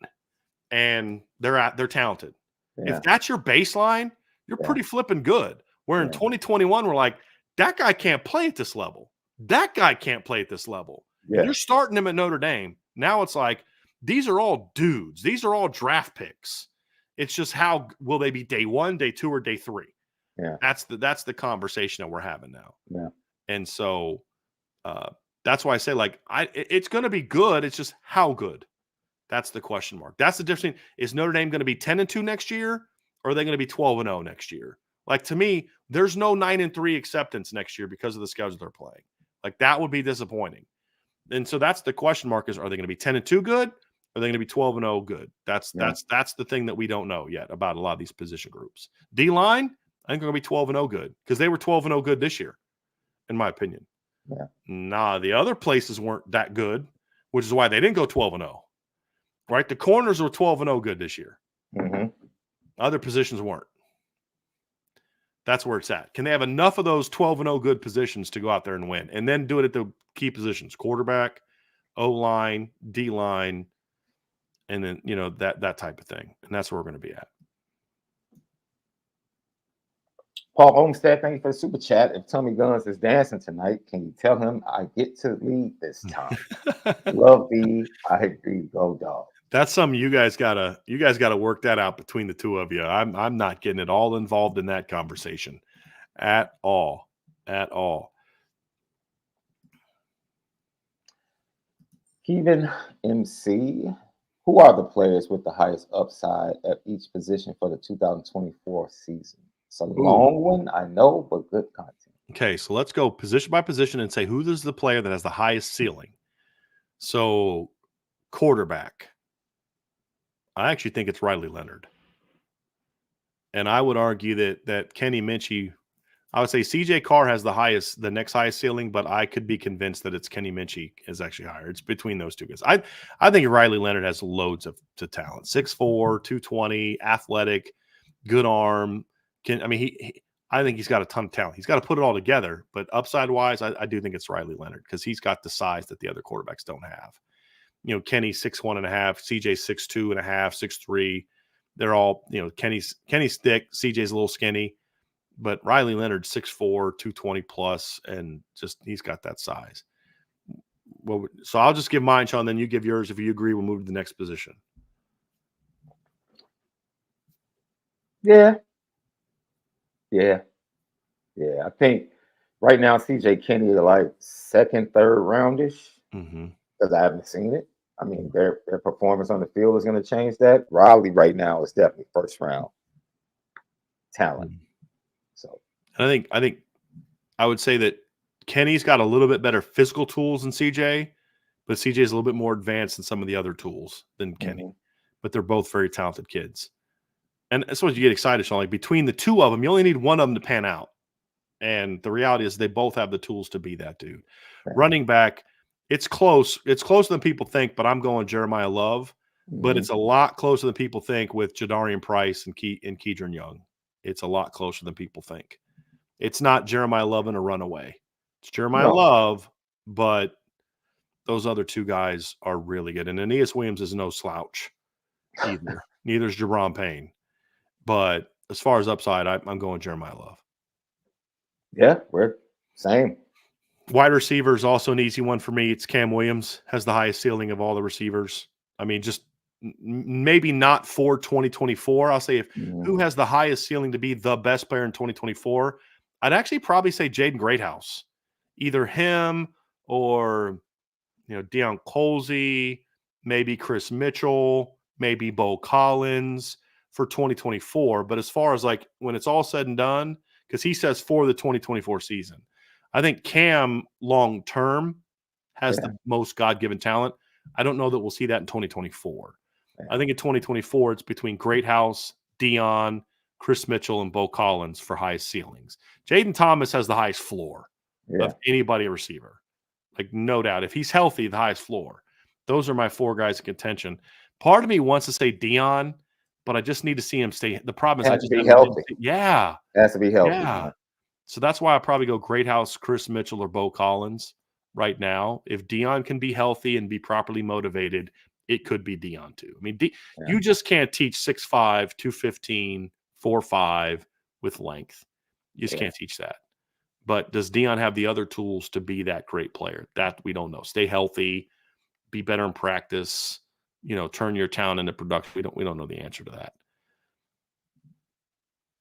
S2: and they're talented. Yeah. If that's your baseline, you're pretty flipping good. Where in 2021, we're like, that guy can't play at this level. That guy can't play at this level. Yeah. You're starting him at Notre Dame. Now it's like, these are all dudes. These are all draft picks. It's just how will they be day 1, day 2, or day 3? Yeah. That's the conversation that we're having now.
S1: Yeah.
S2: And so that's why I say, like, it's going to be good. It's just how good. That's the question mark. That's the difference. Is Notre Dame going to be 10-2 next year, or are they going to be 12-0 next year? Like, to me, there's no 9-3 acceptance next year because of the schedule they're playing. Like, that would be disappointing. And so that's the question mark: is are they going to be 10-2 good? Or are they going to be 12-0 good? That's the thing that we don't know yet about a lot of these position groups. D-line, I think they're going to be 12-0 good because they were 12-0 good this year, in my opinion.
S1: Yeah.
S2: Nah, the other places weren't that good, which is why they didn't go 12-0. Right? The corners were 12-0 good this year.
S1: Mm-hmm.
S2: Other positions weren't. That's where it's at. Can they have enough of those 12-0 good positions to go out there and win? And then do it at the key positions: quarterback, O-line, D-line, and then, that type of thing. And that's where we're going to be at.
S1: Paul Olmstead, thank you for the super chat. If Tommy Guns is dancing tonight, can you tell him I get to lead this time? Love B. I agree. Go dog.
S2: That's something you guys gotta work that out between the two of you. I'm not getting it all involved in that conversation at all.
S1: Kevin MC, who are the players with the highest upside at each position for the 2024 season? It's a long one, I know, but good content.
S2: Okay, so let's go position by position and say who is the player that has the highest ceiling. So, quarterback, I actually think it's Riley Leonard. And I would argue that Kenny Minchie, I would say CJ Carr has the next highest ceiling, but I could be convinced that it's Kenny Minchie is actually higher. It's between those two guys. I think Riley Leonard has loads of talent. 6'4", 220, athletic, good arm. I think he's got a ton of talent. He's got to put it all together, but upside-wise, I do think it's Riley Leonard because he's got the size that the other quarterbacks don't have. Kenny's 6'1.5", CJ's 6'2.5", 6'3". They're all, Kenny's thick, CJ's a little skinny, but Riley Leonard's 6'4", 220 plus, and just he's got that size. Well, so I'll just give mine, Sean, then you give yours. If you agree, we'll move to the next position.
S1: Yeah. I think right now CJ Kenny is like second, third roundish because I haven't seen it. I mean, their performance on the field is going to change that. Riley right now is definitely first round talent. So
S2: I think I would say that Kenny's got a little bit better physical tools than CJ, but CJ is a little bit more advanced in some of the other tools than Kenny. But they're both very talented kids. And that's what you get excited, Sean. Like, between the two of them, you only need one of them to pan out. And the reality is they both have the tools to be that dude. Right. Running back, it's close. It's closer than people think, but I'm going Jeremiah Love. But it's a lot closer than people think with Jadarian Price and Keedron Young. It's a lot closer than people think. It's not Jeremiah Love and a runaway. It's Jeremiah Love, but those other two guys are really good. And Aeneas Williams is no slouch either. Neither is Jabron Payne. But as far as upside, I'm going Jeremiah Love.
S1: Yeah, we're same.
S2: Wide receiver is also an easy one for me. It's Cam Williams, has the highest ceiling of all the receivers. I mean, just maybe not for 2024. I'll say if
S1: Mhm.
S2: who has the highest ceiling to be the best player in 2024, I'd actually probably say Jaden Greathouse. Either him or Deion Colsey, maybe Chris Mitchell, maybe Bo Collins for 2024. But as far as like when it's all said and done, because he says for the 2024 season, I think Cam long term has
S1: Yeah.
S2: the most God-given talent. I don't know that we'll see that in 2024.
S1: Yeah.
S2: I think in 2024 it's between Greathouse, Deion, Chris Mitchell, and Bo Collins for highest ceilings. Jaden Thomas has the highest floor of anybody a receiver. Like, no doubt. If he's healthy, the highest floor. Those are my four guys in contention. Part of me wants to say Deion, but I just need to see him stay. The problem is I
S1: Has to
S2: just
S1: be
S2: haven't
S1: healthy.
S2: Yeah.
S1: Has to be healthy.
S2: Yeah.
S1: Man.
S2: So that's why I probably go Greathouse, Chris Mitchell, or Bo Collins right now. If Deion can be healthy and be properly motivated, it could be Deion too. I mean, you just can't teach 6'5", 215, 4'5" with length. You just can't teach that. But does Deion have the other tools to be that great player? That we don't know. Stay healthy, be better in practice, turn your talent into production. We don't know the answer to that.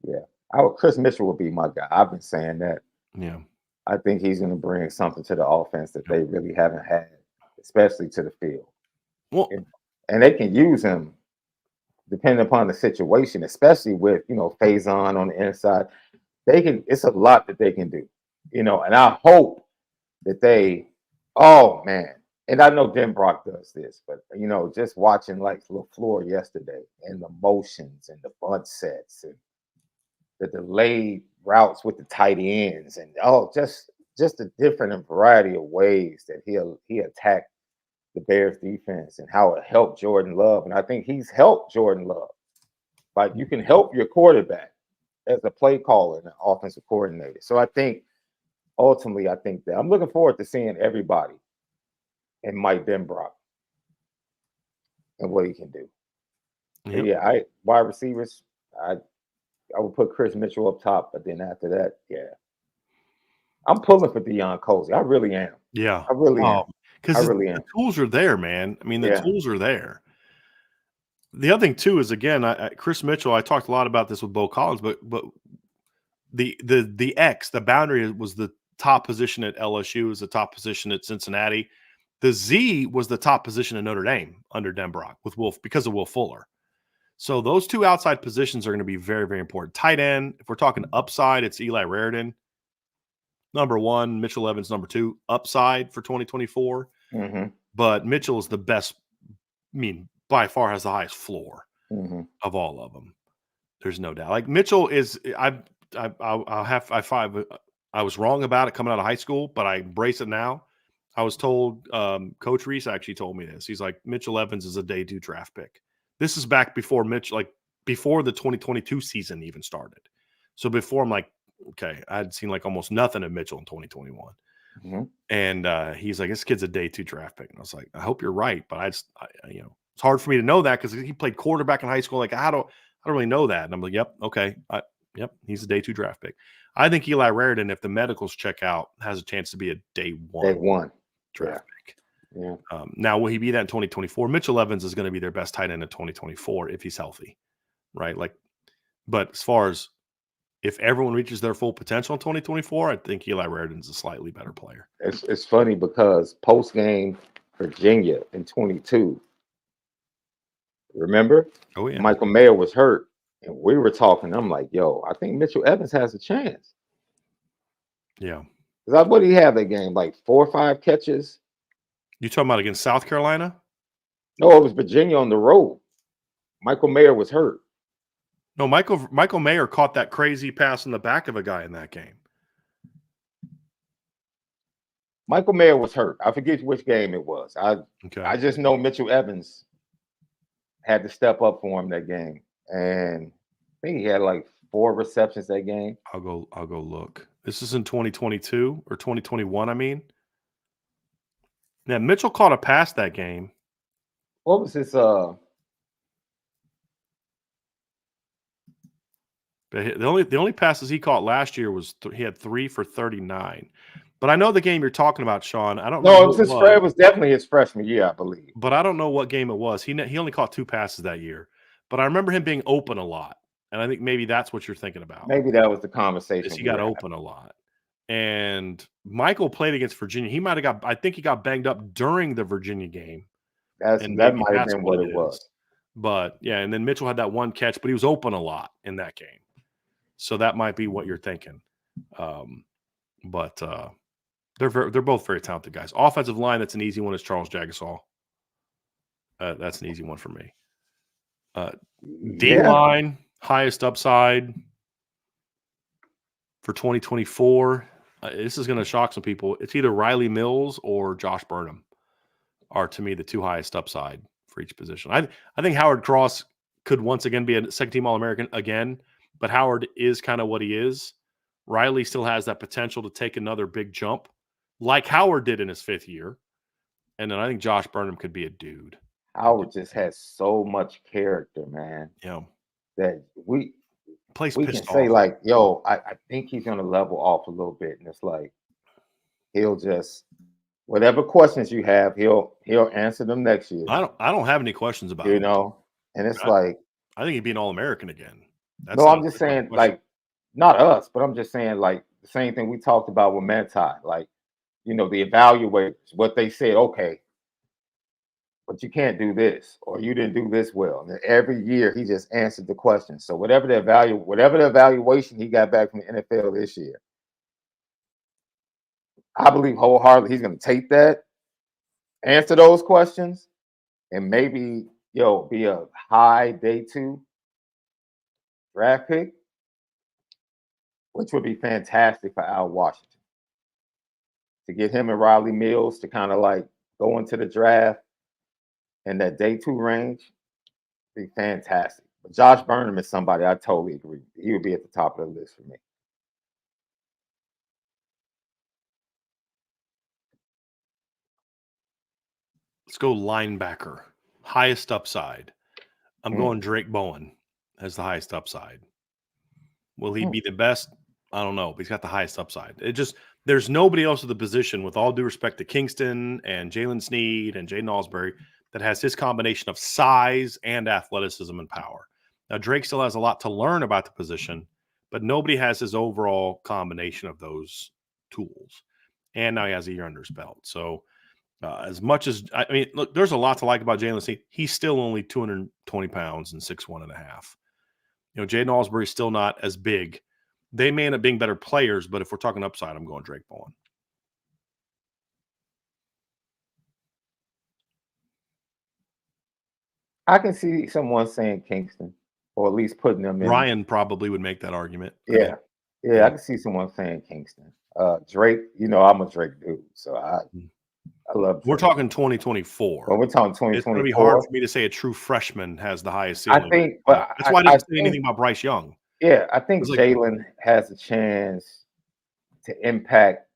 S1: Yeah. Chris Mitchell would be my guy. I've been saying that.
S2: Yeah.
S1: I think he's going to bring something to the offense that they really haven't had, especially to the field.
S2: Well,
S1: and they can use him depending upon the situation, especially with Faison on the inside. It's a lot that they can do, and I hope that oh man, and I know Denbrock does this, but just watching like LaFleur yesterday and the motions and the bunt sets and the delayed routes with the tight ends and just a different and variety of ways that he attacked the Bears defense and how it helped Jordan Love. And I think he's helped Jordan Love. Like you can help your quarterback as a play caller and an offensive coordinator. So I think ultimately, that I'm looking forward to seeing everybody and Mike Denbrock and what he can do.
S2: Yep.
S1: Yeah, wide receivers, I would put Chris Mitchell up top, but then after that, I'm pulling for Deion Colsey. I really am.
S2: Yeah.
S1: I really am.
S2: Because
S1: the
S2: tools are there, man. I mean, the tools are there. The other thing too is again, Chris Mitchell. I talked a lot about this with Bo Collins, but the X, the boundary was the top position at LSU, was the top position at Cincinnati. The Z was the top position at Notre Dame under Denbrock with because of Will Fuller. So those two outside positions are going to be very, very important. Tight end, if we're talking upside, it's Eli Raridan. Number one, Mitchell Evans, number two, upside for 2024.
S1: Mm-hmm.
S2: But Mitchell is the best, by far has the highest floor
S1: of
S2: all of them. There's no doubt. Like Mitchell is, I was wrong about it coming out of high school, but I embrace it now. I was told, Coach Reese actually told me this. He's like, Mitchell Evans is a day 2 draft pick. This is back before before the 2022 season even started. So before I'm like, okay, I had seen like almost nothing of Mitchell in 2021. And he's like, this kid's a day 2 draft pick. And I was like, I hope you're right. But it's hard for me to know that because he played quarterback in high school. Like, I don't really know that. And I'm like, yep, okay. Yep, he's a day 2 draft pick. I think Eli Raridan, if the medicals check out, has a chance to be a day 1 draft pick.
S1: Yeah.
S2: Now, will he be that in 2024? Mitchell Evans is going to be their best tight end in 2024 if he's healthy, right? But as far as if everyone reaches their full potential in 2024, I think Eli Raridan's a slightly better player.
S1: It's funny because post-game Virginia in 22, remember?
S2: Oh, yeah.
S1: Michael Mayer was hurt, and we were talking. I'm like, yo, I think Mitchell Evans has a chance.
S2: Yeah.
S1: Because what did he have that game? Like 4 or 5 catches?
S2: You talking about against South Carolina?
S1: No, it was Virginia on the road. Michael Mayer was hurt.
S2: No, Michael Mayer caught that crazy pass in the back of a guy in that game.
S1: Michael Mayer was hurt. I forget which game it was. I just know Mitchell Evans had to step up for him that game. And I think he had like 4 receptions that game.
S2: I'll go look. This is in 2022 or 2021, I mean. Now, Mitchell caught a pass that game.
S1: What was his
S2: The only passes he caught last year was he had 3 for 39. But I know the game you're talking about, Sean. I don't
S1: No,
S2: remember
S1: it was
S2: who it
S1: his.
S2: was,
S1: It was definitely his freshman year, I believe.
S2: but I don't know what game it was. He only caught 2 passes that year, but I remember him being open a lot, and I think maybe that's what you're thinking about.
S1: Maybe that was the
S2: Is
S1: conversation
S2: he
S1: we
S2: got
S1: were having.
S2: open a lot. And Michael played against Virginia. He might have got I think he got banged up during the Virginia game, and
S1: That
S2: maybe
S1: might have
S2: that's
S1: been
S2: what
S1: what
S2: it
S1: it was.
S2: is. But, yeah, and then Mitchell had that one catch, but he was open a lot in that game. So that might be what you're thinking. But they're both very talented guys. Offensive line, that's an easy one, is Charles Jagasaw. That's an easy one for me. D-line, highest upside for 2024. This is going to shock some people. It's either Riley Mills or Josh Burnham are, to me, the 2 highest upside for each position. I think Howard Cross could once again be a second-team All-American again, but Howard is kind of what he is. Riley still has that potential to take another big jump, like Howard did in his 5th year. And then I think Josh Burnham could be a dude.
S1: Howard just has so much character, man.
S2: Yeah.
S1: That we can say, like, yo, I think he's gonna level off a little bit. And it's like he'll just whatever questions you have, he'll answer them next year.
S2: I don't have any questions about
S1: you
S2: him.
S1: know, and it's
S2: I think he'd be an All-American again.
S1: No, I'm just saying, like, not us, but I'm just saying, like, the same thing we talked about with Manti. Like, the evaluators, what they said, okay, but you can't do this, or you didn't do this well. And every year he just answered the question. So whatever the evaluation he got back from the NFL this year, I believe wholeheartedly he's going to take that, answer those questions, and maybe be a high day 2 draft pick, which would be fantastic for Al Washington. To get him and Riley Mills to kind of like go into the draft in that day 2 range, be fantastic. But Josh Burnham is somebody I totally agree. He would be at the top of the list for me.
S2: Let's go linebacker. Highest upside. I'm going Drake Bowen as the highest upside. Will he be the best? I don't know, but he's got the highest upside. There's nobody else at the position, with all due respect to Kingston and Jalen Sneed and Jaden Alsbury, that has his combination of size and athleticism and power. Now, Drake still has a lot to learn about the position, but nobody has his overall combination of those tools. And now he has a year under his belt. So as much as, look, there's a lot to like about Jalen Sneed. He's still only 220 pounds and 6'1.5". Jaden Alsbury is still not as big. They may end up being better players, but if we're talking upside, I'm going Drake Bowen.
S1: I can see someone saying Kingston, or at least putting them in.
S2: Ryan probably would make that argument.
S1: Yeah. I can see someone saying Kingston. Drake, I'm a Drake dude, so I love Drake.
S2: We're talking 2024.
S1: Well, we're talking 2024.
S2: It's going to be hard for me to say a true freshman has the highest ceiling.
S1: I think, but
S2: that's why I didn't say anything about Bryce Young.
S1: Yeah, I think Jalen has a chance to impact.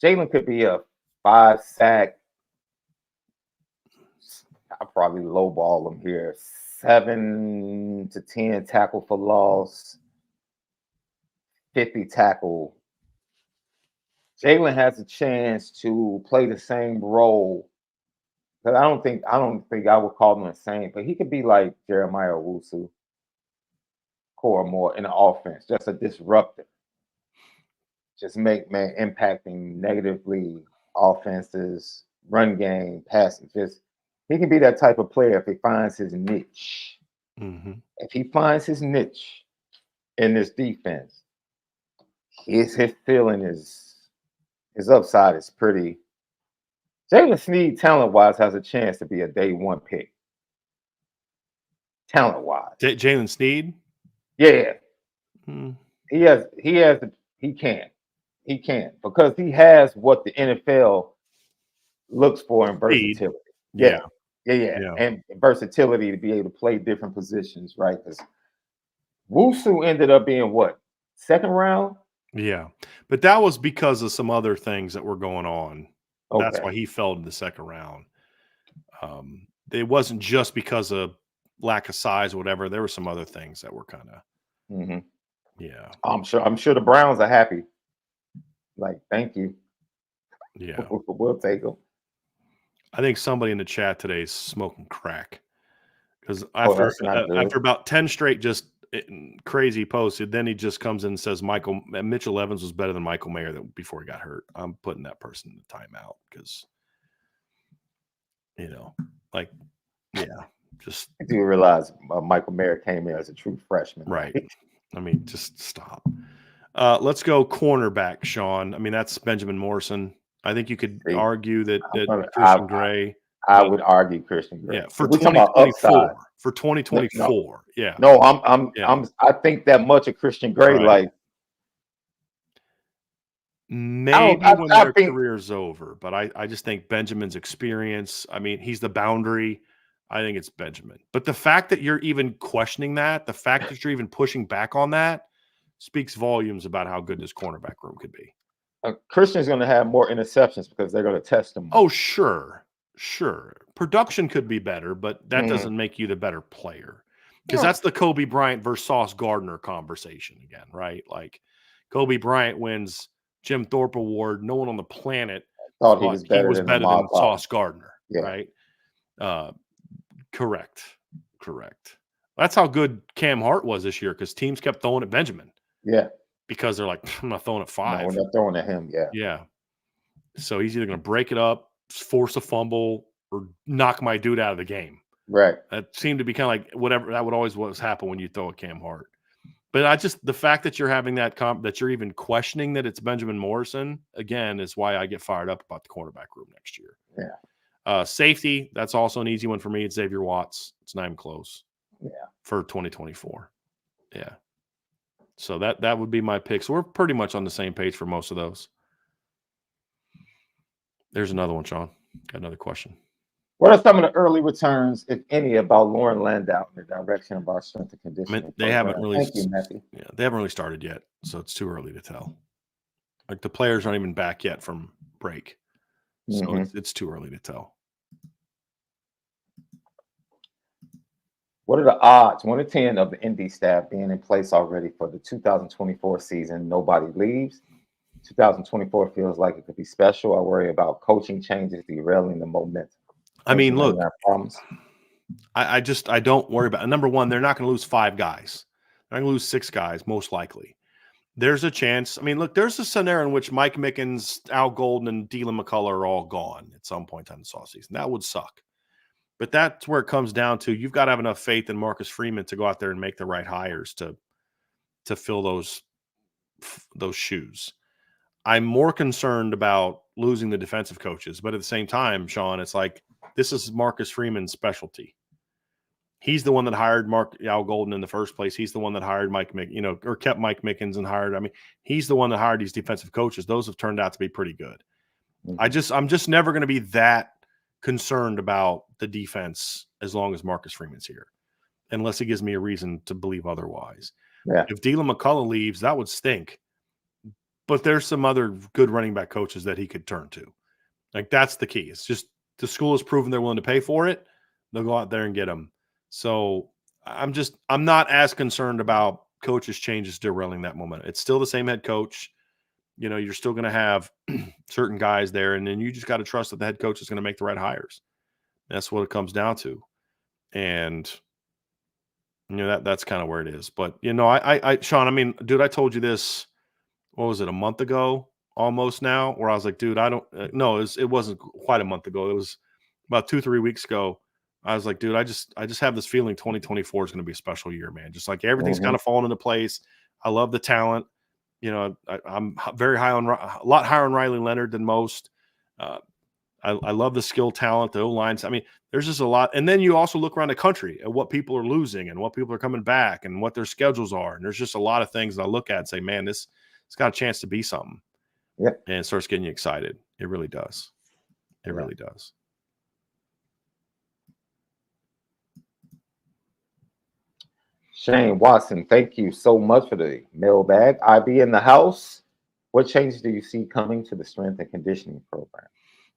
S1: Jalen could be a 5-sack. I'll probably lowball him here. 7 to 10 tackle for loss, 50 tackle. Jalen has a chance to play the same role. Because I don't think I would call him the same, but he could be like Jeremiah Owusu, Core more in the offense, just a disruptor. Just impacting negatively offenses, run game, passing. He can be that type of player if he finds his niche.
S2: Mm-hmm.
S1: If he finds his niche in this defense, his feeling his upside is pretty. Jalen Sneed, talent-wise, has a chance to be a day 1 pick. Talent-wise.
S2: Jalen Sneed?
S1: Yeah. He can. Because he has what the NFL looks for in versatility. Yeah. And versatility to be able to play different positions, right? Because Wusu ended up being what? 2nd round?
S2: Yeah. But that was because of some other things that were going on.
S1: Okay.
S2: That's why he fell to the 2nd round. It wasn't just because of lack of size or whatever. There were some other things that were kind of,
S1: I'm sure the Browns are happy. Like, thank you.
S2: Yeah.
S1: We'll take him.
S2: I think somebody in the chat today is smoking crack because
S1: That's not good.
S2: after about 10 straight just crazy posts, then he just comes in and says Mitchell Evans was better than Michael Mayer before he got hurt. I'm putting that person in the timeout because, like, yeah, just.
S1: I do realize Michael Mayer came in as a true freshman.
S2: Right. I mean, just stop. Let's go cornerback, Sean. I mean, that's Benjamin Morrison. I think you could argue that Christian Gray.
S1: I would argue Christian Gray.
S2: Yeah, for 2024. For 2024. Yeah.
S1: No, I think that much of Christian Gray, like
S2: maybe when their career's over, but I just think Benjamin's experience. I mean, he's the boundary. I think it's Benjamin. But the fact that you're even questioning that, the fact that you're even pushing back on that, speaks volumes about how good this cornerback room could be.
S1: Christian's going to have more interceptions because they're going to test him more.
S2: Oh, sure. Production could be better, but that doesn't make you the better player. Because that's the Kobe Bryant versus Sauce Gardner conversation again, right? Like Kobe Bryant wins Jim Thorpe Award. No one on the planet
S1: thought he was better than
S2: Sauce Gardner, right? Correct. That's how good Cam Hart was this year because teams kept throwing at Benjamin.
S1: Yeah.
S2: Because they're like, I'm not throwing at 5.
S1: No, we're not throwing at him. Yeah.
S2: Yeah. So he's either going to break it up, force a fumble, or knock my dude out of the game.
S1: Right.
S2: That seemed to be kind of like whatever. That would always happen when you throw at Cam Hart. But the fact that you're having that that you're even questioning that it's Benjamin Morrison, again, is why I get fired up about the cornerback room next year.
S1: Yeah.
S2: Safety, that's also an easy one for me. It's Xavier Watts. It's not even close.
S1: Yeah.
S2: For 2024. Yeah. So that would be my pick. So we're pretty much on the same page for most of those. There's another one, Sean. Got another question.
S1: What are some of the early returns, if any, about Lauren Landau in the direction of our strength and conditioning?
S2: They haven't really.
S1: Thank you, Matthew.
S2: Yeah, they haven't really started yet, so it's too early to tell. Like the players aren't even back yet from break, so it's too early to tell.
S1: What are the odds, 1 to 10, of the ND staff being in place already for the 2024 season? Nobody leaves. 2024 feels like it could be special. I worry about coaching changes derailing the momentum.
S2: I mean, look, I don't worry about it. Number one, they're not going to lose 5 guys. They're going to lose 6 guys, most likely. There's a chance. I mean, look, there's a scenario in which Mike Mickens, Al Golden, and Dylan McCullough are all gone at some point in the offseason. That would suck. But that's where it comes down to. You've got to have enough faith in Marcus Freeman to go out there and make the right hires to fill those shoes. I'm more concerned about losing the defensive coaches. But at the same time, Sean, it's like this is Marcus Freeman's specialty. He's the one that hired Al Golden in the first place. He's the one that hired or kept Mike Mickens and hired. I mean, he's the one that hired these defensive coaches. Those have turned out to be pretty good. I'm just never going to be that concerned about the defense as long as Marcus Freeman's here, unless he gives me a reason to believe otherwise.
S1: Yeah.
S2: If Dylan McCullough leaves, that would stink. But there's some other good running back coaches that he could turn to. Like that's the key. It's just the school has proven they're willing to pay for it. They'll go out there and get them. So I'm not as concerned about coaches changes derailing that momentum. It's still the same head coach. You're still going to have certain guys there, and then you just got to trust that the head coach is going to make the right hires. That's what it comes down to. And, that's kind of where it is. But, Sean, I mean, dude, I told you this, what was it, a month ago almost now, where I was like, dude, it wasn't quite a month ago. It was about 2-3 weeks ago. I was like, dude, I just have this feeling 2024 is going to be a special year, man. Just like everything's kind of falling into place. I love the talent. I'm very high on a lot higher on Riley Leonard than most. I love the skill talent, the O-lines. I mean, there's just a lot. And then you also look around the country at what people are losing and what people are coming back and what their schedules are. And there's just a lot of things that I look at and say, man, it's got a chance to be something.
S1: Yeah.
S2: And it starts getting you excited. It really does. It really does.
S1: Shane Watson, thank you so much for the mailbag. IB in the house. What changes do you see coming to the strength and conditioning program?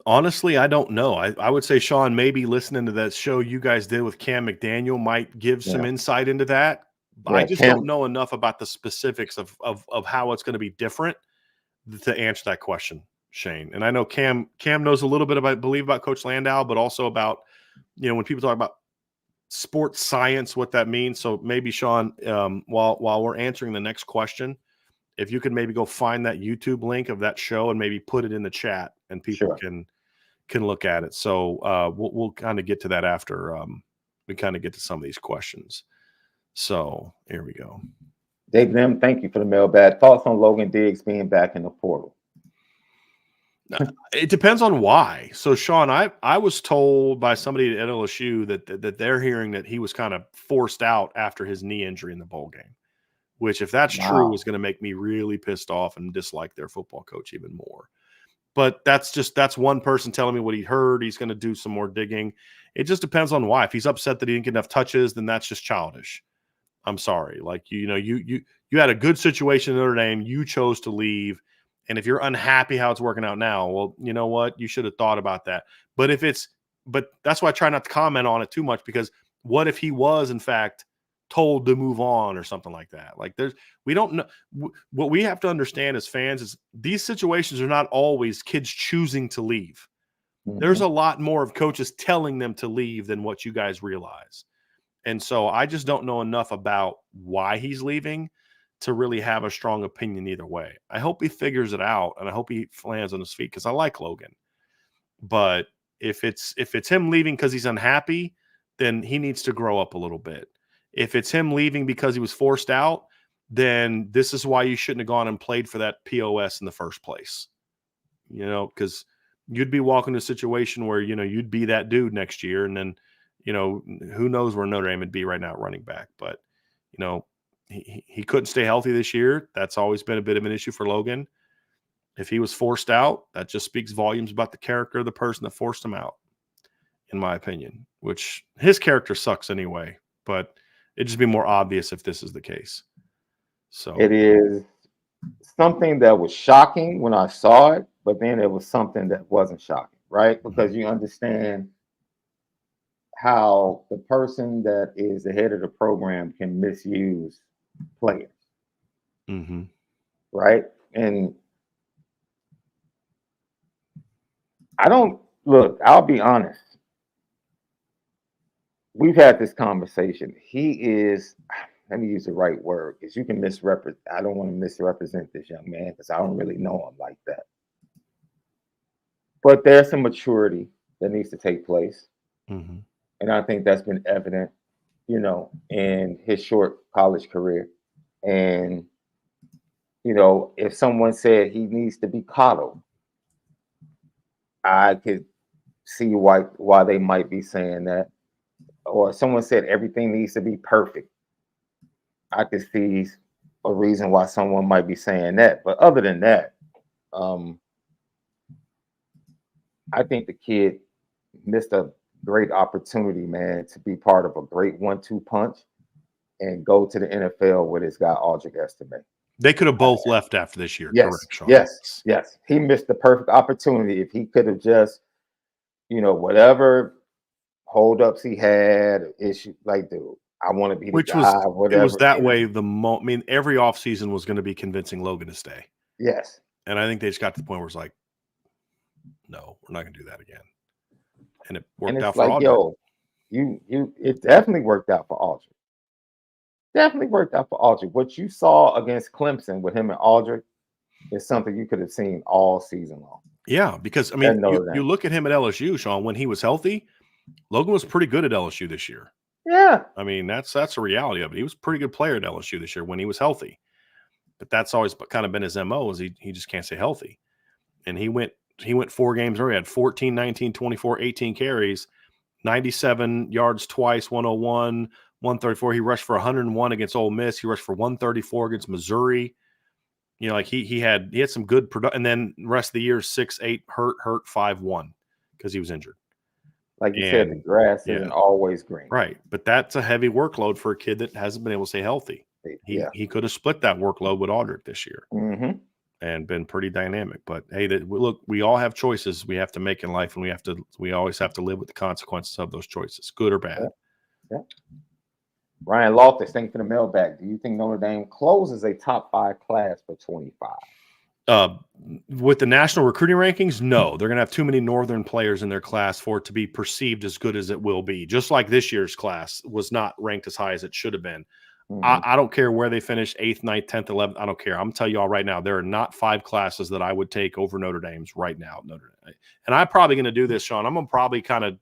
S2: Honestly, I don't know. I would say, Sean, maybe listening to that show you guys did with Cam McDaniel might give some insight into that. But I just don't know enough about the specifics of how it's going to be different to answer that question. Shane. And I know Cam knows a little bit about Coach Landau, but also about, when people talk about sports science, what that means. So maybe Sean, while we're answering the next question, if you could maybe go find that YouTube link of that show and maybe put it in the chat and people can look at it. So we'll kind of get to that after we kind of get to some of these questions. So here we go.
S1: David M., thank you for the mailbag. Thoughts on Logan Diggs being back in the portal?
S2: It depends on why. So Sean, I was told by somebody at LSU that they're hearing that he was kind of forced out after his knee injury in the bowl game, which if that's true is going to make me really pissed off and dislike their football coach even more. But that's one person telling me what he heard. He's going to do some more digging. It just depends on why. If he's upset that he didn't get enough touches, then that's just childish. I'm sorry. Like, you had a good situation in Notre Dame. You chose to leave. And if you're unhappy how it's working out now, well, you know what? You should have thought about that. But that's why I try not to comment on it too much, because what if he was, in fact, told to move on or something like that? Like, we don't know. What we have to understand as fans is these situations are not always kids choosing to leave. Mm-hmm. There's a lot more of coaches telling them to leave than what you guys realize. And so I just don't know enough about why he's leaving to really have a strong opinion either way. I hope he figures it out, and I hope he lands on his feet, because I like Logan. But if it's him leaving because he's unhappy, then he needs to grow up a little bit. If it's him leaving because he was forced out, then this is why you shouldn't have gone and played for that POS in the first place. Because you'd be walking to a situation where, you'd be that dude next year, and then, who knows where Notre Dame would be right now at running back. But, he couldn't stay healthy this year. That's always been a bit of an issue for Logan. If he was forced out, that just speaks volumes about the character of the person that forced him out, in my opinion, which his character sucks anyway, but it'd just be more obvious if this is the case. So
S1: it is something that was shocking when I saw it, but then it was something that wasn't shocking, right? Because you understand how the person that is the head of the program can misuse players.
S2: Mm-hmm.
S1: Right? And I'll be honest. We've had this conversation. He is, let me use the right word, because you can misrepresent. I don't want to misrepresent this young man because I don't really know him like that. But there's some maturity that needs to take place.
S2: Mm-hmm.
S1: And I think that's been evident, in his short college career. And, if someone said he needs to be coddled, I could see why they might be saying that. Or someone said everything needs to be perfect, I could see a reason why someone might be saying that. But other than that, I think the kid missed a great opportunity, man, to be part of a great 1-2 punch and go to the NFL with this guy, Aldrich Estime.
S2: They could have both left after this year.
S1: Yes,
S2: correct, Sean?
S1: Yes. He missed the perfect opportunity. If he could have just, whatever holdups he had, issue, like, dude, I want to be the guy, whatever.
S2: It was that way every offseason was going to be convincing Logan to stay.
S1: Yes.
S2: And I think they just got to the point where it's like, no, we're not going to do that again. And it worked out for Aldrich.
S1: It definitely worked out for Aldrich. Definitely worked out for Aldrich. What you saw against Clemson with him and Aldrich is something you could have seen all season long.
S2: Yeah, because, you look at him at LSU, Sean, when he was healthy, Logan was pretty good at LSU this year.
S1: Yeah.
S2: That's a reality of it. He was a pretty good player at LSU this year when he was healthy. But that's always kind of been his MO, is he just can't stay healthy. And he went 4 games where he had 14, 19, 24, 18 carries, 97 yards twice, 101, 134. He rushed for 101 against Ole Miss. He rushed for 134 against Missouri. He had some good production. And then the rest of the year, 6-8, hurt 5-1 because he was injured.
S1: Like you said, the grass isn't always green.
S2: Right. But that's a heavy workload for a kid that hasn't been able to stay healthy. He could have split that workload with Aldrich this year and been pretty dynamic. But, hey, look, we all have choices we have to make in life, and we always have to live with the consequences of those choices, good or bad.
S1: Yeah. Ryan Loftus, thank you for the mailbag. Do you think Notre Dame closes a top 5 class for 25?
S2: With the national recruiting rankings, no, they're going to have too many Northern players in their class for it to be perceived as good as it will be. Just like this year's class was not ranked as high as it should have been. I don't care where they finish 8th, 9th, 10th, 11th. I don't care. I'm going to tell you all right now, there are not 5 classes that I would take over Notre Dame's right now. Notre Dame. And I'm probably going to do this, Sean. I'm going to probably kind of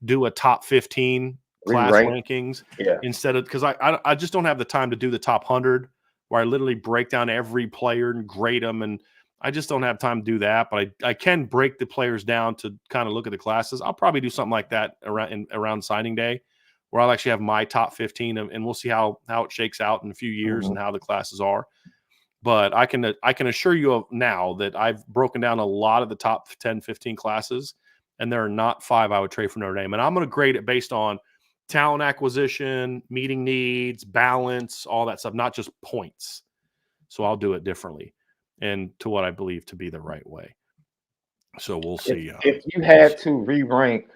S2: do a top 15 class rankings instead of, because I just don't have the time to do the top 100 where I literally break down every player and grade them. And I just don't have time to do that. But I can break the players down to kind of look at the classes. I'll probably do something like that around signing day, where I'll actually have my top 15 and we'll see how it shakes out in a few years and how the classes are. But I can assure you now that I've broken down a lot of the top 10, 15 classes, and there are not 5 I would trade for Notre Dame. And I'm going to grade it based on talent acquisition, meeting needs, balance, all that stuff, not just points. So I'll do it differently and to what I believe to be the right way. So we'll see.
S1: If you had to re-rank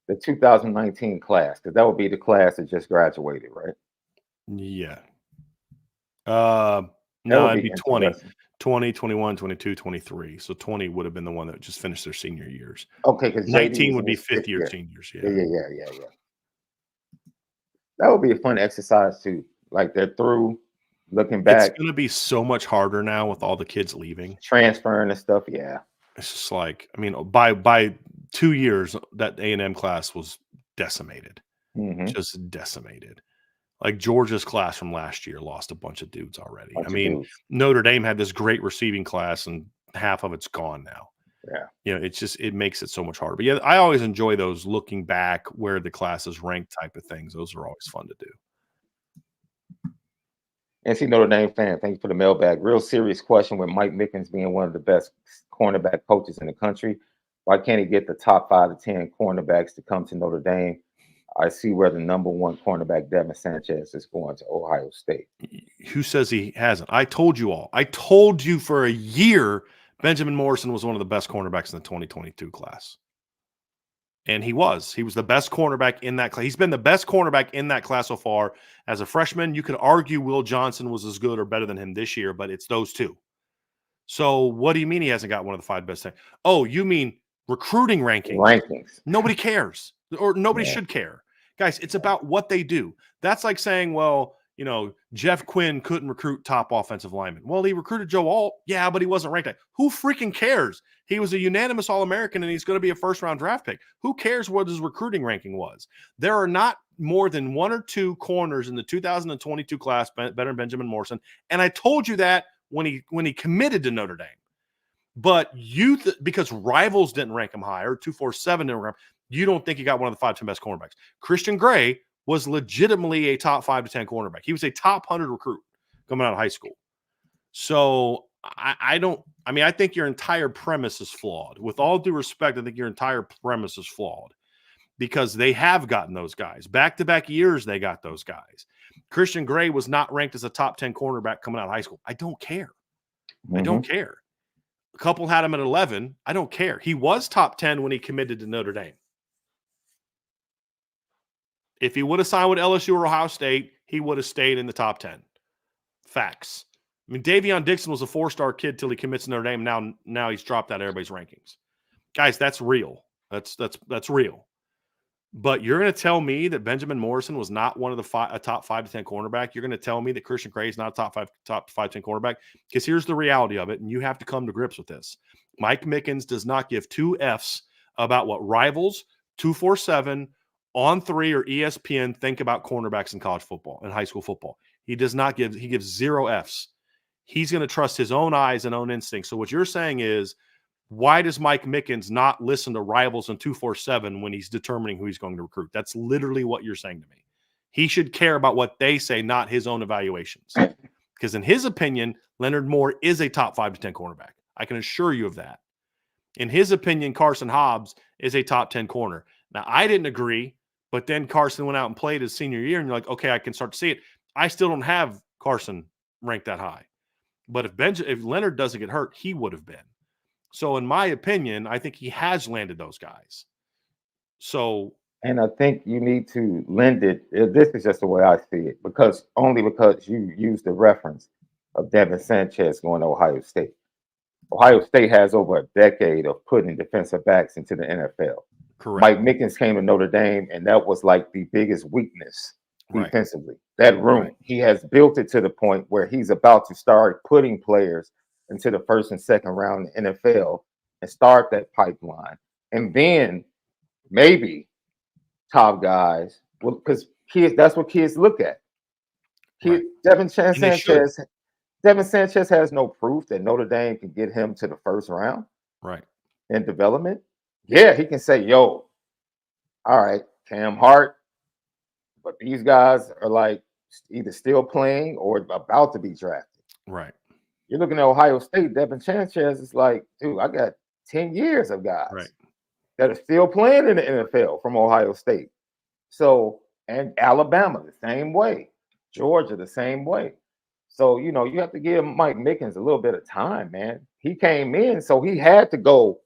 S1: the 2019 class, because that would be the class that just graduated, right?
S2: Yeah. No, it'd be 20, 21, 22, 23. So 20 would have been the one that just finished their senior years.
S1: Okay, because
S2: 19 would be 5th-year seniors.
S1: Yeah. That would be a fun exercise too. Like they're through, looking back.
S2: It's going to be so much harder now with all the kids leaving,
S1: transferring and stuff. Yeah,
S2: it's just like, I mean, by 2 years, that A&M class was decimated, just decimated. Like Georgia's class from last year lost a bunch of dudes already. Notre Dame had this great receiving class, and half of it's gone now.
S1: Yeah,
S2: you know, it makes it so much harder. But yeah, I always enjoy those looking back where the class is ranked type of things. Those are always fun to do.
S1: NC Notre Dame fan, thanks for the mailbag. Real serious question: with Mike Mickens being one of the best cornerback coaches in the country, why can't he get the top 5 to 10 cornerbacks to come to Notre Dame? I see where the number 1 cornerback, Devin Sanchez, is going to Ohio State.
S2: Who says he hasn't? I told you all. I told you for a year Benjamin Morrison was one of the best cornerbacks in the 2022 class. And he was. He was the best cornerback in that class. He's been the best cornerback in that class so far. As a freshman, you could argue Will Johnson was as good or better than him this year, but it's those two. So what do you mean he hasn't got one of the 5 best? Oh, you mean recruiting rankings? Nobody cares, or nobody should care. Guys, it's about what they do. That's like saying, well, you know, Jeff Quinn couldn't recruit top offensive linemen. Well, he recruited Joe Alt. Yeah, but he wasn't ranked. Who freaking cares? He was a unanimous All-American, and he's going to be a first-round draft pick. Who cares what his recruiting ranking was? There are not more than 1 or 2 corners in the 2022 class better than Benjamin Morrison, and I told you that when he committed to Notre Dame. But because rivals didn't rank him higher, 247 didn't rank him, you don't think he got one of the 5 to 10 best cornerbacks. Christian Gray was legitimately a top 5 to 10 cornerback. He was a top 100 recruit coming out of high school. So I think your entire premise is flawed. With all due respect, I think your entire premise is flawed because they have gotten those guys. Back-to-back years, they got those guys. Christian Gray was not ranked as a top 10 cornerback coming out of high school. I don't care. I don't care. A couple had him at 11. I don't care. He was top 10 when he committed to Notre Dame. If he would have signed with LSU or Ohio State, he would have stayed in the top 10. Facts. I mean, Davion Dixon was a 4-star kid till he commits to Notre Dame. Now he's dropped out of everybody's rankings. Guys, that's real. That's real. But you're going to tell me that Benjamin Morrison was not one of a top 5 to 10 cornerback? You're going to tell me that Christian Gray is not a top 5 to 10 cornerback? Because here's the reality of it, and you have to come to grips with this. Mike Mickens does not give 2 Fs about what Rivals, 247, On3, or ESPN think about cornerbacks in college football and high school football. He gives 0 Fs. He's going to trust his own eyes and own instincts. So what you're saying is, why does Mike Mickens not listen to Rivals and 247 when he's determining who he's going to recruit? That's literally what you're saying to me. He should care about what they say, not his own evaluations. Because in his opinion, Leonard Moore is a top 5 to 10 cornerback. I can assure you of that. In his opinion, Carson Hobbs is a top 10 corner. Now, I didn't agree, but then Carson went out and played his senior year, and you're like, okay, I can start to see it. I still don't have Carson ranked that high. But if Leonard doesn't get hurt, he would have been. So in my opinion, I think he has landed those guys. So,
S1: and I think you need to lend it. This is just the way I see it, because you use the reference of Devin Sanchez going to Ohio State. Ohio State has over a decade of putting defensive backs into the NFL.
S2: Correct.
S1: Mike Mickens came to Notre Dame, and that was like the biggest weakness defensively. That room, he has built it to the point where he's about to start putting players into the first and second round in the NFL and start that pipeline. And then maybe top guys, because kids, that's what kids look at. Devin Sanchez has no proof that Notre Dame can get him to the first round in development. Yeah, he can say, yo, all right, Cam Hart, but these guys are like either still playing or about to be drafted.
S2: Right.
S1: You're looking at Ohio State, Devin Sanchez is like, dude, I got 10 years of guys that are still playing in the NFL from Ohio State. So, and Alabama the same way, Georgia the same way. So, you know, you have to give Mike Mickens a little bit of time, man. He came in, so he had to go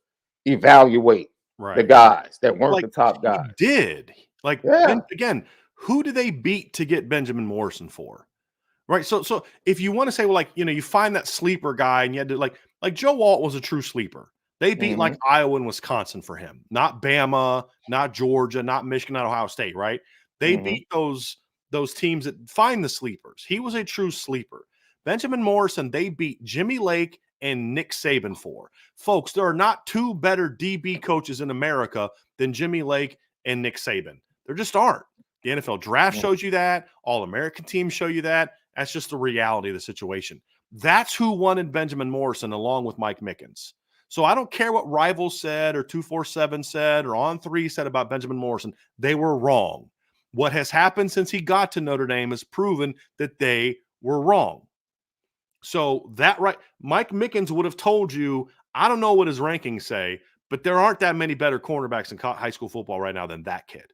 S1: evaluate the guys that weren't the top guys.
S2: He did. Again, who did they beat to get Benjamin Morrison for? Right. So if you want to say, well, like, you know, you find that sleeper guy and you had to like Joe Alt was a true sleeper. They beat like Iowa and Wisconsin for him, not Bama, not Georgia, not Michigan, not Ohio State. Right. They beat those teams that find the sleepers. He was a true sleeper. Benjamin Morrison, they beat Jimmy Lake and Nick Saban for. Folks, there are not two better DB coaches in America than Jimmy Lake and Nick Saban. There just aren't. The NFL draft shows you that. All-American teams show you that. That's just the reality of the situation. That's who wanted Benjamin Morrison along with Mike Mickens. So I don't care what Rivals said or 247 said or On3 said about Benjamin Morrison. They were wrong. What has happened since he got to Notre Dame has proven that they were wrong. So Mike Mickens would have told you, I don't know what his rankings say, but there aren't that many better cornerbacks in high school football right now than that kid,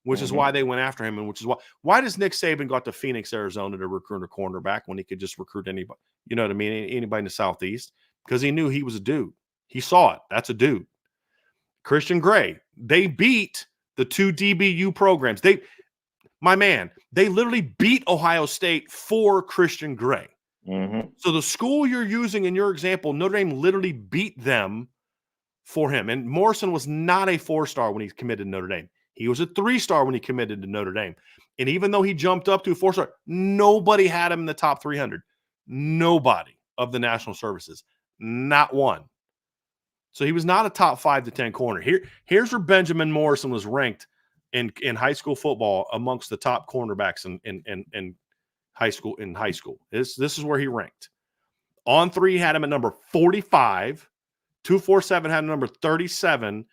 S2: which is why they went after him, and which is why does Nick Saban go to Phoenix, Arizona to recruit a cornerback when he could just recruit anybody? You know what I mean? Anybody in the Southeast, because he knew he was a dude. He saw it. That's a dude. Christian Gray. They beat the two DBU programs. They literally beat Ohio State for Christian Gray. So the school you're using in your example, Notre Dame literally beat them for him. And Morrison was not a 4-star when he committed to Notre Dame. He was a 3-star when he committed to Notre Dame. And even though he jumped up to a 4-star, nobody had him in the top 300. Nobody of the national services. Not one. So he was not a top 5 to 10 corner. Here's where Benjamin Morrison was ranked in high school football amongst the top cornerbacks in high school. This is where he ranked. On3 had him at number 45. 247 had him number 37.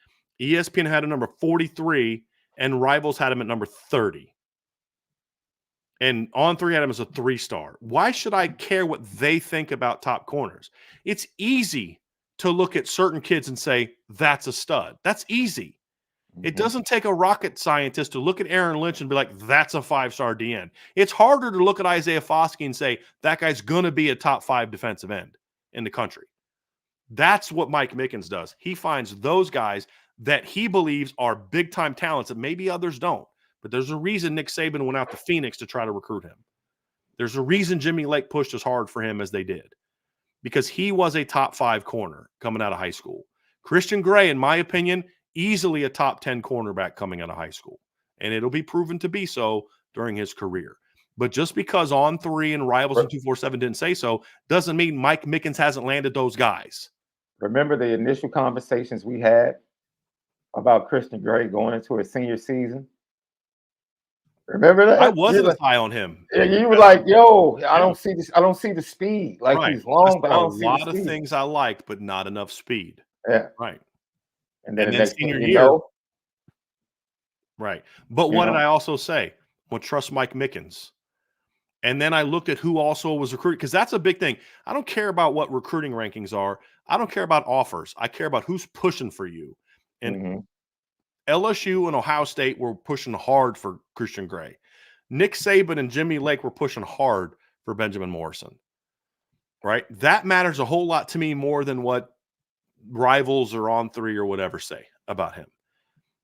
S2: ESPN had him number 43. And Rivals had him at number 30. And On3 had him as a 3-star. Why should I care what they think about top corners? It's easy to look at certain kids and say, that's a stud. That's easy. It doesn't take a rocket scientist to look at Aaron Lynch and be like, that's a 5-star DN. It's harder to look at Isaiah Foskey and say, that guy's going to be a top 5 defensive end in the country. That's what Mike Mickens does. He finds those guys that he believes are big-time talents that maybe others don't. But there's a reason Nick Saban went out to Phoenix to try to recruit him. There's a reason Jimmy Lake pushed as hard for him as they did. Because he was a top 5 corner coming out of high school. Christian Gray, in my opinion, easily a top 10 cornerback coming out of high school. And it'll be proven to be so during his career. But just because On3 and Rivals and 247 didn't say so, doesn't mean Mike Mickens hasn't landed those guys.
S1: Remember the initial conversations we had about Christian Gray going into his senior season? Remember that?
S2: I wasn't high on him.
S1: And you were like, yo, I don't see this. I don't see the speed. Like he's long, but I don't see the speed.
S2: A lot of things I liked, but not enough speed.
S1: Yeah.
S2: Right.
S1: And then
S2: senior year. Right. But what did I also say? Well, trust Mike Mickens. And then I looked at who also was recruited, because that's a big thing. I don't care about what recruiting rankings are. I don't care about offers. I care about who's pushing for you. And LSU and Ohio State were pushing hard for Christian Gray. Nick Saban and Jimmy Lake were pushing hard for Benjamin Morrison. Right? That matters a whole lot to me more than what Rivals or On3 or whatever say about him.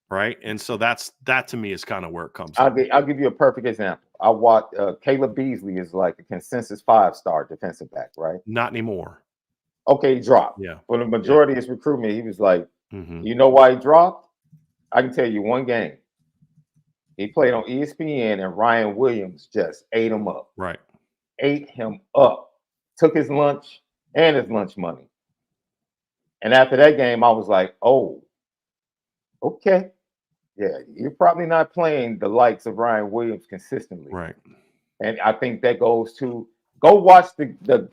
S2: Right? And so that to me is kind of where it comes from.
S1: I'll give you a perfect example. I watched Caleb Beasley is like a consensus 5-star defensive back, right?
S2: Not anymore.
S1: Okay, he dropped.
S2: Yeah.
S1: For the majority of his recruitment, he was like,
S2: Mhm.
S1: you know why he dropped? I can tell you one game. He played on ESPN and Ryan Williams just ate him up.
S2: Right.
S1: Ate him up. Took his lunch and his lunch money. And after that game, I was like, oh, okay. Yeah, you're probably not playing the likes of Ryan Williams consistently.
S2: Right.
S1: And I think that goes to go watch the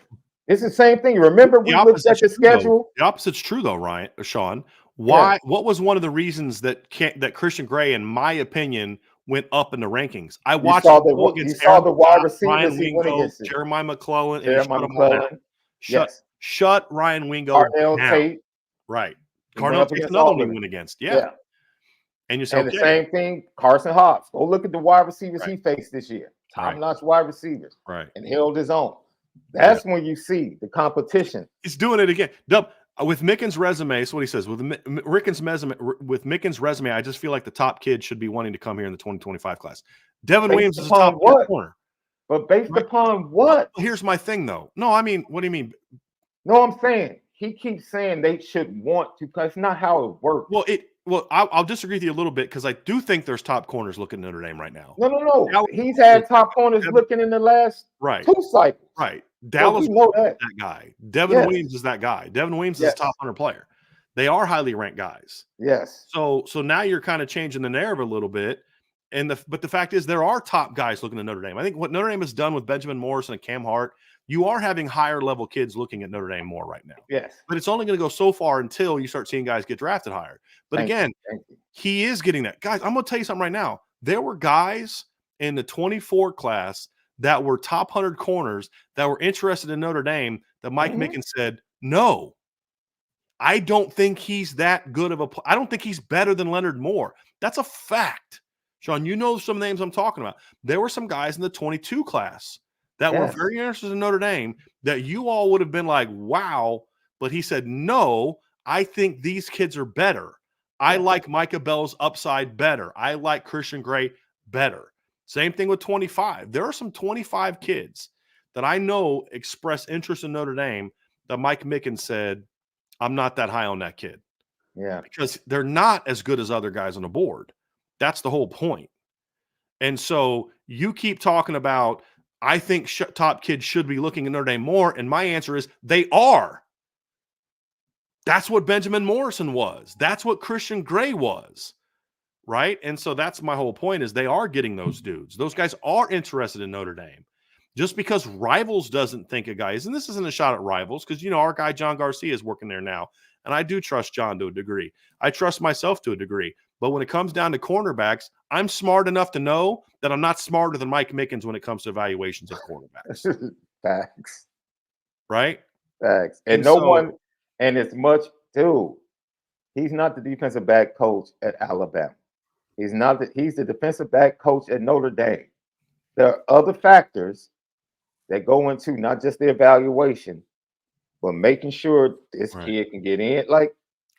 S1: it's the same thing. Remember we looked at the schedule?
S2: The opposite's true though, Sean. Why? What was one of the reasons that Christian Gray, in my opinion, went up in the rankings? I watched
S1: you saw the wide receivers he went against.
S2: Jeremiah McClellan, shut Ryan Wingo
S1: Darnell
S2: down.
S1: Tate.
S2: Right. Darnell Tate's another one he went against. Yeah. And you say,
S1: the same thing, Carson Hobbs. Go look at the wide receivers he faced this year. Top-notch wide receivers.
S2: Right.
S1: And held his own. That's when you see the competition.
S2: He's doing it again. With Mickens' resume, that's what he says. With Mickens' resume, I just feel like the top kid should be wanting to come here in the 2025 class. Devin Williams is a top corner.
S1: But based upon what?
S2: Well, here's my thing, though. No, I mean, what do you mean?
S1: No, I'm saying he keeps saying they should want to, because it's not how it works.
S2: Well, I'll disagree with you a little bit, because I do think there's top corners looking at Notre Dame right now.
S1: No. He's had top corners looking in the last 2 cycles.
S2: Right. Dallas is that guy. Devin Williams is that guy. Devin Williams is a top 100 player. They are highly ranked guys.
S1: Yes.
S2: So now you're kind of changing the narrative a little bit. But the fact is, there are top guys looking at Notre Dame. I think what Notre Dame has done with Benjamin Morrison and Cam Hart, you are having higher level kids looking at Notre Dame more right now.
S1: Yes.
S2: But it's only going to go so far until you start seeing guys get drafted higher. But he is getting that. Guys, I'm going to tell you something right now. There were guys in the 24 class that were top 100 corners that were interested in Notre Dame that Mike Mickens said, no, I don't think he's that good of I don't think he's better than Leonard Moore. That's a fact. Sean, you know some names I'm talking about. There were some guys in the 22 class that were very interested in Notre Dame that you all would have been like, wow. But he said, no, I think these kids are better. I like Micah Bell's upside better. I like Christian Gray better. Same thing with 25. There are some 25 kids that I know express interest in Notre Dame that Mike Mickens said, I'm not that high on that kid.
S1: Yeah.
S2: Because they're not as good as other guys on the board. That's the whole point. And so you keep talking about, I think top kids should be looking at Notre Dame more. And my answer is they are. That's what Benjamin Morrison was. That's what Christian Gray was. Right. And so that's my whole point, is they are getting those dudes. Those guys are interested in Notre Dame. Just because Rivals doesn't think a guy is, and this isn't a shot at Rivals, because, our guy John Garcia is working there now. And I do trust John to a degree. I trust myself to a degree. But when it comes down to cornerbacks, I'm smart enough to know that I'm not smarter than Mike Mickens when it comes to evaluations of cornerbacks.
S1: Facts.
S2: Right?
S1: Facts. And as much, dude, he's not the defensive back coach at Alabama. He's the defensive back coach at Notre Dame. There are other factors that go into not just the evaluation, but making sure this kid can get in. Like,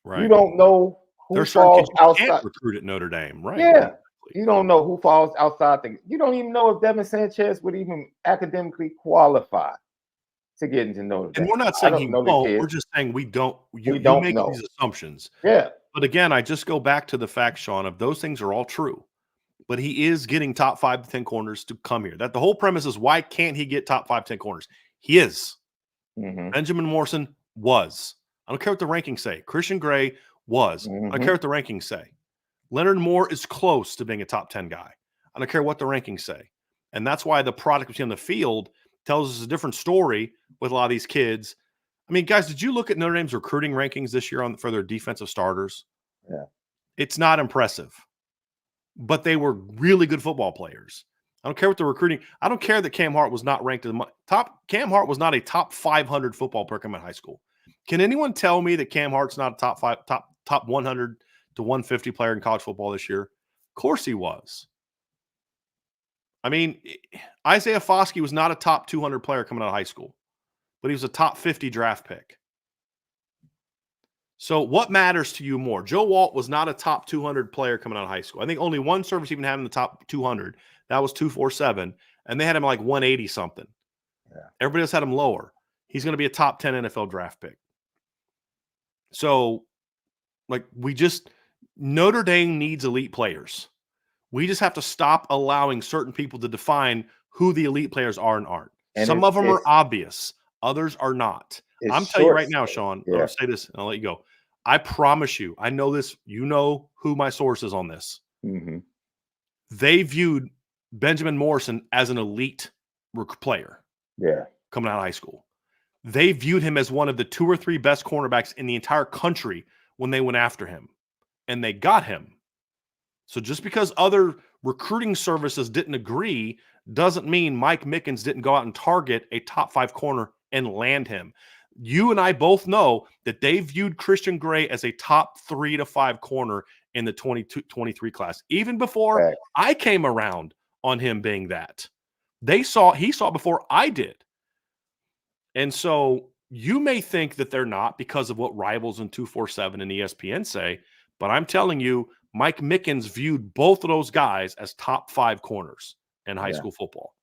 S1: you don't know who falls outside.
S2: Recruit at Notre Dame, right?
S1: Yeah. You don't know who falls outside. You don't even know if Devin Sanchez would even academically qualify to get into Notre Dame.
S2: And we're not saying he won't. We're just saying we don't make
S1: know
S2: these assumptions.
S1: Yeah.
S2: But again, I just go back to the fact, Sean, of those things are all true. But he is getting top 5 to 10 corners to come here. That the whole premise is, why can't he get top 5, 10 corners? He is. Benjamin Morrison was. I don't care what the rankings say. Christian Gray was. I don't care what the rankings say. Leonard Moore is close to being a top 10 guy. I don't care what the rankings say. And that's why the product on the field tells us a different story with a lot of these kids. I mean, guys, did you look at Notre Dame's recruiting rankings this year for their defensive starters?
S1: Yeah.
S2: It's not impressive. But they were really good football players. I don't care what the recruiting. I don't care that Cam Hart was not ranked Cam Hart was not a top 500 football player coming out of high school. Can anyone tell me that Cam Hart's not a top 100 to 150 player in college football this year? Of course he was. I mean, Isaiah Foskey was not a top 200 player coming out of high school, but he was a top 50 draft pick. So what matters to you more? Joe Walt was not a top 200 player coming out of high school. I think only one service even had in the top 200. That was 247. And they had him like 180 something.
S1: Yeah.
S2: Everybody else had him lower. He's going to be a top 10 NFL draft pick. So, like, Notre Dame needs elite players. We just have to stop allowing certain people to define who the elite players are and aren't.
S1: And
S2: some of them are obvious. Others are not. I'm telling you right now, Sean, I'll say this and I'll let you go. I promise you, I know this. You know who my source is on this.
S1: Mm-hmm.
S2: They viewed Benjamin Morrison as an elite player.
S1: Yeah.
S2: Coming out of high school. They viewed him as one of the 2 or 3 best cornerbacks in the entire country when they went after him. And they got him. So just because other recruiting services didn't agree doesn't mean Mike Mickens didn't go out and target a top 5 corner and land him. You and I both know that they viewed Christian Gray as a top 3 to 5 corner in the 22-23 class, even before I came around on him being that. He saw before I did. And so you may think that they're not because of what Rivals and 247 and ESPN say, but I'm telling you, Mike Mickens viewed both of those guys as top 5 corners in high school football,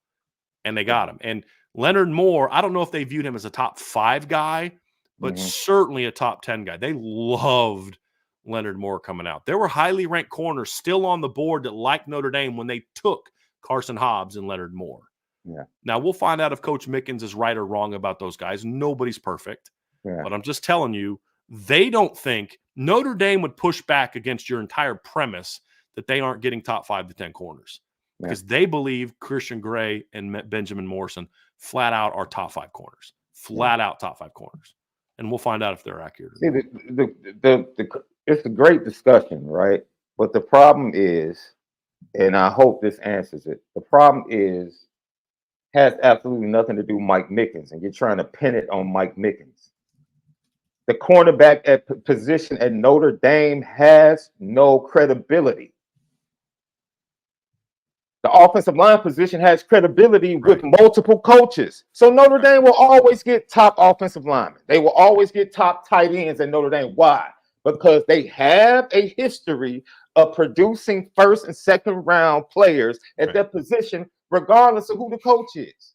S2: and they got him. And Leonard Moore, I don't know if they viewed him as a top 5 guy, but certainly a top 10 guy. They loved Leonard Moore coming out. There were highly ranked corners still on the board that liked Notre Dame when they took Carson Hobbs and Leonard Moore.
S1: Yeah.
S2: Now, we'll find out if Coach Mickens is right or wrong about those guys. Nobody's perfect. Yeah. But I'm just telling you, they don't think Notre Dame would push back against your entire premise that they aren't getting top 5 to 10 corners because they believe Christian Gray and Benjamin Morrison flat out are top 5 corners, flat out top 5 corners. And we'll find out if they're accurate.
S1: See, it's a great discussion, right? But the problem is, and I hope this answers it, the problem has absolutely nothing to do with Mike Mickens, and you're trying to pin it on Mike Mickens. The cornerback at position at Notre Dame has no credibility. The offensive line position has credibility with multiple coaches. So Notre Dame will always get top offensive linemen. They will always get top tight ends at Notre Dame. Why? Because they have a history of producing first and second round players at that position, regardless of who the coach is.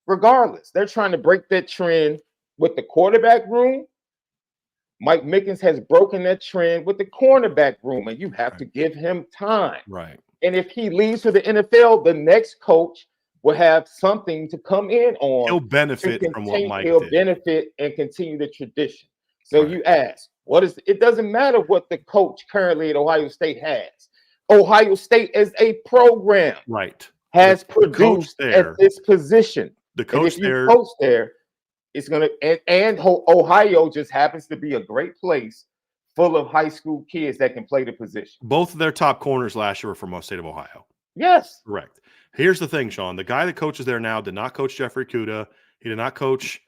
S1: Regardless, they're trying to break that trend with the quarterback room. Mike Mickens has broken that trend with the cornerback room, and you have to give him time.
S2: Right.
S1: And if he leaves to the NFL, the next coach will have something to come in on.
S2: He'll benefit from what Mike did.
S1: He'll benefit and continue the tradition. So you ask, it doesn't matter what the coach currently at Ohio State has. Ohio State as a program has produced at this position.
S2: The coach there,
S1: coach there, it's gonna and Ohio just happens to be a great place full of high school kids that can play the position.
S2: Both of their top corners last year were from the state of Ohio.
S1: Yes.
S2: Correct. Here's the thing, Sean. The guy that coaches there now did not coach Jeffrey Kuda. He did not coach,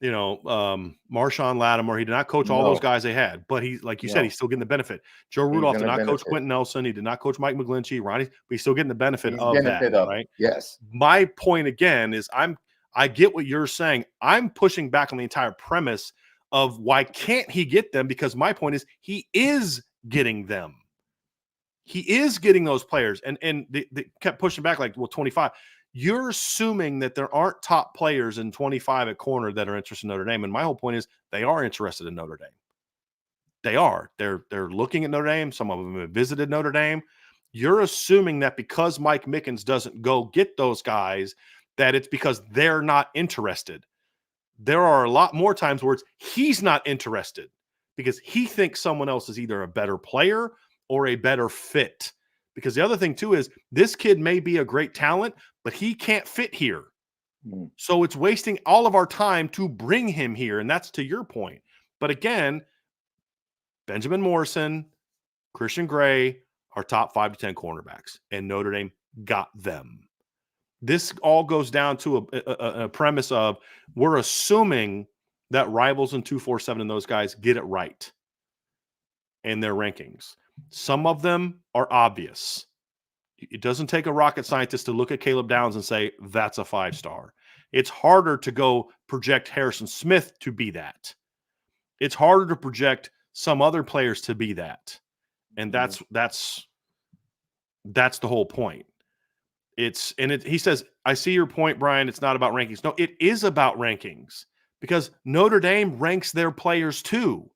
S2: Marshawn Lattimore. He did not coach all those guys they had. But he, like you said, he's still getting the benefit. Joe Rudolph did not coach Quentin Nelson. He did not coach Mike McGlinchey, Ronnie, but he's still getting the benefit of that, right?
S1: Yes.
S2: My point again is I get what you're saying. I'm pushing back on the entire premise of why can't he get them? Because my point is he is getting them. He is getting those players. And they kept pushing back like, 25. You're assuming that there aren't top players in 25 at corner that are interested in Notre Dame. And my whole point is they are interested in Notre Dame. They are. They're looking at Notre Dame. Some of them have visited Notre Dame. You're assuming that because Mike Mickens doesn't go get those guys, that it's because they're not interested. There are a lot more times where he's not interested because he thinks someone else is either a better player or a better fit. Because the other thing too is this kid may be a great talent, but he can't fit here. So it's wasting all of our time to bring him here. And that's to your point. But again, Benjamin Morrison, Christian Gray are top 5 to 10 cornerbacks, and Notre Dame got them. This all goes down to a premise of we're assuming that Rivals and 247 and those guys get it right in their rankings. Some of them are obvious. It doesn't take a rocket scientist to look at Caleb Downs and say, that's a 5-star. It's harder to go project Harrison Smith to be that. It's harder to project some other players to be that. And that's the whole point. He says, I see your point, Brian. It's not about rankings. No, it is about rankings because Notre Dame ranks their players too.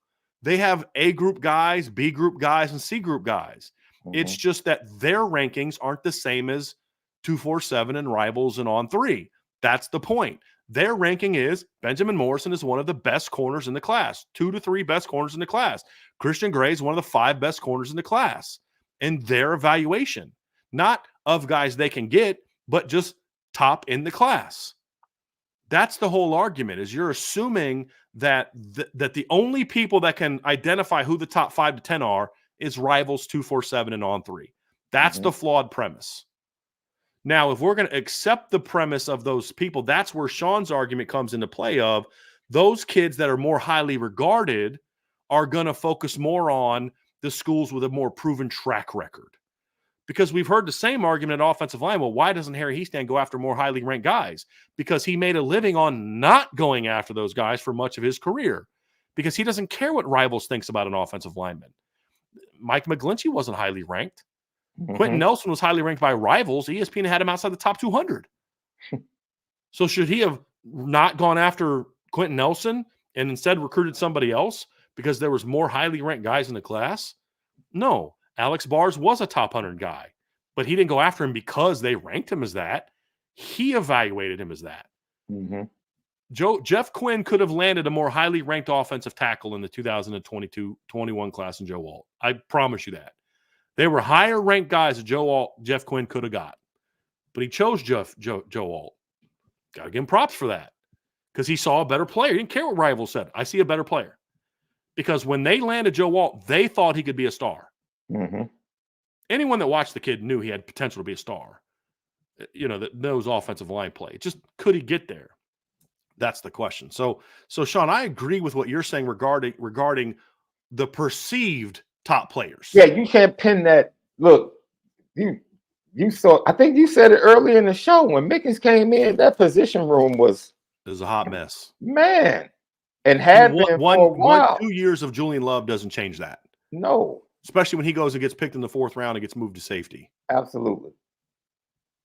S2: They have A group guys, B group guys, and C group guys. It's just that their rankings aren't the same as 247 and Rivals and On3. That's the point. Their ranking is Benjamin Morrison is one of the best corners in the class, 2 to 3 best corners in the class. Christian Gray is one of the 5 best corners in the class. And their evaluation, not of guys they can get, but just top in the class. That's the whole argument, is you're assuming that that the only people that can identify who the top 5 to 10 are is Rivals, 247, and On3. That's the flawed premise. Now, if we're going to accept the premise of those people, that's where Sean's argument comes into play of those kids that are more highly regarded are going to focus more on the schools with a more proven track record. Because we've heard the same argument at offensive line. Well, why doesn't Harry Hiestand go after more highly ranked guys? Because he made a living on not going after those guys for much of his career. Because he doesn't care what Rivals thinks about an offensive lineman. Mike McGlinchey wasn't highly ranked. Quentin Nelson was highly ranked by Rivals. ESPN had him outside the top 200. So should he have not gone after Quentin Nelson and instead recruited somebody else because there was more highly ranked guys in the class? No. Alex Bars was a top 100 guy, but he didn't go after him because they ranked him as that. He evaluated him as that. Jeff Quinn could have landed a more highly ranked offensive tackle in the 2022-21 class than Joe Alt. I promise you that. They were higher ranked guys that Jeff Quinn could have got, but he chose Joe Alt. Got to give him props for that because he saw a better player. He didn't care what Rivals said. I see a better player because when they landed Joe Alt, they thought he could be a star. Anyone that watched the kid knew he had potential to be a star. You know, that knows offensive line play. Just could he get there? That's the question. So Sean, I agree with what you're saying regarding the perceived top players.
S1: Yeah, you can't pin that. Look, you saw. I think you said it earlier in the show when Mickens came in. That position room was
S2: a hot mess,
S1: man, and had been for a while.
S2: 2 years of Julian Love doesn't change that.
S1: No,
S2: especially when he goes and gets picked in the 4th round and gets moved to safety.
S1: Absolutely.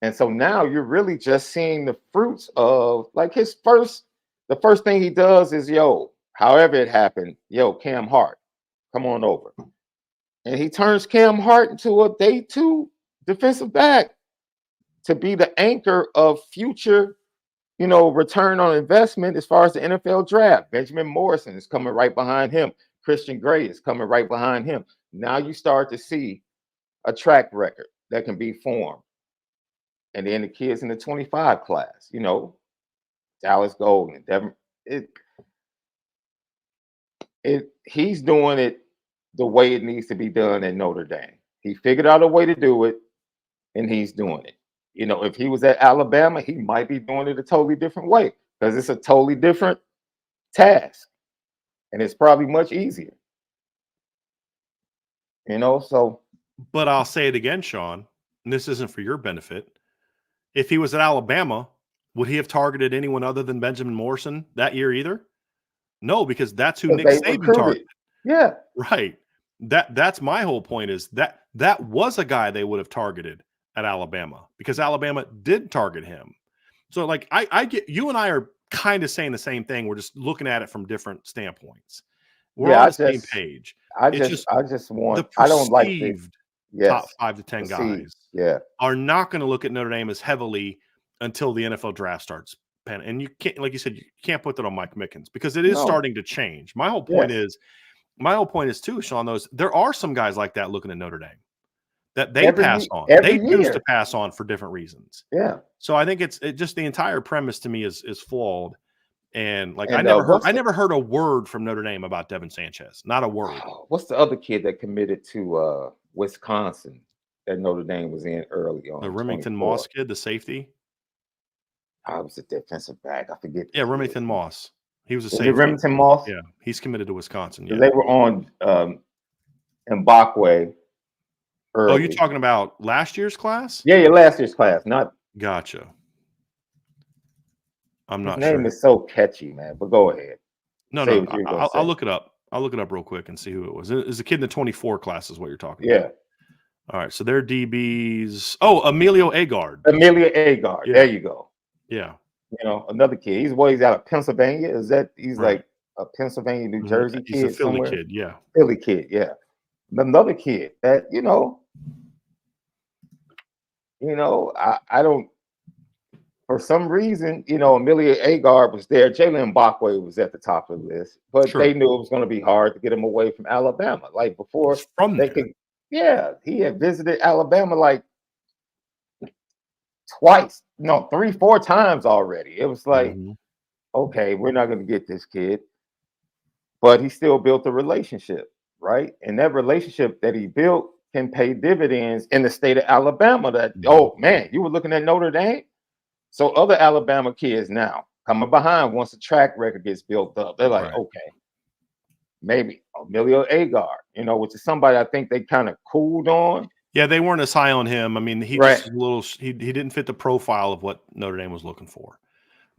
S1: And so now you're really just seeing the fruits of like the first thing he does is, however it happened, Cam Hart, come on over. And he turns Cam Hart into a day 2 defensive back to be the anchor of future, return on investment as far as the NFL draft. Benjamin Morrison is coming right behind him. Christian Gray is coming right behind him. Now you start to see a track record that can be formed. And then the kids in the 25 class, Dallas Golden, Devin, he's doing it the way it needs to be done at Notre Dame. He figured out a way to do it, and he's doing it. If he was at Alabama, he might be doing it a totally different way because it's a totally different task, and it's probably much easier. So.
S2: But I'll say it again, Sean, and this isn't for your benefit. If he was at Alabama, would he have targeted anyone other than Benjamin Morrison that year either? No, because that's who Nick Saban targeted.
S1: Yeah.
S2: Right. That's my whole point is that was a guy they would have targeted at Alabama because Alabama did target him. So like I get you and I are kind of saying the same thing. We're just looking at it from different standpoints. We're on the same page.
S1: I just want I don't like the
S2: top 5 to 10 guys are not going to look at Notre Dame as heavily until the NFL draft starts. And you can't, like you said, you can't put that on Mike Mickens because it is starting to change. My whole point is too, Sean, there are some guys like that looking at Notre Dame that they pass on. They choose to pass on for different reasons.
S1: Yeah.
S2: So I think it just the entire premise to me is flawed. And I never heard a word from Notre Dame about Devin Sanchez. Not a word.
S1: What's the other kid that committed to Wisconsin that Notre Dame was in early on?
S2: The Remington Moss kid, the safety.
S1: I was a defensive back. I forget.
S2: Yeah, Remington Moss. He was a safety.
S1: Remington Moss?
S2: Yeah, he's committed to Wisconsin. Yeah.
S1: They were on Mbakwe early.
S2: Oh, you're talking about last year's class?
S1: Yeah, last year's class. Not.
S2: Gotcha. I'm not
S1: sure. His name is so catchy, man. But go ahead.
S2: No, I'll look it up. I'll look it up real quick and see who it was. It's a kid in the 24 class is what you're talking about. All right, so they're DBs. Oh, Emilio Agard.
S1: Amelia Agard.
S2: Yeah.
S1: There you go.
S2: Yeah.
S1: Another kid. He's out of Pennsylvania. He's
S2: Right.
S1: like a Pennsylvania, New Jersey
S2: He's a
S1: kid
S2: Philly
S1: somewhere?
S2: kid, yeah.
S1: Philly kid, yeah. Another kid that, I don't, for some reason, Amelia Agard was there. Jalen Bachway was at the top of the list, but they knew it was going to be hard to get him away from Alabama. Like before
S2: from
S1: they
S2: there.
S1: could, yeah, he had visited Alabama like twice, no, 3-4 times already. It was like, okay, we're not going to get this kid, but he still built a relationship, right? And that relationship that he built can pay dividends in the state of Alabama. That, oh man, you were looking at Notre Dame. So other Alabama kids now coming behind once the track record gets built up, they're like, okay, maybe Emilio Agard, which is somebody I think they kind of cooled on.
S2: Yeah, they weren't as high on him. I mean, he just he didn't fit the profile of what Notre Dame was looking for.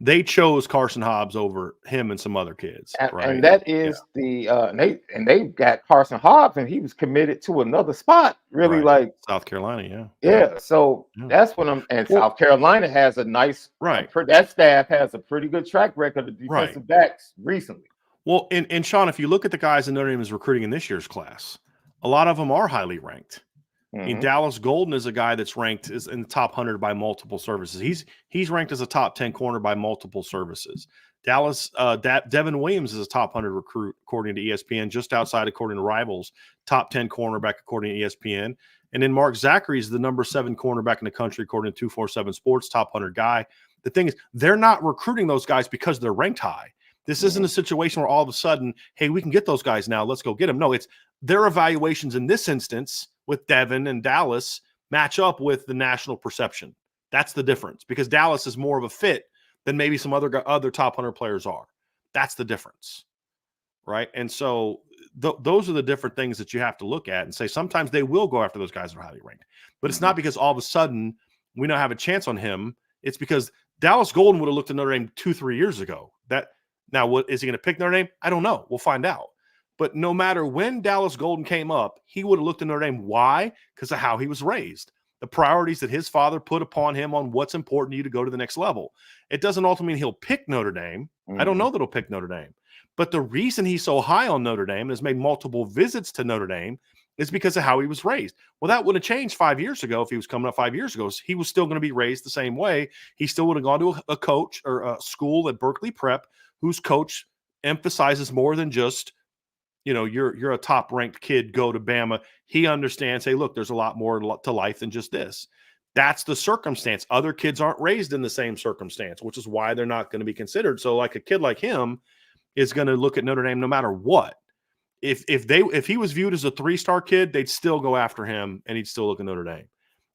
S2: They chose Carson Hobbs over him and some other kids, right?
S1: And that is they got Carson Hobbs, and he was committed to another spot, really, like
S2: South Carolina,
S1: yeah. So that's what South Carolina has a nice that staff has a pretty good track record of defensive backs recently.
S2: Well, and Sean, if you look at the guys that Notre Dame is recruiting in this year's class, a lot of them are highly ranked. I mean, Dallas Golden is a guy that's ranked is in the top 100 by multiple services. He's ranked as a top 10 corner by multiple services. Devin Williams is a top 100 recruit according to ESPN, just outside according to Rivals, top 10 cornerback according to ESPN. And then Mark Zachary is the number 7 cornerback in the country according to 247 Sports, top 100 guy. The thing is, they're not recruiting those guys because they're ranked high. This isn't a situation where all of a sudden, hey, we can get those guys now. Let's go get them. No, it's their evaluations in this instance with Devin and Dallas match up with the national perception. That's the difference, because Dallas is more of a fit than maybe some other top 100 players are. That's the difference, right? And so those are the different things that you have to look at and say sometimes they will go after those guys that are highly ranked. But it's not because all of a sudden we now have a chance on him. It's because Dallas Golden would have looked at Notre Dame 2-3 years ago. Now, what is he going to pick Notre Dame? I don't know. We'll find out. But no matter when Dallas Golden came up, he would have looked at Notre Dame. Why? Because of how he was raised. The priorities that his father put upon him on what's important to you to go to the next level. It doesn't ultimately mean he'll pick Notre Dame. I don't know that he'll pick Notre Dame. But the reason he's so high on Notre Dame and has made multiple visits to Notre Dame is because of how he was raised. Well, that would have changed 5 years ago. If he was coming up 5 years ago, he was still going to be raised the same way. He still would have gone to a coach or a school at Berkeley Prep whose coach emphasizes more than just, you're a top-ranked kid, go to Bama. He understands, hey, look, there's a lot more to life than just this. That's the circumstance. Other kids aren't raised in the same circumstance, which is why they're not going to be considered. So like a kid like him is going to look at Notre Dame no matter what. If he was viewed as a 3-star kid, they'd still go after him and he'd still look at Notre Dame.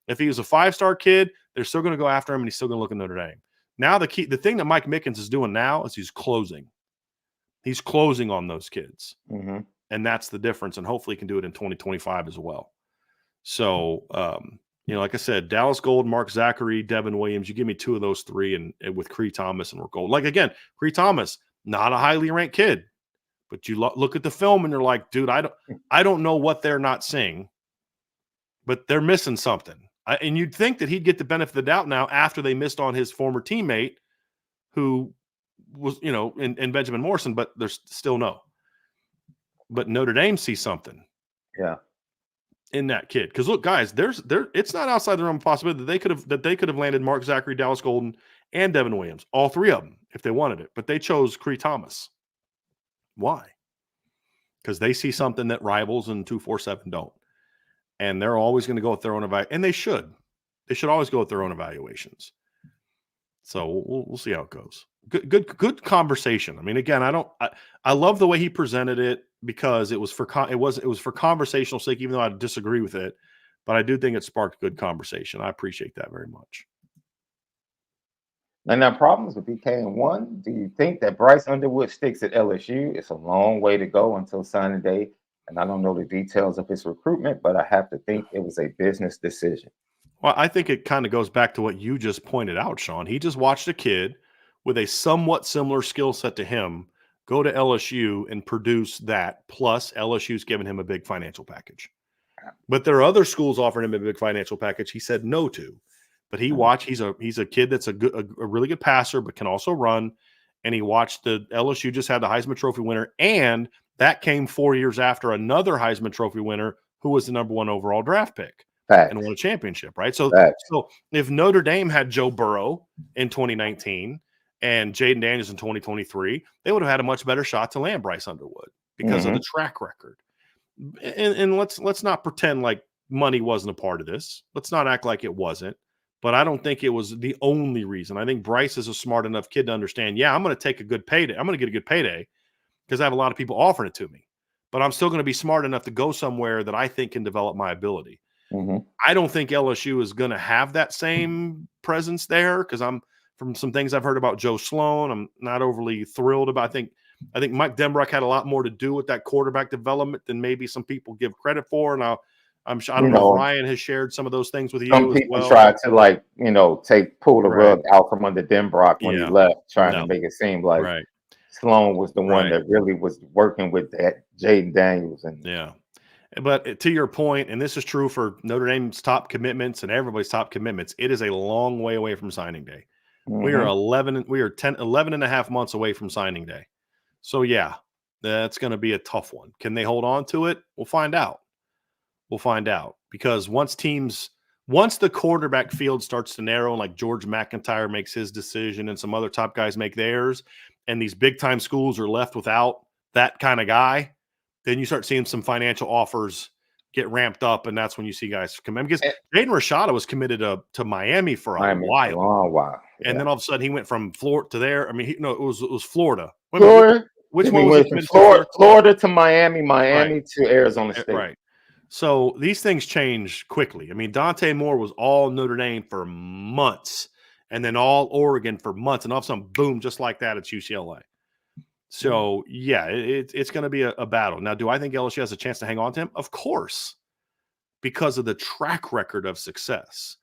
S2: If he was a 5-star kid, they're still going to go after him and he's still going to look at Notre Dame. Now the thing that Mike Mickens is doing now is he's closing. He's closing on those kids. And that's the difference. And hopefully he can do it in 2025 as well. So, like I said, Dallas Gold, Mark Zachary, Devin Williams, you give me 2 of those 3 and with Cree Thomas and we're gold. Like, again, Cree Thomas, not a highly ranked kid, but you look at the film and you're like, dude, I don't know what they're not seeing, but they're missing something. And you'd think that he'd get the benefit of the doubt now after they missed on his former teammate who was, in Benjamin Morrison, but there's still no. But Notre Dame sees something.
S1: Yeah.
S2: In that kid. Because look, guys, it's not outside the realm of possibility that they could have landed Mark Zachary, Dallas Golden, and Devin Williams, all 3 of them, if they wanted it. But they chose Cree Thomas. Why? Because they see something that Rivals and 247 don't. And they're always going to go with their own evaluation. And they should. They should always go with their own evaluations. So we'll see how it goes. Good conversation. I mean, again, I love the way he presented it because it was for conversational sake, even though I disagree with it. But I do think it sparked good conversation. I appreciate that very much.
S1: And now problems with BK1. Do you think that Bryce Underwood sticks at LSU? It's a long way to go until signing day. And I don't know the details of his recruitment, but I have to think it was a business decision.
S2: Well, I think it kind of goes back to what you just pointed out, Sean. He just watched a kid with a somewhat similar skill set to him go to LSU and produce that. Plus, LSU's given him a big financial package. But there are other schools offering him a big financial package he said no to. But he's a kid that's a really good passer, but can also run. And he watched the LSU just had the Heisman Trophy winner, and that came 4 years after another Heisman Trophy winner who was the #1 overall draft pick and won a championship, right? So if Notre Dame had Joe Burrow in 2019 and Jaden Daniels in 2023, they would have had a much better shot to land Bryce Underwood because of the track record. And let's not pretend like money wasn't a part of this. Let's not act like it wasn't. But I don't think it was the only reason. I think Bryce is a smart enough kid to understand, yeah, I'm going to take a good payday. I'm going to get a good payday because I have a lot of people offering it to me. But I'm still going to be smart enough to go somewhere that I think can develop my ability. I don't think LSU is going to have that same presence there because from some things I've heard about Joe Sloan, I'm not overly thrilled about. I think Mike Denbrock had a lot more to do with that quarterback development than maybe some people give credit for. Now, I don't know if Ryan has shared some of those things with you as well.
S1: Some people tried to pull the rug out from under Denbrock when he left, trying to make it seem like Sloan was the one that really was working with that Jaden Daniels.
S2: But to your point, and this is true for Notre Dame's top commitments and everybody's top commitments, it is a long way away from signing day. We are 11 and a half months away from signing day. So yeah, that's going to be a tough one. Can they hold on to it? We'll find out. Because once the quarterback field starts to narrow and like George McIntyre makes his decision and some other top guys make theirs, and these big time schools are left without that kind of guy, then you start seeing some financial offers get ramped up, and that's when you see guys come in. Because Jaden Rashada was committed to Miami for a while. And then all of a sudden he went from Florida to there. I mean, it was Florida.
S1: Which one was it? Florida to Miami to Arizona State.
S2: Right. So these things change quickly. I mean, Dante Moore was all Notre Dame for months and then all Oregon for months. And all of a sudden, boom, just like that, it's UCLA. So, yeah, it's going to be a battle. Now, do I think LSU has a chance to hang on to him? Of course, because of the track record of success.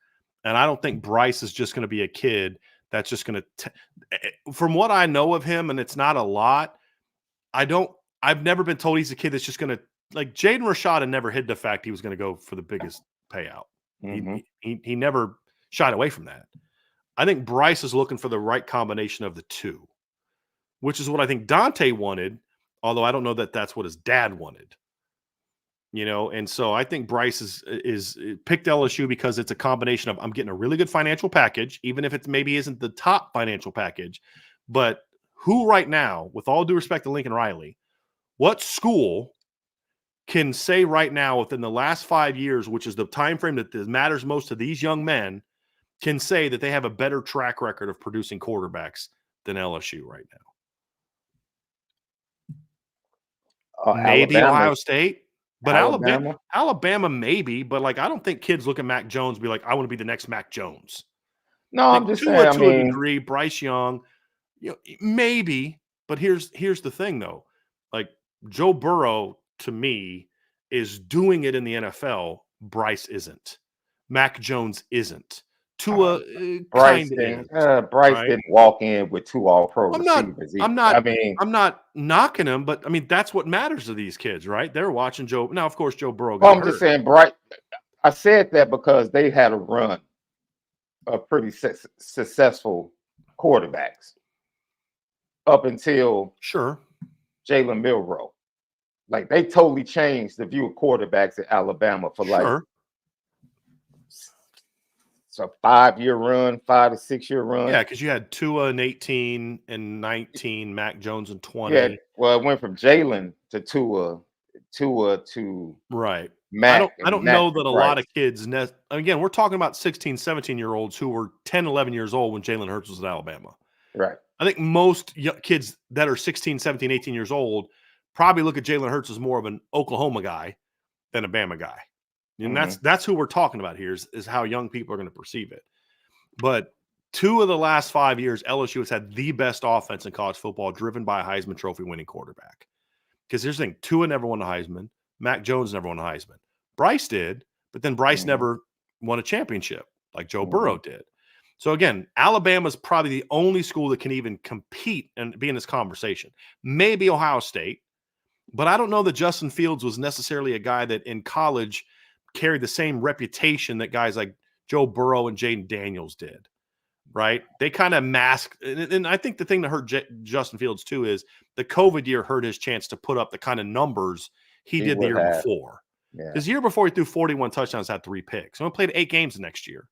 S2: And I don't think Bryce is just going to be a kid that's just going to – from what I know of him, and it's not a lot, I've never been told he's a kid that's just going to – like Jaden Rashada never hid the fact he was going to go for the biggest payout. He never shied away from that. I think Bryce is looking for the right combination of the two, which is what I think Dante wanted, although I don't know that that's what his dad wanted. And so I think Bryce is picked LSU because it's a combination of I'm getting a really good financial package, even if it maybe isn't the top financial package. But who right now, with all due respect to Lincoln Riley, what school can say right now within the last 5 years, which is the time frame that matters most to these young men, can say that they have a better track record of producing quarterbacks than LSU right now? Maybe Alabama. Ohio State, but Alabama maybe. But I don't think kids look at Mac Jones and be like, I want to be the next Mac Jones.
S1: No, I'm just saying.
S2: To a degree, Bryce Young, maybe. But here's the thing, though. Joe Burrow, to me, is doing it in the NFL. Bryce isn't. Mac Jones isn't. Tua
S1: Bryce didn't walk in with 2 all-pro receivers.
S2: I'm not knocking him, but that's what matters to these kids, right? They're watching Joe. Now, of course, Joe Burrow got hurt.
S1: Just saying, Bryce. I said that because they had a run of pretty successful quarterbacks up until Jalen Milroe. They totally changed the view of quarterbacks at Alabama for it's a 5-year run, 5 to 6 year run.
S2: Yeah, because you had Tua in 18 and 19, Mac Jones in 20.
S1: Yeah, well, it went from Jalen to Tua to
S2: Mac. I don't know that a lot of kids again, we're talking about 16, 17-year-olds who were 10, 11 years old when Jalen Hurts was at Alabama.
S1: Right.
S2: I think most kids that are 16, 17, 18 years old probably look at Jalen Hurts as more of an Oklahoma guy than a Bama guy. And that's who we're talking about here is how young people are going to perceive it. But 2 of the last 5 years, LSU has had the best offense in college football driven by a Heisman Trophy winning quarterback. Because here's the thing, Tua never won a Heisman. Mac Jones never won a Heisman. Bryce did, but then Bryce never won a championship like Joe Burrow did. So again, Alabama's probably the only school that can even compete and be in this conversation. Maybe Ohio State. But I don't know that Justin Fields was necessarily a guy that in college carry the same reputation that guys like Joe Burrow and Jaden Daniels did, right? They kind of masked. And I think the thing that hurt Justin Fields too is the COVID year hurt his chance to put up the kind of numbers he did the year before. Because the year before he threw 41 touchdowns, had 3 picks. So he played 8 games the next year.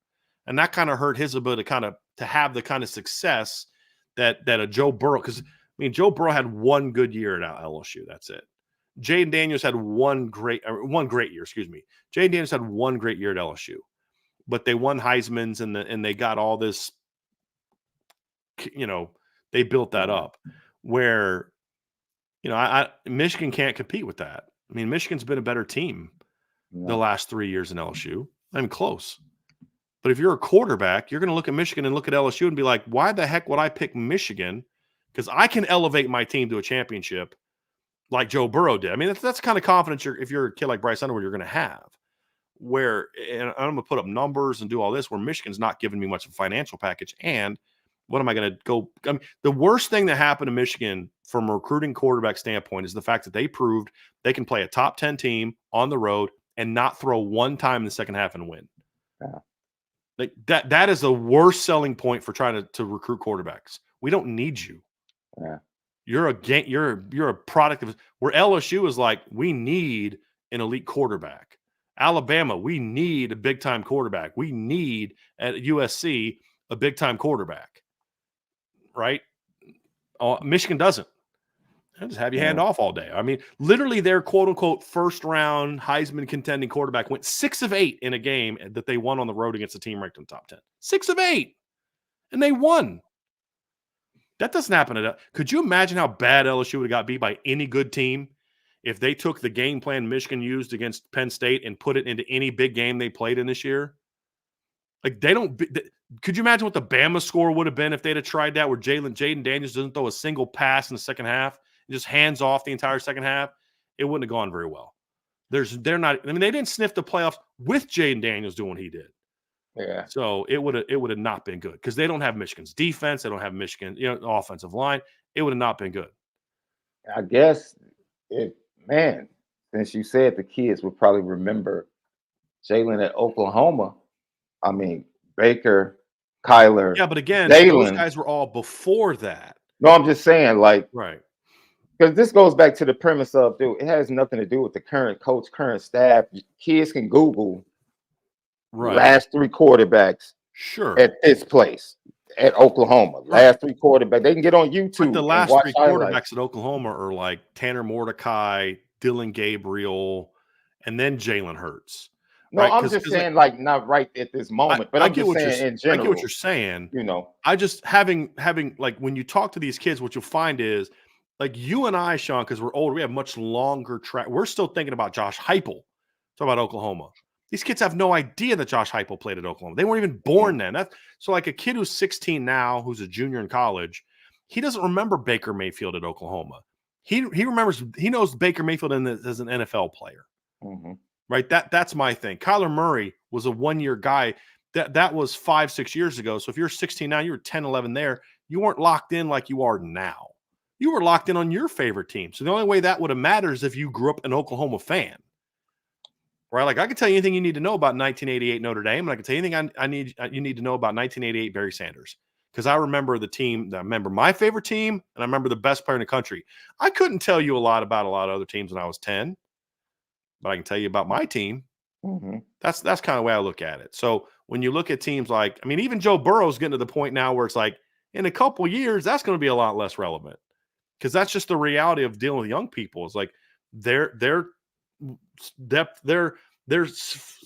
S2: And that kind of hurt his ability to have the kind of success that a Joe Burrow, because Joe Burrow had one good year at LSU. That's it. Jaden Daniels had one great year, excuse me. Jaden Daniels had one great year at LSU. But they won Heisman's and they got all this, they built that up where, Michigan can't compete with that. Michigan's been a better team the last 3 years in LSU. Not even close. But if you're a quarterback, you're going to look at Michigan and look at LSU and be like, why the heck would I pick Michigan? Because I can elevate my team to a championship like Joe Burrow did. That's the kind of confidence if you're a kid like Bryce Underwood, you're going to have. Where, and I'm going to put up numbers and do all this, where Michigan's not giving me much of a financial package. And what am I going to go? The worst thing that happened to Michigan from a recruiting quarterback standpoint is the fact that they proved they can play a top 10 team on the road and not throw one time in the second half and win. Yeah. Like that is the worst selling point for trying to recruit quarterbacks. We don't need you.
S1: Yeah.
S2: You're a product of where LSU is like, we need an elite quarterback. Alabama, we need a big time quarterback. We need at USC a big time quarterback. Right? Michigan doesn't. They'll just have you hand off all day. Literally their quote unquote first round Heisman contending quarterback went 6 of 8 in a game that they won on the road against a team ranked in the top 10. 6 of 8. And they won. That doesn't happen. Could you imagine how bad LSU would have got beat by any good team if they took the game plan Michigan used against Penn State and put it into any big game they played in this year? Like could you imagine what the Bama score would have been if they'd have tried that, where Jaden Daniels doesn't throw a single pass in the second half? Just hands off the entire second half? It wouldn't have gone very well. They didn't sniff the playoffs with Jaden Daniels doing what he did.
S1: Yeah.
S2: So it would have not been good because they don't have Michigan's defense. They don't have Michigan, offensive line. It would have not been good.
S1: I guess since you said the kids would probably remember Jalen at Oklahoma. Baker, Kyler.
S2: Yeah, but again,
S1: Jalen,
S2: those guys were all before that.
S1: No, I'm just saying,
S2: right.
S1: Because this goes back to the premise of, dude, it has nothing to do with the current coach, current staff. Kids can Google last 3 quarterbacks at this place, at Oklahoma. Last 3 quarterbacks. They can get on YouTube.
S2: But the last 3 quarterbacks at Oklahoma are like Tanner Mordecai, Dylan Gabriel, and then Jalen Hurts.
S1: No, I'm just saying, not right at this moment, but I'm just saying in general.
S2: I get what you're saying. I just having when you talk to these kids, what you'll find is, like you and I, Sean, because we're older, we have much longer track. We're still thinking about Josh Heupel. Talk about Oklahoma. These kids have no idea that Josh Heupel played at Oklahoma. They weren't even born then. So like a kid who's 16 now, who's a junior in college, he doesn't remember Baker Mayfield at Oklahoma. He knows Baker Mayfield as an NFL player.
S1: Mm-hmm.
S2: Right? That's my thing. Kyler Murray was a 1-year guy. That was 5-6 years ago. So if you're 16 now, you're 10, 11 there. You weren't locked in like you are now. You were locked in on your favorite team. So the only way that would have mattered is if you grew up an Oklahoma fan. Right? Like I can tell you anything you need to know about 1988 Notre Dame, and I can tell you anything you need to know about 1988 Barry Sanders. Because I remember the team, I remember my favorite team, and I remember the best player in the country. I couldn't tell you a lot about a lot of other teams when I was 10. But I can tell you about my team.
S1: Mm-hmm.
S2: That's kind of the way I look at it. So when you look at teams like, even Joe Burrow's getting to the point now where it's like, in a couple years, that's going to be a lot less relevant. Because that's just the reality of dealing with young people. It's like their depth, their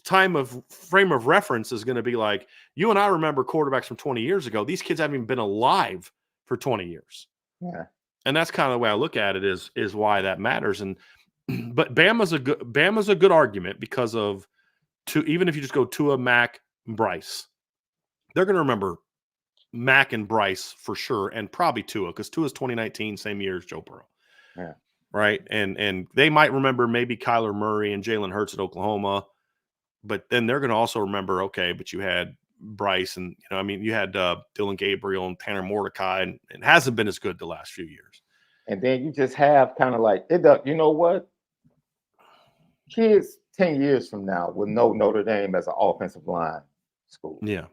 S2: time of frame of reference is going to be like, you and I remember quarterbacks from 20 years ago. These kids haven't even been alive for 20 years.
S1: Yeah.
S2: And that's kind of the way I look at it is why that matters. But Bama's a good argument because of even if you just go Tua, Mac, and Bryce, they're going to remember Mac and Bryce for sure, and probably Tua, because Tua's 2019, same year as Joe Burrow.
S1: Yeah.
S2: Right. And they might remember maybe Kyler Murray and Jalen Hurts at Oklahoma, but then they're going to also remember, okay, but you had Bryce and, you had Dylan Gabriel and Tanner Mordecai, and it hasn't been as good the last few years. And
S1: then you just have kind of like, you know what? Kids 10 years from now will know Notre Dame as an offensive line school.
S2: Yeah.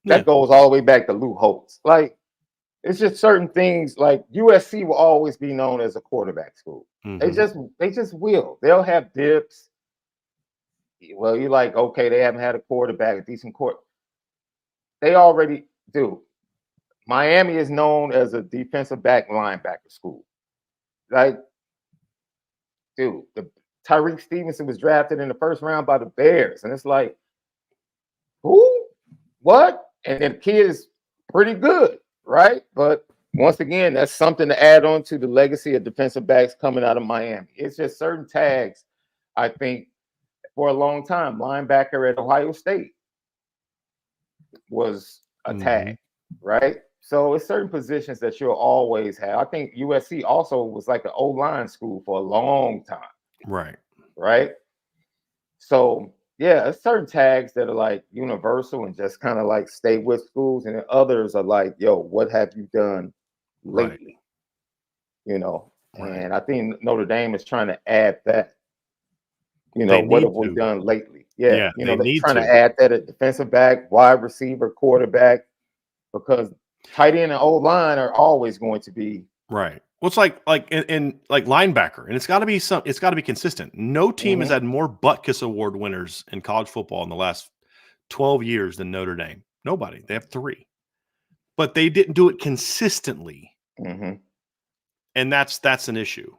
S1: That goes all the way back to Lou Holtz. Like, it's just certain things. Like USC will always be known as a quarterback school. They just will. They'll have dips. Well, you're like, okay, they haven't had a quarterback, a decent They already do. Miami is known as a defensive back linebacker school. Like, dude, Tyreek Stevenson was drafted in the first round by the Bears, and it's like, who? What? And the kid is pretty good, right? But once again, that's something to add on to the legacy of defensive backs coming out of Miami. It's just certain tags, I think, for a long time. Linebacker at Ohio State was a tag, right? So it's certain positions that you'll always have. I think USC also was like an O-line school for a long time. Right. So yeah, it's certain tags that are like universal and just kind of like stay with schools, and then others are like, yo, what have you done lately? You know, and I think Notre Dame is trying to add that. You know, what have we done lately? Yeah, you know, they're trying to add that at defensive back, wide receiver, quarterback, because tight end and old line are always going to be
S2: right. Well, it's like in linebacker, and it's got to be consistent. No team has had more Butkus Award winners in college football in the last 12 years than Notre Dame. Nobody. They have 3, but they didn't do it consistently, and that's an issue,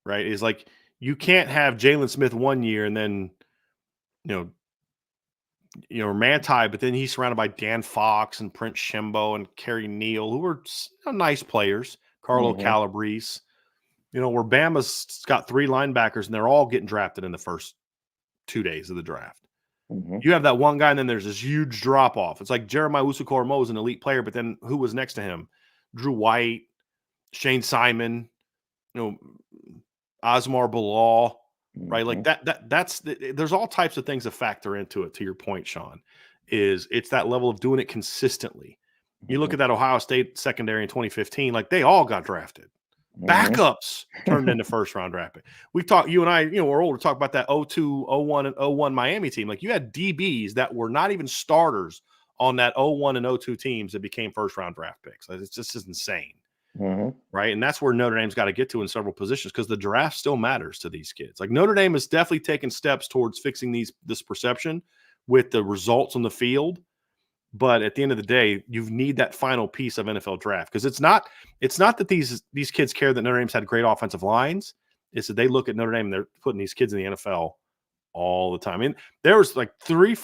S2: right? Is like you can't have Jalen Smith one year and then Manti, but then he's surrounded by Dan Fox and Prince Shembo and Kerry Neal, who are nice players. Carlo Calabrese, where Bama's got 3 linebackers and they're all getting drafted in the first 2 days of the draft. You have that one guy, and then there's this huge drop off. It's like Jeremiah Usu-Koromo is an elite player, but then who was next to him? Drew White, Shane Simon, Osmar Bilal, right? Like there's all types of things that factor into it. To your point, Sean, it's that level of doing it consistently. You look at that Ohio State secondary in 2015, like they all got drafted. Backups turned into first-round draft pick. We talked, you and I, we're old to talk about that 02, 01, and 01 Miami team. Like you had DBs that were not even starters on that 01 and 02 teams that became first-round draft picks. Like, it's just insane, right? And that's where Notre Dame's got to get to in several positions, because the draft still matters to these kids. Like Notre Dame has definitely taken steps towards fixing this perception with the results on the field. But at the end of the day, you need that final piece of NFL draft, because it's not that these kids care that Notre Dame's had great offensive lines. It's that they look at Notre Dame and they're putting these kids in the NFL all the time. And there was like 3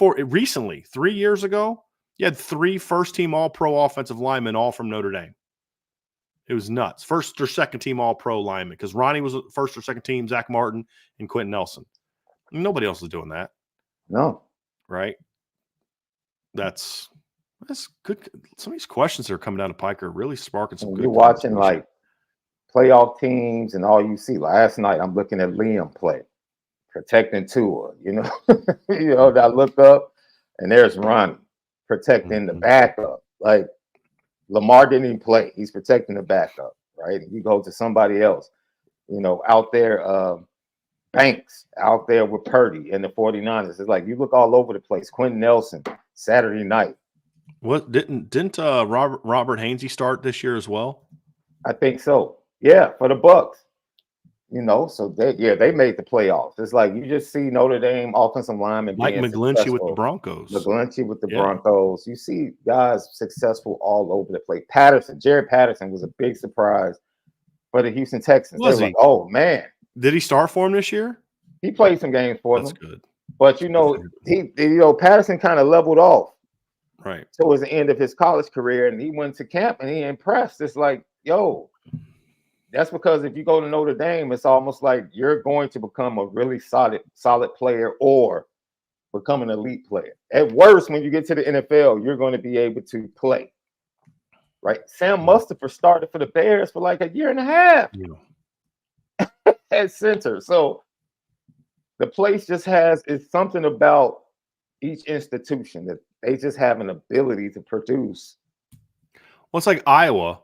S2: years ago, you had 3 first-team All-Pro offensive linemen, all from Notre Dame. It was nuts. First or second team All-Pro lineman, because Ronnie was first or second team, Zach Martin and Quentin Nelson. Nobody else is doing that.
S1: No.
S2: Right? That's good. Some of these questions that are coming down the pike are really sparking some good.
S1: You're watching like playoff teams, and all you see. Last night, I'm looking at Liam play, protecting Tua. I look up, and there's Ronnie protecting the backup. Like Lamar didn't even play; he's protecting the backup, right? And you go to somebody else, out there. Banks out there with Purdy and the 49ers. It's like you look all over the place. Quentin Nelson, Saturday night.
S2: What didn't Robert Hainsey start this year as well?
S1: I think so. Yeah, for the Bucks. So they made the playoffs. It's like you just see Notre Dame offensive linemen
S2: like
S1: being
S2: McGlinchey with the Broncos.
S1: McGlinchey with the Broncos. You see guys successful all over the place. Jared Patterson was a big surprise for the Houston Texans.
S2: Was he?
S1: Like, oh man.
S2: Did he start for him this year?
S1: He played some games for them.
S2: That's good.
S1: But Patterson kind of leveled off
S2: right
S1: towards the end of his college career, and he went to camp and he impressed. It's like, that's because if you go to Notre Dame, it's almost like you're going to become a really solid player or become an elite player. At worst, when you get to the NFL, you're going to be able to play. Right? Sam Mustipher started for the Bears for like a year and a half. At center. So the place just it's something about each institution that they just have an ability to produce.
S2: Well, it's like Iowa.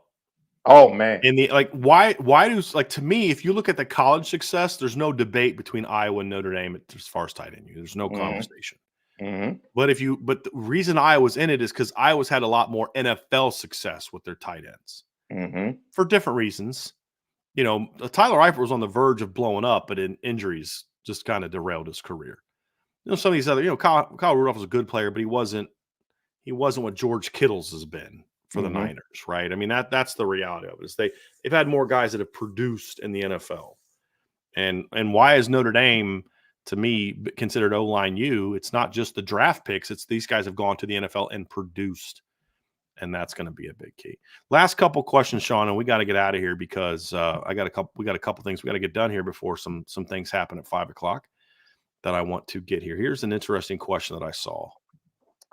S1: Oh man.
S2: And why do, like, to me, if you look at the college success, there's no debate between Iowa and Notre Dame as far as tight end. There's no conversation. But the reason Iowa's in it is because Iowa's had a lot more NFL success with their tight ends for different reasons. Tyler Eifert was on the verge of blowing up, but injuries just kind of derailed his career. Some of these other, Kyle Rudolph was a good player, but he wasn't what George Kittle's has been for the Niners, right? I mean, that's the reality of it. Is they've had more guys that have produced in the NFL. And why is Notre Dame, to me, considered O-line U? It's not just the draft picks. It's these guys have gone to the NFL and produced. And that's going to be a big key. Last couple questions, Sean, and we got to get out of here because we got a couple things we got to get done here before some things happen at 5:00 that I want to get here. Here's an interesting question that I saw.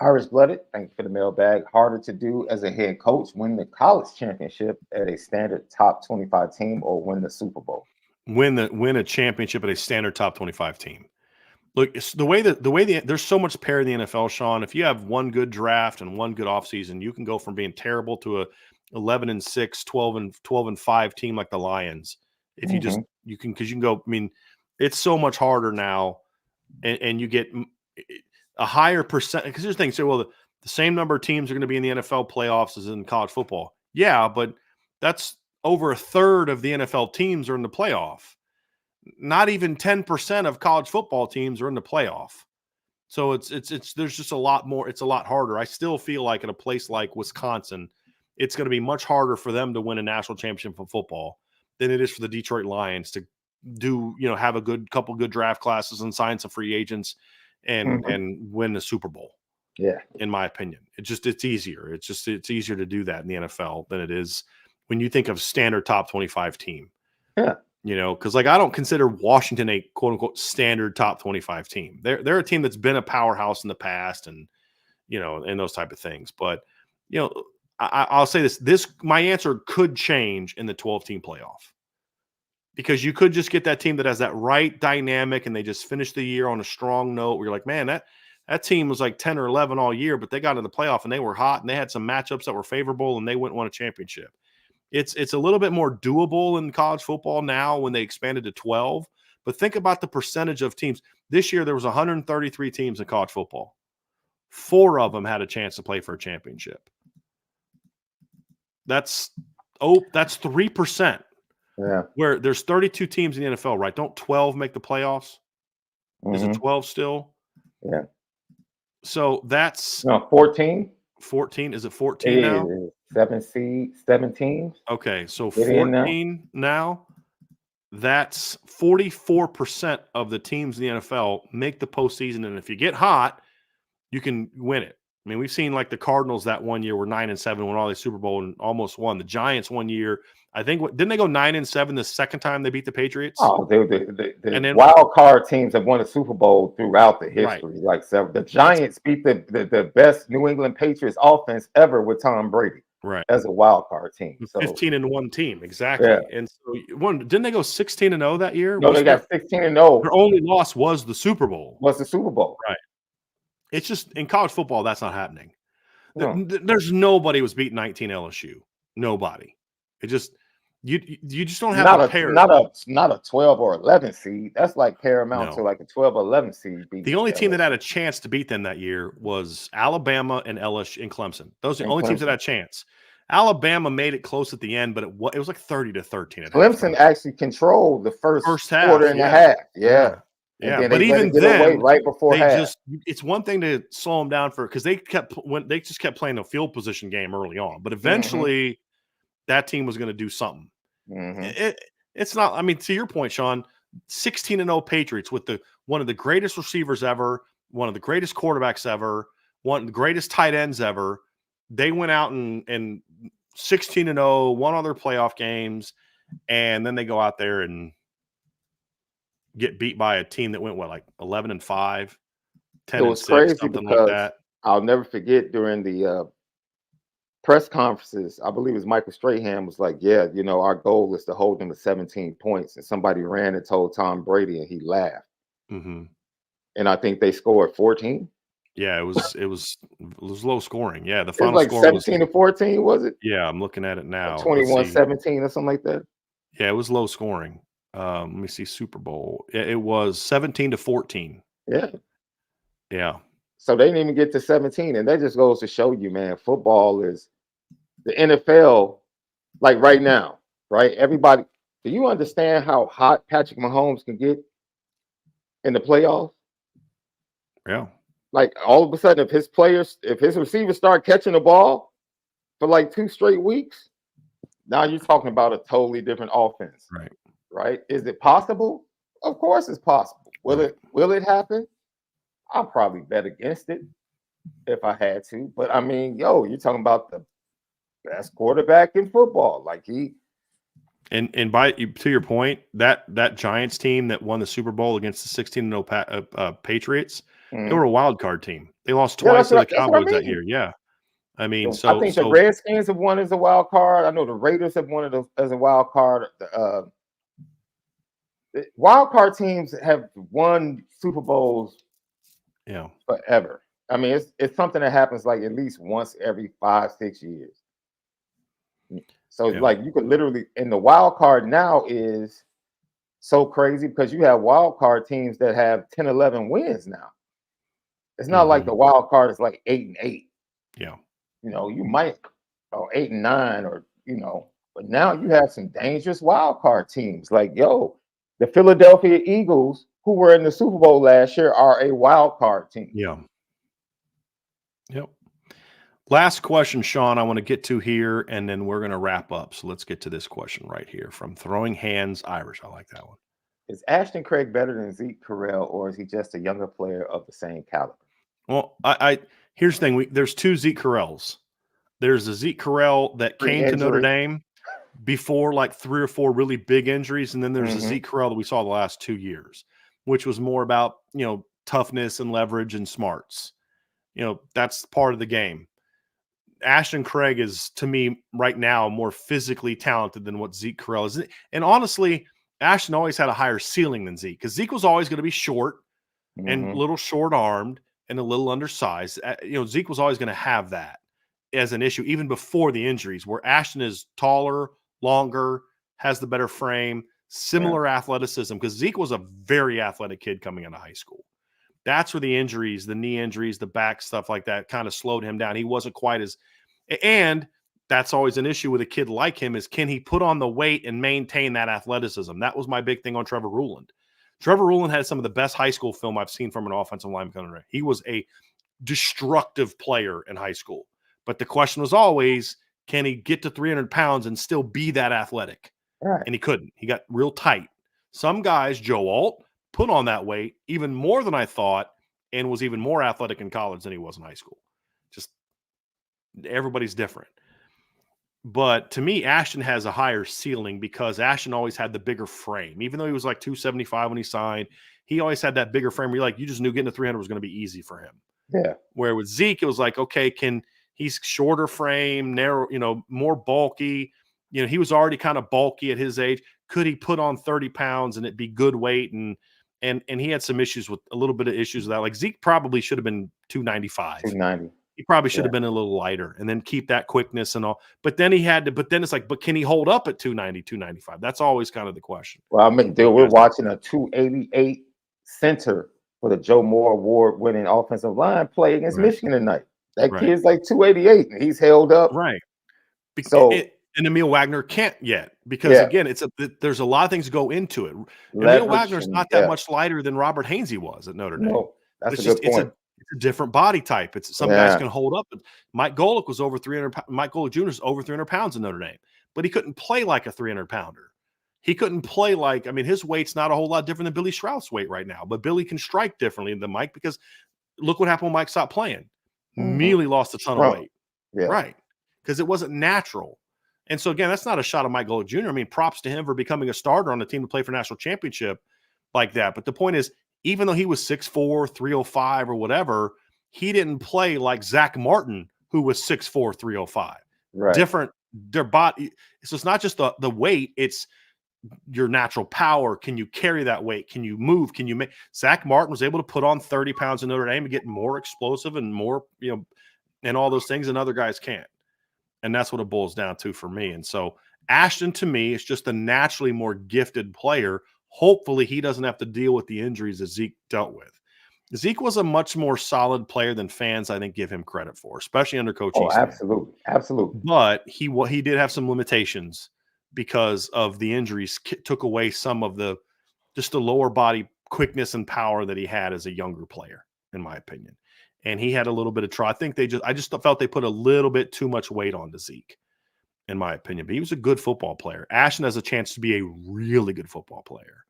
S1: Irish blooded, thank you for the mailbag. Harder to do as a head coach, win the college championship at a standard top 25 team, or win the Super Bowl?
S2: Win a championship at a standard top 25 team. Look, it's the way there's so much parity in the NFL, Sean. If you have one good draft and one good offseason, you can go from being terrible to a 11-6, 12-5 team like the Lions. If you can go. I mean, it's so much harder now, and you get a higher percent. Because here's the thing: well, the same number of teams are going to be in the NFL playoffs as in college football. Yeah, but that's over a third of the NFL teams are in the playoff. Not even 10% of college football teams are in the playoff. So it's there's just a lot more. It's a lot harder. I still feel like in a place like Wisconsin, it's going to be much harder for them to win a national championship for football than it is for the Detroit Lions to do, have a couple good draft classes and sign some free agents and win the Super Bowl.
S1: Yeah.
S2: In my opinion, it's easier. It's easier to do that in the NFL than it is when you think of standard top 25 team.
S1: Yeah.
S2: Because I don't consider Washington a quote unquote standard top 25 team. They're a team that's been a powerhouse in the past and those type of things. But, I'll say this, my answer could change in the 12-team playoff because you could just get that team that has that right dynamic and they just finish the year on a strong note where you're like, man, that team was like 10 or 11 all year, but they got in the playoff and they were hot and they had some matchups that were favorable and they went and won a championship. It's a little bit more doable in college football now when they expanded to 12. But think about the percentage of teams. This year, there was 133 teams in college football. 4 of them had a chance to play for a championship. That's 3%.
S1: Yeah.
S2: Where there's 32 teams in the NFL, right? Don't 12 make the playoffs? Is it 12 still?
S1: Yeah.
S2: So that's
S1: 14.
S2: 14. Is it 14 now?
S1: 7 teams.
S2: Okay, so 14 now. That's 44% of the teams in the NFL make the postseason, and if you get hot, you can win it. I mean, we've seen like the Cardinals that one year were 9-7, won all the Super Bowl and almost won. The Giants one year, I think, didn't they go 9-7 the second time they beat the Patriots?
S1: Oh, the wild card teams have won a Super Bowl throughout the history. Right. Like the Giants beat the best New England Patriots offense ever with Tom Brady.
S2: Right.
S1: As a wild card team. So
S2: 15-1 team. Exactly.
S1: Yeah.
S2: And so didn't they go 16-0 that year?
S1: No, they got 16-0.
S2: Their only loss was the Super Bowl.
S1: Right.
S2: It's just in college football, that's not happening.
S1: No.
S2: There's nobody was beating 19 LSU. Nobody. It just you just don't have a pair.
S1: Not a 12 or 11 seed. That's like paramount to like a 12 or 11 seed.
S2: The only team that had a chance to beat them that year was Alabama and LSU and Clemson. Those are the only teams that had a chance. Alabama made it close at the end, but it was like 30-13.
S1: Clemson actually controlled the first
S2: half,
S1: quarter and a half. Yeah.
S2: Yeah, but even then,
S1: right before
S2: it's one thing to slow them down because they just kept playing a field position game early on. But eventually, that team was going to do something. It's not. I mean, to your point, Sean, 16-0 Patriots with one of the greatest receivers ever, one of the greatest quarterbacks ever, one of the greatest tight ends ever. They went out and 16-0, won all their playoff games, and then they go out there and get beat by a team that went 11-5, 10-6, something like that.
S1: I'll never forget during the press conferences, I believe it was Michael Strahan was like, yeah, our goal is to hold them to 17 points. And somebody ran and told Tom Brady and he laughed. And I think they scored 14.
S2: Yeah, it was low scoring. Yeah, the
S1: It was
S2: final
S1: like
S2: score was
S1: 17-14, was it?
S2: yeah, I'm looking at it
S1: Or
S2: now. Let's see.
S1: 21-17 or something like that.
S2: Yeah, it was low scoring. Let me see Super Bowl. It was 17-14.
S1: Yeah.
S2: Yeah.
S1: So they didn't even get to 17. And that just goes to show you, man, football is the NFL, like right now, right? Everybody, do you understand how hot Patrick Mahomes can get in the playoffs?
S2: Yeah.
S1: Like all of a sudden, if his receivers start catching the ball for like 2 straight weeks, now you're talking about a totally different offense,
S2: Right.
S1: right? Is it possible? Of course it's possible. Will it happen? I'll probably bet against it if I had to. But I mean, yo, you're talking about the best quarterback in football. Like
S2: And to your point, that Giants team that won the Super Bowl against the 16-0 Patriots, they were a wild card team. They lost
S1: yeah,
S2: twice to the
S1: that's what I
S2: Cowboys that
S1: mean.
S2: year. Yeah. I mean,
S1: I think the
S2: so
S1: Redskins have won as a wild card. I know the Raiders have won it as a wild card. The wild card teams have won Super Bowls
S2: yeah.
S1: forever. I mean, it's something that happens like at least once every 5-6 years. So
S2: Yeah.
S1: like you could literally, and the wild card now is so crazy because you have wild card teams that have 10-11 wins now. It's not like the wild card is like 8-8.
S2: Yeah.
S1: You know, you might or 8-9 or but now you have some dangerous wild card teams. Like, yo, the Philadelphia Eagles, who were in the Super Bowl last year, are a wild card team.
S2: Yeah. Yep. Last question, Sean, I want to get to here, and then we're going to wrap up. So let's get to this question right here from Throwing Hands Irish. I like that one.
S1: Is Ashton Craig better than Zeke Correll, or is he just a younger player of the same caliber?
S2: Well, here's the thing. There's 2 Zeke Corrells. There's a Zeke Correll that came to Notre Dame before like 3 or 4 really big injuries, and then there's a Zeke Correll that we saw the last 2 years, which was more about toughness and leverage and smarts. That's part of the game. Ashton Craig is, to me, right now, more physically talented than what Zeke Correll is. And honestly, Ashton always had a higher ceiling than Zeke because Zeke was always going to be short and a little short-armed and a little undersized. Zeke was always going to have that as an issue, even before the injuries, where Ashton is taller, longer, has the better frame, similar athleticism, because Zeke was a very athletic kid coming out of high school. That's where the injuries, the knee injuries, the back stuff like that kind of slowed him down. He wasn't quite as – and that's always an issue with a kid like him is can he put on the weight and maintain that athleticism? That was my big thing on Trevor Ruland. Trevor Ruland had some of the best high school film I've seen from an offensive lineman. He was a destructive player in high school. But the question was always, can he get to 300 pounds and still be that athletic?
S1: Right.
S2: And he couldn't. He got real tight. Some guys, Joe Alt, put on that weight even more than I thought and was even more athletic in college than he was in high school. Just everybody's different. But to me, Ashton has a higher ceiling because Ashton always had the bigger frame. Even though he was like 275 when he signed, he always had that bigger frame where you just knew getting to 300 was going to be easy for him.
S1: Yeah.
S2: Where with Zeke, it was like, okay, he's shorter frame, narrow, more bulky. He was already kind of bulky at his age. Could he put on 30 pounds and it be good weight? And he had some issues with a little bit of issues with that. Like Zeke probably should have been 295.
S1: 290.
S2: He probably should have been a little lighter and then keep that quickness and all. But then it's like, but can he hold up at 290, 295? That's always kind of the question.
S1: Well, I mean, dude, we're watching a 288 center for the Joe Moore Award-winning offensive line play against Michigan tonight. That kid's like 288, and he's held up.
S2: Right.
S1: And
S2: Emil Wagner can't yet because, again, there's a lot of things go into it. Emil Wagner's not that much lighter than Robert Hainsey was at Notre Dame.
S1: No, that's a good point.
S2: It's a different body type. Some guys can hold up. Mike Golick was over 300. Mike Golick Jr. is over 300 pounds in Notre Dame, but he couldn't play like a 300-pounder. He couldn't play his weight's not a whole lot different than Billy Stroud's weight right now, but Billy can strike differently than Mike because look what happened when Mike stopped playing. Immediately lost a ton of weight.
S1: Yeah.
S2: Right. Because it wasn't natural. And so, again, that's not a shot at Mike Golick Jr. I mean, props to him for becoming a starter on the team to play for national championship like that. But the point is, even though he was 6'4", 305 or whatever, he didn't play like Zach Martin, who was 6'4", 305.
S1: Right.
S2: Different, their body. So it's not just the weight. It's your natural power? Can you carry that weight? Can you move? Can you make? Zach Martin was able to put on 30 pounds in Notre Dame and get more explosive and more, and all those things, and other guys can't. And that's what it boils down to for me. And so Ashton, to me, is just a naturally more gifted player. Hopefully he doesn't have to deal with the injuries that Zeke dealt with. Zeke was a much more solid player than fans, I think, give him credit for, especially under Coach Easton.
S1: Absolutely. Absolutely.
S2: But he did have some limitations because of the injuries, took away some of the lower body quickness and power that he had as a younger player, in my opinion. And he had a little bit of I think I just felt they put a little bit too much weight on Zeke, in my opinion. But he was a good football player. Ashton has a chance to be a really good football player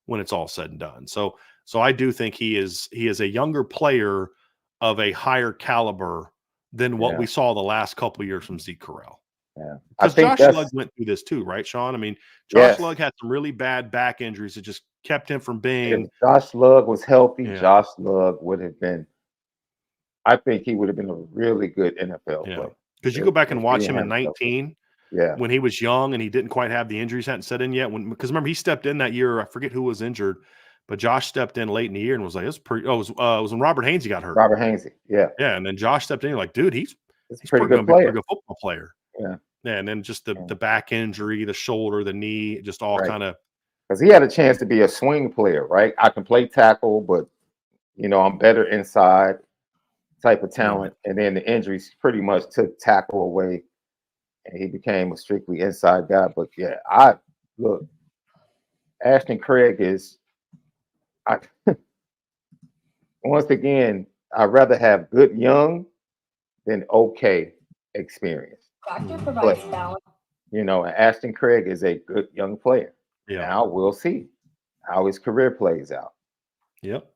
S2: when it's all said and done. So I do think he is a younger player of a higher caliber than what we saw the last couple of years from Zeke Correll.
S1: Yeah,
S2: because Josh Lugg went through this too, right, Sean? I mean, Josh Lugg had some really bad back injuries that just kept him from being.
S1: If Josh Lugg was healthy, Josh Lugg would have been. I think he would have been a really good NFL player.
S2: Because you go back and watch him in 19,
S1: Yeah.
S2: When he was young and he didn't quite have the injuries hadn't set in yet. Because remember, he stepped in that year. I forget who was injured, but Josh stepped in late in the year and was like, "It's pretty." Oh, it was when Robert Hainsey got hurt.
S1: Robert Hainsey, yeah.
S2: Yeah, and then Josh stepped in. You're like, dude, he's
S1: a pretty good player.
S2: Pretty good football player.
S1: Yeah.
S2: Yeah, and then just the back injury, the shoulder, the knee, just all kind of.
S1: Because he had a chance to be a swing player, right? I can play tackle, but I'm better inside type of talent. And then the injuries pretty much took tackle away, and he became a strictly inside guy. But yeah, Ashton Craig is. Once again, I'd rather have good young than okay experience.
S3: Factor provides balance.
S1: And Ashton Craig is a good young player.
S2: Yeah.
S1: Now we'll see how his career plays out.
S2: Yep.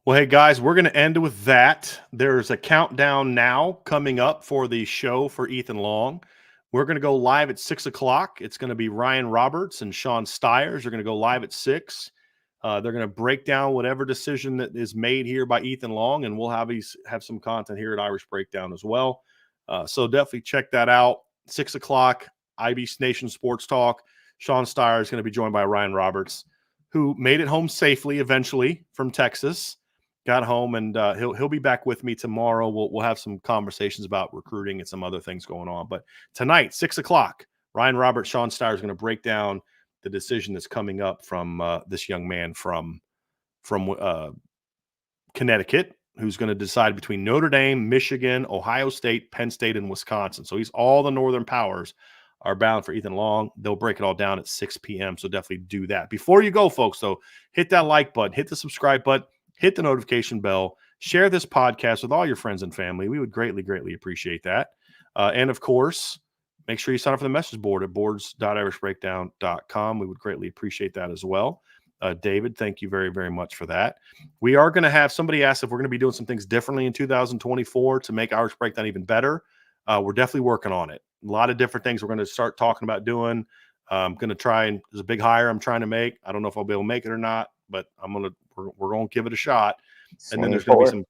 S2: Well, hey, guys, we're going to end with that. There's a countdown now coming up for the show for Ethan Long. We're going to go live at 6 o'clock. It's going to be Ryan Roberts and Sean Stiers. They're going to go live at 6. They're going to break down whatever decision that is made here by Ethan Long, and we'll have some content here at Irish Breakdown as well. So definitely check that out. 6 o'clock, IB Nation Sports Talk. Sean Stiers is going to be joined by Ryan Roberts, who made it home safely eventually from Texas. Got home, and he'll be back with me tomorrow. We'll have some conversations about recruiting and some other things going on. But tonight, 6 o'clock, Ryan Roberts, Sean Stiers is going to break down the decision that's coming up from this young man from Connecticut, who's going to decide between Notre Dame, Michigan, Ohio State, Penn State, and Wisconsin. So all the Northern powers are bound for Ethan Long. They'll break it all down at 6 p.m. So definitely do that. Before you go, folks, though, hit that like button, hit the subscribe button, hit the notification bell, share this podcast with all your friends and family. We would greatly, greatly appreciate that. And of course, make sure you sign up for the message board at boards.irishbreakdown.com. We would greatly appreciate that as well. David, thank you very, very much for that. We are going to have somebody ask if we're going to be doing some things differently in 2024 to make Irish Breakdown even better. We're definitely working on it. A lot of different things we're going to start talking about doing. I'm going to try, and there's a big hire I'm trying to make. I don't know if I'll be able to make it or not, but we're going to give it a shot. And then there's going to be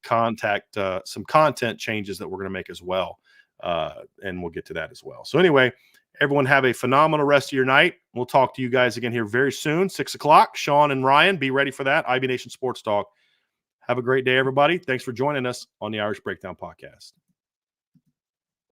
S2: some content changes that we're going to make as well. And we'll get to that as well. So anyway, everyone have a phenomenal rest of your night. We'll talk to you guys again here very soon, 6 o'clock. Sean and Ryan, be ready for that. IB Nation Sports Talk. Have a great day, everybody. Thanks for joining us on the Irish Breakdown Podcast.